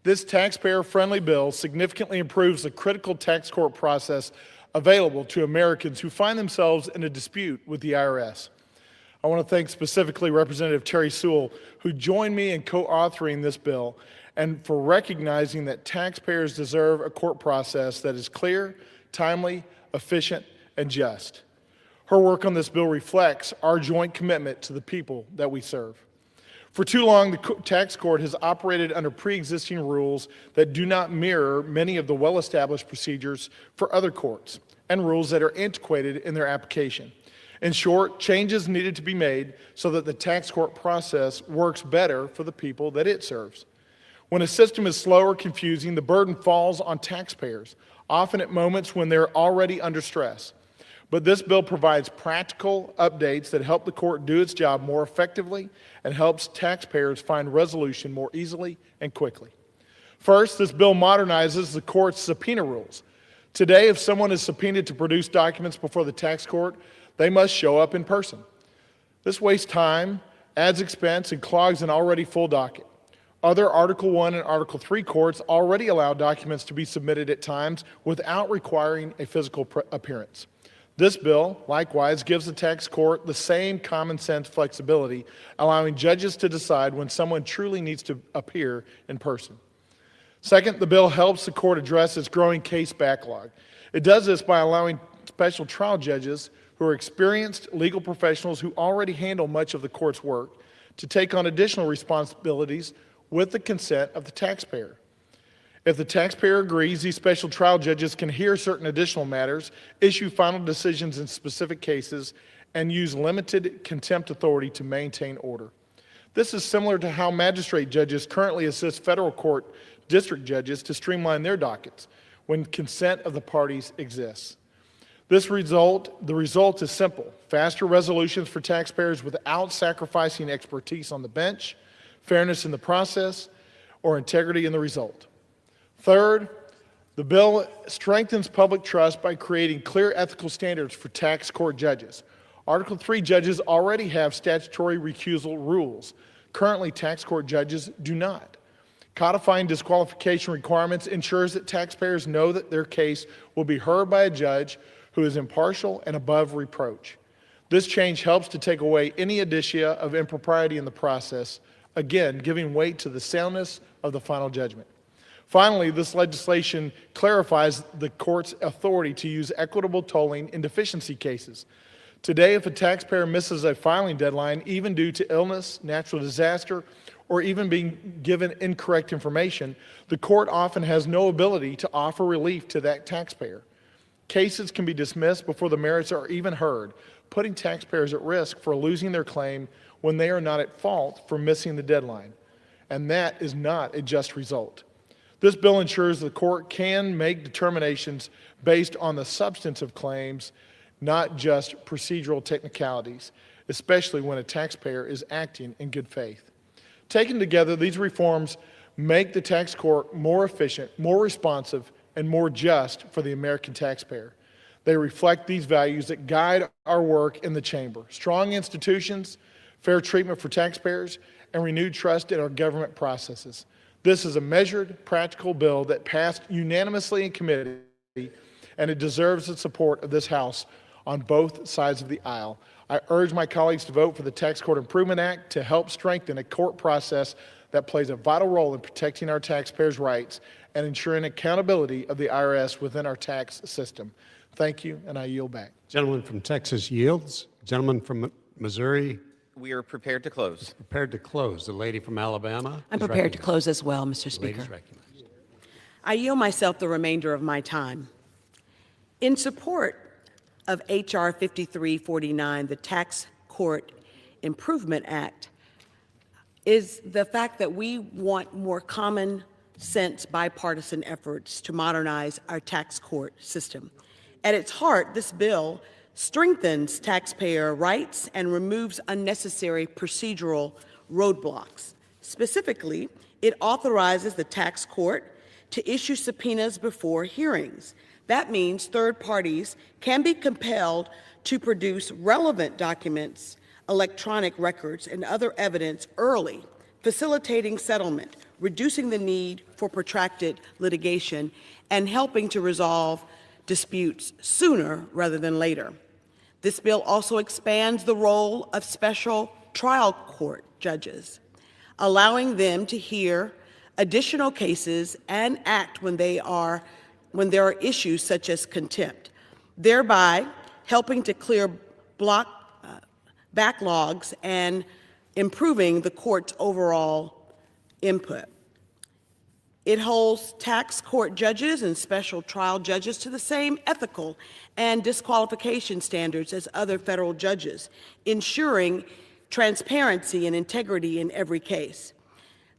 This taxpayer-friendly bill significantly improves the critical tax court process available to Americans who find themselves in a dispute with the IRS. I want to thank specifically Representative Terry Sewell, who joined me in co-authoring this bill, and for recognizing that taxpayers deserve a court process that is clear, timely, efficient, and just. Her work on this bill reflects our joint commitment to the people that we serve. For too long, the tax court has operated under pre-existing rules that do not mirror many of the well-established procedures for other courts, and rules that are antiquated in their application. In short, changes needed to be made so that the tax court process works better for the people that it serves. When a system is slow or confusing, the burden falls on taxpayers, often at moments when they're already under stress. But this bill provides practical updates that help the court do its job more effectively and helps taxpayers find resolution more easily and quickly. First, this bill modernizes the court's subpoena rules. Today, if someone is subpoenaed to produce documents before the tax court, they must show up in person. This wastes time, adds expense, and clogs an already full docket. Other Article I and Article III courts already allow documents to be submitted at times without requiring a physical appearance. This bill, likewise, gives the tax court the same common sense flexibility, allowing judges to decide when someone truly needs to appear in person. Second, the bill helps the court address its growing case backlog. It does this by allowing special trial judges who are experienced legal professionals who already handle much of the court's work to take on additional responsibilities with the consent of the taxpayer. If the taxpayer agrees, these special trial judges can hear certain additional matters, issue final decisions in specific cases, and use limited contempt authority to maintain order. This is similar to how magistrate judges currently assist federal court district judges to streamline their dockets when consent of the parties exists. The result is simple: faster resolutions for taxpayers without sacrificing expertise on the bench, fairness in the process, or integrity in the result. Third, the bill strengthens public trust by creating clear ethical standards for tax court judges. Article III judges already have statutory recusal rules. Currently, tax court judges do not. Codifying disqualification requirements ensures that taxpayers know that their case will be heard by a judge who is impartial and above reproach. This change helps to take away any indicia of impropriety in the process, again, giving weight to the soundness of the final judgment. Finally, this legislation clarifies the court's authority to use equitable tolling in deficiency cases. Today, if a taxpayer misses a filing deadline, even due to illness, natural disaster, or even being given incorrect information, the court often has no ability to offer relief to that taxpayer. Cases can be dismissed before the merits are even heard, putting taxpayers at risk for losing their claim when they are not at fault for missing the deadline. And that is not a just result. This bill ensures the court can make determinations based on the substance of claims, not just procedural technicalities, especially when a taxpayer is acting in good faith. Taken together, these reforms make the tax court more efficient, more responsive, and more just for the American taxpayer. They reflect these values that guide our work in the chamber: strong institutions, fair treatment for taxpayers, and renewed trust in our government processes. This is a measured, practical bill that passed unanimously in committee, and it deserves the support of this House on both sides of the aisle. I urge my colleagues to vote for the Tax Court Improvement Act to help strengthen a court process that plays a vital role in protecting our taxpayers' rights and ensuring accountability of the IRS within our tax system. Thank you, and I yield back. Gentleman from Texas yields. Gentleman from Missouri We are prepared to close. prepared to close. The lady from Alabama. I'm is prepared to recognized. close as well, Mr. The Speaker. lady's recognized. I yield myself the remainder of my time. In support of H.R. 5349, the Tax Court Improvement Act, is the fact that we want more common sense bipartisan efforts to modernize our tax court system. At its heart, this bill strengthens taxpayer rights and removes unnecessary procedural roadblocks. Specifically, it authorizes the tax court to issue subpoenas before hearings. That means third parties can be compelled to produce relevant documents, electronic records, and other evidence early, facilitating settlement, reducing the need for protracted litigation, and helping to resolve disputes sooner rather than later. This bill also expands the role of special trial court judges, allowing them to hear additional cases and act when there are issues such as contempt, thereby helping to clear backlogs and improving the court's overall input. It holds tax court judges and special trial judges to the same ethical and disqualification standards as other federal judges, ensuring transparency and integrity in every case.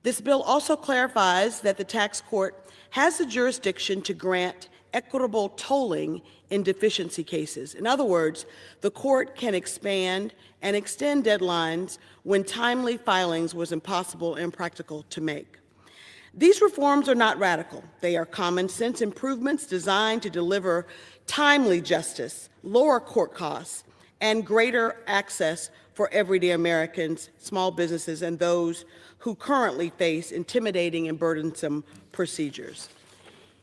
This bill also clarifies that the tax court has the jurisdiction to grant equitable tolling in deficiency cases. In other words, the court can expand and extend deadlines when timely filings was impossible and impractical to make. These reforms are not radical. They are common sense improvements designed to deliver timely justice, lower court costs, and greater access for everyday Americans, small businesses, and those who currently face intimidating and burdensome procedures.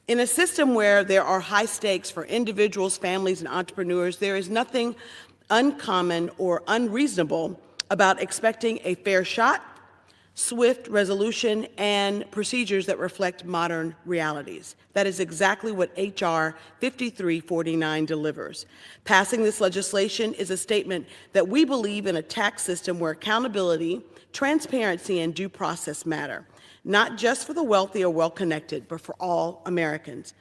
In a system where there are high stakes for individuals, families, and entrepreneurs, there is nothing uncommon or unreasonable about expecting a fair shot, swift resolution, and procedures that reflect modern realities. That is exactly what H.R. 5349 delivers. Passing this legislation is a statement that we believe in a tax system where accountability, transparency, and due process matter, not just for the wealthy or well-connected, but for all Americans.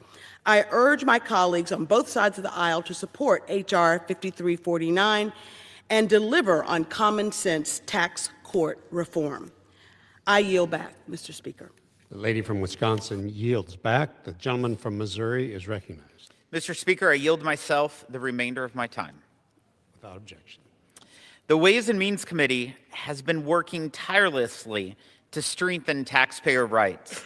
I urge my colleagues on both sides of the aisle to support H.R. 5349 and deliver on common sense tax court reform. I yield back, Mr. Speaker. The lady from Wisconsin yields back. The gentleman from Missouri is recognized. Mr. Speaker, I yield myself the remainder of my time. Without objection. The Ways and Means Committee has been working tirelessly to strengthen taxpayer rights.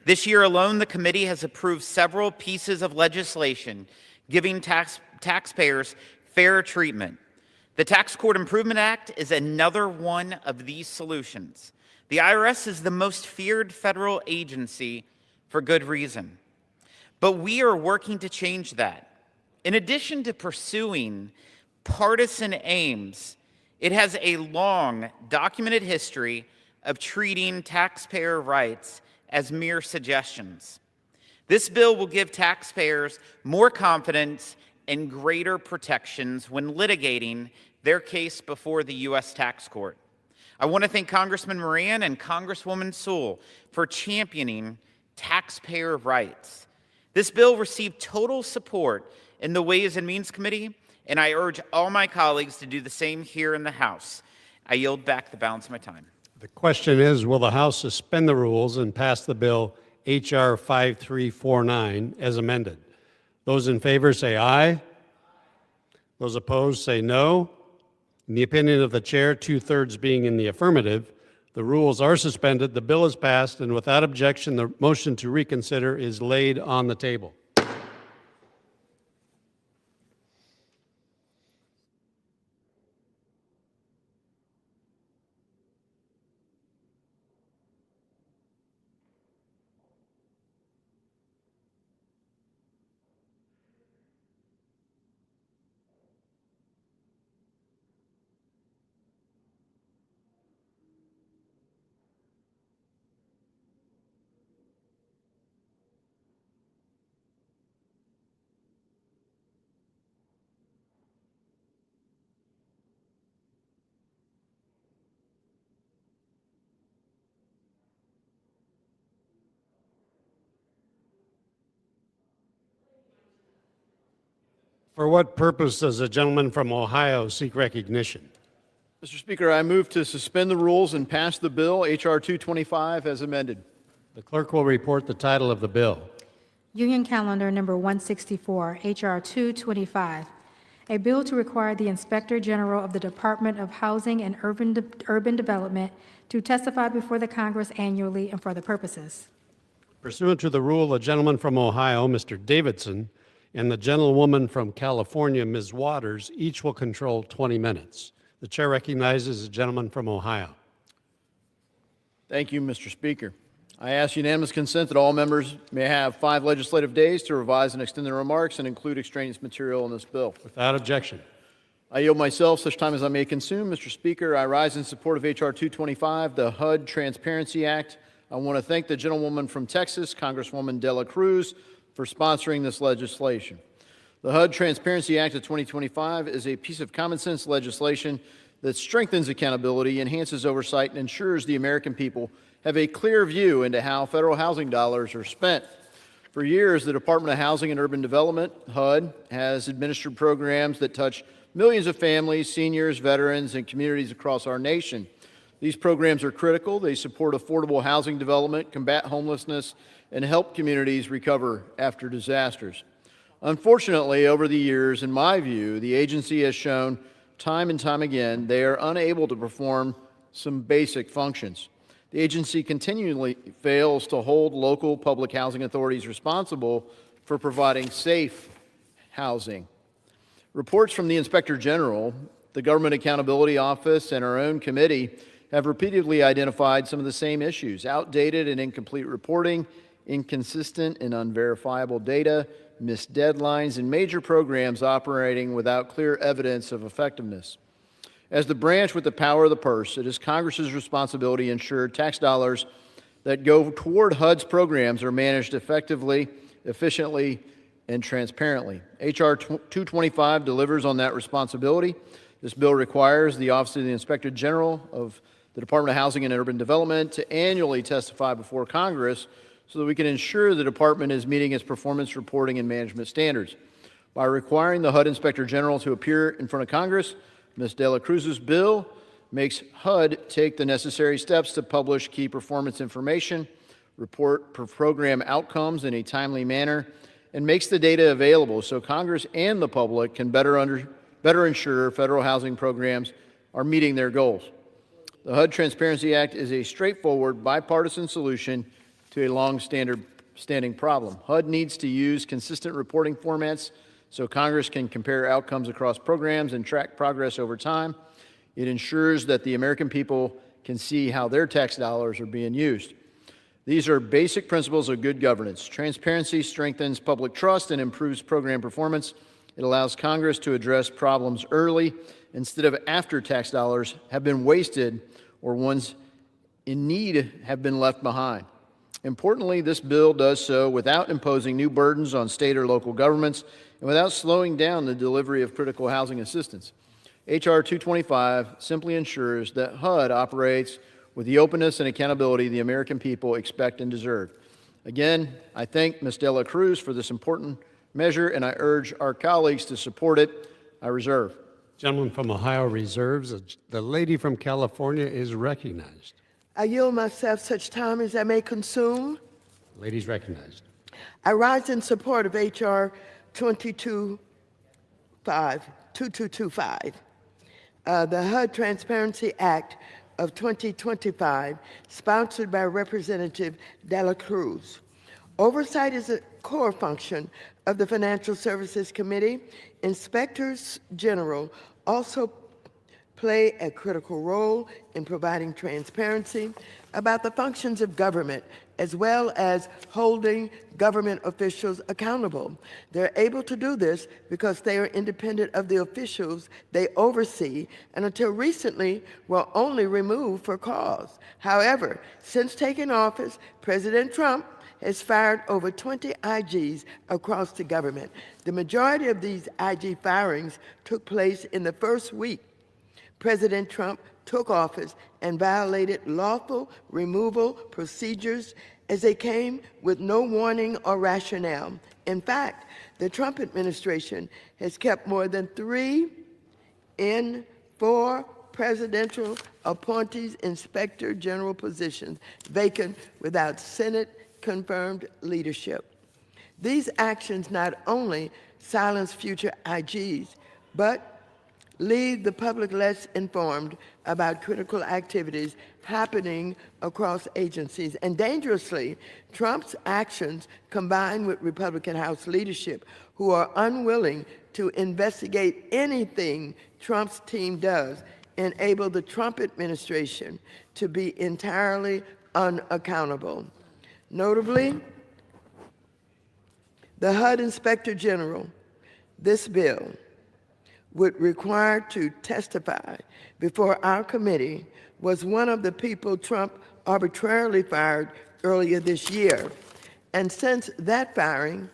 This year alone, the committee has approved several pieces of legislation giving taxpayers fair treatment. The Tax Court Improvement Act is another one of these solutions. The IRS is the most feared federal agency for good reason. But we are working to change that. In addition to pursuing partisan aims, it has a long, documented history of treating taxpayer rights as mere suggestions. This bill will give taxpayers more confidence and greater protections when litigating their case before the U.S. Tax Court. I want to thank Congressman Moran and Congresswoman Sewell for championing taxpayer rights. This bill received total support in the Ways and Means Committee, and I urge all my colleagues to do the same here in the House. I yield back the balance of my time. The question is, will the House suspend the rules and pass the bill H.R. 5349 as amended? Those in favor say aye. Those opposed say no. In the opinion of the chair, 2/3 being in the affirmative, the rules are suspended, the bill is passed, and without objection, the motion to reconsider is laid on the table. For what purpose does the gentleman from Ohio seek recognition? Mr. Speaker, I move to suspend the rules and pass the bill, H.R. 225, as amended. The clerk will report the title of the bill. Union Calendar Number 164, H.R. 225, a bill to require the Inspector General of the Department of Housing and Urban Development to testify before the Congress annually and for the purposes. Pursuant to the rule, the gentleman from Ohio, Mr. Davidson, and the gentlewoman from California, Ms. Waters, each will control 20 minutes. The chair recognizes the gentleman from Ohio. Thank you, Mr. Speaker. I ask unanimous consent that all members may have 5 legislative days to revise and extend their remarks and include extraneous material in this bill. Without objection. I yield myself such time as I may consume. Mr. Speaker, I rise in support of H.R. 225, the HUD Transparency Act. I want to thank the gentlewoman from Texas, Congresswoman Dela Cruz, for sponsoring this legislation. The HUD Transparency Act of 2025 is a piece of common sense legislation that strengthens accountability, enhances oversight, and ensures the American people have a clear view into how federal housing dollars are spent. For years, the Department of Housing and Urban Development, HUD, has administered programs that touch millions of families, seniors, veterans, and communities across our nation. These programs are critical. They support affordable housing development, combat homelessness, and help communities recover after disasters. Unfortunately, over the years, in my view, the agency has shown time and time again they are unable to perform some basic functions. The agency continually fails to hold local public housing authorities responsible for providing safe housing. Reports from the Inspector General, the Government Accountability Office, and our own committee have repeatedly identified some of the same issues: outdated and incomplete reporting, inconsistent and unverifiable data, missed deadlines, and major programs operating without clear evidence of effectiveness. As the branch with the power of the purse, it is Congress's responsibility to ensure tax dollars that go toward HUD's programs are managed effectively, efficiently, and transparently. H.R. 225 delivers on that responsibility. This bill requires the Office of the Inspector General of the Department of Housing and Urban Development to annually testify before Congress so that we can ensure the department is meeting its performance reporting and management standards. By requiring the HUD Inspector General to appear in front of Congress, Ms. Dela Cruz's bill makes HUD take the necessary steps to publish key performance information, report program outcomes in a timely manner, and makes the data available so Congress and the public can better ensure federal housing programs are meeting their goals. The HUD Transparency Act is a straightforward, bipartisan solution to a long-standing problem. HUD needs to use consistent reporting formats so Congress can compare outcomes across programs and track progress over time. It ensures that the American people can see how their tax dollars are being used. These are basic principles of good governance. Transparency strengthens public trust and improves program performance. It allows Congress to address problems early instead of after tax dollars have been wasted or ones in need have been left behind. Importantly, this bill does so without imposing new burdens on state or local governments and without slowing down the delivery of critical housing assistance. H.R. 225 simply ensures that HUD operates with the openness and accountability the American people expect and deserve. Again, I thank Ms. Dela Cruz for this important measure, and I urge our colleagues to support it. I reserve. Gentleman from Ohio reserves. The lady from California is recognized. I yield myself such time as I may consume. Lady's recognized. I rise in support of H.R. 2225, the HUD Transparency Act of 2025, sponsored by Representative Dela Cruz. Oversight is a core function of the Financial Services Committee. Inspectors General also play a critical role in providing transparency about the functions of government, as well as holding government officials accountable. They're able to do this because they are independent of the officials they oversee, and until recently were only removed for cause. However, since taking office, President Trump has fired over 20 IGs across the government. The majority of these IG firings took place in the first week President Trump took office and violated lawful removal procedures as they came with no warning or rationale. In fact, the Trump administration has kept more than 3 in 4 presidential appointees inspector general positions vacant without Senate-confirmed leadership. These actions not only silence future IGs, but leave the public less informed about critical activities happening across agencies. And dangerously, Trump's actions, combined with Republican House leadership, who are unwilling to investigate anything Trump's team does, enable the Trump administration to be entirely unaccountable. Notably, the HUD Inspector General, this bill, would require to testify before our committee was one of the people Trump arbitrarily fired earlier this year. And since that firing,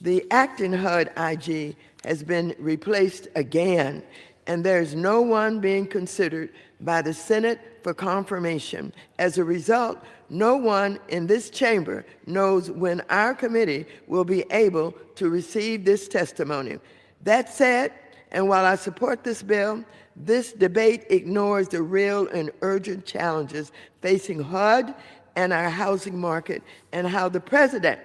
the acting HUD IG has been replaced again, and there's no one being considered by the Senate for confirmation. As a result, no one in this chamber knows when our committee will be able to receive this testimony. That said, and while I support this bill, this debate ignores the real and urgent challenges facing HUD and our housing market, and how the president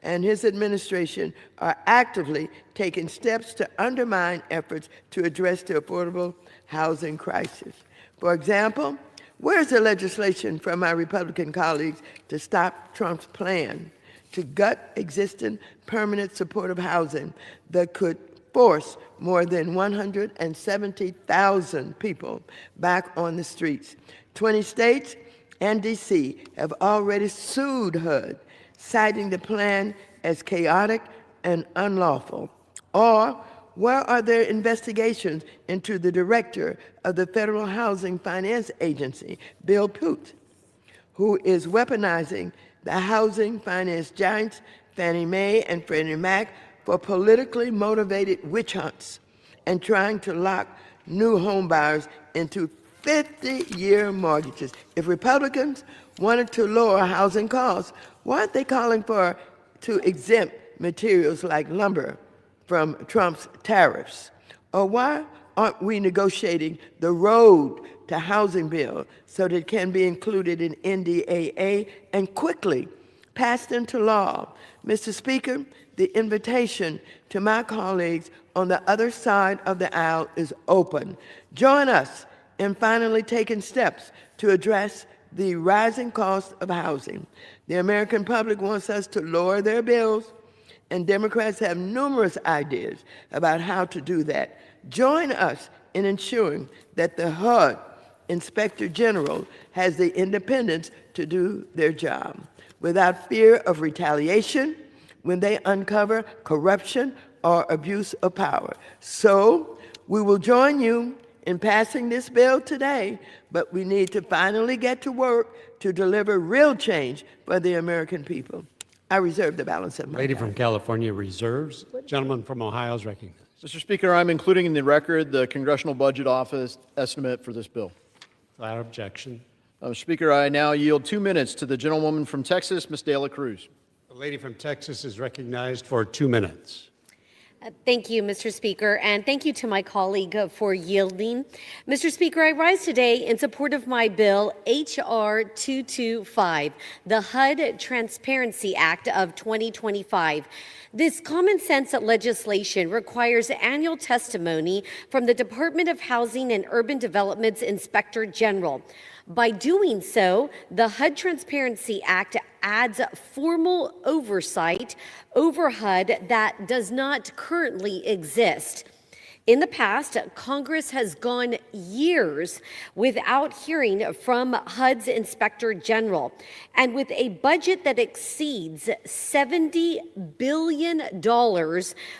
and his administration are actively taking steps to undermine efforts to address the affordable housing crisis. For example, where's the legislation from my Republican colleagues to stop Trump's plan to gut existing permanent supportive housing that could force more than 170,000 people back on the streets? 20 states and D.C. have already sued HUD, citing the plan as chaotic and unlawful. Or where are their investigations into the director of the Federal Housing Finance Agency, Bill Pute, who is weaponizing the housing finance giants Fannie Mae and Freddie Mac for politically motivated witch hunts and trying to lock new home buyers into 50-year mortgages? If Republicans wanted to lower housing costs, why aren't they calling to exempt materials like lumber from Trump's tariffs? Or why aren't we negotiating the road to housing bill so that it can be included in NDAA and quickly passed into law? Mr. Speaker, the invitation to my colleagues on the other side of the aisle is open. Join us in finally taking steps to address the rising cost of housing. The American public wants us to lower their bills, and Democrats have numerous ideas about how to do that. Join us in ensuring that the HUD Inspector General has the independence to do their job without fear of retaliation when they uncover corruption or abuse of power. So we will join you in passing this bill today, but we need to finally get to work to deliver real change for the American people. I reserve the balance of my Lady time. from California reserves. Gentleman from Ohio is recognized. Mr. Speaker, I'm including in the record the Congressional Budget Office estimate for this bill. Without objection. Mr. Speaker, I now yield 2 minutes to the gentlewoman from Texas, Ms. De La Cruz. The lady from Texas is recognized for 2 minutes. Thank you, Mr. Speaker, and thank you to my colleague for yielding. Mr. Speaker, I rise today in support of my bill, H.R. 225, the HUD Transparency Act of 2025. This common sense legislation requires annual testimony from the Department of Housing and Urban Development's Inspector General. By doing so, the HUD Transparency Act adds formal oversight over HUD that does not currently exist. In the past, Congress has gone years without hearing from HUD's Inspector General. And with a budget that exceeds $70 billion,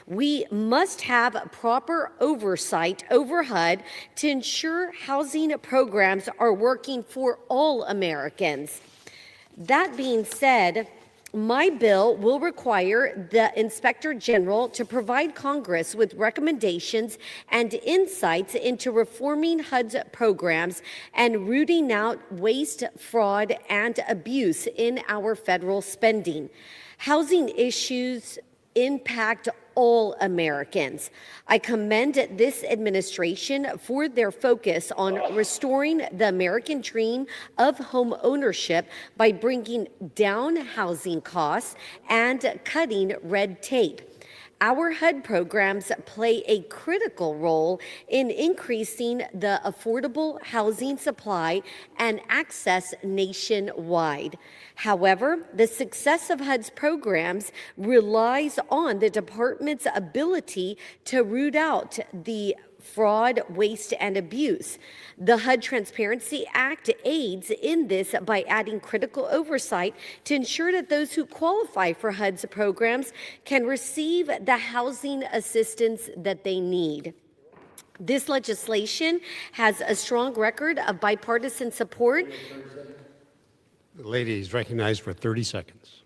we must have proper oversight over HUD to ensure housing programs are working for all Americans. That being said, my bill will require the Inspector General to provide Congress with recommendations and insights into reforming HUD's programs and rooting out waste, fraud, and abuse in our federal spending. Housing issues impact all Americans. I commend this administration for their focus on restoring the American dream of home ownership by bringing down housing costs and cutting red tape. Our HUD programs play a critical role in increasing the affordable housing supply and access nationwide. However, the success of HUD's programs relies on the department's ability to root out the fraud, waste, and abuse. The HUD Transparency Act aids in this by adding critical oversight to ensure that those who qualify for HUD's programs can receive the housing assistance that they need. This legislation has a strong record of bipartisan support. The lady is recognized for 30 seconds.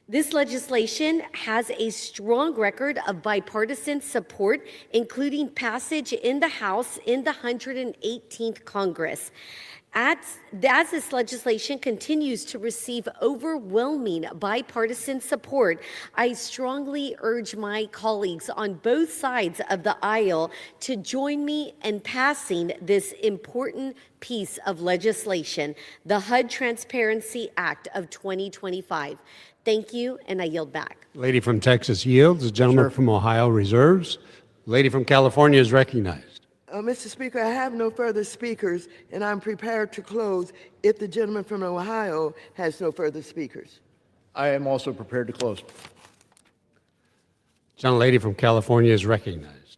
This legislation has a strong record of bipartisan support, including passage in the House in the 118th Congress. As this legislation continues to receive overwhelming bipartisan support, I strongly urge my colleagues on both sides of the aisle to join me in passing this important piece of legislation, the HUD Transparency Act of 2025. Thank you, and I yield back. Lady from Texas yields. The gentleman from Ohio reserves. Lady from California is recognized. Mr. Speaker, I have no further speakers, and I'm prepared to close if the gentleman from Ohio has no further speakers. I am also prepared to close. Gentlelady from California is recognized.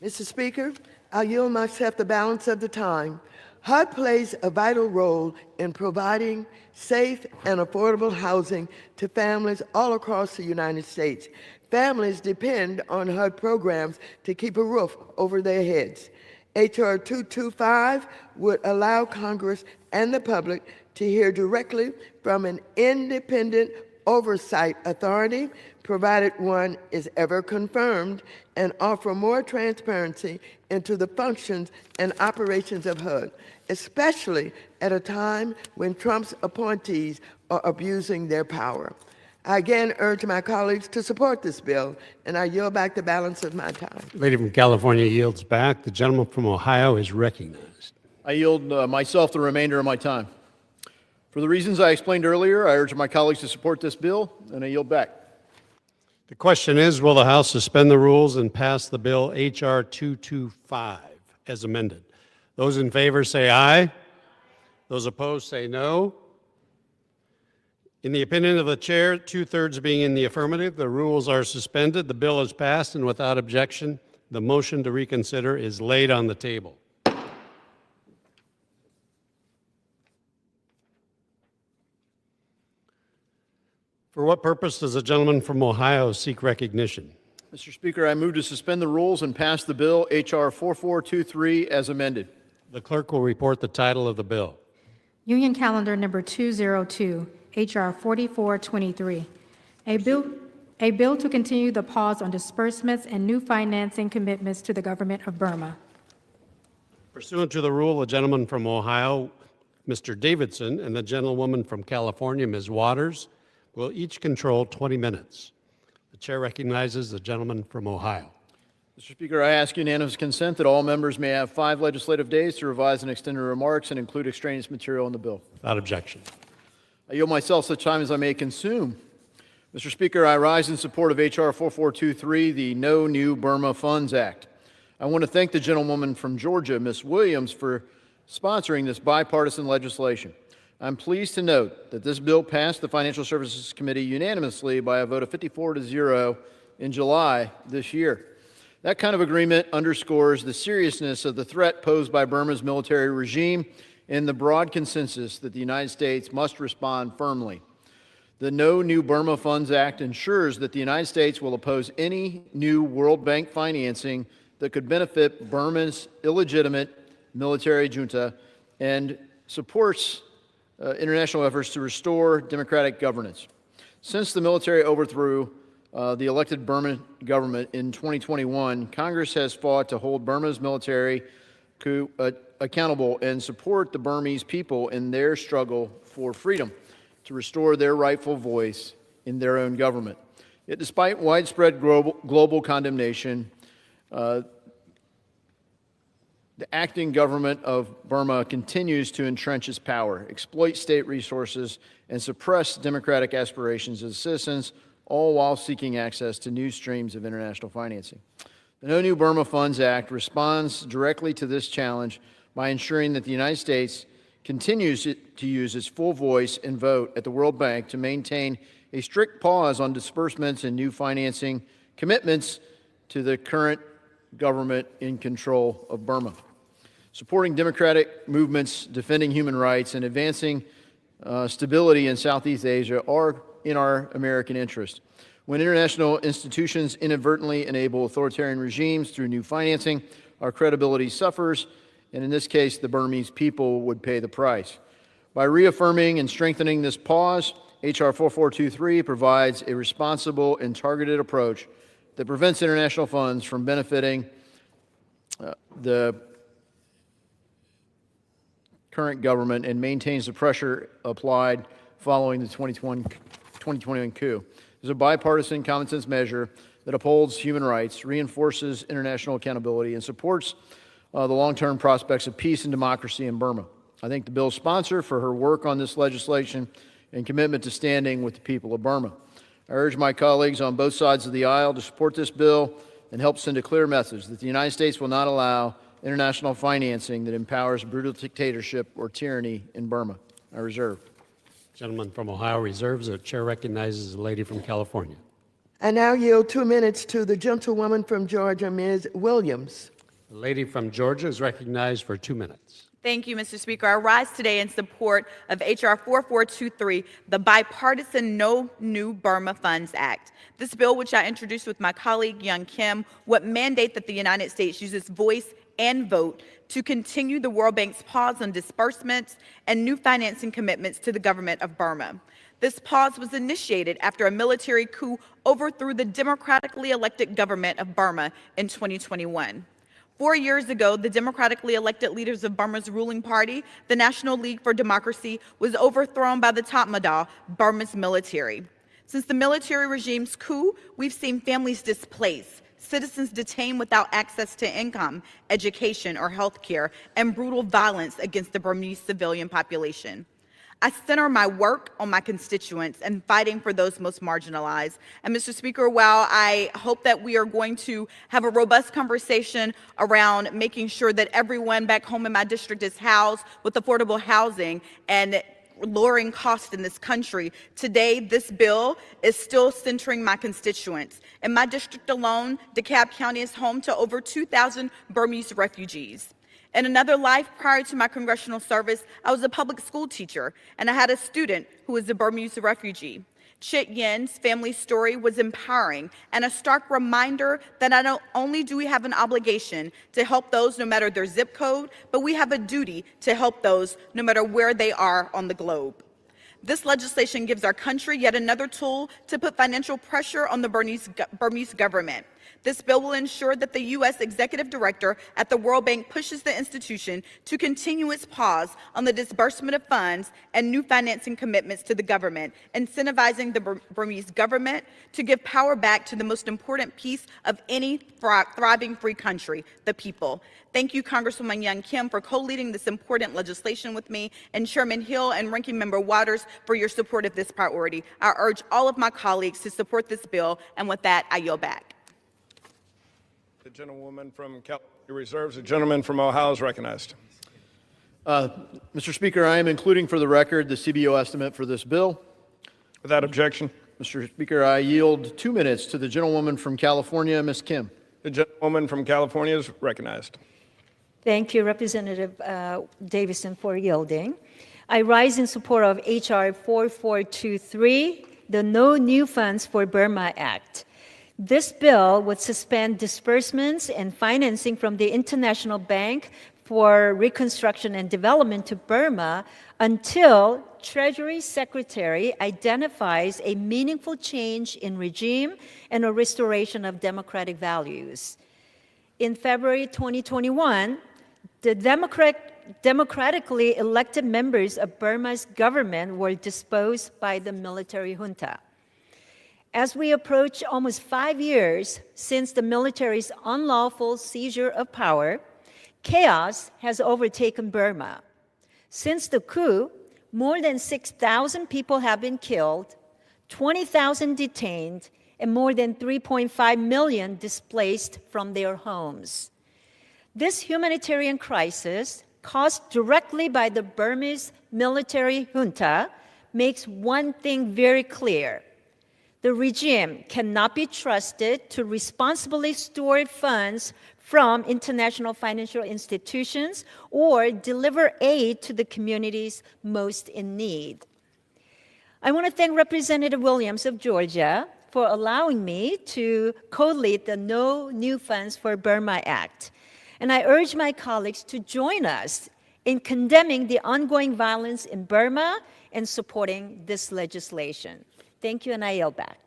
Mr. Speaker, I'll yield myself the balance of the time. HUD plays a vital role in providing safe and affordable housing to families all across the United States. Families depend on HUD programs to keep a roof over their heads. H.R. 225 would allow Congress and the public to hear directly from an independent oversight authority, provided one is ever confirmed, and offer more transparency into the functions and operations of HUD, especially at a time when Trump's appointees are abusing their power. I again urge my colleagues to support this bill, and I yield back the balance of my time. Lady from California yields back. The gentleman from Ohio is recognized. I yield myself the remainder of my time. For the reasons I explained earlier, I urge my colleagues to support this bill, and I yield back. The question is, will the House suspend the rules and pass the bill H.R. 225 as amended? Those in favor say aye. Those opposed say no. In the opinion of the chair, 2/3 being in the affirmative, the rules are suspended. The bill is passed, and without objection, the motion to reconsider is laid on the table. For what purpose does the gentleman from Ohio seek recognition? Mr. Speaker, I move to suspend the rules and pass the bill H.R. 4423 as amended. The clerk will report the title of the bill. Union Calendar Number 202, H.R. 4423. A bill A bill to continue the pause on disbursements and new financing commitments to the government of Burma. Pursuant to the rule, the gentleman from Ohio, Mr. Davidson, and the gentlewoman from California, Ms. Waters, will each control 20 minutes. The chair recognizes the gentleman from Ohio. Mr. Speaker, I ask unanimous consent that all members may have 5 legislative days to revise and extend their remarks and include extraneous material in the bill. Without objection. I yield myself such time as I may consume. Mr. Speaker, I rise in support of H.R. 4423, the No New Burma Funds Act. I want to thank the gentlewoman from Georgia, Ms. Williams, for sponsoring this bipartisan legislation. I'm pleased to note that this bill passed the Financial Services Committee unanimously by a vote of 54-0 in July this year. That kind of agreement underscores the seriousness of the threat posed by Burma's military regime and the broad consensus that the United States must respond firmly. The No New Burma Funds Act ensures that the United States will oppose any new World Bank financing that could benefit Burma's illegitimate military junta and supports international efforts to restore democratic governance. Since the military overthrew the elected Burman government in 2021, Congress has fought to hold Burma's military accountable and support the Burmese people in their struggle for freedom, to restore their rightful voice in their own government. Yet despite widespread global condemnation, the acting government of Burma continues to entrench its power, exploit state resources, and suppress democratic aspirations of citizens, all while seeking access to new streams of international financing. The No New Burma Funds Act responds directly to this challenge by ensuring that the United States continues to use its full voice and vote at the World Bank to maintain a strict pause on disbursements and new financing commitments to the current government in control of Burma. Supporting democratic movements, defending human rights, and advancing stability in Southeast Asia are in our American interest. When international institutions inadvertently enable authoritarian regimes through new financing, our credibility suffers, and in this case, the Burmese people would pay the price. By reaffirming and strengthening this pause, H.R. 4423 provides a responsible and targeted approach that prevents international funds from benefiting the current government and maintains the pressure applied following the 2021 coup. This is a bipartisan common sense measure that upholds human rights, reinforces international accountability, and supports the long-term prospects of peace and democracy in Burma. I thank the bill's sponsor for her work on this legislation and commitment to standing with the people of Burma. I urge my colleagues on both sides of the aisle to support this bill and help send a clear message that the United States will not allow international financing that empowers brutal dictatorship or tyranny in Burma. I reserve. Gentleman from Ohio reserves. The chair recognizes the lady from California. I now yield 2 minutes to the gentlewoman from Georgia, Ms. Williams. The lady from Georgia is recognized for 2 minutes. Thank you, Mr. Speaker. I rise today in support of H.R. 4423, the bipartisan No New Burma Funds Act. This bill, which I introduced with my colleague Young Kim, would mandate that the United States use its voice and vote to continue the World Bank's pause on disbursements and new financing commitments to the government of Burma. This pause was initiated after a military coup overthrew the democratically elected government of Burma in 2021. 4 years ago, the democratically elected leaders of Burma's ruling party, the National League for Democracy, was overthrown by the Tatmadaw, Burma's military. Since the military regime's coup, we've seen families displaced, citizens detained without access to income, education, or health care, and brutal violence against the Burmese civilian population. I center my work on my constituents and fighting for those most marginalized. And Mr. Speaker, while I hope that we are going to have a robust conversation around making sure that everyone back home in my district is housed with affordable housing and lowering costs in this country, today this bill is still centering my constituents. In my district alone, DeKalb County is home to over 2,000 Burmese refugees. In another life prior to my congressional service, I was a public school teacher, and I had a student who was a Burmese refugee. Chit Yin's family story was empowering and a stark reminder that not only do we have an obligation to help those no matter their zip code, but we have a duty to help those no matter where they are on the globe. This legislation gives our country yet another tool to put financial pressure on the Burmese government. This bill will ensure that the U.S. Executive Director at the World Bank pushes the institution to continue its pause on the disbursement of funds and new financing commitments to the government, incentivizing the Burmese government to give power back to the most important piece of any thriving free country, the people. Thank you, Congresswoman Young Kim, for co-leading this important legislation with me, and Chairman Hill and Ranking Member Waters for your support of this priority. I urge all of my colleagues to support this bill, and with that, I yield back. The gentlewoman from California reserves. The gentleman from Ohio is recognized. Mr. Speaker, I am including for the record the CBO estimate for this bill. Without objection. Mr. Speaker, I yield 2 minutes to the gentlewoman from California, Ms. Kim. The gentlewoman from California is recognized. Thank you, Representative Davison, for yielding. I rise in support of H.R. 4423, the No New Funds for Burma Act. This bill would suspend disbursements and financing from the International Bank for Reconstruction and Development to Burma until Treasury Secretary identifies a meaningful change in regime and a restoration of democratic values. In February 2021, the democratically elected members of Burma's government were disposed by the military junta. As we approach almost 5 years since the military's unlawful seizure of power, chaos has overtaken Burma. Since the coup, more than 6,000 people have been killed, 20,000 detained, and more than 3.5 million displaced from their homes. This humanitarian crisis, caused directly by the Burmese military junta, makes one thing very clear. The regime cannot be trusted to responsibly steward funds from international financial institutions or deliver aid to the communities most in need. I want to thank Representative Williams of Georgia for allowing me to co-lead the No New Funds for Burma Act. And I urge my colleagues to join us in condemning the ongoing violence in Burma and supporting this legislation. Thank you, and I yield back.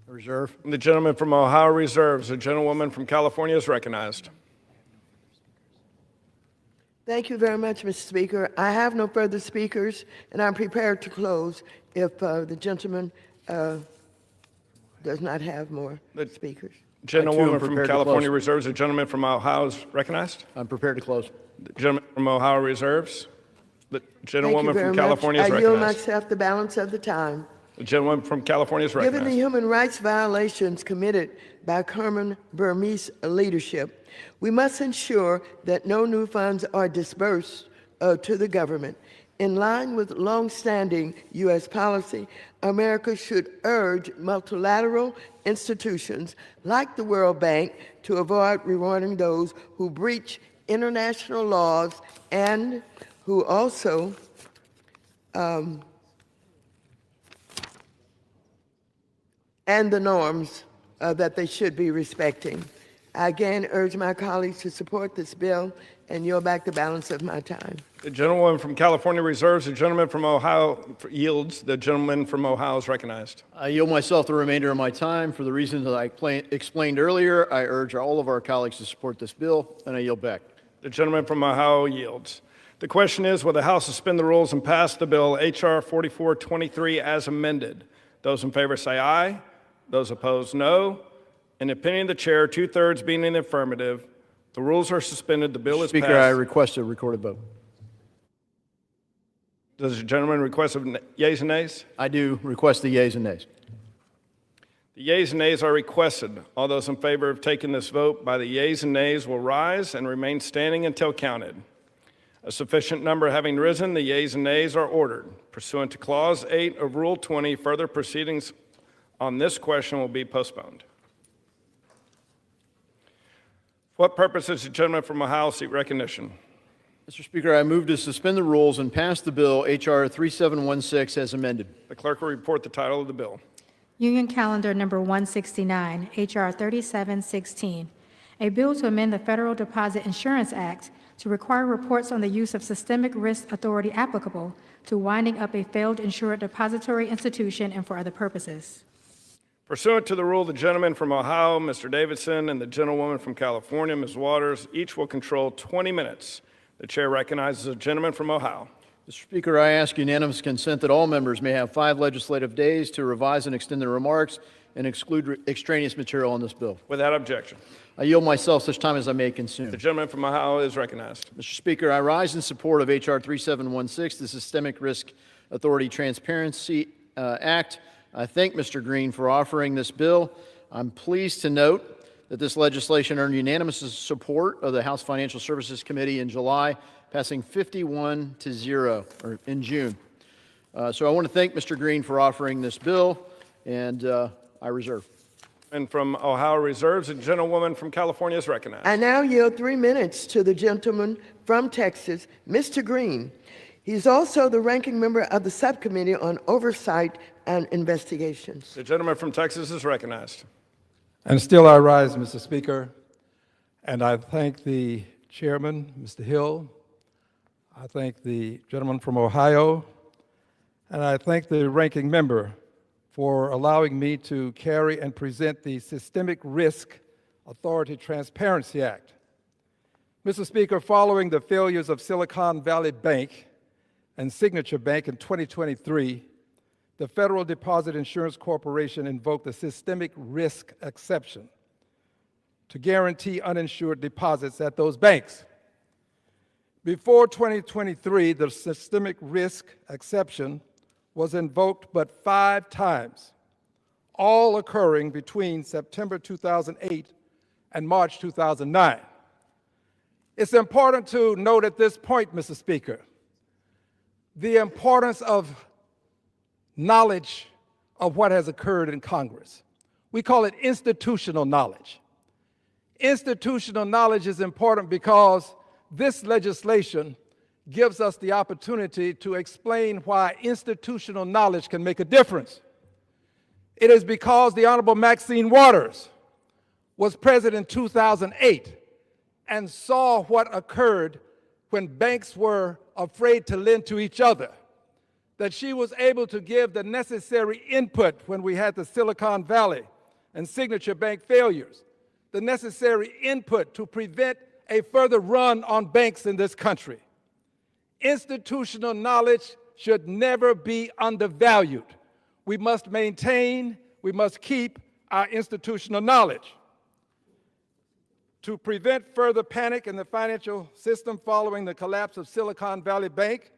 Reserve. The gentleman from Ohio reserves. The gentlewoman from California is recognized. Thank you very much, Mr. Speaker. I have no further speakers, and I'm prepared to close if the gentleman does not have more speakers. Gentlewoman from California reserves. The gentleman from Ohio is recognized. I'm prepared to close. The gentleman from Ohio reserves. The gentlewoman from Thank you very California much. is I yield recognized. myself the balance of the time. The gentleman from California is Given the recognized. human rights violations committed by current Burmese leadership, we must ensure that no new funds are disbursed to the government. In line with long-standing U.S. policy, America should urge multilateral institutions like the World Bank to avoid rewarding those who breach international laws and who also and the norms that they should be respecting. I again urge my colleagues to support this bill and yield back the balance of my time. The gentlewoman from California reserves. The gentleman from Ohio yields. The gentleman from Ohio is recognized. I yield myself the remainder of my time. For the reasons that I explained earlier, I urge all of our colleagues to support this bill, and I yield back. The gentleman from Ohio yields. The question is, will the House suspend the rules and pass the bill H.R. 4423 as amended? Those in favor say aye. Those opposed, no. In the opinion of the chair, 2/3 being in the affirmative, the rules are suspended. The bill is Speaker, passed. I request a recorded vote. Does the gentleman request of yeas and nays? I do request the yeas and nays. The yeas and nays are requested. All those in favor of taking this vote by the yeas and nays will rise and remain standing until counted. A sufficient number having risen, the yeas and nays are ordered. Pursuant to Clause 8 of Rule 20, further proceedings on this question will be postponed. For what purpose does the gentleman from Ohio seek recognition? Mr. Speaker, I move to suspend the rules and pass the bill H.R. 3716 as amended. The clerk will report the title of the bill. Union Calendar Number 169, H.R. 3716, a bill to amend the Federal Deposit Insurance Act to require reports on the use of systemic risk authority applicable to winding up a failed insured depository institution and for other purposes. Pursuant to the rule, the gentleman from Ohio, Mr. Davidson, and the gentlewoman from California, Ms. Waters, each will control 20 minutes. The chair recognizes the gentleman from Ohio. Mr. Speaker, I ask unanimous consent that all members may have 5 legislative days to revise and extend their remarks and exclude extraneous material on this bill. Without objection. I yield myself such time as I may consume. The gentleman from Ohio is recognized. Mr. Speaker, I rise in support of H.R. 3716, the Systemic Risk Authority Transparency Act. I thank Mr. Green for offering this bill. I'm pleased to note that this legislation earned unanimous support of the House Financial Services Committee in July, passing 51-0 in June. So I want to thank Mr. Green for offering this bill, and I reserve. And from Ohio reserves, a gentlewoman from California is recognized. I now yield 3 minutes to the gentleman from Texas, Mr. Green. He's also the ranking member of the Subcommittee on Oversight and Investigations. The gentleman from Texas is recognized. And still I rise, Mr. Speaker, and I thank the chairman, Mr. Hill. I thank the gentleman from Ohio, and I thank the ranking member for allowing me to carry and present the Systemic Risk Authority Transparency Act. Mr. Speaker, following the failures of Silicon Valley Bank and Signature Bank in 2023, the Federal Deposit Insurance Corporation invoked the systemic risk exception to guarantee uninsured deposits at those banks. Before 2023, the systemic risk exception was invoked but 5 times, all occurring between September 2008 and March 2009. It's important to note at this point, Mr. Speaker, the importance of knowledge of what has occurred in Congress. We call it institutional knowledge. Institutional knowledge is important because this legislation gives us the opportunity to explain why institutional knowledge can make a difference. It is because the Honorable Maxine Waters was president in 2008 and saw what occurred when banks were afraid to lend to each other, that she was able to give the necessary input when we had the Silicon Valley and Signature Bank failures, the necessary input to prevent a further run on banks in this country. Institutional knowledge should never be undervalued. We must maintain, we must keep our institutional knowledge. To prevent further panic in the financial system following the collapse of Silicon Valley Bank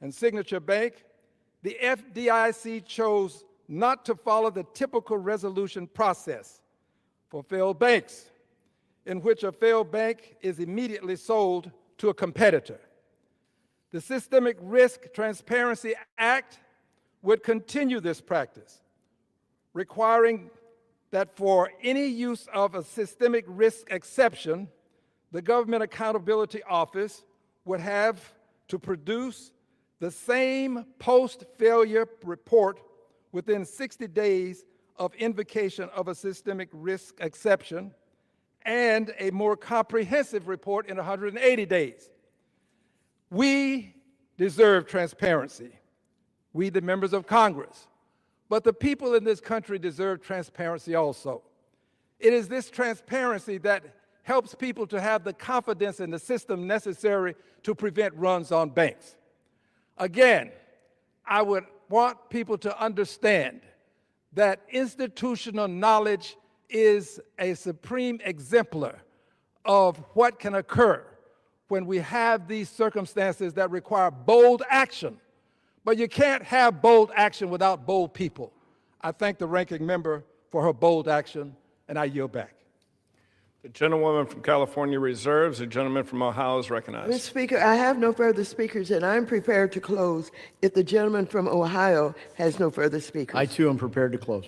and Signature Bank, the FDIC chose not to follow the typical resolution process for failed banks, in which a failed bank is immediately sold to a competitor. The Systemic Risk Transparency Act would continue this practice, requiring that for any use of a systemic risk exception, the Government Accountability Office would have to produce the same post-failure report within 60 days of invocation of a systemic risk exception and a more comprehensive report in 180 days. We deserve transparency, we the members of Congress, but the people in this country deserve transparency also. It is this transparency that helps people to have the confidence in the system necessary to prevent runs on banks. Again, I would want people to understand that institutional knowledge is a supreme exemplar of what can occur when we have these circumstances that require bold action. But you can't have bold action without bold people. I thank the ranking member for her bold action, and I yield back. The gentlewoman from California reserves. The gentleman from Ohio is recognized. Mr. Speaker, I have no further speakers, and I'm prepared to close if the gentleman from Ohio has no further speakers. I, too, am prepared to close.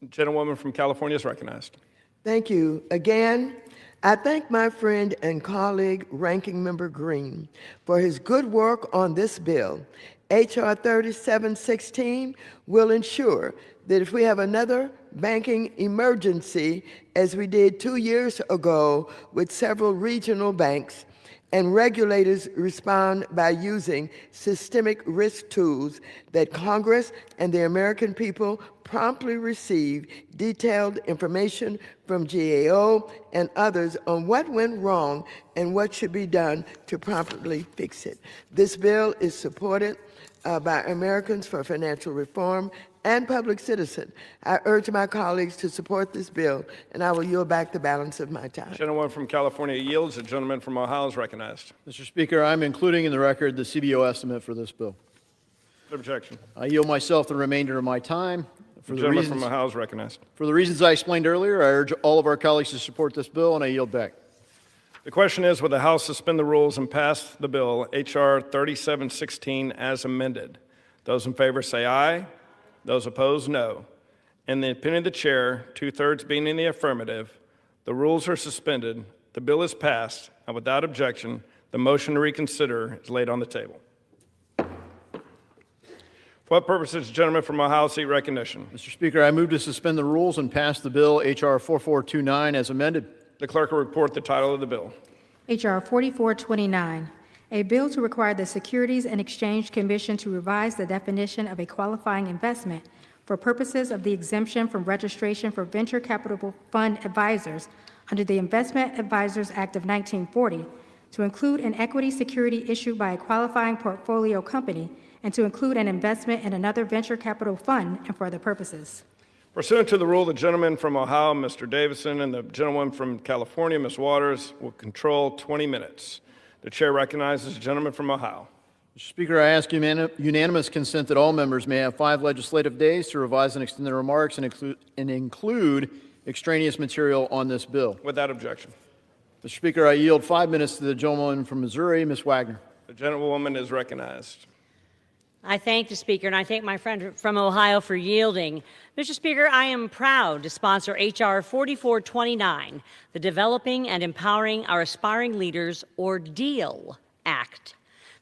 The gentlewoman from California is recognized. Thank you. Again, I thank my friend and colleague, Ranking Member Green, for his good work on this bill. H.R. 3716 will ensure that if we have another banking emergency, as we did 2 years ago with several regional banks, and regulators respond by using systemic risk tools that Congress and the American people promptly receive detailed information from GAO and others on what went wrong and what should be done to promptly fix it. This bill is supported by Americans for Financial Reform and public citizen. I urge my colleagues to support this bill, and I will yield back the balance of my time. Gentleman from California yields. The gentleman from Ohio is recognized. Mr. Speaker, I'm including in the record the CBO estimate for this bill. No objection. I yield myself the remainder of my time. The gentleman from Ohio is recognized. For the reasons I explained earlier, I urge all of our colleagues to support this bill, and I yield back. The question is, will the House suspend the rules and pass the bill, H.R. 3716, as amended? Those in favor say aye. Those opposed, no. In the opinion of the chair, 2/3 being in the affirmative, the rules are suspended, the bill is passed, and without objection, the motion to reconsider is laid on the table. For what purpose does the gentleman from Ohio seek recognition? Mr. Speaker, I move to suspend the rules and pass the bill H.R. 4429 as amended. The clerk will report the title of the bill. H.R. 4429, a bill to require the Securities and Exchange Commission to revise the definition of a qualifying investment for purposes of the exemption from registration for venture capital fund advisors under the Investment Advisors Act of 1940 to include an equity security issued by a qualifying portfolio company and to include an investment in another venture capital fund and for other purposes. Pursuant to the rule, the gentleman from Ohio, Mr. Davidson, and the gentleman from California, Ms. Waters, will control 20 minutes. The chair recognizes the gentleman from Ohio. Mr. Speaker, I ask unanimous consent that all members may have 5 legislative days to revise and extend their remarks and include extraneous material on this bill. Without objection. Mr. Speaker, I yield 5 minutes to the gentleman from Missouri, Ms. Wagner. The gentlewoman is recognized. I thank the Speaker, and I thank my friend from Ohio for yielding. Mr. Speaker, I am proud to sponsor H.R. 4429, the Developing and Empowering Our Aspiring Leaders, or DEAL Act.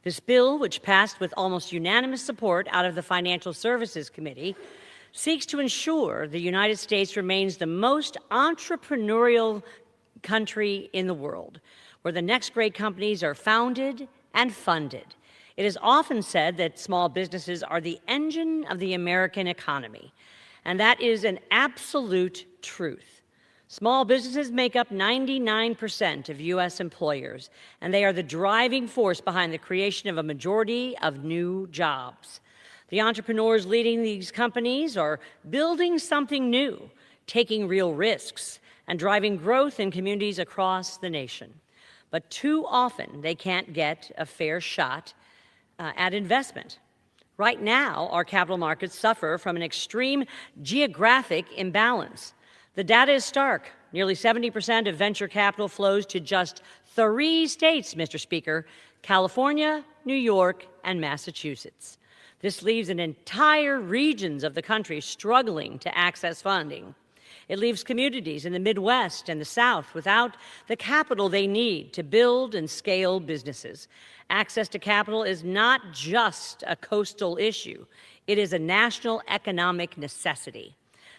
This bill, which passed with almost unanimous support out of the Financial Services Committee, seeks to ensure the United States remains the most entrepreneurial country in the world, where the next great companies are founded and funded. It is often said that small businesses are the engine of the American economy, and that is an absolute truth. Small businesses make up 99% of U.S. employers, and they are the driving force behind the creation of a majority of new jobs. The entrepreneurs leading these companies are building something new, taking real risks, and driving growth in communities across the nation. But too often, they can't get a fair shot at investment. Right now, our capital markets suffer from an extreme geographic imbalance. The data is stark. Nearly 70% of venture capital flows to just 3 states, Mr. Speaker: California, New York, and Massachusetts. This leaves an entire regions of the country struggling to access funding. It leaves communities in the Midwest and the South without the capital they need to build and scale businesses. Access to capital is not just a coastal issue. It is a national economic necessity.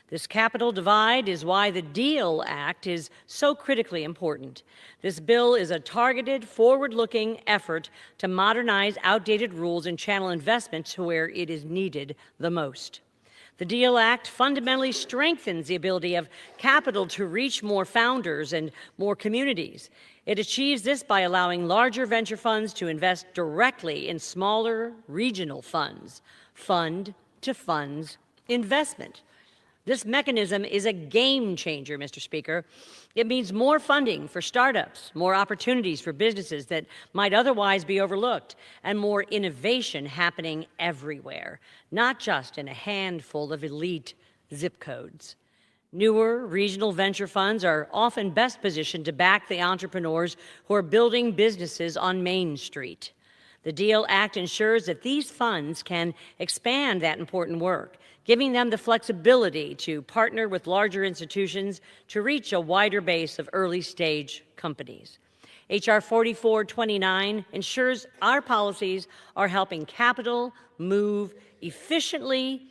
This capital divide is why the DEAL Act is so critically important. This bill is a targeted, forward-looking effort to modernize outdated rules and channel investment to where it is needed the most. The DEAL Act fundamentally strengthens the ability of capital to reach more founders and more communities. It achieves this by allowing larger venture funds to invest directly in smaller regional funds, fund-to-funds investment. This mechanism is a game changer, Mr. Speaker. It means more funding for startups, more opportunities for businesses that might otherwise be overlooked, and more innovation happening everywhere, not just in a handful of elite zip codes. Newer regional venture funds are often best positioned to back the entrepreneurs who are building businesses on Main Street. The DEAL Act ensures that these funds can expand that important work, giving them the flexibility to partner with larger institutions to reach a wider base of early-stage companies. H.R. 4429 ensures our policies are helping capital move efficiently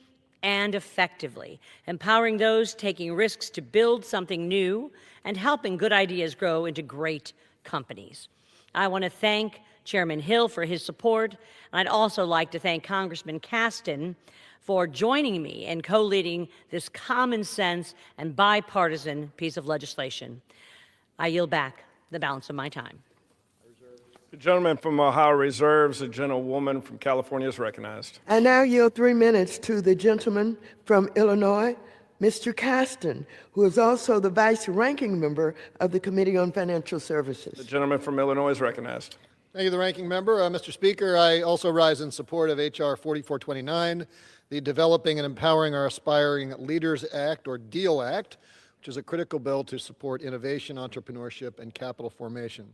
and effectively, empowering those taking risks to build something new and helping good ideas grow into great companies. I want to thank Chairman Hill for his support. I'd also like to thank Congressman Caston for joining me in co-leading this common sense and bipartisan piece of legislation. I yield back the balance of my time. The gentleman from Ohio reserves. The gentlewoman from California is recognized. I now yield 3 minutes to the gentleman from Illinois, Mr. Caston, who is also the vice ranking member of the Committee on Financial Services. The gentleman from Illinois is recognized. Thank you, the ranking member. Mr. Speaker, I also rise in support of H.R. 4429, the Developing and Empowering Our Aspiring Leaders Act, or DEAL Act, which is a critical bill to support innovation, entrepreneurship, and capital formation.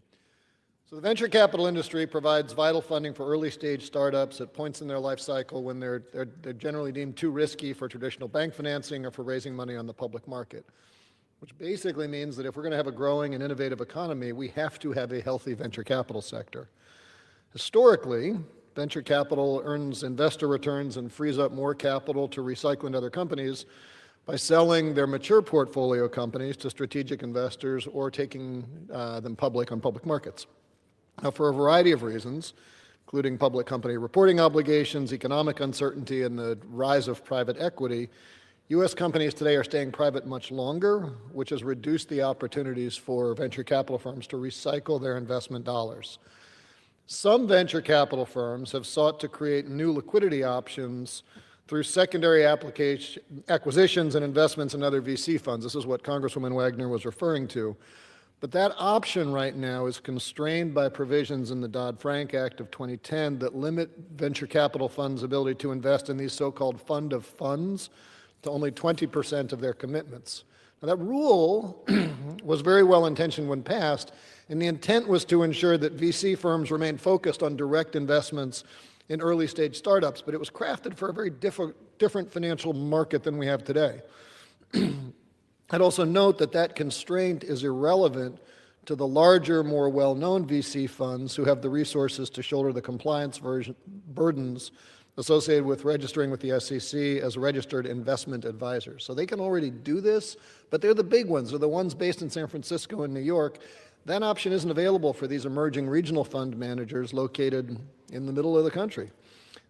So the venture capital industry provides vital funding for early-stage startups at points in their life cycle when they're generally deemed too risky for traditional bank financing or for raising money on the public market, which basically means that if we're going to have a growing and innovative economy, we have to have a healthy venture capital sector. Historically, venture capital earns investor returns and frees up more capital to recycle into other companies by selling their mature portfolio companies to strategic investors or taking them public on public markets. Now, for a variety of reasons, including public company reporting obligations, economic uncertainty, and the rise of private equity, U.S. companies today are staying private much longer, which has reduced the opportunities for venture capital firms to recycle their investment dollars. Some venture capital firms have sought to create new liquidity options through secondary acquisitions and investments in other VC funds. This is what Congresswoman Wagner was referring to. But that option right now is constrained by provisions in the Dodd-Frank Act of 2010 that limit venture capital funds' ability to invest in these so-called fund of funds to only 20% of their commitments. Now, that rule was very well intentioned when passed, and the intent was to ensure that VC firms remain focused on direct investments in early-stage startups, but it was crafted for a very different financial market than we have today. I'd also note that that constraint is irrelevant to the larger, more well-known VC funds who have the resources to shoulder the compliance burdens associated with registering with the SEC as registered investment advisors. So they can already do this, but they're the big ones. They're the ones based in San Francisco and New York. That option isn't available for these emerging regional fund managers located in the middle of the country.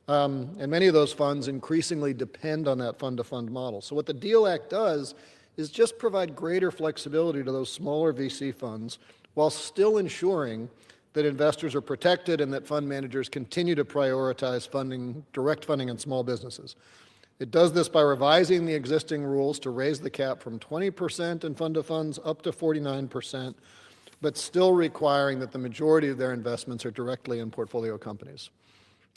And many of those funds increasingly depend on that fund-to-fund model. So what the DEAL Act does is just provide greater flexibility to those smaller VC funds while still ensuring that investors are protected and that fund managers continue to prioritize direct funding in small businesses. It does this by revising the existing rules to raise the cap from 20% in fund of funds up to 49%, but still requiring that the majority of their investments are directly in portfolio companies.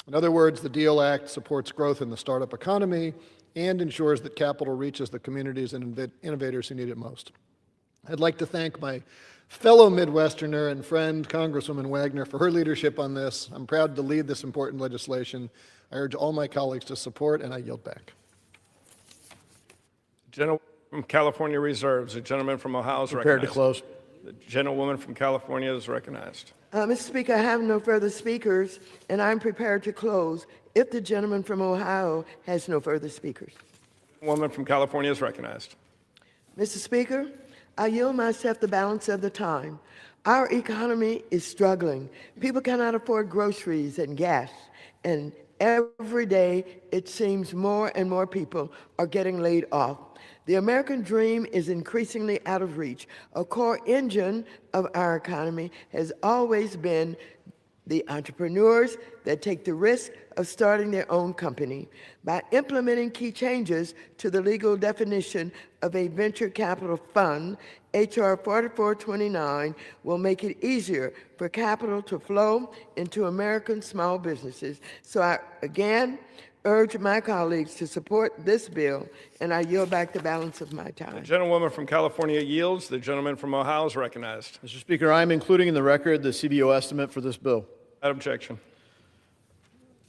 In other words, the DEAL Act supports growth in the startup economy and ensures that capital reaches the communities and innovators who need it most. I'd like to thank my fellow Midwesterner and friend, Congresswoman Wagner, for her leadership on this. I'm proud to lead this important legislation. I urge all my colleagues to support, and I yield back. Gentleman from California reserves. The gentleman from Ohio is Prepared recognized. to close. The gentlewoman from California is recognized. Mr. Speaker, I have no further speakers, and I'm prepared to close if the gentleman from Ohio has no further speakers. Woman from California is recognized. Mr. Speaker, I yield myself the balance of the time. Our economy is struggling. People cannot afford groceries and gas, and every day it seems more and more people are getting laid off. The American dream is increasingly out of reach. A core engine of our economy has always been the entrepreneurs that take the risk of starting their own company. By implementing key changes to the legal definition of a venture capital fund, H.R. 4429 will make it easier for capital to flow into American small businesses. So I, again, urge my colleagues to support this bill, and I yield back the balance of my time. The gentlewoman from California yields. The gentleman from Ohio is recognized. Mr. Speaker, I'm including in the record the CBO estimate for this bill. Without objection.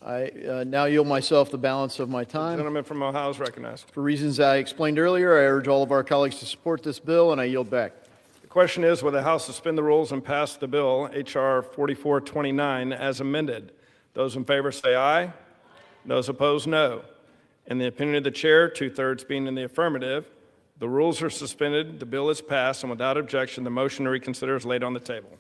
I now yield myself the balance of my The time. gentleman from Ohio is recognized. For reasons I explained earlier, I urge all of our colleagues to support this bill, and I yield back. The question is, will the House suspend the rules and pass the bill, H.R. 4429, as amended? Those in favor say aye. Those opposed, no. In the opinion of the chair, 2/3 being in the affirmative, the rules are suspended, the bill is passed, and without objection, the motion to reconsider is laid on the table.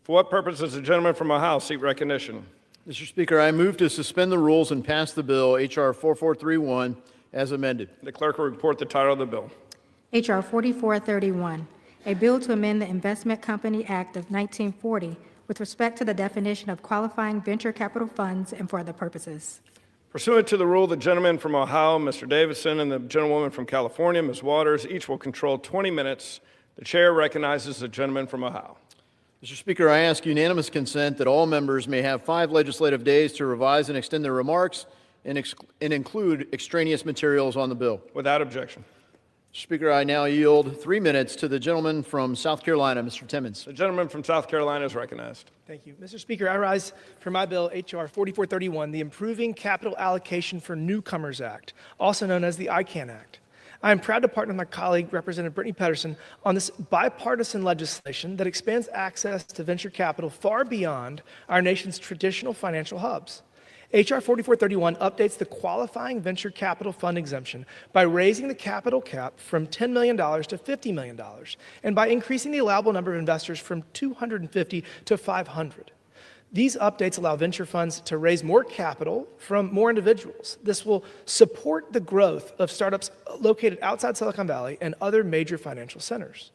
For what purpose does the gentleman from Ohio seek recognition? Mr. Speaker, I move to suspend the rules and pass the bill, H.R. 4431, as amended. The clerk will report the title of the bill. H.R. 4431, a bill to amend the Investment Company Act of 1940 with respect to the definition of qualifying venture capital funds and for other purposes. Pursuant to the rule, the gentleman from Ohio, Mr. Davidson, and the gentlewoman from California, Ms. Waters, each will control 20 minutes. The chair recognizes the gentleman from Ohio. Mr. Speaker, I ask unanimous consent that all members may have 5 legislative days to revise and extend their remarks and include extraneous materials on the bill. Without objection. Mr. Speaker, I now yield 3 minutes to the gentleman from South Carolina, Mr. Timmons. The gentleman from South Carolina is recognized. Thank you. Mr. Speaker, I rise for my bill, H.R. 4431, the Improving Capital Allocation for Newcomers Act, also known as the ICANN Act. I am proud to partner with my colleague, Representative Brittany Pedersen, on this bipartisan legislation that expands access to venture capital far beyond our nation's traditional financial hubs. H.R. 4431 updates the qualifying venture capital fund exemption by raising the capital cap from $10 million to $50 million, and by increasing the allowable number of investors from 250 to 500. These updates allow venture funds to raise more capital from more individuals. This will support the growth of startups located outside Silicon Valley and other major financial centers.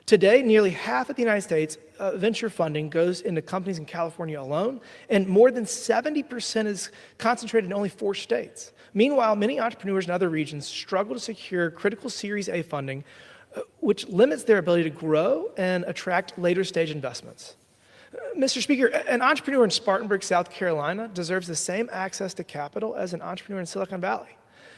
Today, nearly half of the United States venture funding goes into companies in California alone, and more than 70% is concentrated in only 4 states. Meanwhile, many entrepreneurs in other regions struggle to secure critical Series A funding, which limits their ability to grow and attract later stage investments. Mr. Speaker, an entrepreneur in Spartanburg, South Carolina deserves the same access to capital as an entrepreneur in Silicon Valley.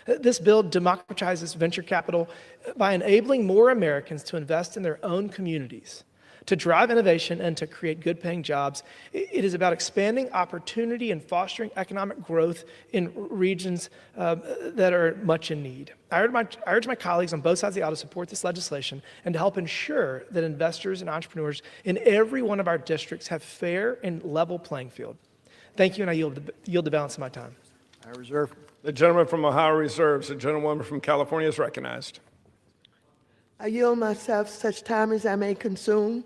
This bill democratizes venture capital by enabling more Americans to invest in their own communities, to drive innovation, and to create good-paying jobs. It is about expanding opportunity and fostering economic growth in regions that are much in need. I urge my colleagues on both sides of the aisle to support this legislation and to help ensure that investors and entrepreneurs in every one of our districts have fair and level playing field. Thank you, and I yield the balance of my time. I reserve. The gentleman from Ohio reserves. The gentlewoman from California is recognized. I yield myself such time as I may consume.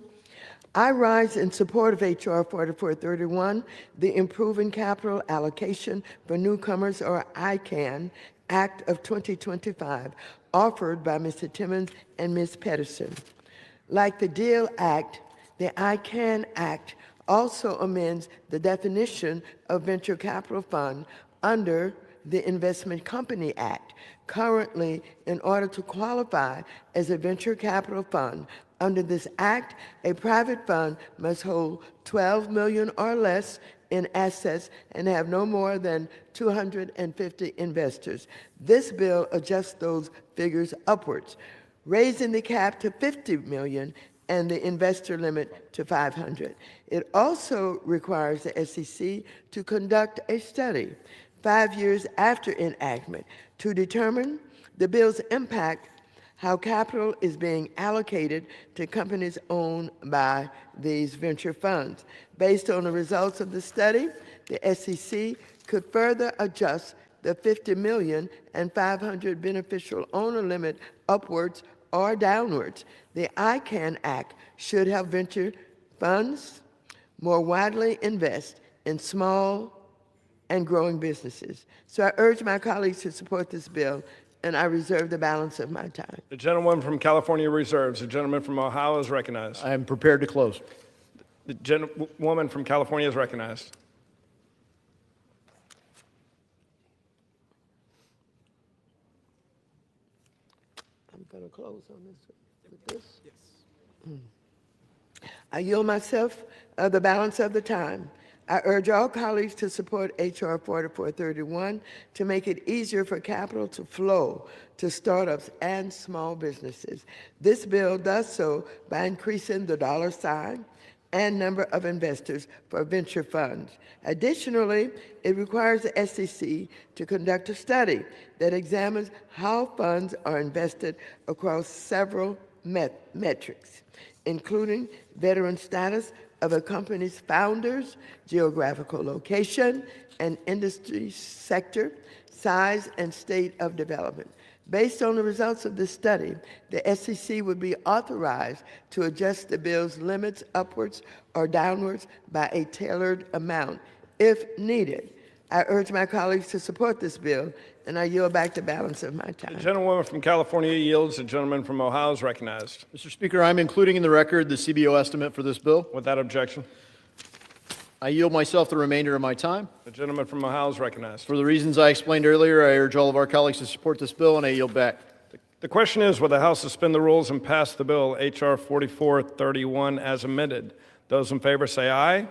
I rise in support of H.R. 4431, the Improving Capital Allocation for Newcomers, or ICANN, Act of 2025, offered by Mr. Timmons and Ms. Pedersen. Like the DEAL Act, the ICANN Act also amends the definition of venture capital fund under the Investment Company Act. Currently, in order to qualify as a venture capital fund under this act, a private fund must hold $12 million or less in assets and have no more than 250 investors. This bill adjusts those figures upwards, raising the cap to $50 million and the investor limit to 500. It also requires the SEC to conduct a study 5 years after enactment to determine the bill's impact, how capital is being allocated to companies owned by these venture funds. Based on the results of the study, the SEC could further adjust the $50 million and 500 beneficial owner limit upwards or downwards. The ICANN Act should help venture funds more widely invest in small and growing businesses. So I urge my colleagues to support this bill, and I reserve the balance of my time. The gentleman from California reserves. The gentleman from Ohio is recognized. I am prepared to close. The gentlewoman from California is recognized. I'm going to close on this with this. Yes. I yield myself the balance of the time. I urge all colleagues to support H.R. 4431 to make it easier for capital to flow to startups and small businesses. This bill does so by increasing the dollar sign and number of investors for venture funds. Additionally, it requires the SEC to conduct a study that examines how funds are invested across several metrics, including veteran status of a company's founders, geographical location, and industry sector, size, and state of development. Based on the results of this study, the SEC would be authorized to adjust the bill's limits upwards or downwards by a tailored amount if needed. I urge my colleagues to support this bill, and I yield back the balance of my time. The gentlewoman from California yields. The gentleman from Ohio is recognized. Mr. Speaker, I'm including in the record the CBO estimate for this bill. Without objection. I yield myself the remainder of my time. The gentleman from Ohio is recognized. For the reasons I explained earlier, I urge all of our colleagues to support this bill, and I yield back. The question is, will the House suspend the rules and pass the bill, H.R. 4431, as amended? Those in favor say aye.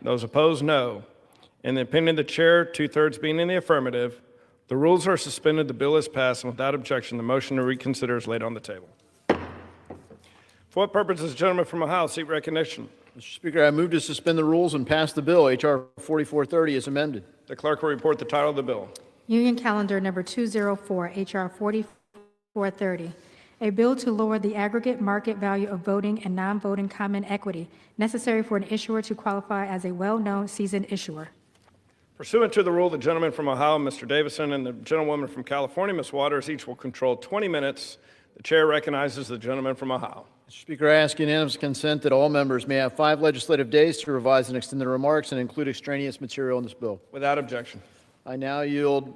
Those opposed, no. In the opinion of the chair, two-thirds being in the affirmative, the rules are suspended, the bill is passed, and without objection, the motion to reconsider is laid on the table. For what purpose does the gentleman from Ohio seek recognition? Mr. Speaker, I move to suspend the rules and pass the bill, H.R. 4430, as amended. The clerk will report the title of the bill. Union Calendar Number 204, H.R. 4430, a bill to lower the aggregate market value of voting and non-voting common equity necessary for an issuer to qualify as a well-known seasoned issuer. Pursuant to the rule, the gentleman from Ohio, Mr. Davison, and the gentlewoman from California, Ms. Waters, each will control 20 minutes. The chair recognizes the gentleman from Ohio. Mr. Speaker, I ask unanimous consent that all members may have 5 legislative days to revise and extend their remarks and include extraneous material in this bill. Without objection. I now yield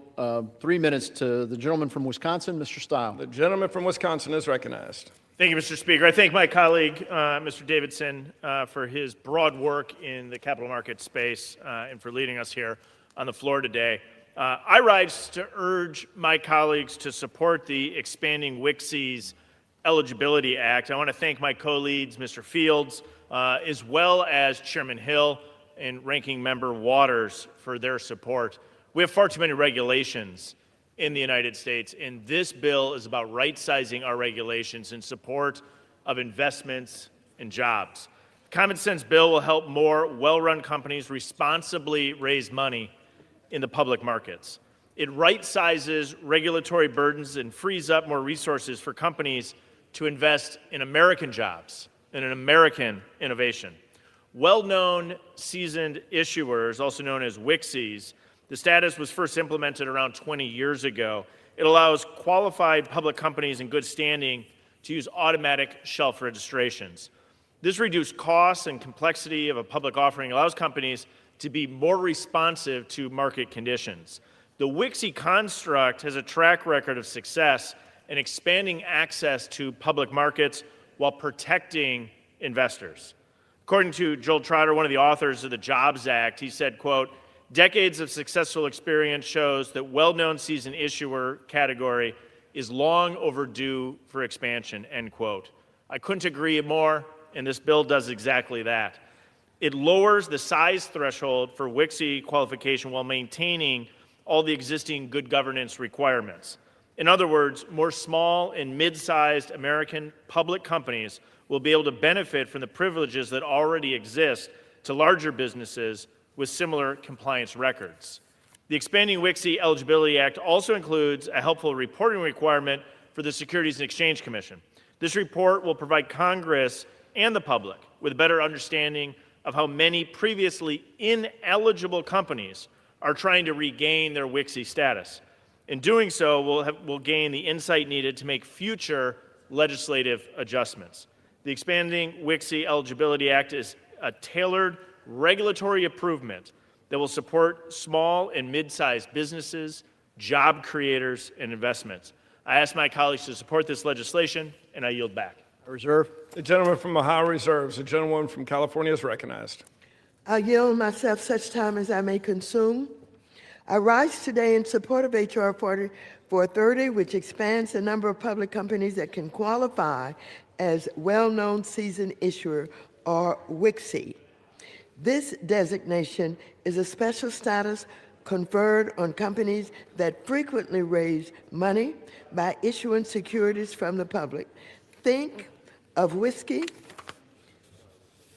3 minutes to the gentleman from Wisconsin, Mr. Stile. The gentleman from Wisconsin is recognized. Thank you, Mr. Speaker. I thank my colleague, Mr. Davidson, for his broad work in the capital market space and for leading us here on the floor today. I rise to urge my colleagues to support the expanding WICSE's Eligibility Act. I want to thank my co-leads, Mr. Fields, as well as Chairman Hill and Ranking Member Waters for their support. We have far too many regulations in the United States, and this bill is about right-sizing our regulations in support of investments and jobs. The Common Sense bill will help more well-run companies responsibly raise money in the public markets. It right-sizes regulatory burdens and frees up more resources for companies to invest in American jobs and in American innovation. Well-known seasoned issuers, also known as WICSEs, the status was first implemented around 20 years ago. It allows qualified public companies in good standing to use automatic shelf registrations. This reduced costs and complexity of a public offering allows companies to be more responsive to market conditions. The WICSE construct has a track record of success in expanding access to public markets while protecting investors. According to Joel Trotter, one of the authors of the Jobs Act, he said, quote, "Decades of successful experience shows that well-known seasoned issuer category is long overdue for expansion," end quote. I couldn't agree more, and this bill does exactly that. It lowers the size threshold for WICSE qualification while maintaining all the existing good governance requirements. In other words, more small and mid-sized American public companies will be able to benefit from the privileges that already exist to larger businesses with similar compliance records. The expanding WICSE Eligibility Act also includes a helpful reporting requirement for the Securities and Exchange Commission. This report will provide Congress and the public with a better understanding of how many previously ineligible companies are trying to regain their WICSE status. In doing so, we'll gain the insight needed to make future legislative adjustments. The Expanding WICSE Eligibility Act is a tailored regulatory improvement that will support small and mid-sized businesses, job creators, and investments. I ask my colleagues to support this legislation, and I yield back. I reserve. The gentleman from Ohio reserves. The gentlewoman from California is recognized. I yield myself such time as I may consume. I rise today in support of H.R. 4430, which expands the number of public companies that can qualify as well-known seasoned issuer, or WICSE. This designation is a special status conferred on companies that frequently raise money by issuing securities from the public. Think of WICSE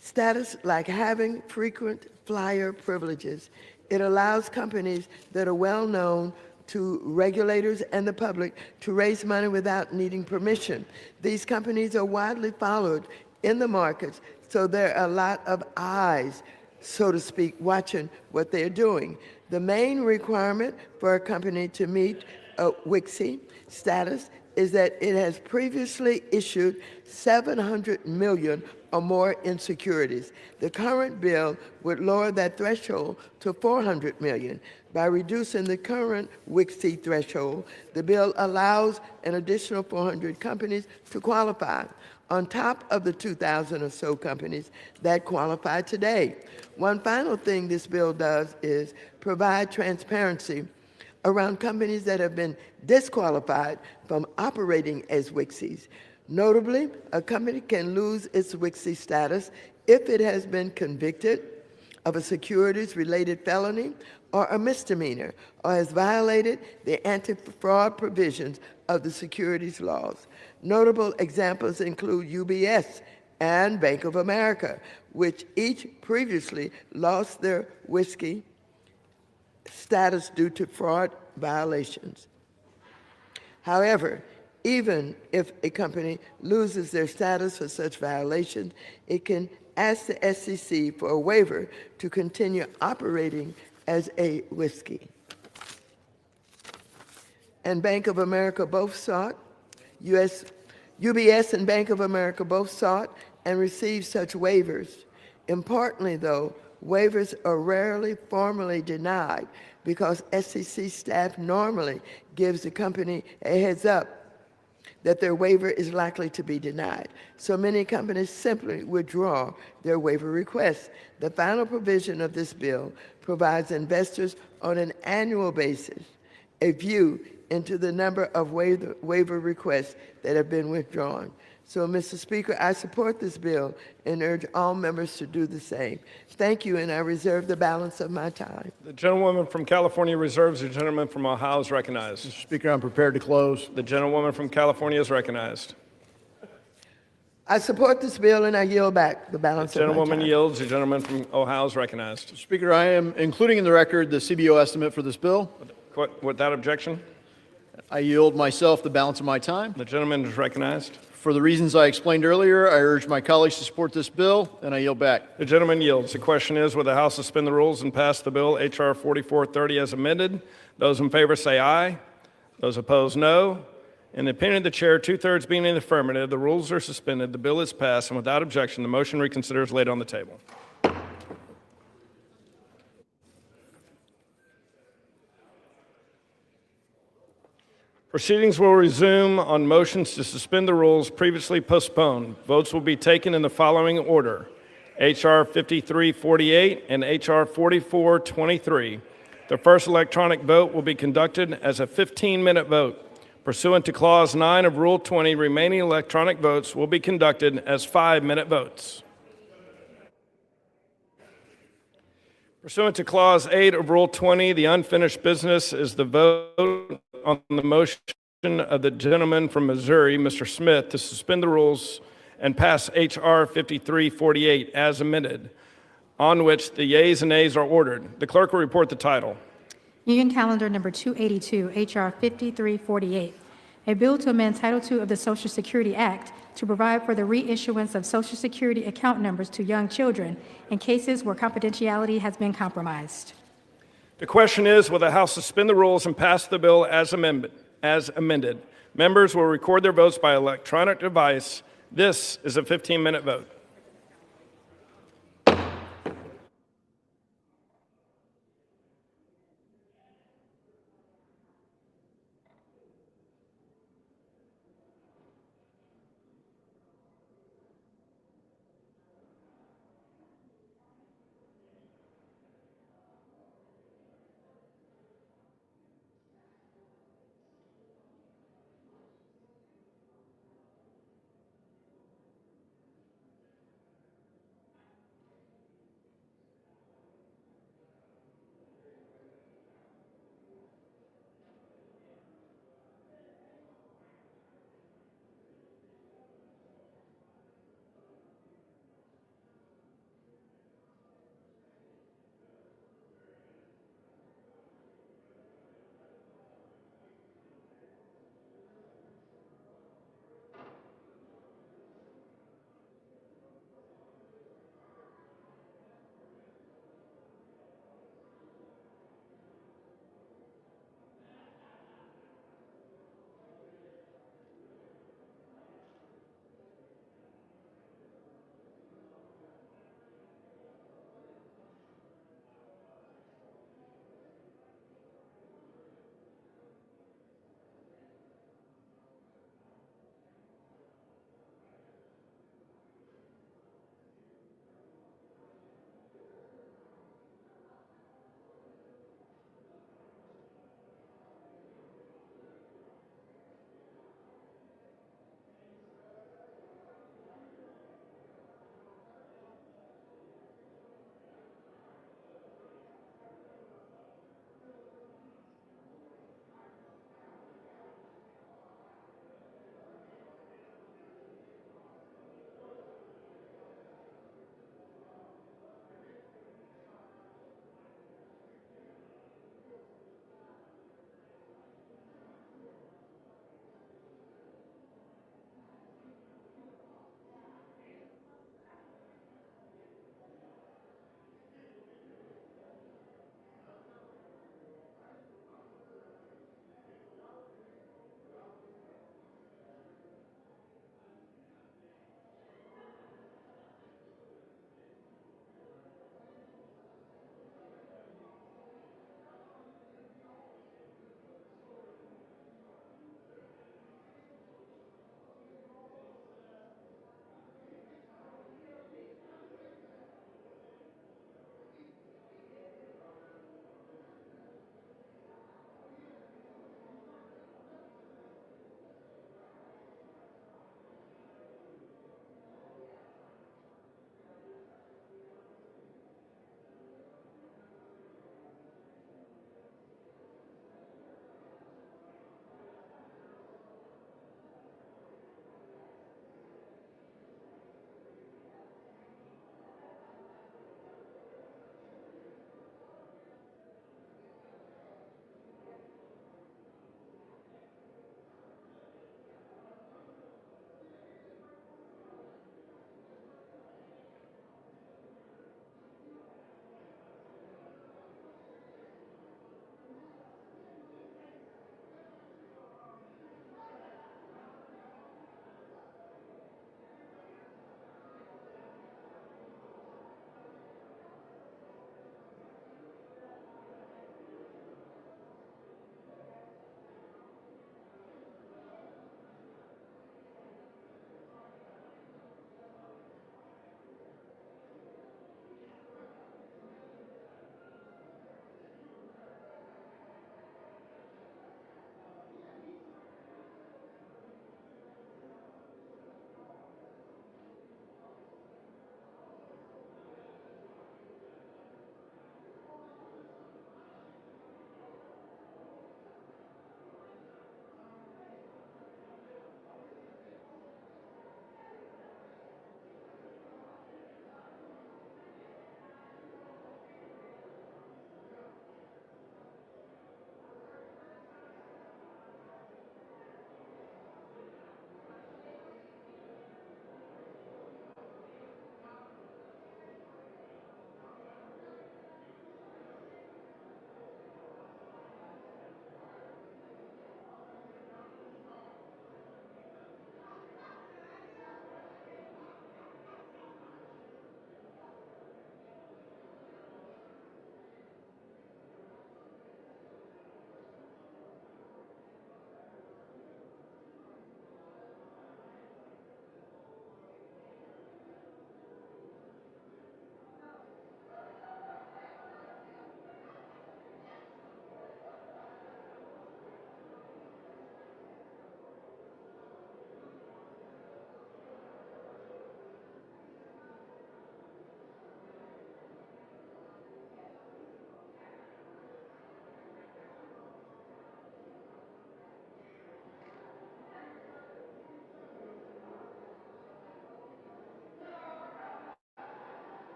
status like having frequent flyer privileges. It allows companies that are well known to regulators and the public to raise money without needing permission. These companies are widely followed in the markets, so there are a lot of eyes, so to speak, watching what they're doing. The main requirement for a company to meet WIXI status is that it has previously issued 700 million or more in securities. The current bill would lower that threshold to 400 million. By reducing the current WIXI threshold, the bill allows an additional 400 companies to qualify, on top of the 2,000 or so companies that qualify today. One final thing this bill does is provide transparency around companies that have been disqualified from operating as WIXIs. Notably, a company can lose its WIXI status if it has been convicted of a securities-related felony or a misdemeanor, or has violated the anti-fraud provisions of the securities laws. Notable examples include UBS and Bank of America, which each previously lost their WIXI status due to fraud violations. However, even if a company loses their status for such violations, it can ask the SEC for a waiver to continue operating as a WIXI. And Bank of America both sought, UBS and Bank of America both sought and received such waivers. Importantly, though, waivers are rarely formally denied because SEC staff normally gives the company a heads up that their waiver is likely to be denied. So many companies simply withdraw their waiver requests. The final provision of this bill provides investors on an annual basis a view into the number of waiver requests that have been withdrawn. So, Mr. Speaker, I support this bill and urge all members to do the same. Thank you, and I reserve the balance of my time. The gentlewoman from California reserves. The gentleman from Ohio is recognized. Mr. Speaker, I'm prepared to close. The gentlewoman from California is recognized. I support this bill, and I yield back the balance The of my time. gentlewoman yields. The gentleman from Ohio is recognized. Speaker, I am including in the record the CBO estimate for this bill. Without objection, I yield myself the balance of my time. the gentleman is recognized. For the reasons I explained earlier, I urge my colleagues to support this bill, and I yield back. The gentleman yields. The question is, will the House suspend the rules and pass the bill H.R. 4430 as amended? Those in favor say aye. Those opposed, no. In the opinion of the chair, two-thirds being in the affirmative, the rules are suspended, the bill is passed, and without objection, the motion to reconsider is laid on the table. Proceedings will resume on motions to suspend the rules previously postponed. Votes will be taken in the following order: H.R. 5348 and H.R. 4423. The first electronic vote will be conducted as a 15-minute vote. Pursuant to Clause 9 of Rule 20, remaining electronic votes will be conducted as 5-minute votes. Pursuant to Clause 8 of Rule 20, the unfinished business is the vote on the motion of the gentleman from Missouri, Mr. Smith, to suspend the rules and pass H.R. 5348 as amended, on which the yeas and nays are ordered. The clerk will report the title. Union Calendar Number 282, H.R. 5348, a bill to amend Title II of the Social Security Act to provide for the reissuance of Social Security account numbers to young children in cases where confidentiality has been compromised. The question is, will the House suspend the rules and pass the bill as amended? Members will record their votes by electronic device. This is a 15-minute vote.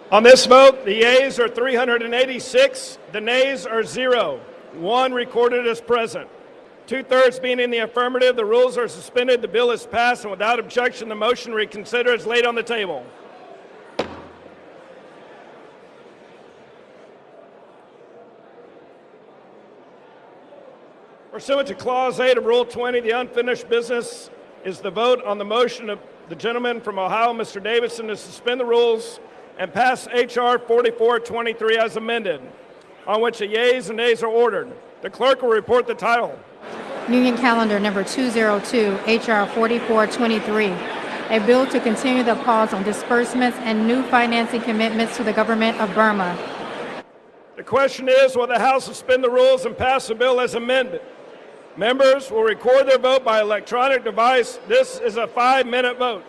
On this vote, the yeas are 386, the nays are 0. 1 recorded as present. 2/3 being in the affirmative, the rules are suspended, the bill is passed, and without objection, the motion to reconsider is laid on the table. Pursuant to Clause 8 of Rule 20, the unfinished business is the vote on the motion of the gentleman from Ohio, Mr. Davidson, to suspend the rules and pass H.R. 4423 as amended, on which the yeas and nays are ordered. The clerk will report the title. Union Calendar Number 202, H.R. 4423, a bill to continue the pause on disbursements and new financing commitments to the government of Burma. The question is, will the House suspend the rules and pass the bill as amended? Members will record their vote by electronic device. This is a 5-minute vote.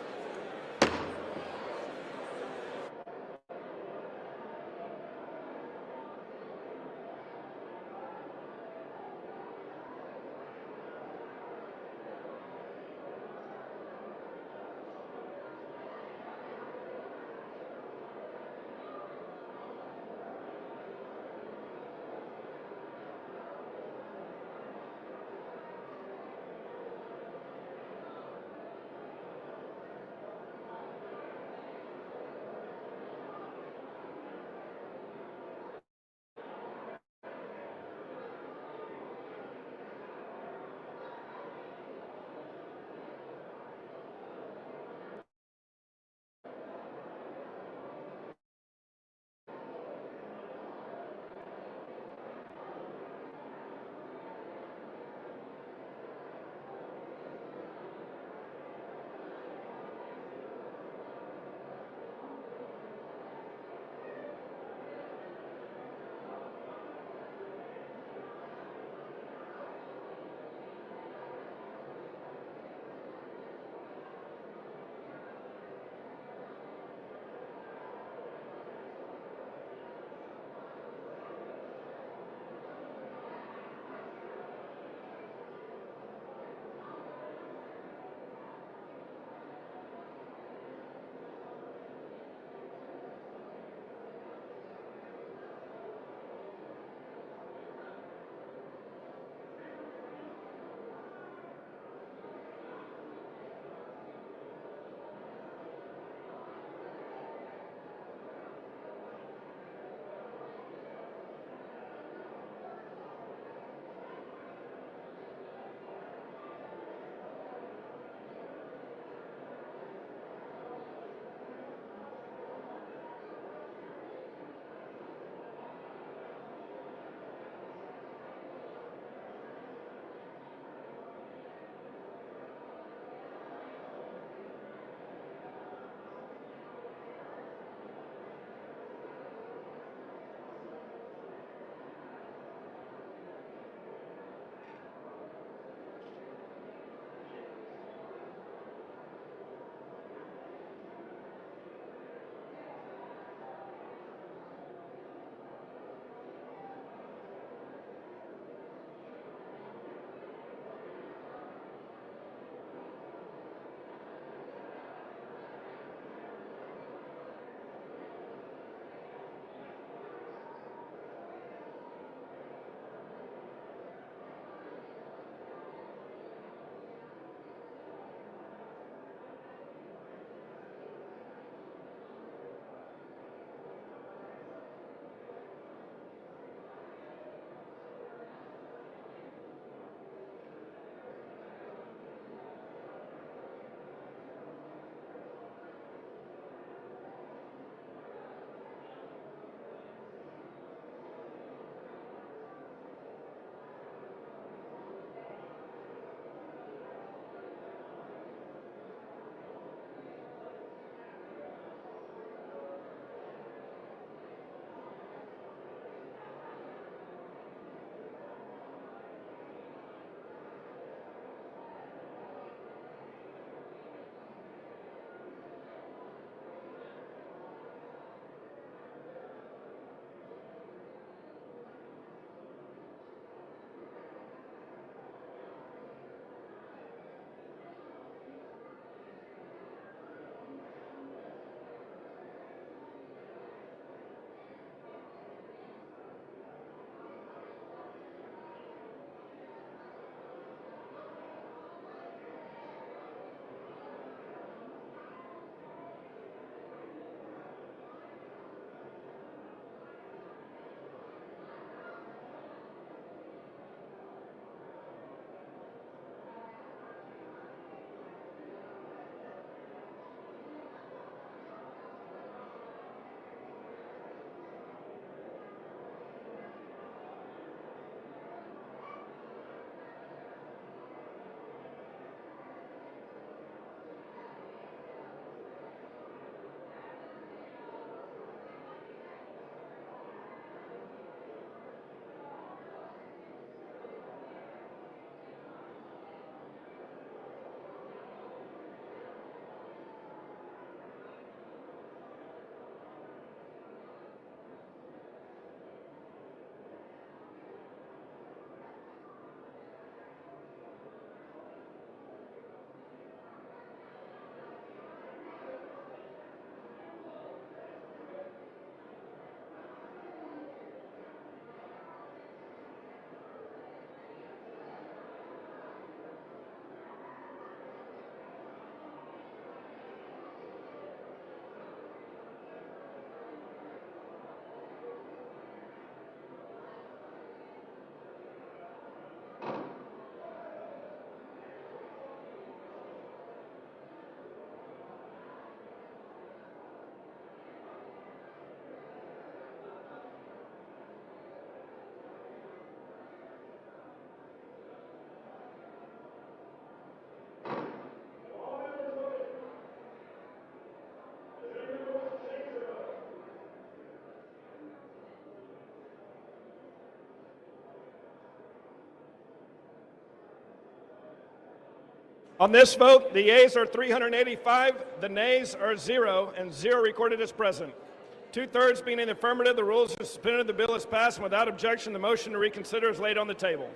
On this vote, the yeas are 385, the nays are 0, and 0 recorded as present. Two-thirds being in the affirmative, the rules are suspended, the bill is passed, and without objection, the motion to reconsider is laid on the table.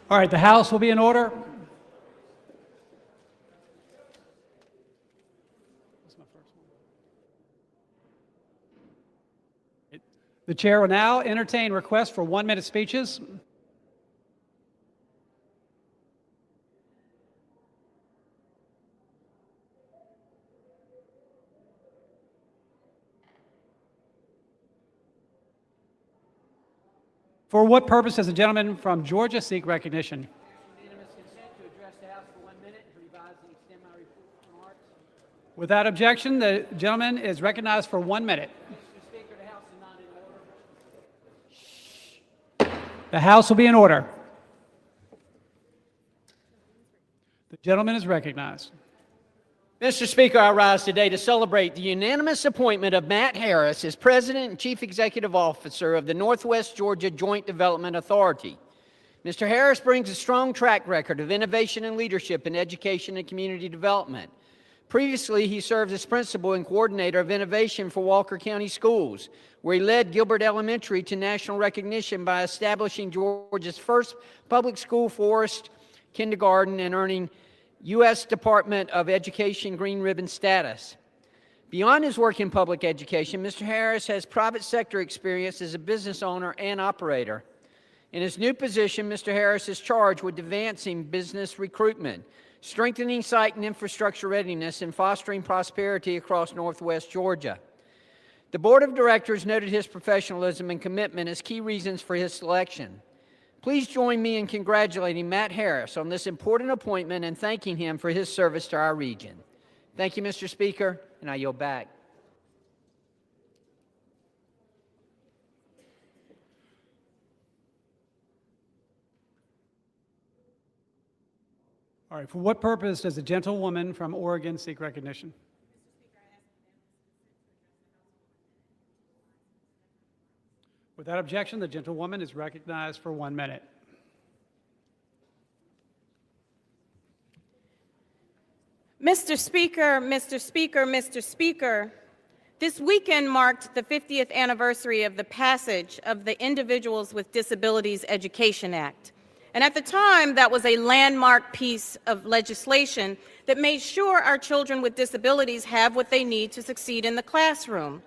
All right, the House will be in order. The chair will now entertain requests for 1-minute speeches. For what purpose does the gentleman from Georgia seek recognition? Unanimous consent to address the House for 1 minute and to revise and extend my remarks. Without objection, the gentleman is recognized for 1 minute. Mr. Speaker, the House is not in order. The House will be in order. The gentleman is recognized. Mr. Speaker, I rise today to celebrate the unanimous appointment of Matt Harris as President and Chief Executive Officer of the Northwest Georgia Joint Development Authority. Mr. Harris brings a strong track record of innovation and leadership in education and community development. Previously, he served as principal and coordinator of innovation for Walker County Schools, where he led Gilbert Elementary to national recognition by establishing Georgia's first public school forest kindergarten and earning U.S. Department of Education Green Ribbon status. Beyond his work in public education, Mr. Harris has private sector experience as a business owner and operator. In his new position, Mr. Harris is charged with advancing business recruitment, strengthening site and infrastructure readiness, and fostering prosperity across Northwest Georgia. The Board of Directors noted his professionalism and commitment as key reasons for his selection. Please join me in congratulating Matt Harris on this important appointment and thanking him for his service to our region. Thank you, Mr. Speaker, and I yield back. All right, for what purpose does the gentlewoman from Oregon seek recognition? Without objection, the gentlewoman is recognized for 1 minute. Mr. Speaker, Mr. Speaker, Mr. Speaker, this weekend marked the 50th anniversary of the passage of the Individuals with Disabilities Education Act. And at the time, that was a landmark piece of legislation that made sure our children with disabilities have what they need to succeed in the classroom.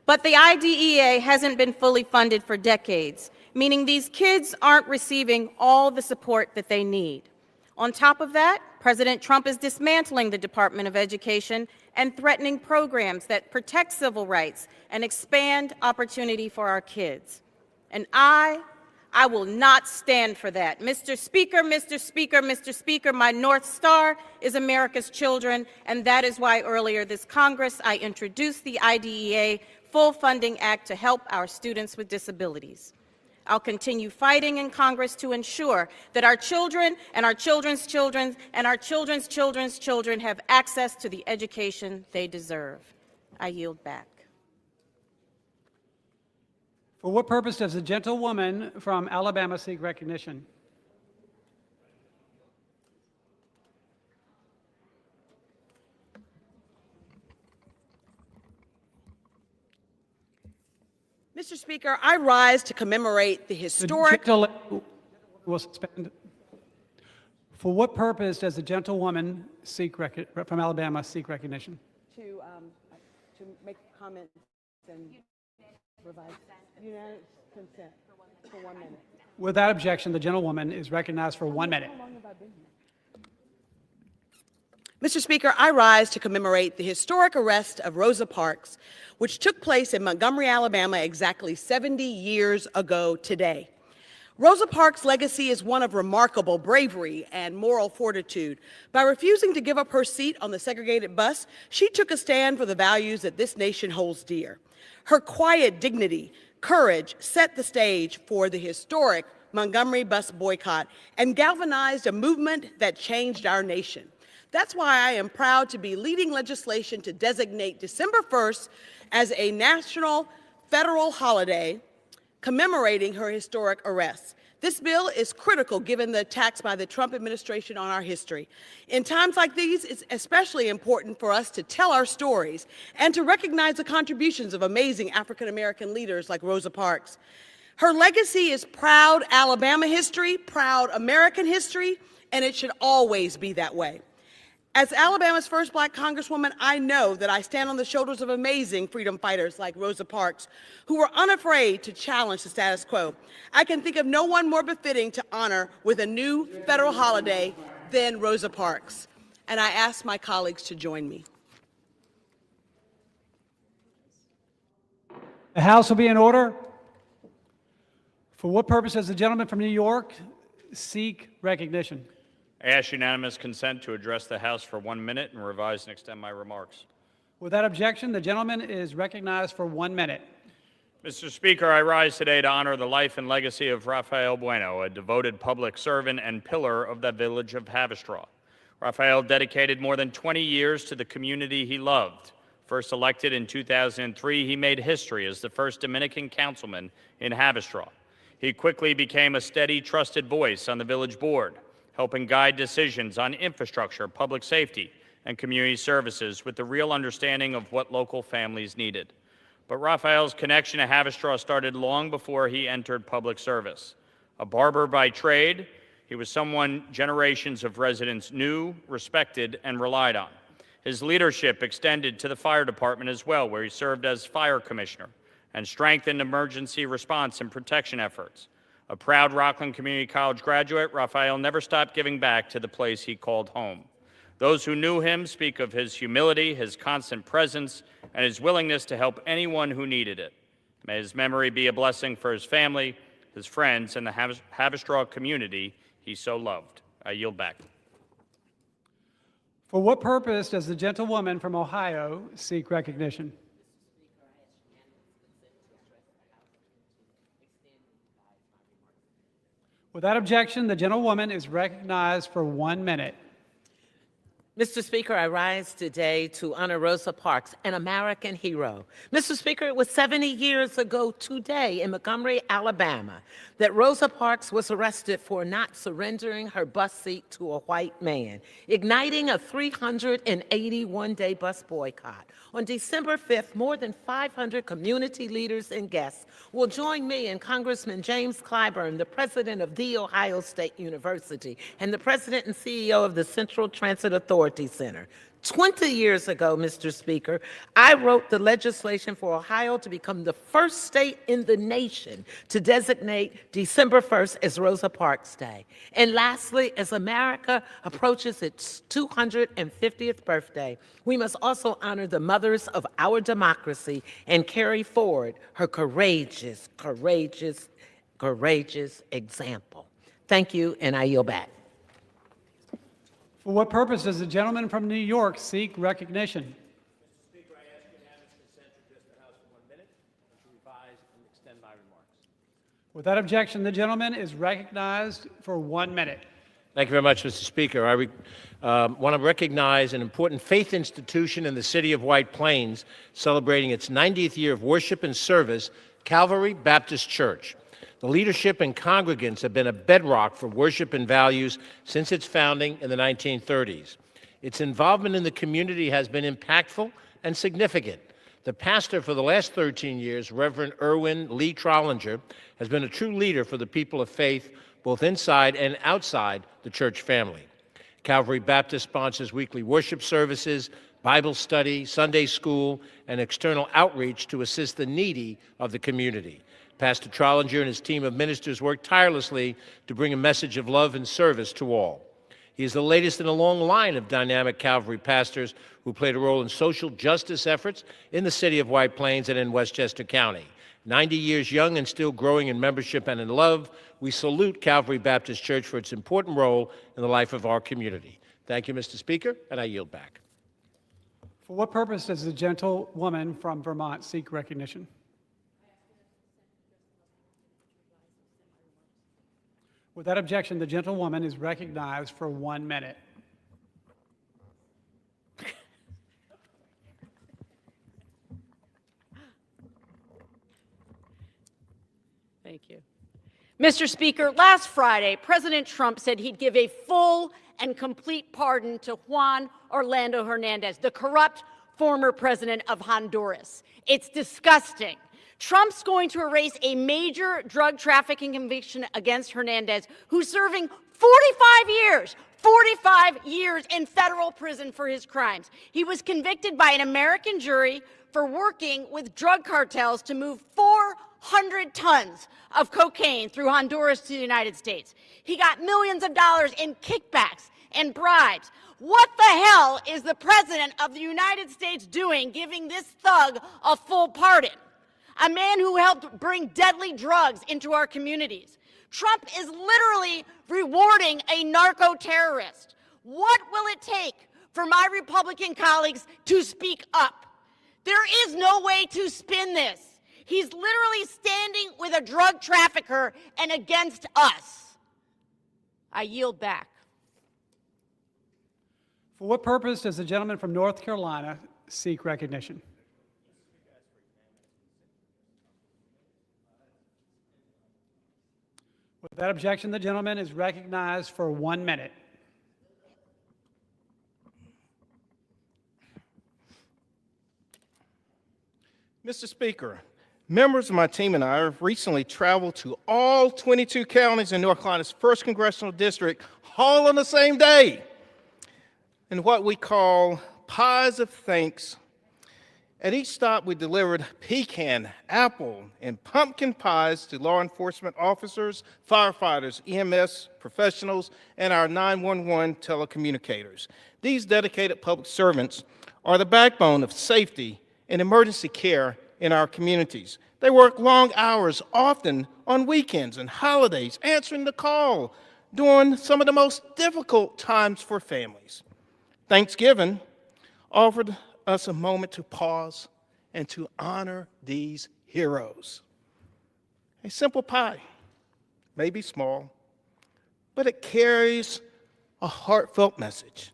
But the IDEA hasn't been fully funded for decades, meaning these kids aren't receiving all the support that they need. On top of that, President Trump is dismantling the Department of Education and threatening programs that protect civil rights and expand opportunity for our kids. And I will not stand for that. Mr. Speaker, Mr. Speaker, Mr. Speaker, my North Star is America's children, and that is why earlier this Congress I introduced the IDEA Full Funding Act to help our students with disabilities. I'll continue fighting in Congress to ensure that our children and our children's children and our children's children's children have access to the education they deserve. I yield back. For what purpose does the gentlewoman from Alabama seek recognition? Mr. Speaker, I rise to commemorate the historic... Will suspend. For what purpose does the gentlewoman from Alabama seek recognition? To make comments and provide unanimous consent for 1 minute. Without objection, the gentlewoman is recognized for 1 minute. How long have I been here? Mr. Speaker, I rise to commemorate the historic arrest of Rosa Parks, which took place in Montgomery, Alabama, exactly 70 years ago today. Rosa Parks' legacy is one of remarkable bravery and moral fortitude. By refusing to give up her seat on the segregated bus, she took a stand for the values that this nation holds dear. Her quiet dignity, courage set the stage for the historic Montgomery bus boycott and galvanized a movement that changed our nation. That's why I am proud to be leading legislation to designate December 1st as a national federal holiday commemorating her historic arrest. This bill is critical given the attacks by the Trump administration on our history. In times like these, it's especially important for us to tell our stories and to recognize the contributions of amazing African American leaders like Rosa Parks. Her legacy is proud Alabama history, proud American history, and it should always be that way. As Alabama's first Black Congresswoman, I know that I stand on the shoulders of amazing freedom fighters like Rosa Parks, who were unafraid to challenge the status quo. I can think of no one more befitting to honor with a new federal holiday than Rosa Parks. And I ask my colleagues to join me. The House will be in order. For what purpose does the gentleman from New York seek recognition? I ask unanimous consent to address the House for 1 minute and revise and extend my remarks. Without objection, the gentleman is recognized for 1 minute. Mr. Speaker, I rise today to honor the life and legacy of Rafael Bueno, a devoted public servant and pillar of the village of Haverstraw. Rafael dedicated more than 20 years to the community he loved. First elected in 2003, he made history as the first Dominican councilman in Haverstraw. He quickly became a steady, trusted voice on the village board, helping guide decisions on infrastructure, public safety, and community services with the real understanding of what local families needed. But Rafael's connection to Haverstraw started long before he entered public service. A barber by trade, he was someone generations of residents knew, respected, and relied on. His leadership extended to the fire department as well, where he served as fire commissioner and strengthened emergency response and protection efforts. A proud Rockland Community College graduate, Rafael never stopped giving back to the place he called home. Those who knew him speak of his humility, his constant presence, and his willingness to help anyone who needed it. May his memory be a blessing for his family, his friends, and the Haverstraw community he so loved. I yield back. For what purpose does the gentlewoman from Ohio seek recognition? Without objection, the gentlewoman is recognized for 1 minute. Mr. Speaker, I rise today to honor Rosa Parks, an American hero. Mr. Speaker, it was 70 years ago today in Montgomery, Alabama, that Rosa Parks was arrested for not surrendering her bus seat to a white man, igniting a 381-day bus boycott. On December 5th, more than 500 community leaders and guests will join me and Congressman James Clyburn, the president of The Ohio State University and the president and CEO of the Central Transit Authority Center. 20 years ago, Mr. Speaker, I wrote the legislation for Ohio to become the first state in the nation to designate December 1st as Rosa Parks Day. And lastly, as America approaches its 250th birthday, we must also honor the mothers of our democracy and carry forward her courageous, courageous, courageous example. Thank you, and I yield back. For what purpose does the gentleman from New York seek recognition? Mr. Speaker, I ask unanimous consent to address the House for 1 minute and to revise and extend my remarks. Without objection, the gentleman is recognized for 1 minute. Thank you very much, Mr. Speaker. I want to recognize an important faith institution in the city of White Plains celebrating its 90th year of worship and service, Calvary Baptist Church. The leadership and congregants have been a bedrock for worship and values since its founding in the 1930s. Its involvement in the community has been impactful and significant. The pastor for the last 13 years, Reverend Erwin Lee Trollinger, has been a true leader for the people of faith, both inside and outside the church family. Calvary Baptist sponsors weekly worship services, Bible study, Sunday school, and external outreach to assist the needy of the community. Pastor Trollinger and his team of ministers work tirelessly to bring a message of love and service to all. He is the latest in a long line of dynamic Calvary pastors who played a role in social justice efforts in the city of White Plains and in Westchester County. 90 years young and still growing in membership and in love, we salute Calvary Baptist Church for its important role in the life of our community. Thank you, Mr. Speaker, and I yield back. For what purpose does the gentlewoman from Vermont seek recognition? Without objection, the gentlewoman is recognized for 1 minute. Thank you. Mr. Speaker, last Friday, President Trump said he'd give a full and complete pardon to Juan Orlando Hernandez, the corrupt former president of Honduras. It's disgusting. Trump's going to erase a major drug trafficking conviction against Hernandez, who's serving 45 years in federal prison for his crimes. He was convicted by an American jury for working with drug cartels to move 400 tons of cocaine through Honduras to the United States. He got millions of dollars in kickbacks and bribes. What the hell is the President of the United States doing giving this thug a full pardon? A man who helped bring deadly drugs into our communities. Trump is literally rewarding a narco-terrorist. What will it take for my Republican colleagues to speak up? There is no way to spin this. He's literally standing with a drug trafficker and against us. I yield back. For what purpose does the gentleman from North Carolina seek recognition? Without objection, the gentleman is recognized for 1 minute. Mr. Speaker, members of my team and I have recently traveled to all 22 counties in North Carolina's 1st Congressional District all on the same day in what we call pies of thanks. At each stop, we delivered pecan, apple, and pumpkin pies to law enforcement officers, firefighters, EMS professionals, and our 911 telecommunicators. These dedicated public servants are the backbone of safety and emergency care in our communities. They work long hours, often on weekends and holidays, answering the call during some of the most difficult times for families. Thanksgiving offered us a moment to pause and to honor these heroes. A simple pie, maybe small, but it carries a heartfelt message.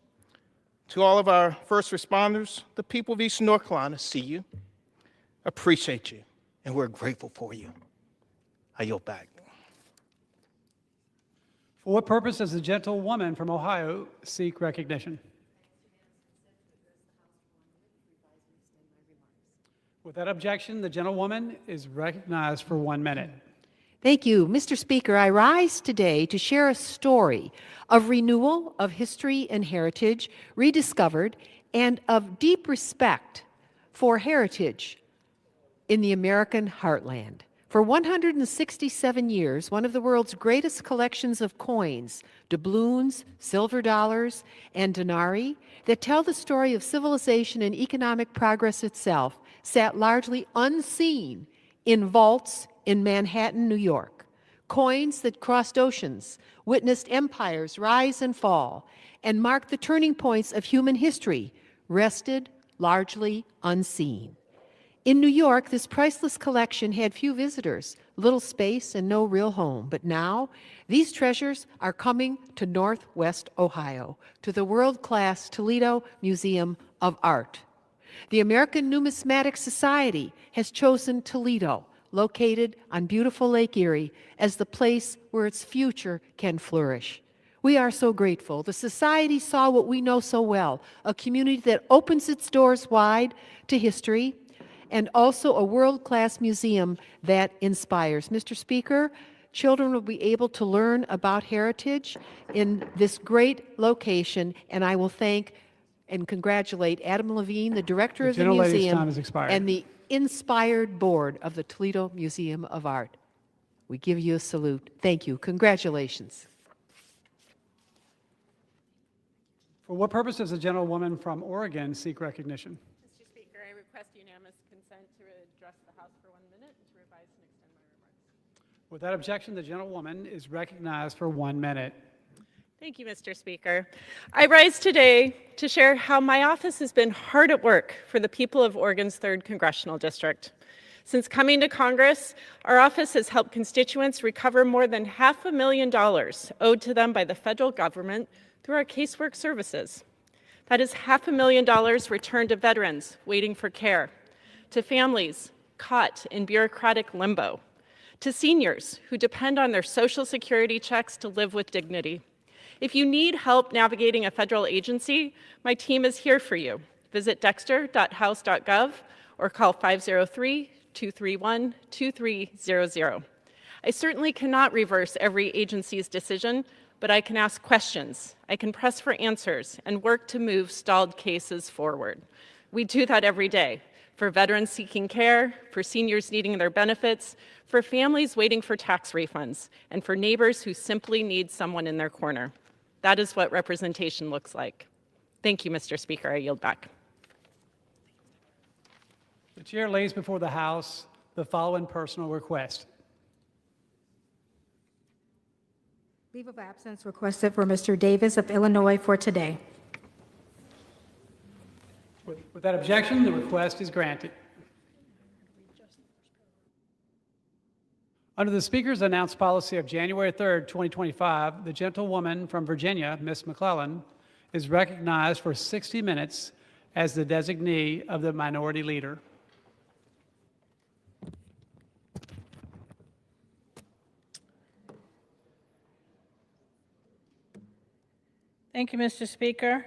To all of our first responders, the people of Eastern North Carolina see you, appreciate you, and we're grateful for you. I yield back. For what purpose does the gentlewoman from Ohio seek recognition? Without objection, the gentlewoman is recognized for 1 minute. Thank you. Mr. Speaker, I rise today to share a story of renewal of history and heritage, rediscovered, and of deep respect for heritage in the American heartland. For 167 years, one of the world's greatest collections of coins, doubloons, silver dollars, and denarii that tell the story of civilization and economic progress itself sat largely unseen in vaults in Manhattan, New York. Coins that crossed oceans, witnessed empires rise and fall, and marked the turning points of human history, rested largely unseen. In New York, this priceless collection had few visitors, little space, and no real home. But now, these treasures are coming to Northwest Ohio, to the world-class Toledo Museum of Art. The American Numismatic Society has chosen Toledo, located on beautiful Lake Erie, as the place where its future can flourish. We are so grateful. The Society saw what we know so well, a community that opens its doors wide to history, and also a world-class museum that inspires. Mr. Speaker, children will be able to learn about heritage in this great location, and I will thank and congratulate Adam Levine, the director of the museum, and the inspired board of the Toledo Museum of Art. We give you a salute. Thank you. Congratulations. For what purpose does the gentlewoman from Oregon seek recognition? Mr. Speaker, I request unanimous consent to address the House for 1 minute and to revise and extend my remarks. Without objection, the gentlewoman is recognized for 1 minute. Thank you, Mr. Speaker. I rise today to share how my office has been hard at work for the people of Oregon's 3rd Congressional District. Since coming to Congress, our office has helped constituents recover more than $500,000 owed to them by the federal government through our casework services. That is $500,000 returned to veterans waiting for care, to families caught in bureaucratic limbo, to seniors who depend on their Social Security checks to live with dignity. If you need help navigating a federal agency, my team is here for you. Visit dexter.house.gov or call 231-2300. I certainly cannot reverse every agency's decision, but I can ask questions, I can press for answers, and work to move stalled cases forward. We do that every day, for veterans seeking care, for seniors needing their benefits, for families waiting for tax refunds, and for neighbors who simply need someone in their corner. That is what representation looks like. Thank you, Mr. Speaker. I yield back. The chair lays before the House the following personal request. Leave of absence requested for Mr. Davis of Illinois for today. Without objection, the request is granted. Under the Speaker's announced policy of January 3rd, 2025, the gentlewoman from Virginia, Ms. McClellan, is recognized for 60 minutes as the designee of the Minority Leader. Thank you, Mr. Speaker.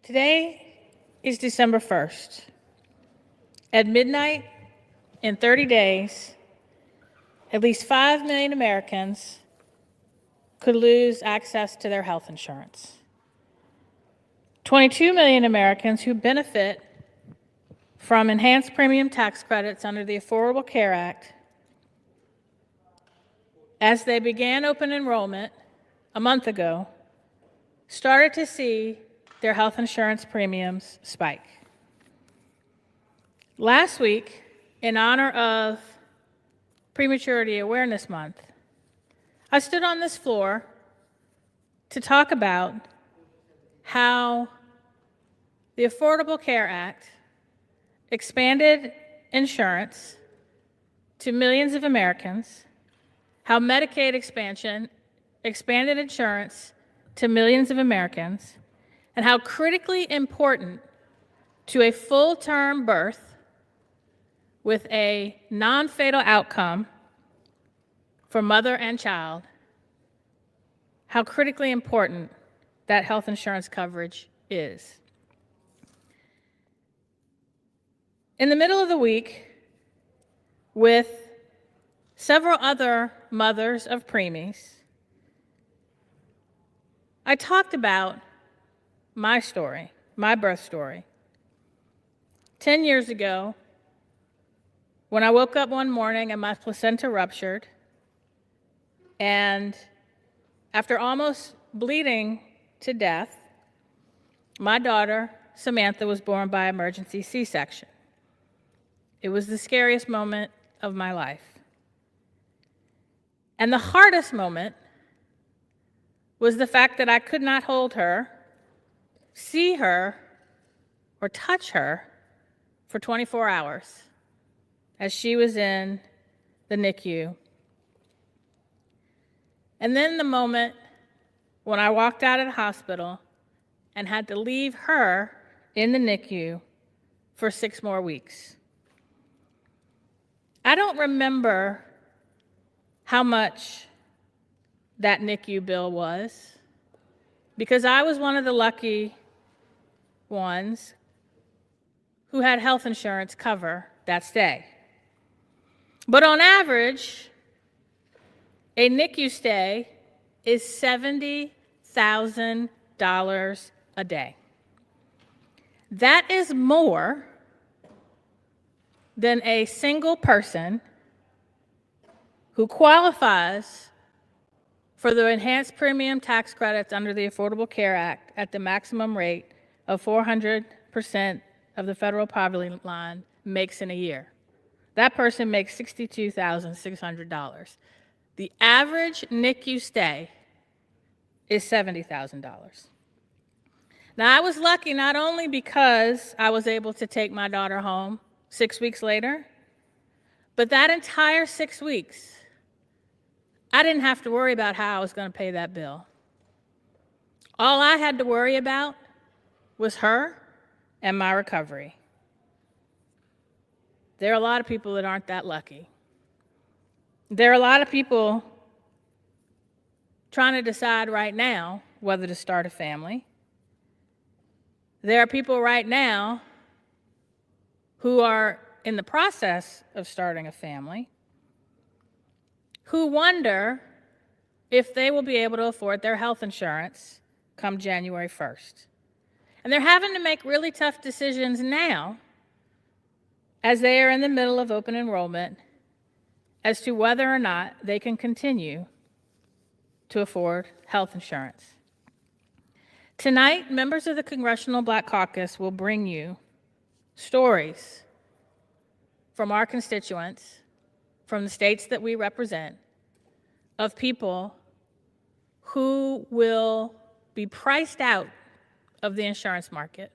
Today is December 1st. At midnight, in 30 days, at least 5 million Americans could lose access to their health insurance. 22 million Americans who benefit from enhanced premium tax credits under the Affordable Care Act, as they began open enrollment a month ago, started to see their health insurance premiums spike. Last week, in honor of Prematurity Awareness Month, I stood on this floor to talk about how the Affordable Care Act expanded insurance to millions of Americans, how Medicaid expansion expanded insurance to millions of Americans, and how critically important to a full-term birth with a non-fatal outcome for mother and child, how critically important that health insurance coverage is. In the middle of the week, with several other mothers of preemies, I talked about my story, my birth story. 10 years ago, when I woke up one morning and my placenta ruptured, and after almost bleeding to death, my daughter, Samantha, was born by emergency C-section. It was the scariest moment of my life. And the hardest moment was the fact that I could not hold her, see her, or touch her for 24 hours as she was in the NICU. And then the moment when I walked out of the hospital and had to leave her in the NICU for 6 more weeks. I don't remember how much that NICU bill was, because I was one of the lucky ones who had health insurance cover that stay. But on average, a NICU stay is $70,000 a day. That is more than a single person who qualifies for the enhanced premium tax credits under the Affordable Care Act at the maximum rate of 400% of the federal poverty line makes in a year. That person makes $62,600. The average NICU stay is $70,000. Now, I was lucky not only because I was able to take my daughter home 6 weeks later, but that entire 6 weeks, I didn't have to worry about how I was going to pay that bill. All I had to worry about was her and my recovery. There are a lot of people that aren't that lucky. There are a lot of people trying to decide right now whether to start a family. There are people right now who are in the process of starting a family, who wonder if they will be able to afford their health insurance come January 1st. And they're having to make really tough decisions now as they are in the middle of open enrollment as to whether or not they can continue to afford health insurance. Tonight, members of the Congressional Black Caucus will bring you stories from our constituents, from the states that we represent, of people who will be priced out of the insurance market,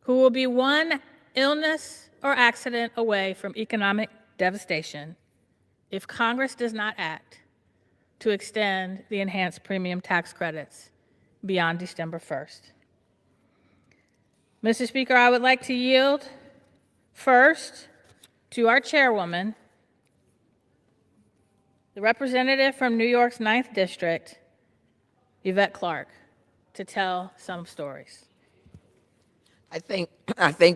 who will be one illness or accident away from economic devastation if Congress does not act to extend the enhanced premium tax credits beyond December 1st. Mr. Speaker, I would like to yield first to our chairwoman, the representative from New York's 9th District, Yvette Clarke, to tell some stories. I thank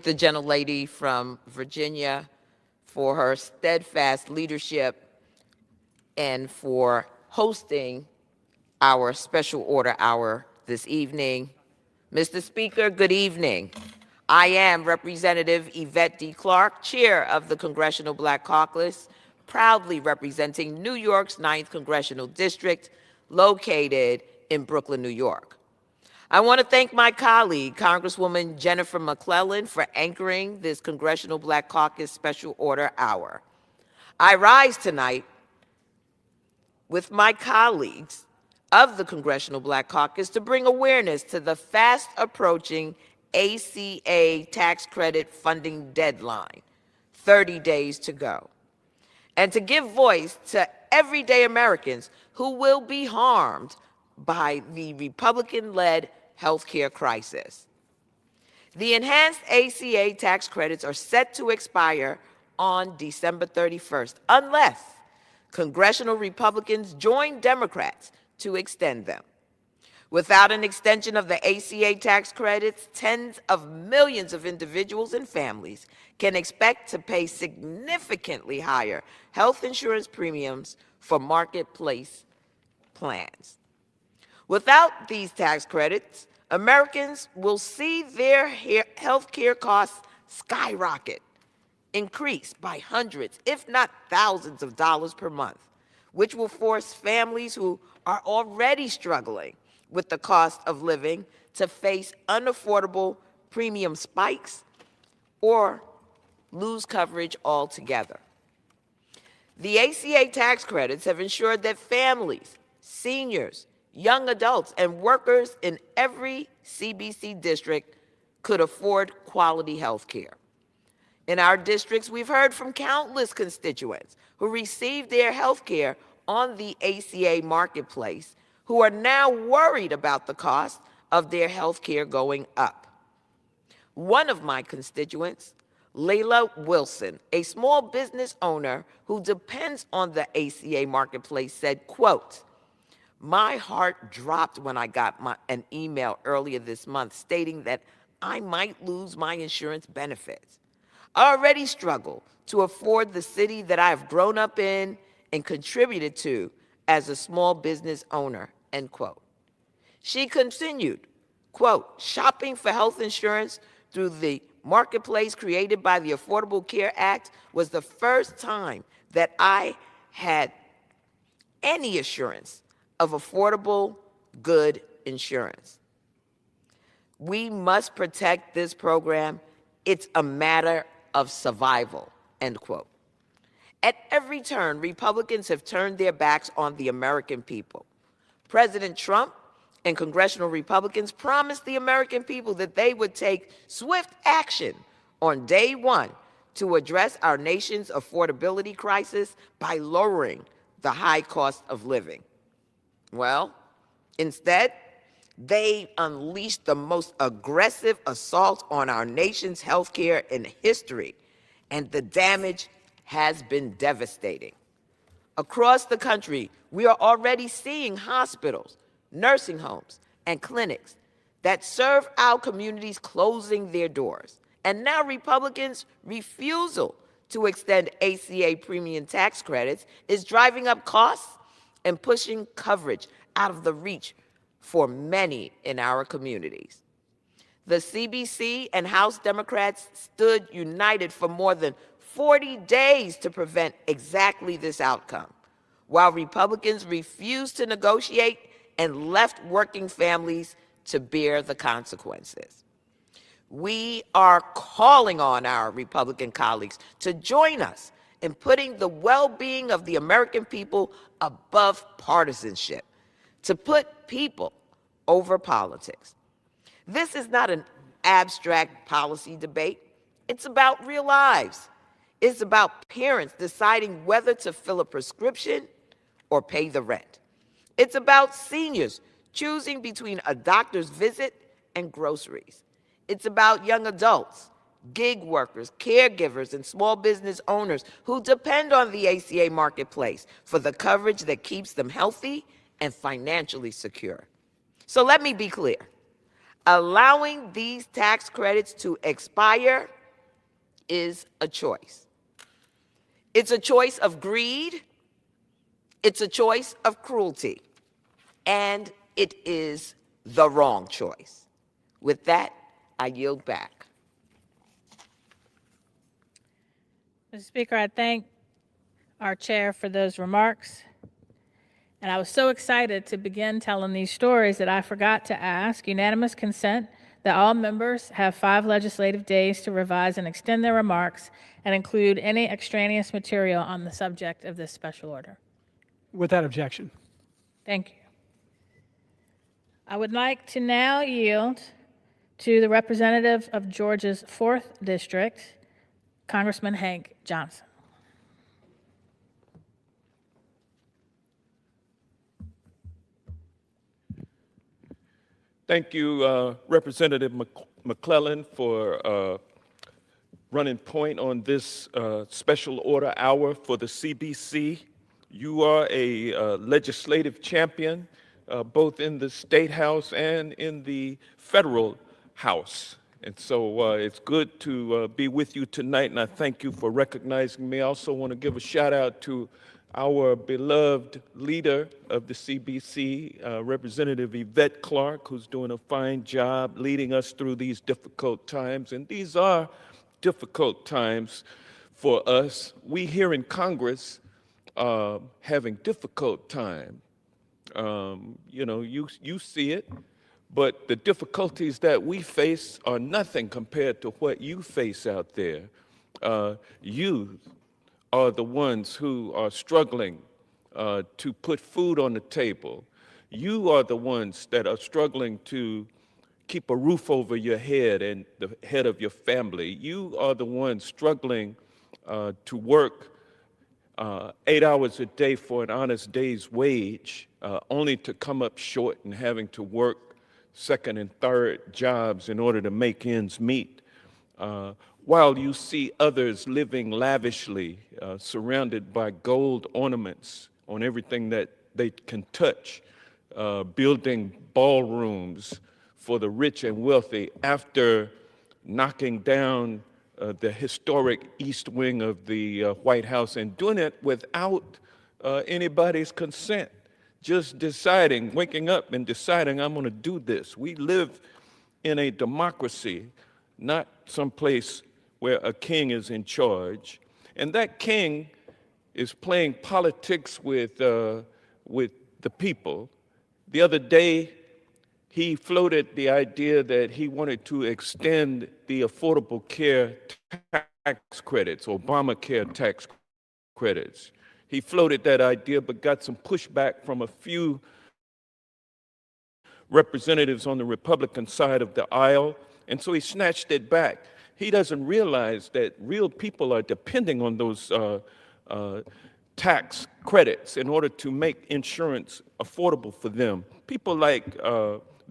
the gentlelady from Virginia for her steadfast leadership and for hosting our special order hour this evening. Mr. Speaker, good evening. I am Representative Yvette D. Clarke, Chair of the Congressional Black Caucus, proudly representing New York's 9th Congressional District, located in Brooklyn, New York. I want to thank my colleague, Congresswoman Jennifer McClellan, for anchoring this Congressional Black Caucus Special Order Hour. I rise tonight with my colleagues of the Congressional Black Caucus to bring awareness to the fast approaching ACA tax credit funding deadline, 30 days to go, and to give voice to everyday Americans who will be harmed by the Republican-led healthcare crisis. The enhanced ACA tax credits are set to expire on December 31st, unless congressional Republicans join Democrats to extend them. Without an extension of the ACA tax credits, tens of millions of individuals and families can expect to pay significantly higher health insurance premiums for marketplace plans. Without these tax credits, Americans will see their health care costs skyrocket, increase by hundreds, if not thousands of dollars per month, which will force families who are already struggling with the cost of living to face unaffordable premium spikes or lose coverage altogether. The ACA tax credits have ensured that families, seniors, young adults, and workers in every CBC district could afford quality health care. In our districts, we've heard from countless constituents who received their health care on the ACA marketplace who are now worried about the cost of their health care going up. One of my constituents, Layla Wilson, a small business owner who depends on the ACA marketplace, said, quote, "My heart dropped when I got an email earlier this month stating that I might lose my insurance benefits. I already struggle to afford the city that I've grown up in and contributed to as a small business owner," end quote. She continued, quote, "Shopping for health insurance through the marketplace created by the Affordable Care Act was the first time that I had any assurance of affordable, good insurance. We must protect this program. It's a matter of survival," end quote. At every turn, Republicans have turned their backs on the American people. President Trump and congressional Republicans promised the American people that they would take swift action on day one to address our nation's affordability crisis by lowering the high cost of living. Well, instead, they unleashed the most aggressive assault on our nation's health care in history, and the damage has been devastating. Across the country, we are already seeing hospitals, nursing homes, and clinics that serve our communities closing their doors And now Republicans' refusal to extend ACA premium tax credits is driving up costs and pushing coverage out of the reach for many in our communities. The CBC and House Democrats stood united for more than 40 days to prevent exactly this outcome, while Republicans refused to negotiate and left working families to bear the consequences. We are calling on our Republican colleagues to join us in putting the well-being of the American people above partisanship, to put people over politics. This is not an abstract policy debate. It's about real lives. It's about parents deciding whether to fill a prescription or pay the rent. It's about seniors choosing between a doctor's visit and groceries. It's about young adults, gig workers, caregivers, and small business owners who depend on the ACA marketplace for the coverage that keeps them healthy and financially secure. So let me be clear. Allowing these tax credits to expire is a choice. It's a choice of greed. It's a choice of cruelty. And it is the wrong choice. With that, I yield back. Mr. Speaker, I thank our chair for those remarks. And I was so excited to begin telling these stories that I forgot to ask unanimous consent that all members have 5 legislative days to revise and extend their remarks and include any extraneous material on the subject of this special order. Without objection. Thank you. I would like to now yield to the representative of Georgia's 4th District, Congressman Hank Johnson. Thank you, Representative McClellan, for running point on this special order hour for the CBC. You are a legislative champion, both in the State House and in the Federal House. And so it's good to be with you tonight, and I thank you for recognizing me. I also want to give a shout out to our beloved leader of the CBC, Representative Yvette Clarke, who's doing a fine job leading us through these difficult times. And these are difficult times for us. We here in Congress having difficult time. You know, you see it, but the difficulties that we face are nothing compared to what you face out there. You are the ones who are struggling to put food on the table. You are the ones that are struggling to keep a roof over your head and the head of your family. You are the ones struggling to work 8 hours a day for an honest day's wage, only to come up short and having to work second and third jobs in order to make ends meet. While you see others living lavishly, surrounded by gold ornaments on everything that they can touch, building ballrooms for the rich and wealthy after knocking down the historic East Wing of the White House and doing it without anybody's consent, just deciding, waking up and deciding, I'm going to do this. We live in a democracy, not someplace where a king is in charge, and that king is playing politics with the people. The other day, he floated the idea that he wanted to extend the Affordable Care tax credits, Obamacare tax credits. He floated that idea, but got some pushback from a few representatives on the Republican side of the aisle, and so he snatched it back. He doesn't realize that real people are depending on those tax credits in order to make insurance affordable for them. People like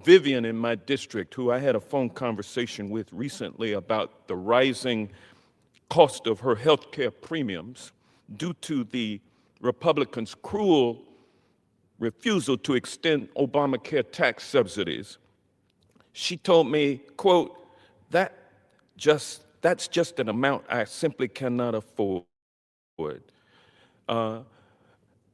Vivian in my district, who I had a phone conversation with recently about the rising cost of her health care premiums due to the Republicans' cruel refusal to extend Obamacare tax subsidies. She told me, quote, That's just an amount I simply cannot afford.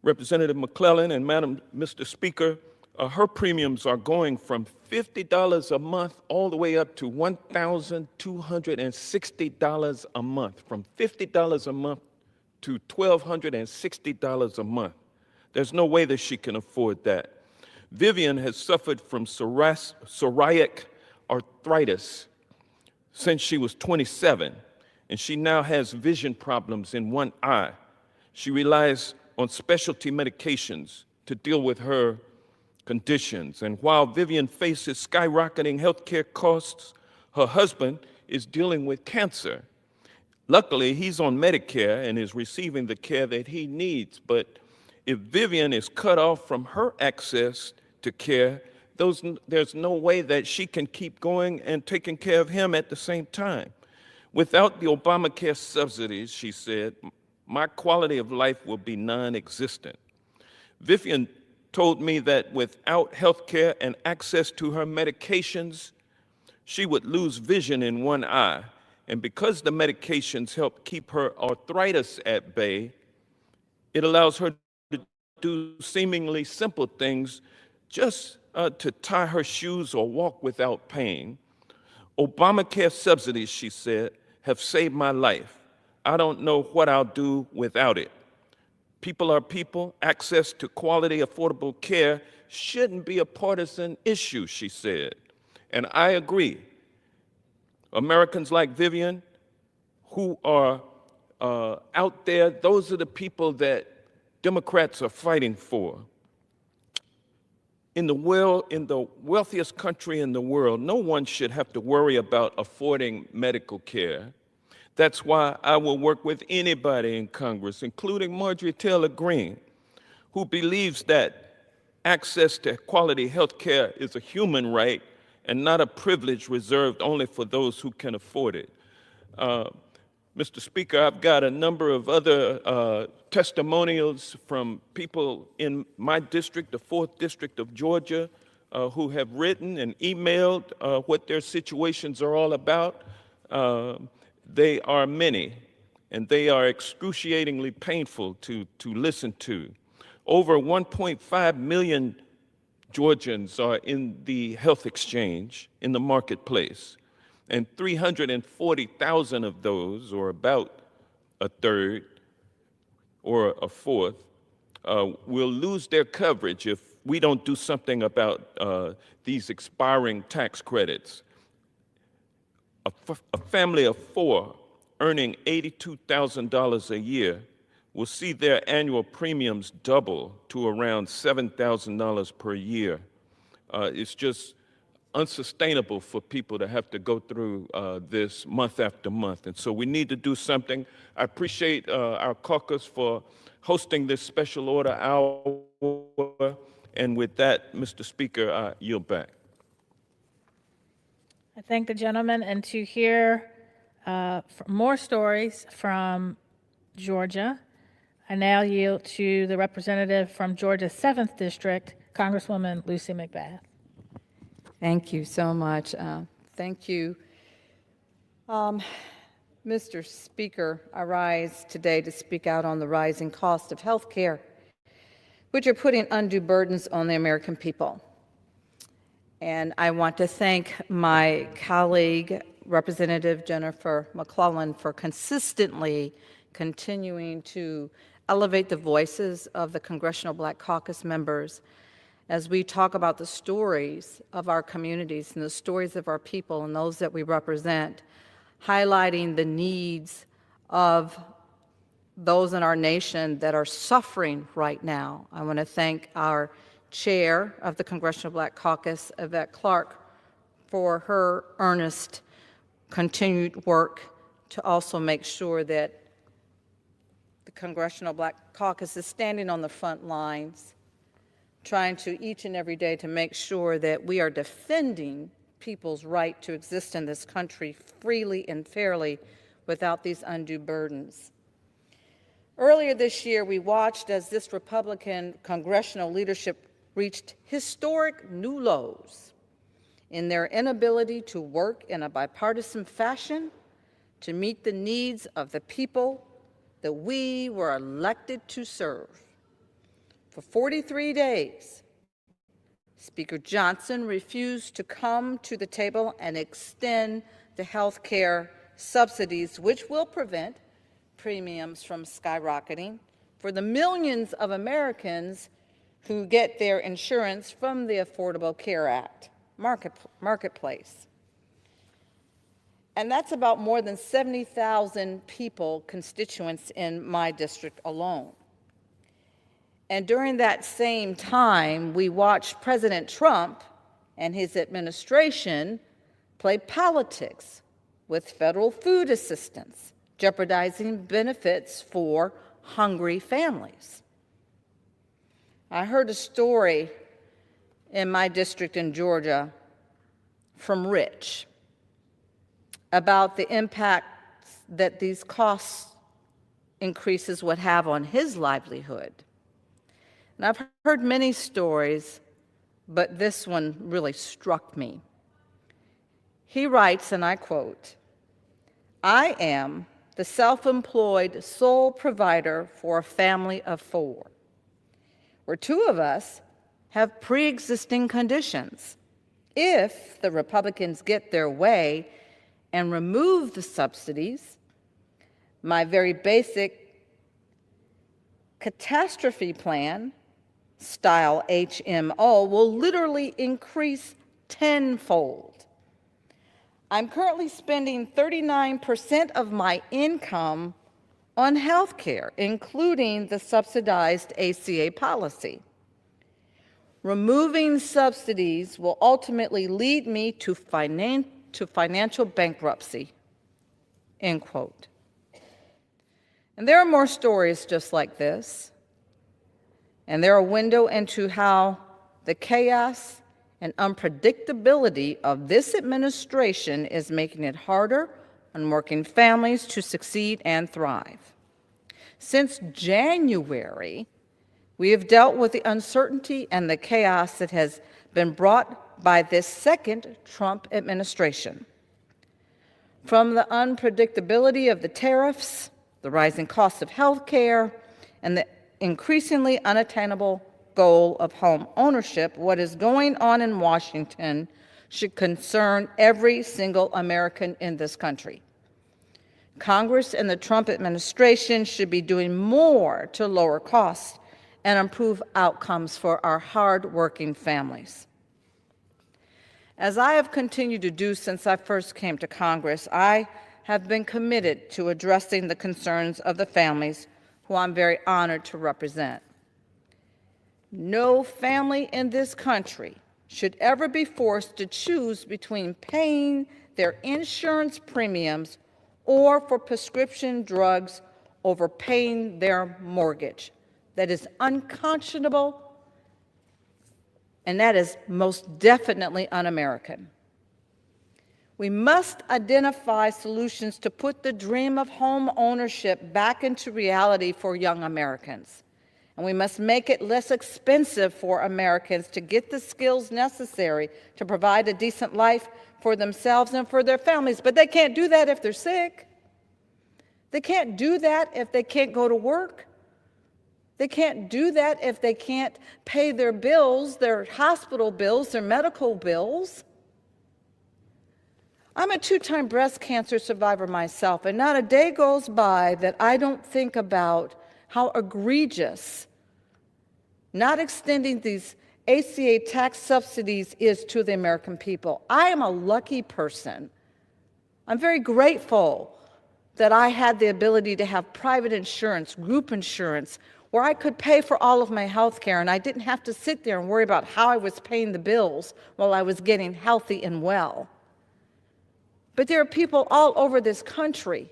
Representative McClellan and Mr. Speaker, her premiums are going from $50 a month all the way up to $1,260 a month, from $50 a month to $1,260 a month. There's no way that she can afford that. Vivian has suffered from psoriatic arthritis since she was 27, and she now has vision problems in one eye. She relies on specialty medications to deal with her conditions. And while Vivian faces skyrocketing healthcare costs, her husband is dealing with cancer. Luckily, he's on Medicare and is receiving the care that he needs. But if Vivian is cut off from her access to care, there's no way that she can keep going and taking care of him at the same time. Without the Obamacare subsidies, she said, my quality of life will be non-existent. Vivian told me that without health care and access to her medications, she would lose vision in one eye. And because the medications help keep her arthritis at bay, it allows her to do seemingly simple things, just to tie her shoes or walk without pain. Obamacare subsidies, she said, have saved my life. I don't know what I'll do without it. People are people. Access to quality, affordable care shouldn't be a partisan issue, she said. And I agree. Americans like Vivian, who are out there, those are the people that Democrats are fighting for. In the wealthiest country in the world, no one should have to worry about affording medical care. That's why I will work with anybody in Congress, including Marjorie Taylor Greene, who believes that access to quality health care is a human right and not a privilege reserved only for those who can afford it. Mr. Speaker, I've got a number of other testimonials from people in my district, the 4th District of Georgia, who have written and emailed what their situations are all about. They are many, and they are excruciatingly painful to listen to. Over 1.5 million Georgians are in the health exchange, in the marketplace, and 340,000 of those, or about a third or a fourth, will lose their coverage if we don't do something about these expiring tax credits. A family of 4 earning $82,000 a year will see their annual premiums double to around $7,000 per year. It's just unsustainable for people to have to go through this month after month. And so we need to do something. I appreciate our caucus for hosting this special order hour. And with that, Mr. Speaker, I yield back. I thank the gentleman, and to hear more stories from Georgia, I now yield to the representative from Georgia's 7th District, Congresswoman Lucy McBath. Thank you so much. Thank you. Mr. Speaker, I rise today to speak out on the rising cost of health care, which are putting undue burdens on the American people. And I want to thank my colleague, Representative Jennifer McClellan, for consistently continuing to elevate the voices of the Congressional Black Caucus members as we talk about the stories of our communities and the stories of our people and those that we represent, highlighting the needs of those in our nation that are suffering right now. I want to thank our chair of the Congressional Black Caucus, Yvette Clarke, for her earnest, continued work to also make sure that the Congressional Black Caucus is standing on the front lines, trying to each and every day to make sure that we are defending people's right to exist in this country freely and fairly without these undue burdens. Earlier this year, we watched as this Republican congressional leadership reached historic new lows in their inability to work in a bipartisan fashion to meet the needs of the people that we were elected to serve. For 43 days, Speaker Johnson refused to come to the table and extend the health care subsidies, which will prevent premiums from skyrocketing for the millions of Americans who get their insurance from the Affordable Care Act marketplace. And that's about more than 70,000 people, constituents in my district alone. And during that same time, we watched President Trump and his administration play politics with federal food assistance, jeopardizing benefits for hungry families. I heard a story in my district in Georgia from Rich about the impact that these cost increases would have on his livelihood. And I've heard many stories, but this one really struck me. He writes, and I quote, "I am the self-employed sole provider for a family of 4, where 2 of us have pre-existing conditions. If the Republicans get their way and remove the subsidies, my very basic catastrophe plan, style HMO, will literally increase tenfold. I'm currently spending 39% of my income on health care, including the subsidized ACA policy. Removing subsidies will ultimately lead me to financial bankruptcy," end quote. And there are more stories just like this, and they're a window into how the chaos and unpredictability of this administration is making it harder on working families to succeed and thrive. Since January, we have dealt with the uncertainty and the chaos that has been brought by this second Trump administration. From the unpredictability of the tariffs, the rising cost of health care, and the increasingly unattainable goal of home ownership, what is going on in Washington should concern every single American in this country. Congress and the Trump administration should be doing more to lower costs and improve outcomes for our hard-working families. As I have continued to do since I first came to Congress, I have been committed to addressing the concerns of the families who I'm very honored to represent. No family in this country should ever be forced to choose between paying their insurance premiums or for prescription drugs over paying their mortgage. That is unconscionable, and that is most definitely un-American. We must identify solutions to put the dream of home ownership back into reality for young Americans. And we must make it less expensive for Americans to get the skills necessary to provide a decent life for themselves and for their families. But they can't do that if they're sick. They can't do that if they can't go to work. They can't do that if they can't pay their bills, their hospital bills, their medical bills. I'm a 2-time breast cancer survivor myself, and not a day goes by that I don't think about how egregious not extending these ACA tax subsidies is to the American people. I am a lucky person. I'm very grateful that I had the ability to have private insurance, group insurance, where I could pay for all of my health care, and I didn't have to sit there and worry about how I was paying the bills while I was getting healthy and well. But there are people all over this country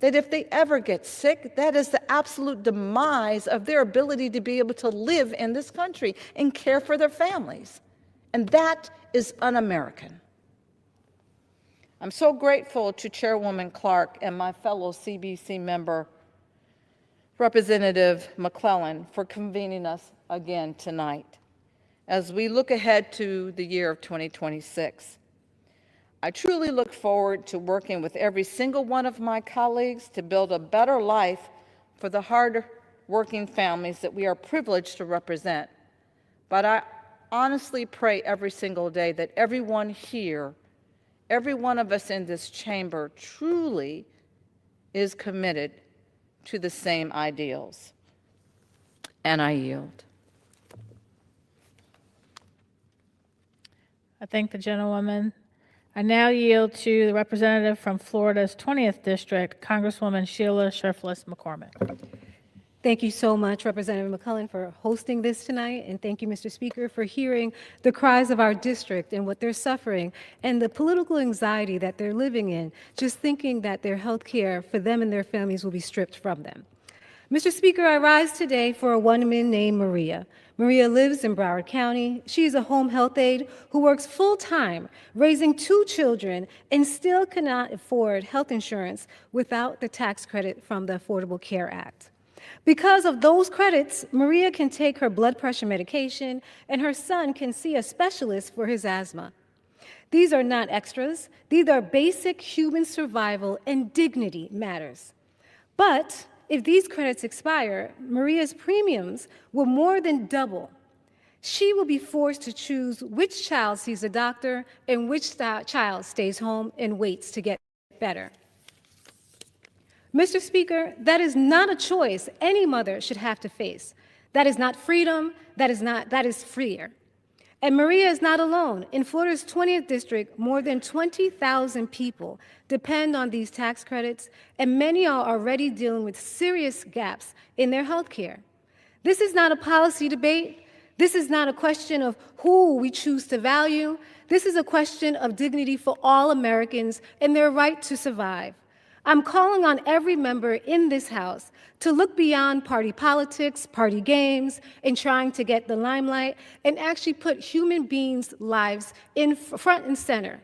that if they ever get sick, that is the absolute demise of their ability to be able to live in this country and care for their families. And that is un-American. I'm so grateful to Chairwoman Clark and my fellow CBC member, Representative McClellan, for convening us again tonight. as we look ahead to the year of 2026. I truly look forward to working with every single one of my colleagues to build a better life for the hard-working families that we are privileged to represent. But I honestly pray every single day that everyone here, every one of us in this chamber, truly is committed to the same ideals. And I yield. I thank the gentlewoman. I now yield to the representative from Florida's 20th District, Congresswoman Sheila Scherflis McCormick. Thank you so much, Representative McClellan, for hosting this tonight, and thank you, Mr. Speaker, for hearing the cries of our district and what they're suffering and the political anxiety that they're living in, just thinking that their health care for them and their families will be stripped from them. Mr. Speaker, I rise today for a woman named Maria. Maria lives in Broward County. She is a home health aide who works full-time, raising 2 children, and still cannot afford health insurance without the tax credit from the Affordable Care Act. Because of those credits, Maria can take her blood pressure medication, and her son can see a specialist for his asthma. These are not extras. These are basic human survival and dignity matters. But if these credits expire, Maria's premiums will more than double. She will be forced to choose which child sees a doctor and which child stays home and waits to get better. Mr. Speaker, that is not a choice any mother should have to face. That is not freedom, that is fear. And Maria is not alone. In Florida's 20th District, more than 20,000 people depend on these tax credits, and many are already dealing with serious gaps in their health care. This is not a policy debate. This is not a question of who we choose to value. This is a question of dignity for all Americans and their right to survive. I'm calling on every member in this House to look beyond party politics, party games, and trying to get the limelight, and actually put human beings' lives in front and center.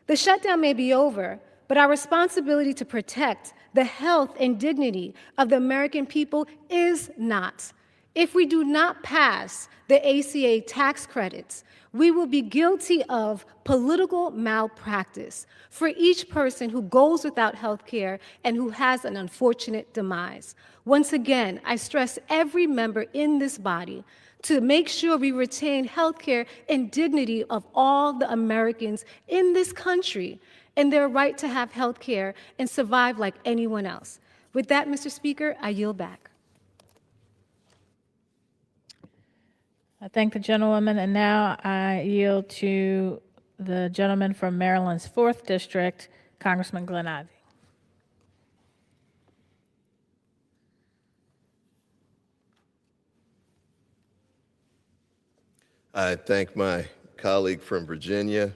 The shutdown may be over, but our responsibility to protect the health and dignity of the American people is not. If we do not pass the ACA tax credits, we will be guilty of political malpractice for each person who goes without health care and who has an unfortunate demise. Once again, I stress every member in this body to make sure we retain health care and dignity of all the Americans in this country and their right to have health care and survive like anyone else. With that, Mr. Speaker, I yield back. I thank the gentlewoman, and now I yield to the gentleman from Maryland's 4th District, Congressman Glenn Ivey. I thank my colleague from Virginia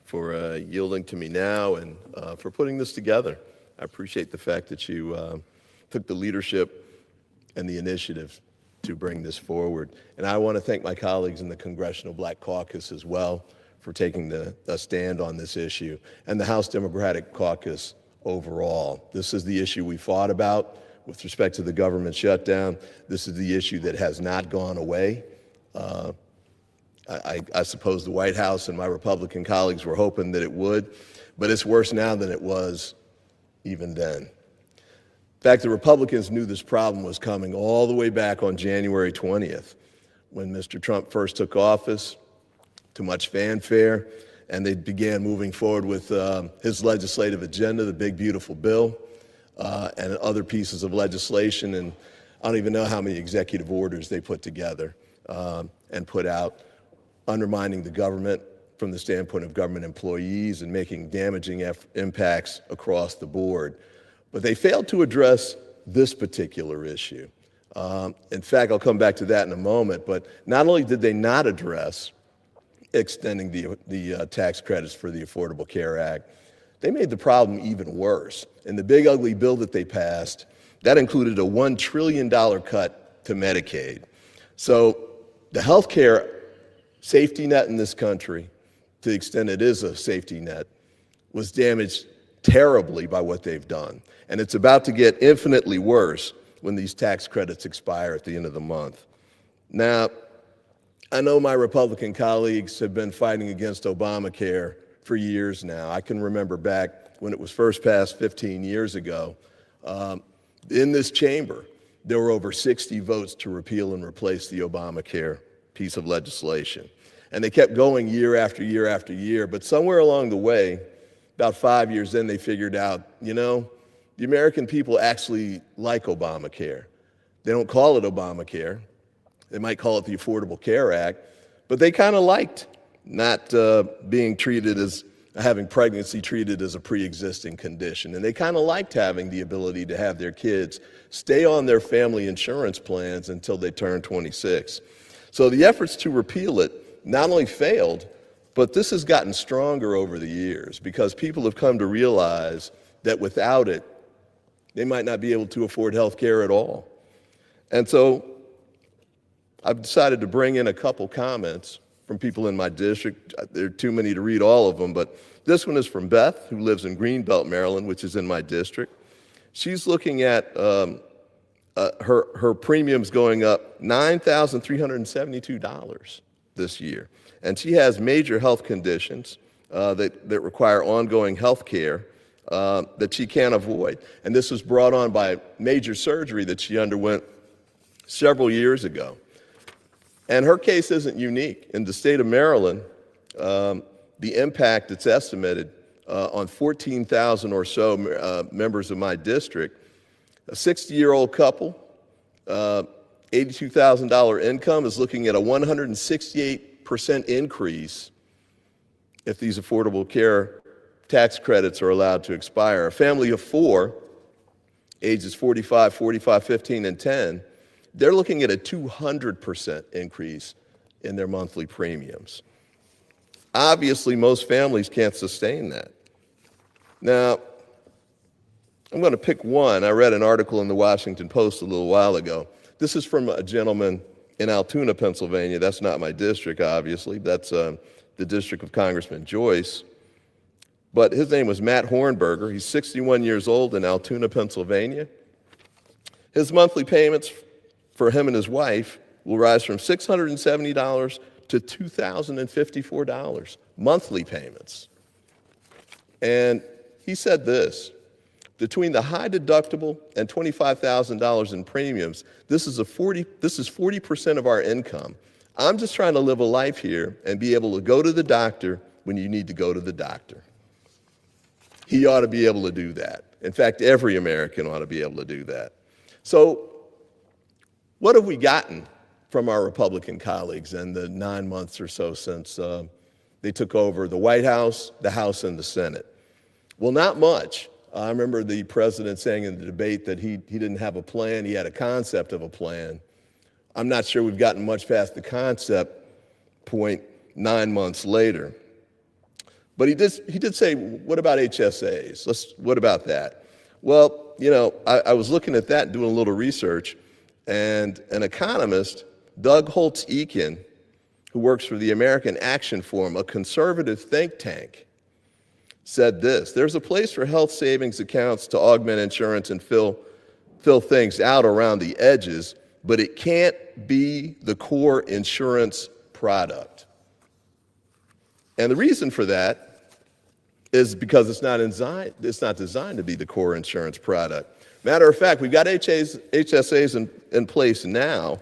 for yielding to me now and for putting this together. I appreciate the fact that you took the leadership and the initiative to bring this forward. And I want to thank my colleagues in the Congressional Black Caucus as well for taking a stand on this issue, and the House Democratic Caucus overall. This is the issue we fought about with respect to the government shutdown. This is the issue that has not gone away. I suppose the White House and my Republican colleagues were hoping that it would, but it's worse now than it was even then. In fact, the Republicans knew this problem was coming all the way back on January 20th, when Mr. Trump first took office, to much fanfare, and they began moving forward with his legislative agenda, the big, beautiful bill, and other pieces of legislation. And I don't even know how many executive orders they put together and put out, undermining the government from the standpoint of government employees and making damaging impacts across the board. But they failed to address this particular issue. In fact, I'll come back to that in a moment, but not only did they not address extending the tax credits for the Affordable Care Act, they made the problem even worse. In the big ugly bill that they passed, that included a $1 trillion cut to Medicaid. So the health care safety net in this country, to the extent it is a safety net, was damaged terribly by what they've done. And it's about to get infinitely worse when these tax credits expire at the end of the month. Now, I know my Republican colleagues have been fighting against Obamacare for years now. I can remember back when it was first passed 15 years ago. In this chamber, there were over 60 votes to repeal and replace the Obamacare piece of legislation. And they kept going year after year after year, but somewhere along the way, about 5 years in, they figured out, you know, the American people actually like Obamacare. They don't call it Obamacare. They might call it the Affordable Care Act, but they kind of liked not being treated as having pregnancy treated as a pre-existing condition. And they kind of liked having the ability to have their kids stay on their family insurance plans until they turn 26. So the efforts to repeal it not only failed, but this has gotten stronger over the years because people have come to realize that without it, they might not be able to afford health care at all. And so I've decided to bring in a couple comments from people in my district. There are too many to read all of them, but this one is from Beth, who lives in Greenbelt, Maryland, which is in my district. She's looking at her premiums going up $9,372 this year. And she has major health conditions that require ongoing health care that she can't avoid. And this was brought on by major surgery that she underwent several years ago. And her case isn't unique. In the state of Maryland, the impact that's estimated on 14,000 or so members of my district, a 60-year-old couple, $82,000 income is looking at a 168% increase if these affordable care tax credits are allowed to expire. A family of four, ages 45, 15, and 10, they're looking at a 200% increase in their monthly premiums. Obviously, most families can't sustain that. Now, I'm going to pick one. I read an article in the Washington Post a little while ago. This is from a gentleman in Altoona, Pennsylvania. That's not my district, obviously. That's the district of Congressman Joyce. But his name was Matt Hornberger. He's 61 years old in Altoona, Pennsylvania. His monthly payments for him and his wife will rise from $670 to $2,054 monthly payments. And he said this: between the high deductible and $25,000 in premiums, this is 40% of our income. I'm just trying to live a life here and be able to go to the doctor when you need to go to the doctor. He ought to be able to do that. In fact, every American ought to be able to do that. So what have we gotten from our Republican colleagues in the 9 months or so since they took over the White House, the House, and the Senate? Well, not much. I remember the president saying in the debate that he didn't have a plan, he had a concept of a plan. I'm not sure we've gotten much past the concept point 9 months later. But he did say, what about HSAs? What about that? Well, you know, I was looking at that, doing a little research, and an economist, Doug Holtz-Eakin, who works for the American Action Forum, a conservative think tank, said this: there's a place for health savings accounts to augment insurance and fill things out around the edges, but it can't be the core insurance product. And the reason for that is because it's not designed to be the core insurance product. Matter of fact, we've got HSAs in place now,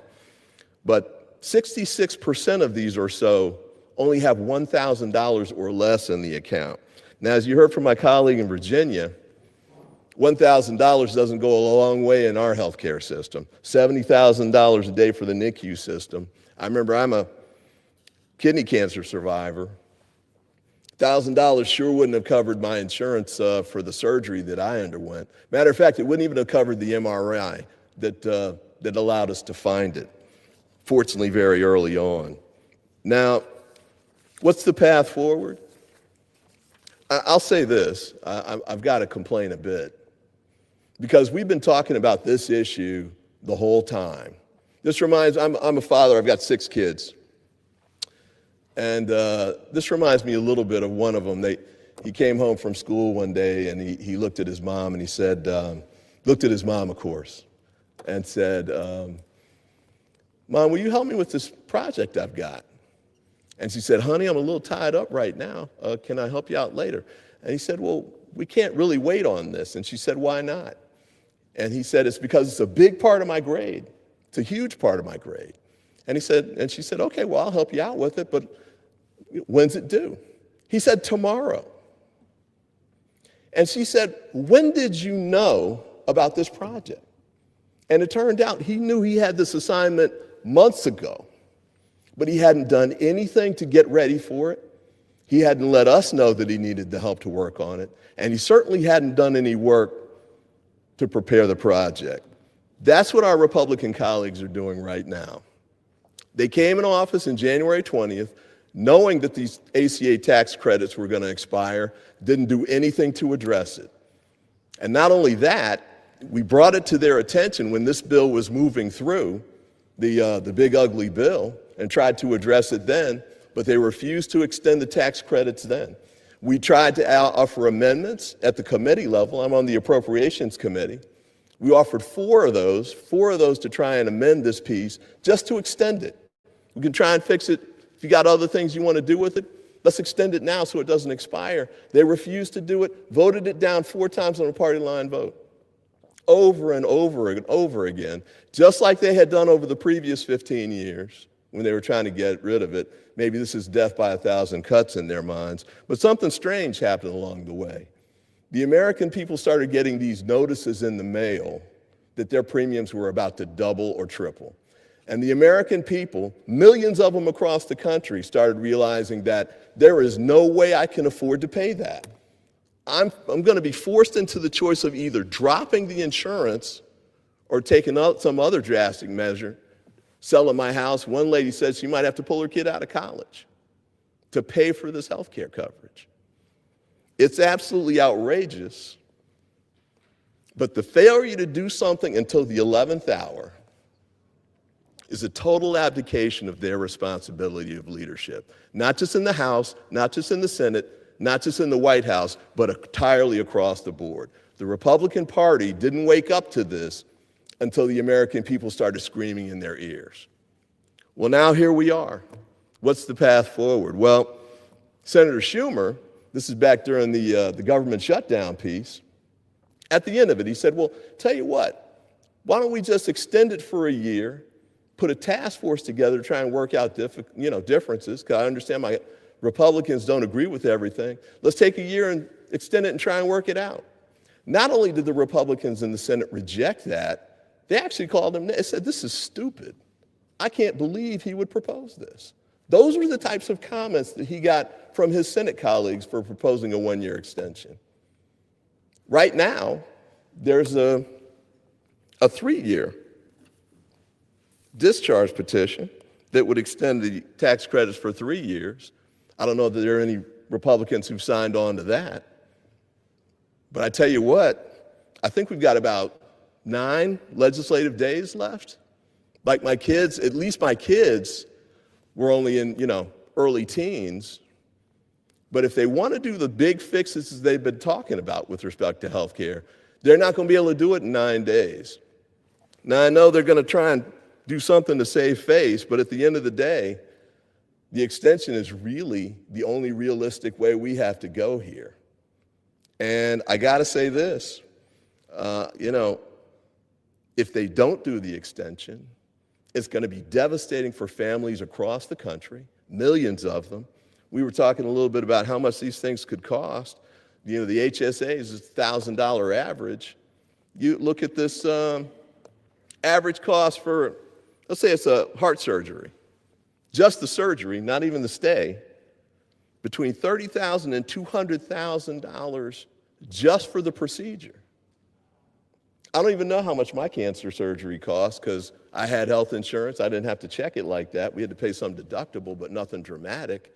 but 66% of these or so only have $1,000 or less in the account. Now, as you heard from my colleague in Virginia, $1,000 doesn't go a long way in our healthcare system. $70,000 a day for the NICU system. I remember I'm a kidney cancer survivor. $1,000 sure wouldn't have covered my insurance for the surgery that I underwent. Matter of fact, it wouldn't even have covered the MRI that allowed us to find it, fortunately very early on. Now, what's the path forward? I'll say this, I've got to complain a bit, because we've been talking about this issue the whole time. I'm a father, I've got 6 kids. And this reminds me a little bit of one of them. He came home from school one day and he looked at his mom and he said, looked at his mom, of course, and said, Mom, will you help me with this project I've got? And she said, honey, I'm a little tied up right now. Can I help you out later? And he said, well, we can't really wait on this. And she said, why not? And he said, it's because it's a big part of my grade. It's a huge part of my grade. And she said, okay, well, I'll help you out with it, but when's it due? He said, tomorrow. And she said, when did you know about this project? And it turned out he knew he had this assignment months ago, but he hadn't done anything to get ready for it. He hadn't let us know that he needed the help to work on it, and he certainly hadn't done any work to prepare the project. That's what our Republican colleagues are doing right now. They came in office on January 20th, knowing that these ACA tax credits were going to expire, didn't do anything to address it. And not only that, we brought it to their attention when this bill was moving through, the big ugly bill, and tried to address it then, but they refused to extend the tax credits then. We tried to offer amendments at the committee level. I'm on the Appropriations Committee. We offered four of those to try and amend this piece just to extend it. We can try and fix it. If you got other things you want to do with it, let's extend it now so it doesn't expire. They refused to do it, voted it down 4 times on a party line vote. Over and over and over again, just like they had done over the previous 15 years when they were trying to get rid of it. Maybe this is death by 1,000 cuts in their minds, but something strange happened along the way. The American people started getting these notices in the mail that their premiums were about to double or triple. And the American people, millions of them across the country, started realizing that there is no way I can afford to pay that. I'm going to be forced into the choice of either dropping the insurance or taking some other drastic measure, selling my house. One lady said she might have to pull her kid out of college to pay for this health care coverage. It's absolutely outrageous, but the failure to do something until the 11th hour is a total abdication of their responsibility of leadership, not just in the House, not just in the Senate, not just in the White House, but entirely across the board. The Republican Party didn't wake up to this until the American people started screaming in their ears. Well, now here we are. What's the path forward? Well, Senator Schumer, this is back during the government shutdown piece, at the end of it, he said, well, tell you what, why don't we just extend it for a year, put a task force together to try and work out differences, because I understand my Republicans don't agree with everything. Let's take a year and extend it and try and work it out. Not only did the Republicans in the Senate reject that, they actually called him, they said, this is stupid. I can't believe he would propose this. Those were the types of comments that he got from his Senate colleagues for proposing a 1-year extension. Right now, there's a 3-year discharge petition that would extend the tax credits for 3 years. I don't know that there are any Republicans who've signed on to that. But I tell you what, I think we've got about 9 legislative days left. Like my kids, at least my kids were only in, early teens. But if they want to do the big fixes they've been talking about with respect to health care, they're not going to be able to do it in 9 days. Now, I know they're going to try and do something to save face, but at the end of the day, the extension is really the only realistic way we have to go here. And I got to say this, if they don't do the extension, it's going to be devastating for families across the country, millions of them. We were talking a little bit about how much these things could cost. The HSA is $1,000 average. You look at this average cost for, let's say it's a heart surgery. Just the surgery, not even the stay, between $30,000 and $200,000 just for the procedure. I don't even know how much my cancer surgery cost because I had health insurance. I didn't have to check it like that. We had to pay some deductible, but nothing dramatic.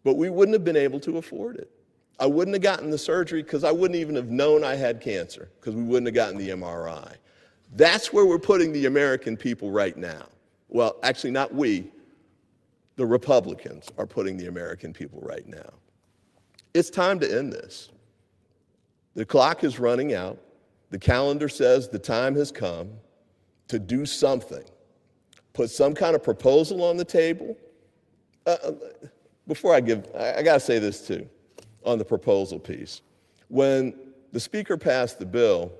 But we wouldn't have been able to afford it. I wouldn't have gotten the surgery because I wouldn't even have known I had cancer because we wouldn't have gotten the MRI. That's where we're putting the American people right now. Well, actually not we. The Republicans are putting the American people right now. It's time to end this. The clock is running out. The calendar says the time has come to do something. put some kind of proposal on the table. Before I got to say this too, on the proposal piece. When the Speaker passed the bill,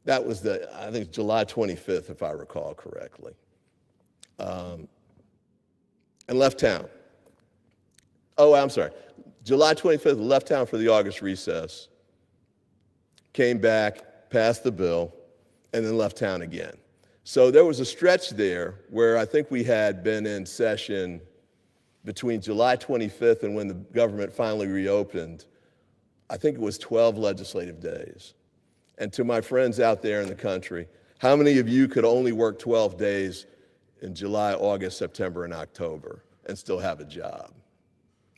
that was I think July 25th, if I recall correctly, and left town. Oh, I'm sorry. July 25th, left town for the August recess, came back, passed the bill, and then left town again. So there was a stretch there where I think we had been in session between July 25th and when the government finally reopened. I think it was 12 legislative days. And to my friends out there in the country, how many of you could only work 12 days in July, August, September, and October and still have a job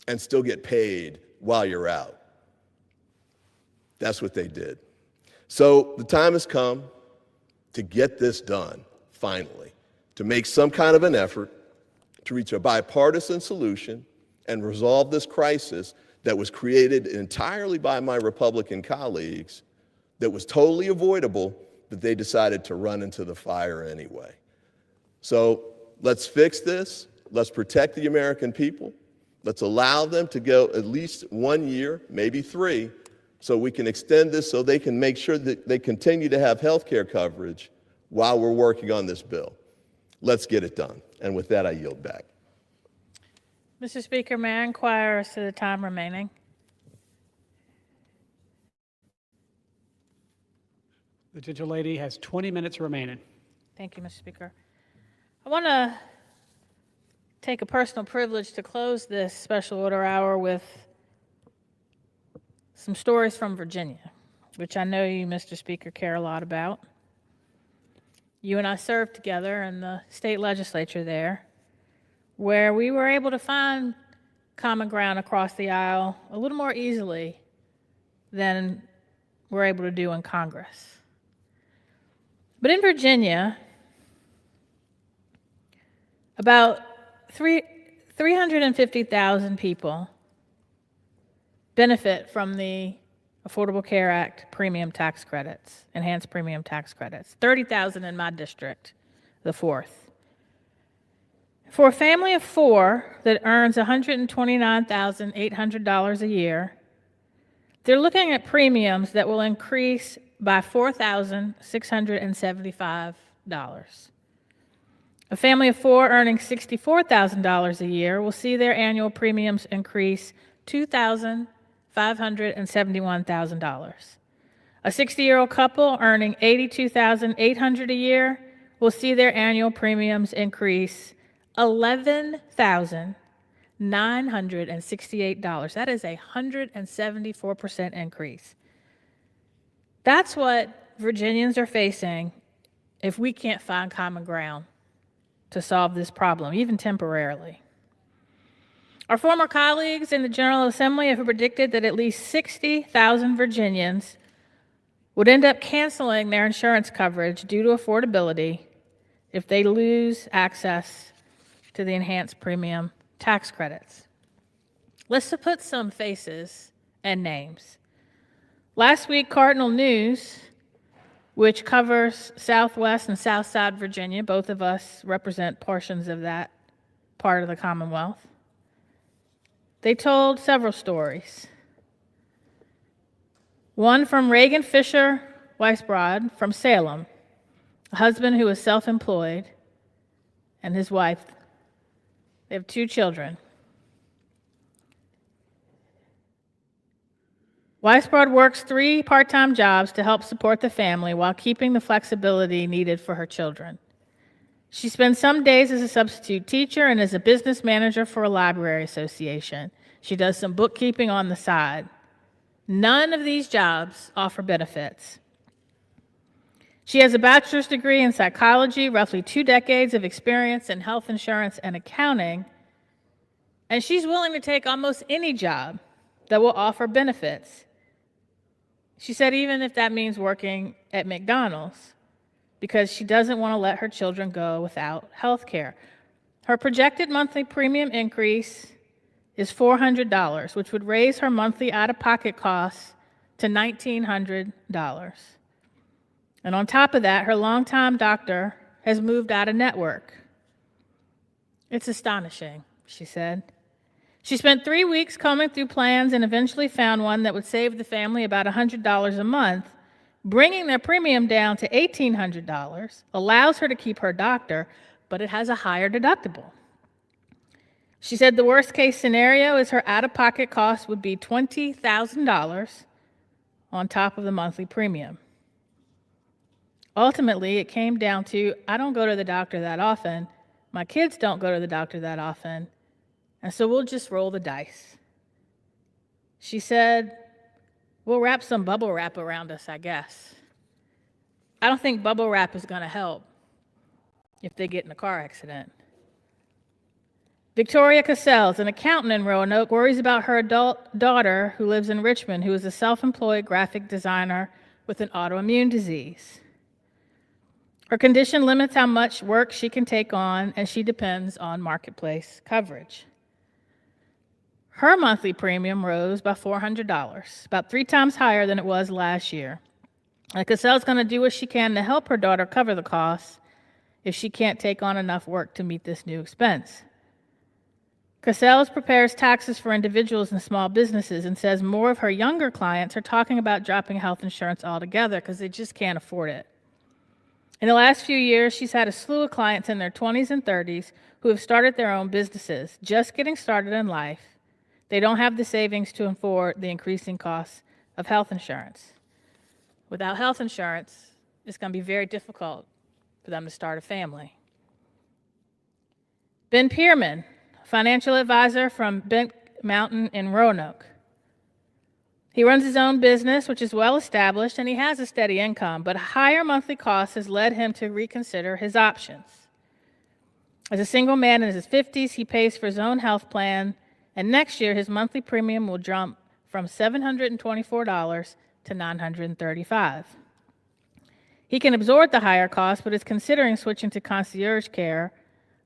and still get paid while you're out? That's what they did. So the time has come to get this done, finally, to make some kind of an effort to reach a bipartisan solution and resolve this crisis that was created entirely by my Republican colleagues, that was totally avoidable, but they decided to run into the fire anyway. So let's fix this. Let's protect the American people. Let's allow them to go at least 1 year, maybe 3, so we can extend this so they can make sure that they continue to have health care coverage while we're working on this bill. Let's get it done. And with that, I yield back. Mr. Speaker, may I inquire as to the time remaining? The gentlelady has 20 minutes remaining. Thank you, Mr. Speaker. I want to take a personal privilege to close this special order hour with some stories from Virginia, which I know you, Mr. Speaker, care a lot about. You and I served together in the state legislature there, where we were able to find common ground across the aisle a little more easily than we're able to do in Congress. But in Virginia, about 350,000 people benefit from the Affordable Care Act premium tax credits, enhanced premium tax credits. 30,000 in my district, the 4th. For a family of 4 that earns $129,800 a year, they're looking at premiums that will increase by $4,675. A family of 4 earning $64,000 a year will see their annual premiums increase $2,571,000. A 60-year-old couple earning $82,800 a year will see their annual premiums increase $11,968. That is a 174% increase. That's what Virginians are facing if we can't find common ground to solve this problem, even temporarily. Our former colleagues in the General Assembly have predicted that at least 60,000 Virginians would end up canceling their insurance coverage due to affordability if they lose access to the enhanced premium tax credits. Let's put some faces and names. Last week, Cardinal News, which covers Southwest and Southside Virginia, both of us represent portions of that part of the Commonwealth, they told several stories. One from Reagan Fisher Weisbrod from Salem, a husband who is self-employed, and his wife. They have 2 children. Weisbrod works 3 part-time jobs to help support the family while keeping the flexibility needed for her children. She spends some days as a substitute teacher and as a business manager for a library association. She does some bookkeeping on the side. None of these jobs offer benefits. She has a bachelor's degree in psychology, roughly 2 decades of experience in health insurance and accounting, and she's willing to take almost any job that will offer benefits. She said even if that means working at McDonald's, because she doesn't want to let her children go without health care. Her projected monthly premium increase is $400, which would raise her monthly out-of-pocket costs to $1,900. And on top of that, her longtime doctor has moved out of network. It's astonishing, she said. She spent 3 weeks combing through plans and eventually found one that would save the family about $100 a month, bringing their premium down to $1,800, allows her to keep her doctor, but it has a higher deductible. She said the worst case scenario is her out-of-pocket cost would be $20,000 on top of the monthly premium. Ultimately, it came down to, I don't go to the doctor that often, my kids don't go to the doctor that often, and so we'll just roll the dice. She said, we'll wrap some bubble wrap around us, I guess. I don't think bubble wrap is going to help if they get in a car accident. Victoria Cassels, an accountant in Roanoke, worries about her adult daughter who lives in Richmond, who is a self-employed graphic designer with an autoimmune disease. Her condition limits how much work she can take on, and she depends on marketplace coverage. Her monthly premium rose by $400, about 3 times higher than it was last year. And Cassell's going to do what she can to help her daughter cover the costs if she can't take on enough work to meet this new expense. Cassell's prepares taxes for individuals and small businesses and says more of her younger clients are talking about dropping health insurance altogether because they just can't afford it. In the last few years, she's had a slew of clients in their 20s and 30s who have started their own businesses, just getting started in life. They don't have the savings to afford the increasing costs of health insurance. Without health insurance, it's going to be very difficult for them to start a family. Ben Pierman, financial advisor from Bent Mountain in Roanoke. He runs his own business, which is well established, and he has a steady income, but a higher monthly cost has led him to reconsider his options. As a single man in his 50s, he pays for his own health plan, and next year his monthly premium will jump from $724 to $935. He can absorb the higher cost, but is considering switching to concierge care,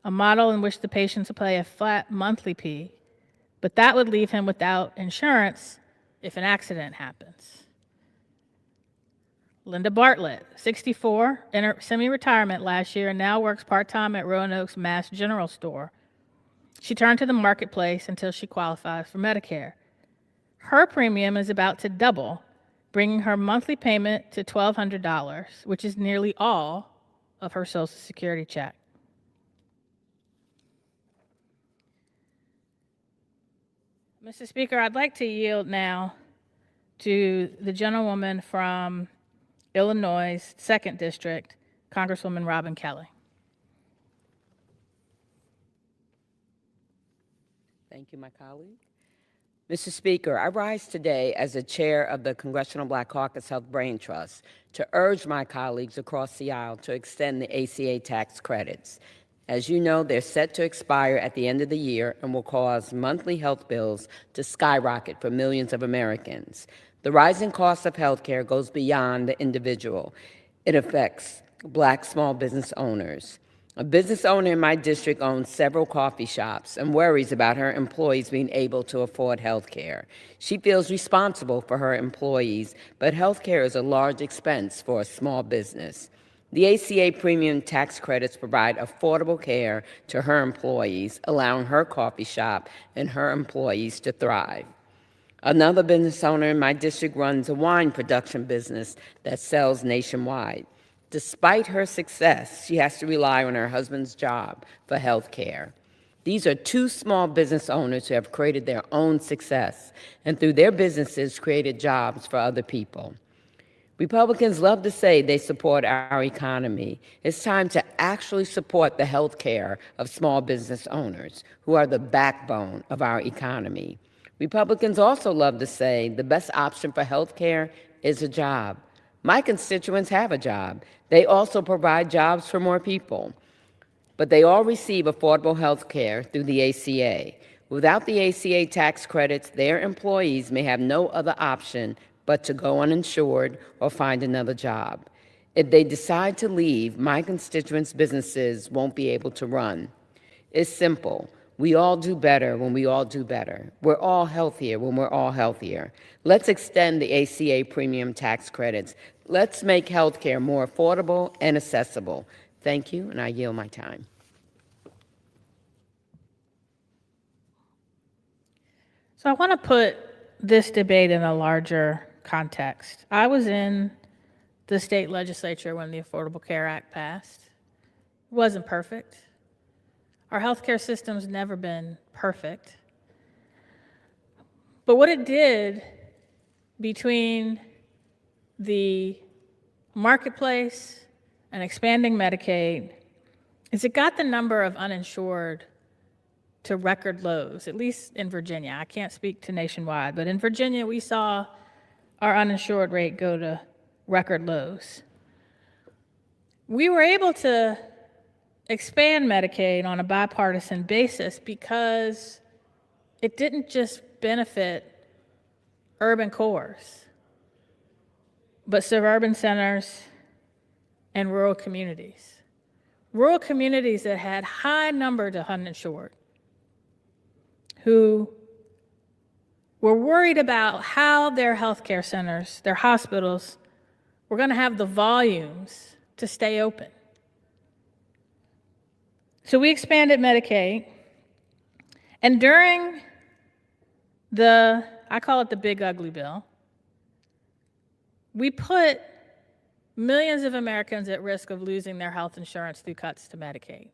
a model in which the patients will pay a flat monthly fee, but that would leave him without insurance if an accident happens. Linda Bartlett, 64, entered semi-retirement last year and now works part-time at Roanoke's Mass General Store. She turned to the marketplace until she qualifies for Medicare. Her premium is about to double, bringing her monthly payment to $1,200, which is nearly all of her Social Security check. Mr. Speaker, I'd like to yield now to the gentlewoman from Illinois' 2nd District, Congresswoman Robin Kelly. Thank you, my colleague. Mr. Speaker, I rise today as the chair of the Congressional Black Caucus Health Brain Trust to urge my colleagues across the aisle to extend the ACA tax credits. As you know, they're set to expire at the end of the year and will cause monthly health bills to skyrocket for millions of Americans. The rising cost of health care goes beyond the individual. It affects Black small business owners. A business owner in my district owns several coffee shops and worries about her employees being able to afford health care. She feels responsible for her employees, but health care is a large expense for a small business. The ACA premium tax credits provide affordable care to her employees, allowing her coffee shop and her employees to thrive. Another business owner in my district runs a wine production business that sells nationwide. Despite her success, she has to rely on her husband's job for health care. These are 2 small business owners who have created their own success and through their businesses created jobs for other people. Republicans love to say they support our economy. It's time to actually support the health care of small business owners, who are the backbone of our economy. Republicans also love to say the best option for health care is a job. My constituents have a job. They also provide jobs for more people. But they all receive affordable health care through the ACA. Without the ACA tax credits, their employees may have no other option but to go uninsured or find another job. If they decide to leave, my constituents' businesses won't be able to run. It's simple. We all do better when we all do better. We're all healthier when we're all healthier. Let's extend the ACA premium tax credits. Let's make health care more affordable and accessible. Thank you, and I yield my time. So I want to put this debate in a larger context. I was in the state legislature when the Affordable Care Act passed. It wasn't perfect. Our healthcare system's never been perfect. But what it did between the marketplace and expanding Medicaid is it got the number of uninsured to record lows, at least in Virginia. I can't speak to nationwide, but in Virginia, we saw our uninsured rate go to record lows. We were able to expand Medicaid on a bipartisan basis because it didn't just benefit urban cores, but suburban centers and rural communities. Rural communities that had high numbers of uninsured, who were worried about how their healthcare centers, their hospitals, were going to have the volumes to stay open. So we expanded Medicaid, and during I call it the big ugly bill, we put millions of Americans at risk of losing their health insurance through cuts to Medicaid.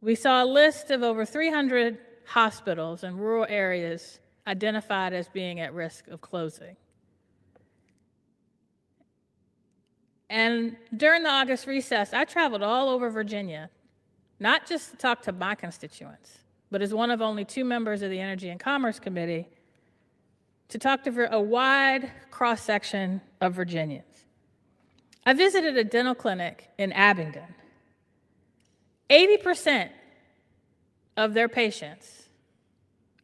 We saw a list of over 300 hospitals in rural areas identified as being at risk of closing. And during the August recess, I traveled all over Virginia, not just to talk to my constituents, but as one of only 2 members of the Energy and Commerce Committee, to talk to a wide cross-section of Virginians. I visited a dental clinic in Abingdon. 80% of their patients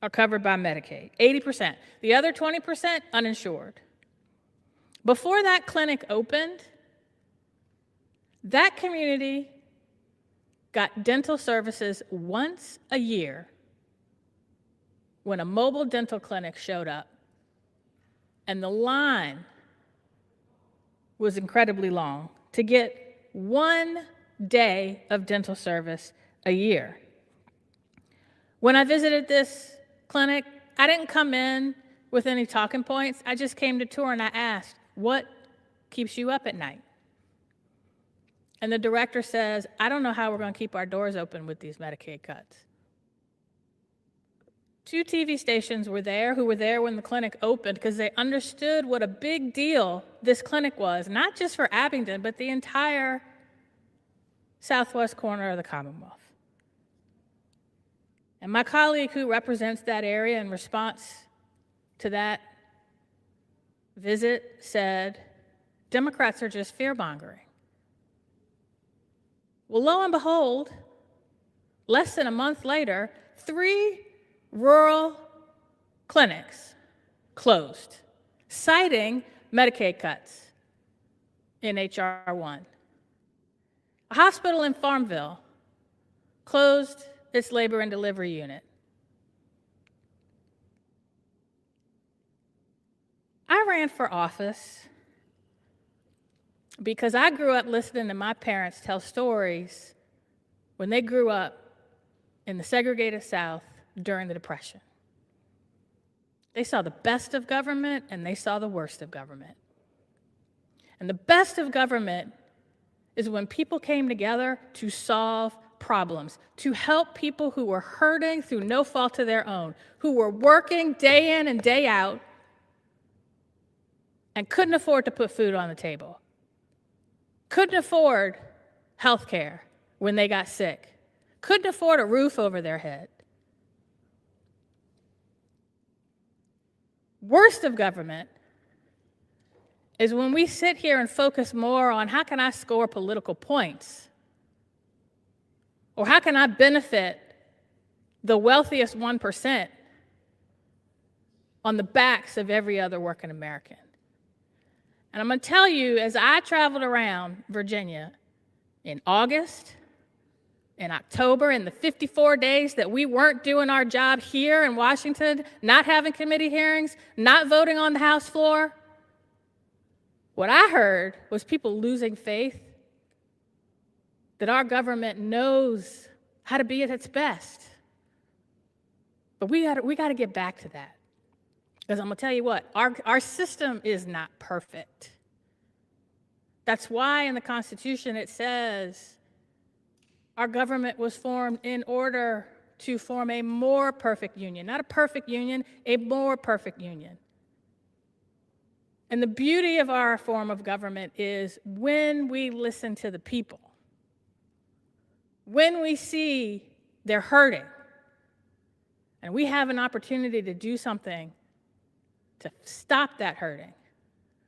are covered by Medicaid, 80%. The other 20% uninsured. Before that clinic opened, that community got dental services once a year when a mobile dental clinic showed up, and the line was incredibly long to get 1 day of dental service a year. When I visited this clinic, I didn't come in with any talking points. I just came to tour and I asked, what keeps you up at night? And the director says, I don't know how we're going to keep our doors open with these Medicaid cuts. 2 TV stations were there who were there when the clinic opened because they understood what a big deal this clinic was, not just for Abingdon, but the entire southwest corner of the Commonwealth. And my colleague who represents that area in response to that visit said, Democrats are just fear-mongering. Well, lo and behold, less than a month later, 3 rural clinics closed, citing Medicaid cuts in H.R. 1. A hospital in Farmville closed its labor and delivery unit. I ran for office because I grew up listening to my parents tell stories when they grew up in the segregated South during the Depression. They saw the best of government and they saw the worst of government. And the best of government is when people came together to solve problems, to help people who were hurting through no fault of their own, who were working day in and day out and couldn't afford to put food on the table, couldn't afford health care when they got sick, couldn't afford a roof over their head. Worst of government is when we sit here and focus more on how can I score political points, or how can I benefit the wealthiest 1% on the backs of every other working American. And I'm going to tell you, as I traveled around Virginia in August, in October, in the 54 days that we weren't doing our job here in Washington, not having committee hearings, not voting on the House floor, what I heard was people losing faith that our government knows how to be at its best. But we got to get back to that. Because I'm going to tell you what, our system is not perfect. That's why in the Constitution it says our government was formed in order to form a more perfect union. Not a perfect union, a more perfect union. And the beauty of our form of government is when we listen to the people, when we see they're hurting, and we have an opportunity to do something to stop that hurting,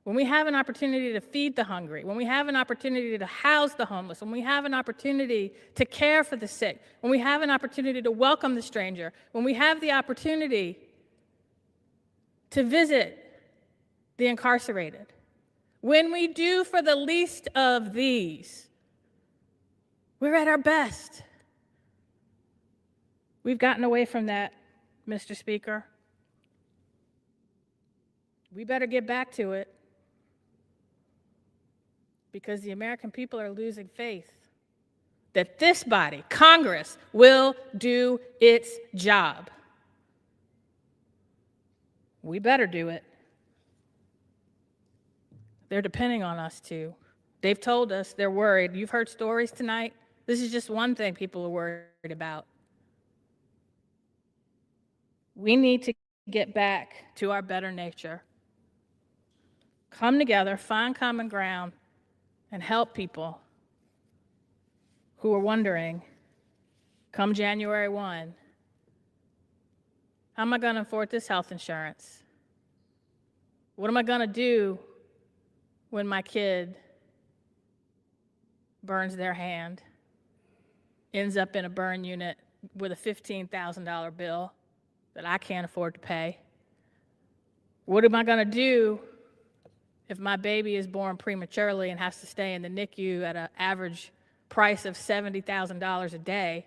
when we have an opportunity to feed the hungry, when we have an opportunity to house the homeless, when we have an opportunity to care for the sick, when we have an opportunity to welcome the stranger, when we have the opportunity to visit the incarcerated, when we do for the least of these, we're at our best. We've gotten away from that, Mr. Speaker. We better get back to it because the American people are losing faith that this body, Congress, will do its job. We better do it. They're depending on us to. They've told us they're worried. You've heard stories tonight. This is just one thing people are worried about. We need to get back to our better nature. Come together, find common ground, and help people who are wondering, come January 1, how am I going to afford this health insurance? What am I going to do when my kid burns their hand, ends up in a burn unit with a $15,000 bill that I can't afford to pay? What am I going to do if my baby is born prematurely and has to stay in the NICU at an average price of $70,000 a day?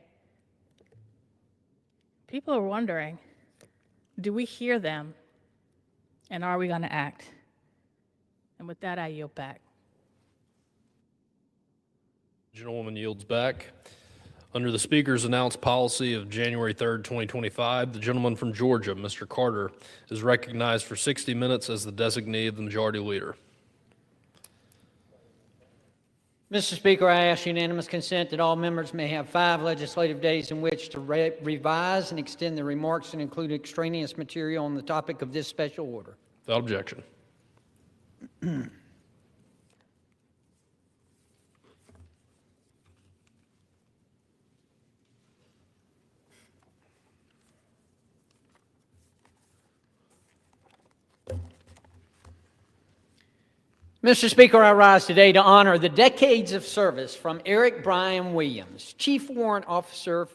People are wondering, do we hear them, and are we going to act? And with that, I yield back. Gentlewoman yields back. Under the Speaker's announced policy of January 3rd, 2025, the gentleman from Georgia, Mr. Carter, is recognized for 60 minutes as the designee of the Majority Leader. Mr. Speaker, I ask unanimous consent that all members may have 5 legislative days in which to revise and extend their remarks and include extraneous material on the topic of this special order. Without objection. Mr. Speaker, I rise today to honor the decades of service from Eric Brian Williams, Chief Warrant Officer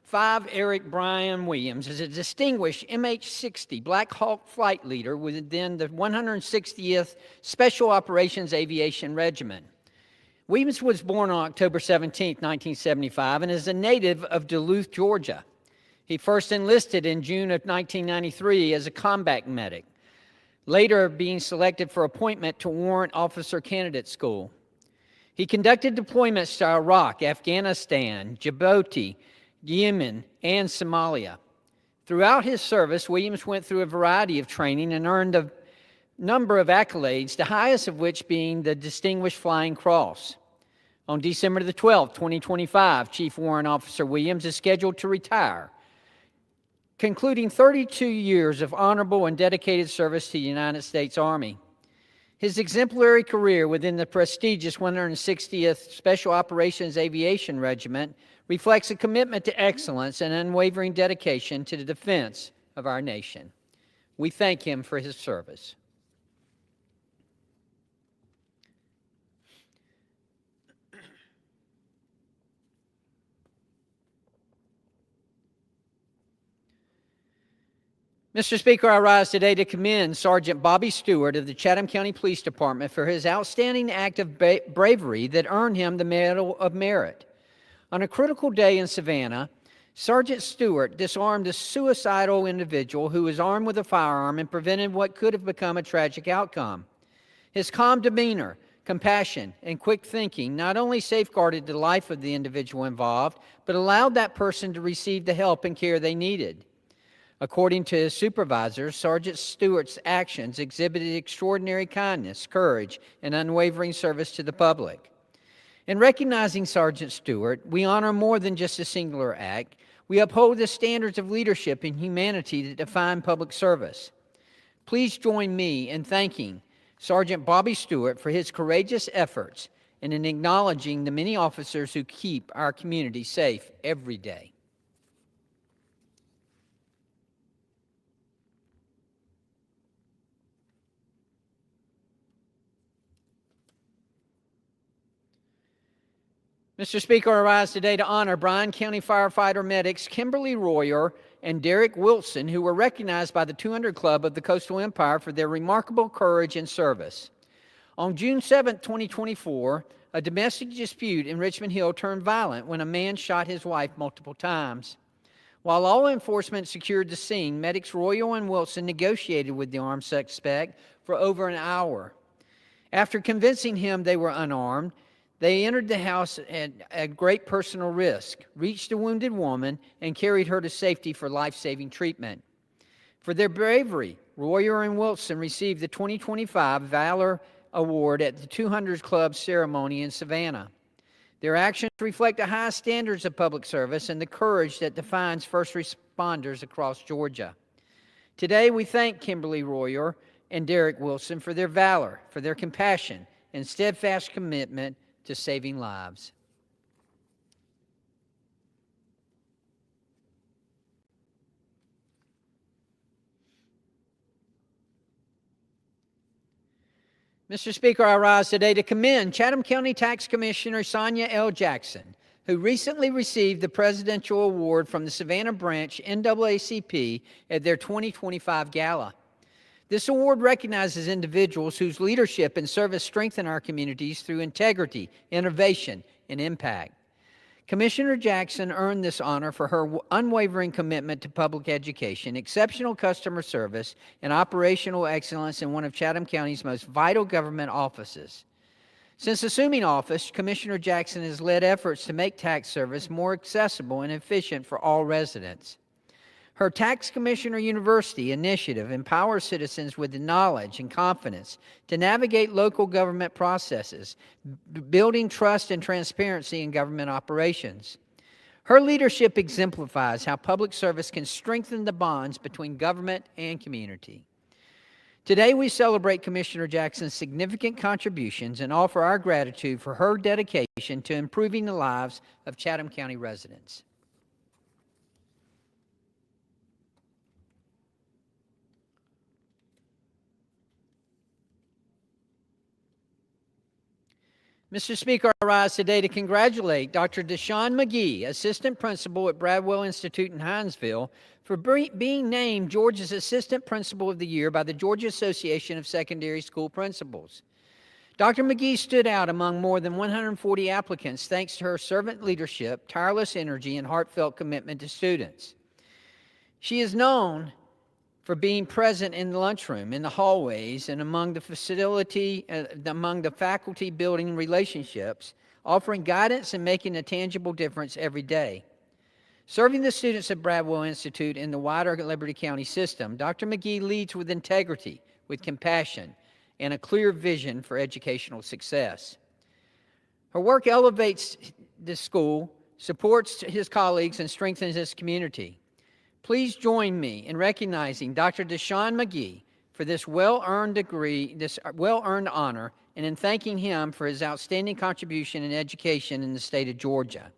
5 Eric Brian Williams is a distinguished MH-60 Black Hawk flight leader within the 160th Special Operations Aviation Regiment. Williams was born on October 17, 1975, and is a native of Duluth, Georgia. He first enlisted in June of 1993 as a combat medic, later being selected for appointment to Warrant Officer Candidate School. He conducted deployments to Iraq, Afghanistan, Djibouti, Yemen, and Somalia. Throughout his service, Williams went through a variety of training and earned a number of accolades, the highest of which being the Distinguished Flying Cross. On December the 12th, 2025, Chief Warrant Officer Williams is scheduled to retire, concluding 32 years of honorable and dedicated service to the United States Army. His exemplary career within the prestigious 160th Special Operations Aviation Regiment reflects a commitment to excellence and unwavering dedication to the defense of our nation. We thank him for his service. Mr. Speaker, I rise today to commend Sergeant Bobby Stewart of the Chatham County Police Department for his outstanding act of bravery that earned him the Medal of Merit. On a critical day in Savannah, Sergeant Stewart disarmed a suicidal individual who was armed with a firearm and prevented what could have become a tragic outcome. His calm demeanor, compassion, and quick thinking not only safeguarded the life of the individual involved, but allowed that person to receive the help and care they needed. According to his supervisors, Sergeant Stewart's actions exhibited extraordinary kindness, courage, and unwavering service to the public. In recognizing Sergeant Stewart, we honor more than just a singular act. We uphold the standards of leadership and humanity that define public service. Please join me in thanking Sergeant Bobby Stewart for his courageous efforts and in acknowledging the many officers who keep our community safe every day. Mr. Speaker, I rise today to honor Bryan County firefighter medics Kimberly Royer and Derek Wilson, who were recognized by the 200 Club of the Coastal Empire for their remarkable courage and service. On June 7, 2024, a domestic dispute in Richmond Hill turned violent when a man shot his wife multiple times. While law enforcement secured the scene, medics Royer and Wilson negotiated with the armed suspect for over an hour. After convincing him they were unarmed, they entered the house at great personal risk, reached the wounded woman, and carried her to safety for life-saving treatment. For their bravery, Royer and Wilson received the 2025 Valor Award at the 200 Club ceremony in Savannah. Their actions reflect the high standards of public service and the courage that defines first responders across Georgia. Today, we thank Kimberly Royer and Derek Wilson for their valor, for their compassion, and steadfast commitment to saving lives. Mr. Speaker, I rise today to commend Chatham County Tax Commissioner Sonia L. Jackson, who recently received the Presidential Award from the Savannah Branch NAACP at their 2025 gala. This award recognizes individuals whose leadership and service strengthen our communities through integrity, innovation, and impact. Commissioner Jackson earned this honor for her unwavering commitment to public education, exceptional customer service, and operational excellence in one of Chatham County's most vital government offices. Since assuming office, Commissioner Jackson has led efforts to make tax service more accessible and efficient for all residents. Her Tax Commissioner University initiative empowers citizens with the knowledge and confidence to navigate local government processes, building trust and transparency in government operations. Her leadership exemplifies how public service can strengthen the bonds between government and community. Today, we celebrate Commissioner Jackson's significant contributions and offer our gratitude for her dedication to improving the lives of Chatham County residents. Mr. Speaker, I rise today to congratulate Dr. Deshawn McGee, Assistant Principal at Bradwell Institute in Hinesville, for being named Georgia's Assistant Principal of the Year by the Georgia Association of Secondary School Principals. Dr. McGee stood out among more than 140 applicants thanks to her servant leadership, tireless energy, and heartfelt commitment to students. She is known for being present in the lunchroom, in the hallways, and among the faculty building relationships, offering guidance and making a tangible difference every day. Serving the students at Bradwell Institute in the wider Liberty County system, Dr. McGee leads with integrity, with compassion, and a clear vision for educational success. Her work elevates the school, supports his colleagues, and strengthens his community. Please join me in recognizing Dr. Deshawn McGee for this well-earned honor, and in thanking him for his outstanding contribution in education in the state of Georgia.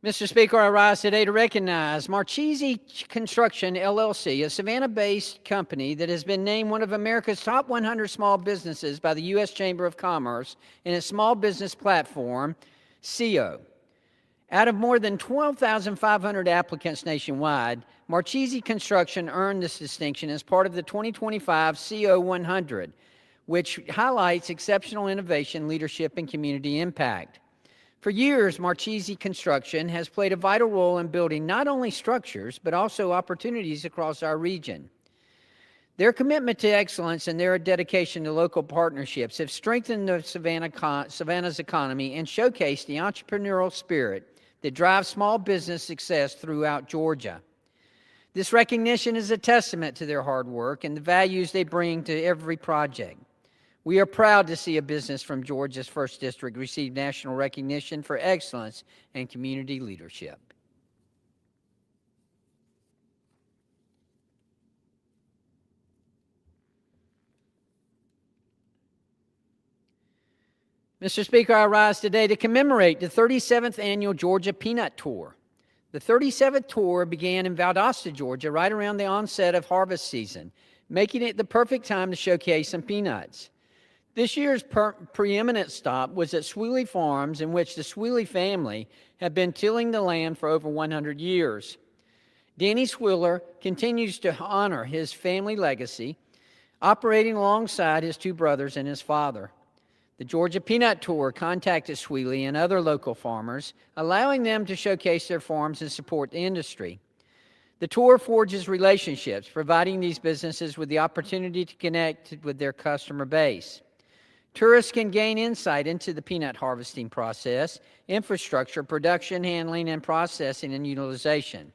Mr. Speaker, I rise today to recognize Marchese Construction, LLC, a Savannah-based company that has been named one of America's top 100 small businesses by the U.S. Chamber of Commerce in its small business platform, CO. Out of more than 12,500 applicants nationwide, Marchese Construction earned this distinction as part of the 2025 CO 100, which highlights exceptional innovation, leadership, and community impact. For years, Marchese Construction has played a vital role in building not only structures, but also opportunities across our region. Their commitment to excellence and their dedication to local partnerships have strengthened the Savannah's economy and showcased the entrepreneurial spirit that drives small business success throughout Georgia. This recognition is a testament to their hard work and the values they bring to every project. We are proud to see a business from Georgia's 1st District receive national recognition for excellence and community leadership. Mr. Speaker, I rise today to commemorate the 37th Annual Georgia Peanut Tour. The 37th tour began in Valdosta, Georgia, right around the onset of harvest season, making it the perfect time to showcase some peanuts. This year's preeminent stop was at Sweely Farms, in which the Sweely family have been tilling the land for over 100 years. Danny Swiller continues to honor his family legacy, operating alongside his 2 brothers and his father. The Georgia Peanut Tour contacted Sweely and other local farmers, allowing them to showcase their farms and support the industry. The tour forges relationships, providing these businesses with the opportunity to connect with their customer base. Tourists can gain insight into the peanut harvesting process, infrastructure, production, handling, and processing and utilization.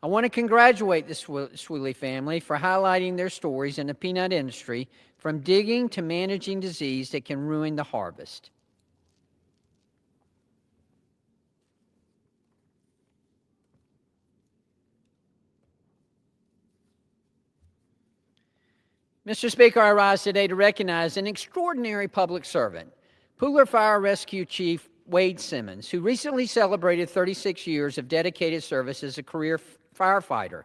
I want to congratulate the Sweely family for highlighting their stories in the peanut industry, from digging to managing disease that can ruin the harvest. Mr. Speaker, I rise today to recognize an extraordinary public servant, Pooler Fire Rescue Chief Wade Simmons, who recently celebrated 36 years of dedicated service as a career firefighter.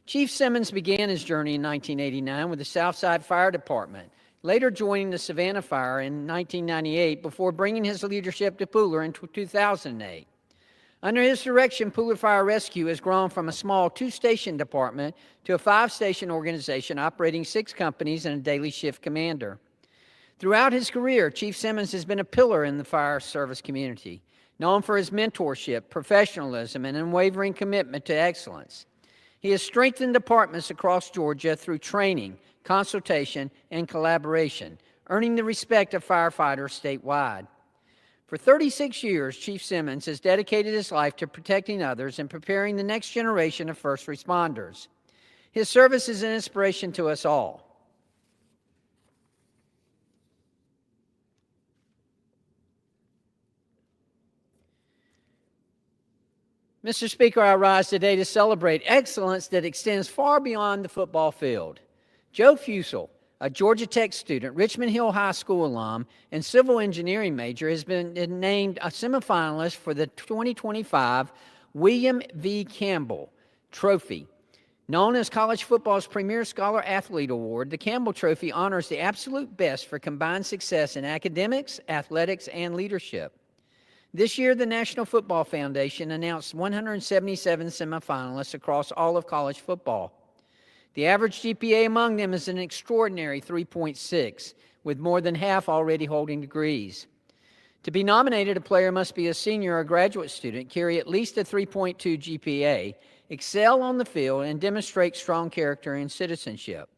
Chief Simmons began his journey in 1989 with the Southside Fire Department, later joining the Savannah Fire in 1998 before bringing his leadership to Pooler in 2008. Under his direction, Pooler Fire Rescue has grown from a small 2-station department to a 5-station organization operating 6 companies and a daily shift commander. Throughout his career, Chief Simmons has been a pillar in the fire service community, known for his mentorship, professionalism, and unwavering commitment to excellence. He has strengthened departments across Georgia through training, consultation, and collaboration, earning the respect of firefighters statewide. For 36 years, Chief Simmons has dedicated his life to protecting others and preparing the next generation of first responders. His service is an inspiration to us all. Mr. Speaker, I rise today to celebrate excellence that extends far beyond the football field. Joe Fusel, a Georgia Tech student, Richmond Hill High School alum, and civil engineering major, has been named a semifinalist for the 2025 William V. Campbell Trophy. Known as college football's premier scholar athlete award, the Campbell Trophy honors the absolute best for combined success in academics, athletics, and leadership. This year, the National Football Foundation announced 177 semifinalists across all of college football. The average GPA among them is an extraordinary 3.6, with more than half already holding degrees. To be nominated, a player must be a senior or graduate student, carry at least a 3.2 GPA, excel on the field, and demonstrate strong character and citizenship.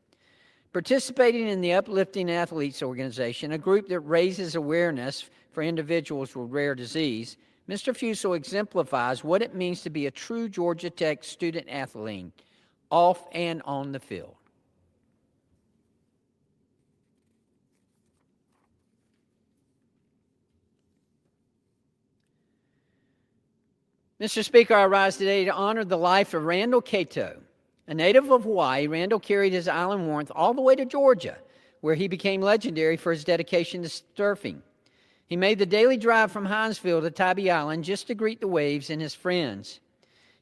Participating in the Uplifting Athletes Organization, a group that raises awareness for individuals with rare disease, Mr. Fusel exemplifies what it means to be a true Georgia Tech student athlete, off and on the field. Mr. Speaker, I rise today to honor the life of Randall Cato. A native of Hawaii, Randall carried his island warmth all the way to Georgia, where he became legendary for his dedication to surfing. He made the daily drive from Hinesville to Tybee Island just to greet the waves and his friends.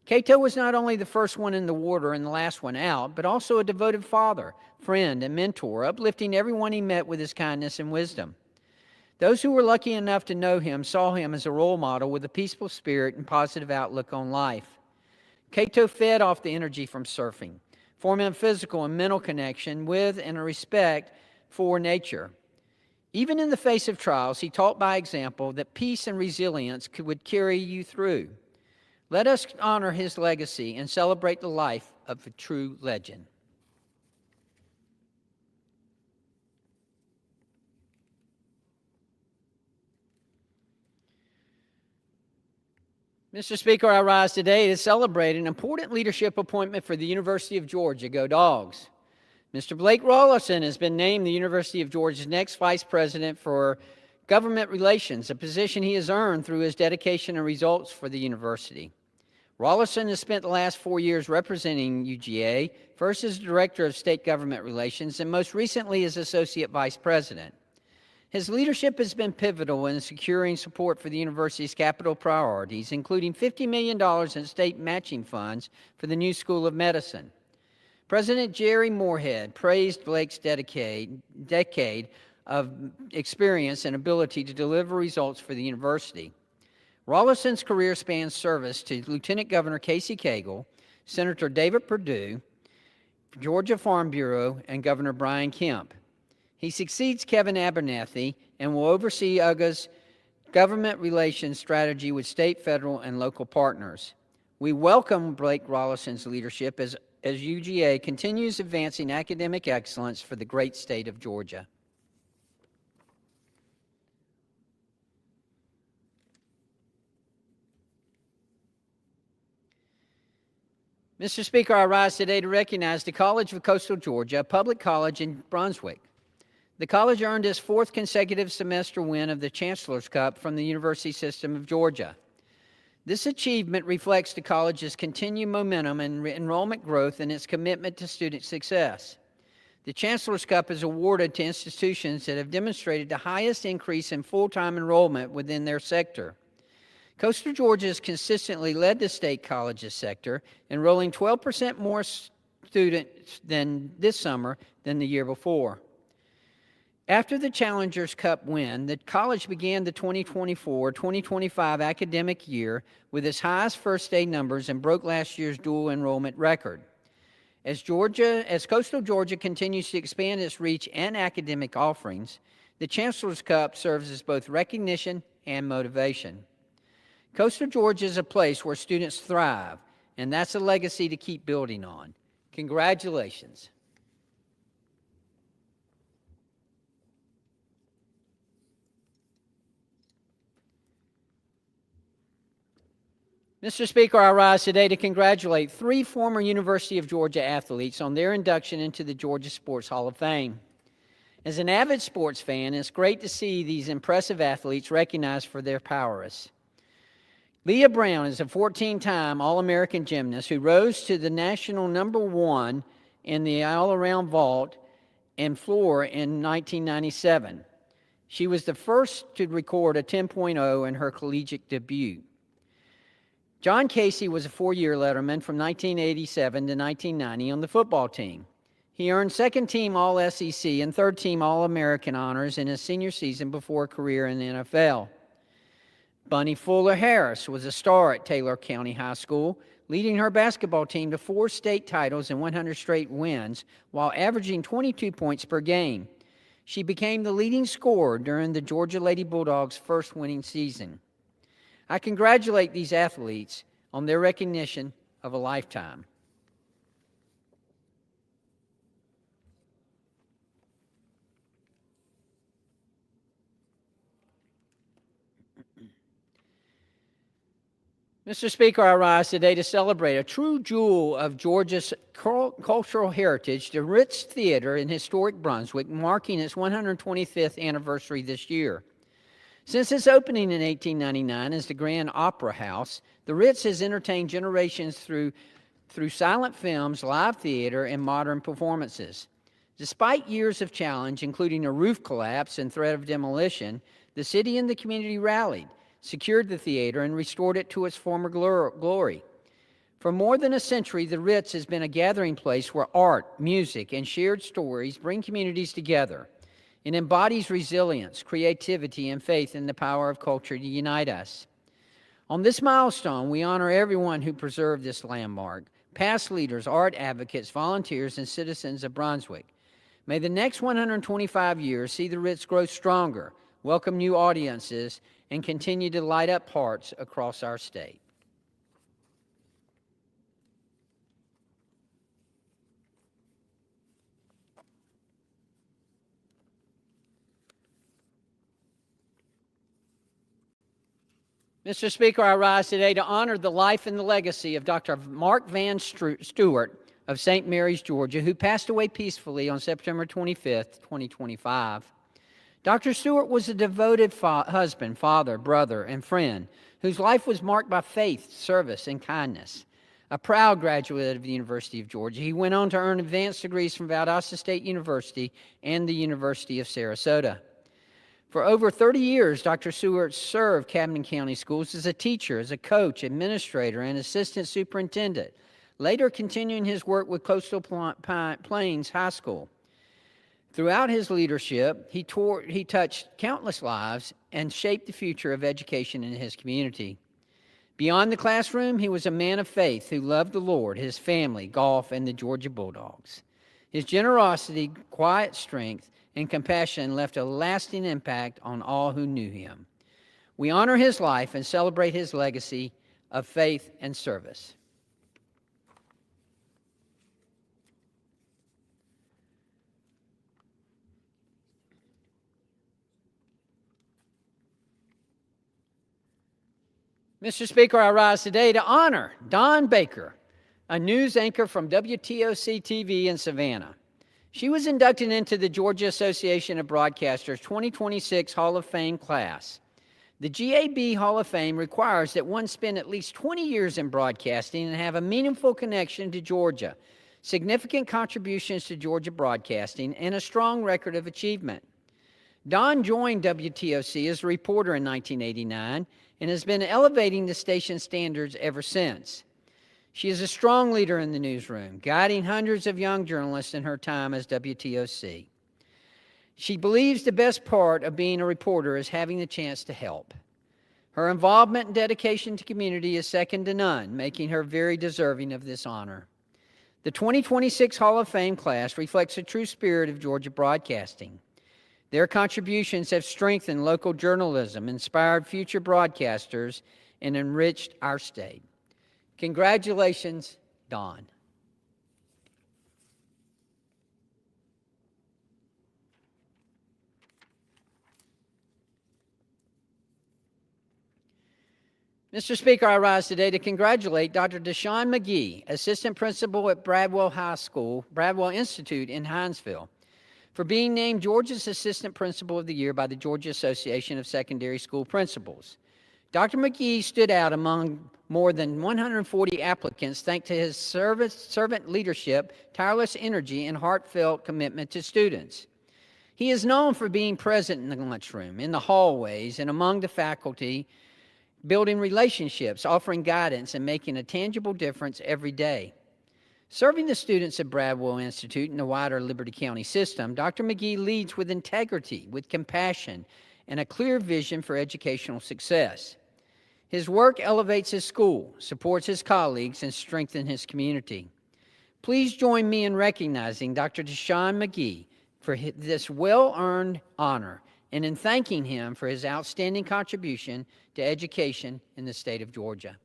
Cato was not only the first one in the water and the last one out, but also a devoted father, friend, and mentor, uplifting everyone he met with his kindness and wisdom. Those who were lucky enough to know him saw him as a role model with a peaceful spirit and positive outlook on life. Cato fed off the energy from surfing, forming a physical and mental connection with and a respect for nature. Even in the face of trials, he taught by example that peace and resilience would carry you through. Let us honor his legacy and celebrate the life of a true legend. Mr. Speaker, I rise today to celebrate an important leadership appointment for the University of Georgia. Go Dogs! Mr. Blake Rollison has been named the University of Georgia's next Vice President for Government Relations, a position he has earned through his dedication and results for the university. Rollison has spent the last 4 years representing UGA, first as Director of State Government Relations and most recently as Associate Vice President. His leadership has been pivotal in securing support for the university's capital priorities, including $50 million in state matching funds for the new School of Medicine. President Jerry Moorhead praised Blake's decade of experience and ability to deliver results for the university. Rollison's career spans service to Lieutenant Governor Casey Cagle, Senator David Perdue, Georgia Farm Bureau, and Governor Brian Kemp. He succeeds Kevin Abernathy and will oversee UGA's government relations strategy with state, federal, and local partners. We welcome Blake Rollison's leadership as UGA continues advancing academic excellence for the great state of Georgia. Mr. Speaker, I rise today to recognize the College of Coastal Georgia, a public college in Brunswick. The college earned its 4th consecutive semester win of the Chancellor's Cup from the University System of Georgia. This achievement reflects the college's continued momentum and enrollment growth and its commitment to student success. The Chancellor's Cup is awarded to institutions that have demonstrated the highest increase in full-time enrollment within their sector. Coastal Georgia has consistently led the state colleges sector, enrolling 12% more students this summer than the year before. After the Challengers Cup win, the college began the 2024-2025 academic year with its highest first-day numbers and broke last year's dual enrollment record. As Coastal Georgia continues to expand its reach and academic offerings, the Chancellor's Cup serves as both recognition and motivation. Coastal Georgia is a place where students thrive, and that's a legacy to keep building on. Congratulations. Mr. Speaker, I rise today to congratulate 3 former University of Georgia athletes on their induction into the Georgia Sports Hall of Fame. As an avid sports fan, it's great to see these impressive athletes recognized for their prowess. Leah Brown is a 14-time All-American gymnast who rose to the national #1 in the all-around vault and floor in 1997. She was the first to record a 10.0 in her collegiate debut. John Casey was a 4-year letterman from 1987 to 1990 on the football team. He earned second-team All-SEC and third-team All-American honors in his senior season before a career in the NFL. Bunny Fuller Harris was a star at Taylor County High School, leading her basketball team to 4 state titles and 100 straight wins while averaging 22 points per game. She became the leading scorer during the Georgia Lady Bulldogs' first winning season. I congratulate these athletes on their recognition of a lifetime. Mr. Speaker, I rise today to celebrate a true jewel of Georgia's cultural heritage, the Ritz Theater in historic Brunswick, marking its 125th anniversary this year. Since its opening in 1899 as the Grand Opera House, the Ritz has entertained generations through silent films, live theater, and modern performances. Despite years of challenge, including a roof collapse and threat of demolition, the city and the community rallied, secured the theater, and restored it to its former glory. For more than a century, the Ritz has been a gathering place where art, music, and shared stories bring communities together. It embodies resilience, creativity, and faith in the power of culture to unite us. On this milestone, we honor everyone who preserved this landmark, past leaders, art advocates, volunteers, and citizens of Brunswick. May the next 125 years see the Ritz grow stronger, welcome new audiences, and continue to light up hearts across our state. Mr. Speaker, I rise today to honor the life and the legacy of Dr. Mark Van Stewart of St. Mary's, Georgia, who passed away peacefully on September 25th, 2025. Dr. Stewart was a devoted husband, father, brother, and friend whose life was marked by faith, service, and kindness. A proud graduate of the University of Georgia, he went on to earn advanced degrees from Valdosta State University and the University of Sarasota. For over 30 years, Dr. Stewart served Camden County Schools as a teacher, as a coach, administrator, and assistant superintendent, later continuing his work with Coastal Plains High School. Throughout his leadership, he touched countless lives and shaped the future of education in his community. Beyond the classroom, he was a man of faith who loved the Lord, his family, golf, and the Georgia Bulldogs. His generosity, quiet strength, and compassion left a lasting impact on all who knew him. We honor his life and celebrate his legacy of faith and service. Mr. Speaker, I rise today to honor Dawn Baker, a news anchor from WTOC TV in Savannah. She was inducted into the Georgia Association of Broadcasters 2026 Hall of Fame class. The GAB Hall of Fame requires that one spend at least 20 years in broadcasting and have a meaningful connection to Georgia, significant contributions to Georgia broadcasting, and a strong record of achievement. Dawn joined WTOC as a reporter in 1989 and has been elevating the station's standards ever since. She is a strong leader in the newsroom, guiding hundreds of young journalists in her time as WTOC. She believes the best part of being a reporter is having the chance to help. Her involvement and dedication to community is second to none, making her very deserving of this honor. The 2026 Hall of Fame class reflects the true spirit of Georgia broadcasting. Their contributions have strengthened local journalism, inspired future broadcasters, and enriched our state. Congratulations, Dawn. Mr. Speaker, I rise today to congratulate Dr. Deshaun McGee, Assistant Principal at Bradwell Institute in Hinesville, for being named Georgia's Assistant Principal of the Year by the Georgia Association of Secondary School Principals. Dr. McGee stood out among more than 140 applicants thanks to his servant leadership, tireless energy, and heartfelt commitment to students. He is known for being present in the lunchroom, in the hallways, and among the faculty, building relationships, offering guidance, and making a tangible difference every day. Serving the students at Bradwell Institute and the wider Liberty County system, Dr. McGee leads with integrity, with compassion, and a clear vision for educational success. His work elevates his school, supports his colleagues, and strengthens his community. Please join me in recognizing Dr. Deshaun McGee for this well-earned honor and in thanking him for his outstanding contribution to education in the state of Georgia.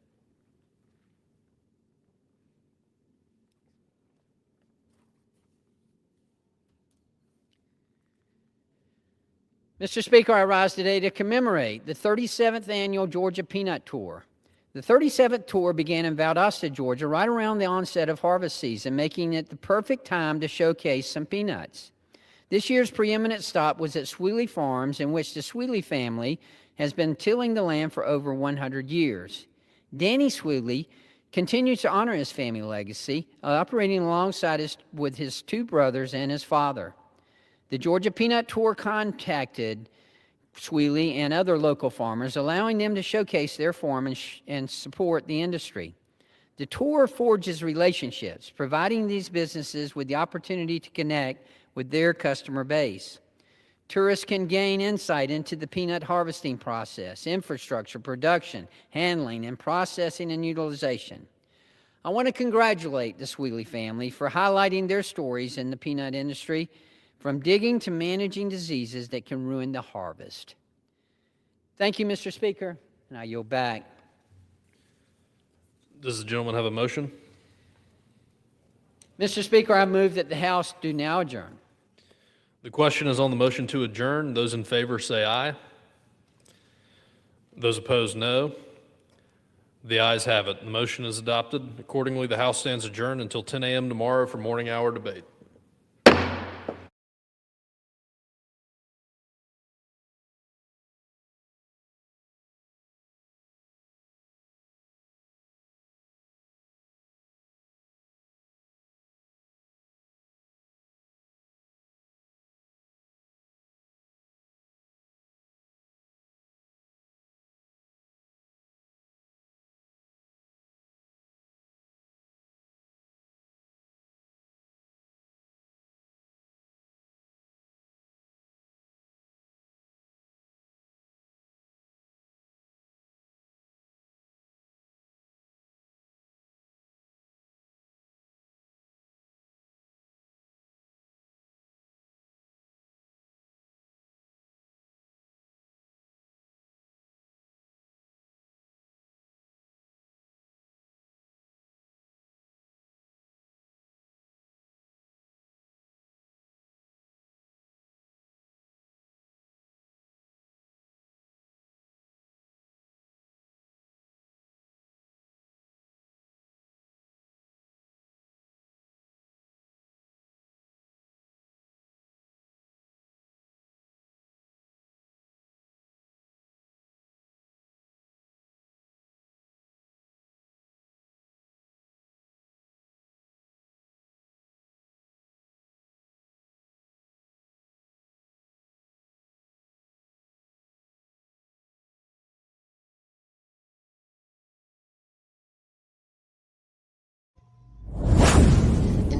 Mr. Speaker, I rise today to commemorate the 37th Annual Georgia Peanut Tour. The 37th tour began in Valdosta, Georgia, right around the onset of harvest season, making it the perfect time to showcase some peanuts. This year's preeminent stop was at Sweely Farms, in which the Sweely family has been tilling the land for over 100 years. Danny Sweely continues to honor his family legacy, operating alongside with his two brothers and his father. The Georgia Peanut Tour contacted Sweely and other local farmers, allowing them to showcase their farm and support the industry. The tour forges relationships, providing these businesses with the opportunity to connect with their customer base. Tourists can gain insight into the peanut harvesting process, infrastructure, production, handling, and processing and utilization. I want to congratulate the Sweeley family for highlighting their stories in the peanut industry, from digging to managing diseases that can ruin the harvest. Thank you, Mr. Speaker, and I yield back. Does the gentleman have a motion? Mr. Speaker, I move that the House do now adjourn. The question is on the motion to adjourn. Those in favor say aye. Those opposed, no. The ayes have it. The motion is adopted. Accordingly, the House stands adjourned until 10 a.m. tomorrow for morning hour debate.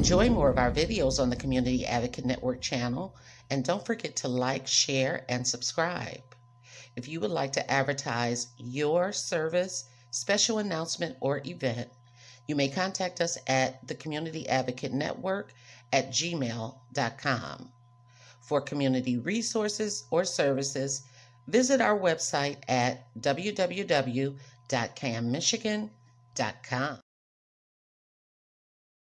Enjoy more of our videos on the Community Advocate Network channel, and don't forget to like, share, and subscribe. If you would like to advertise your service, special announcement, or event, you may contact us at the Community Advocate Network at gmail.com. For community resources or services, visit our website at www.canmichigan.com.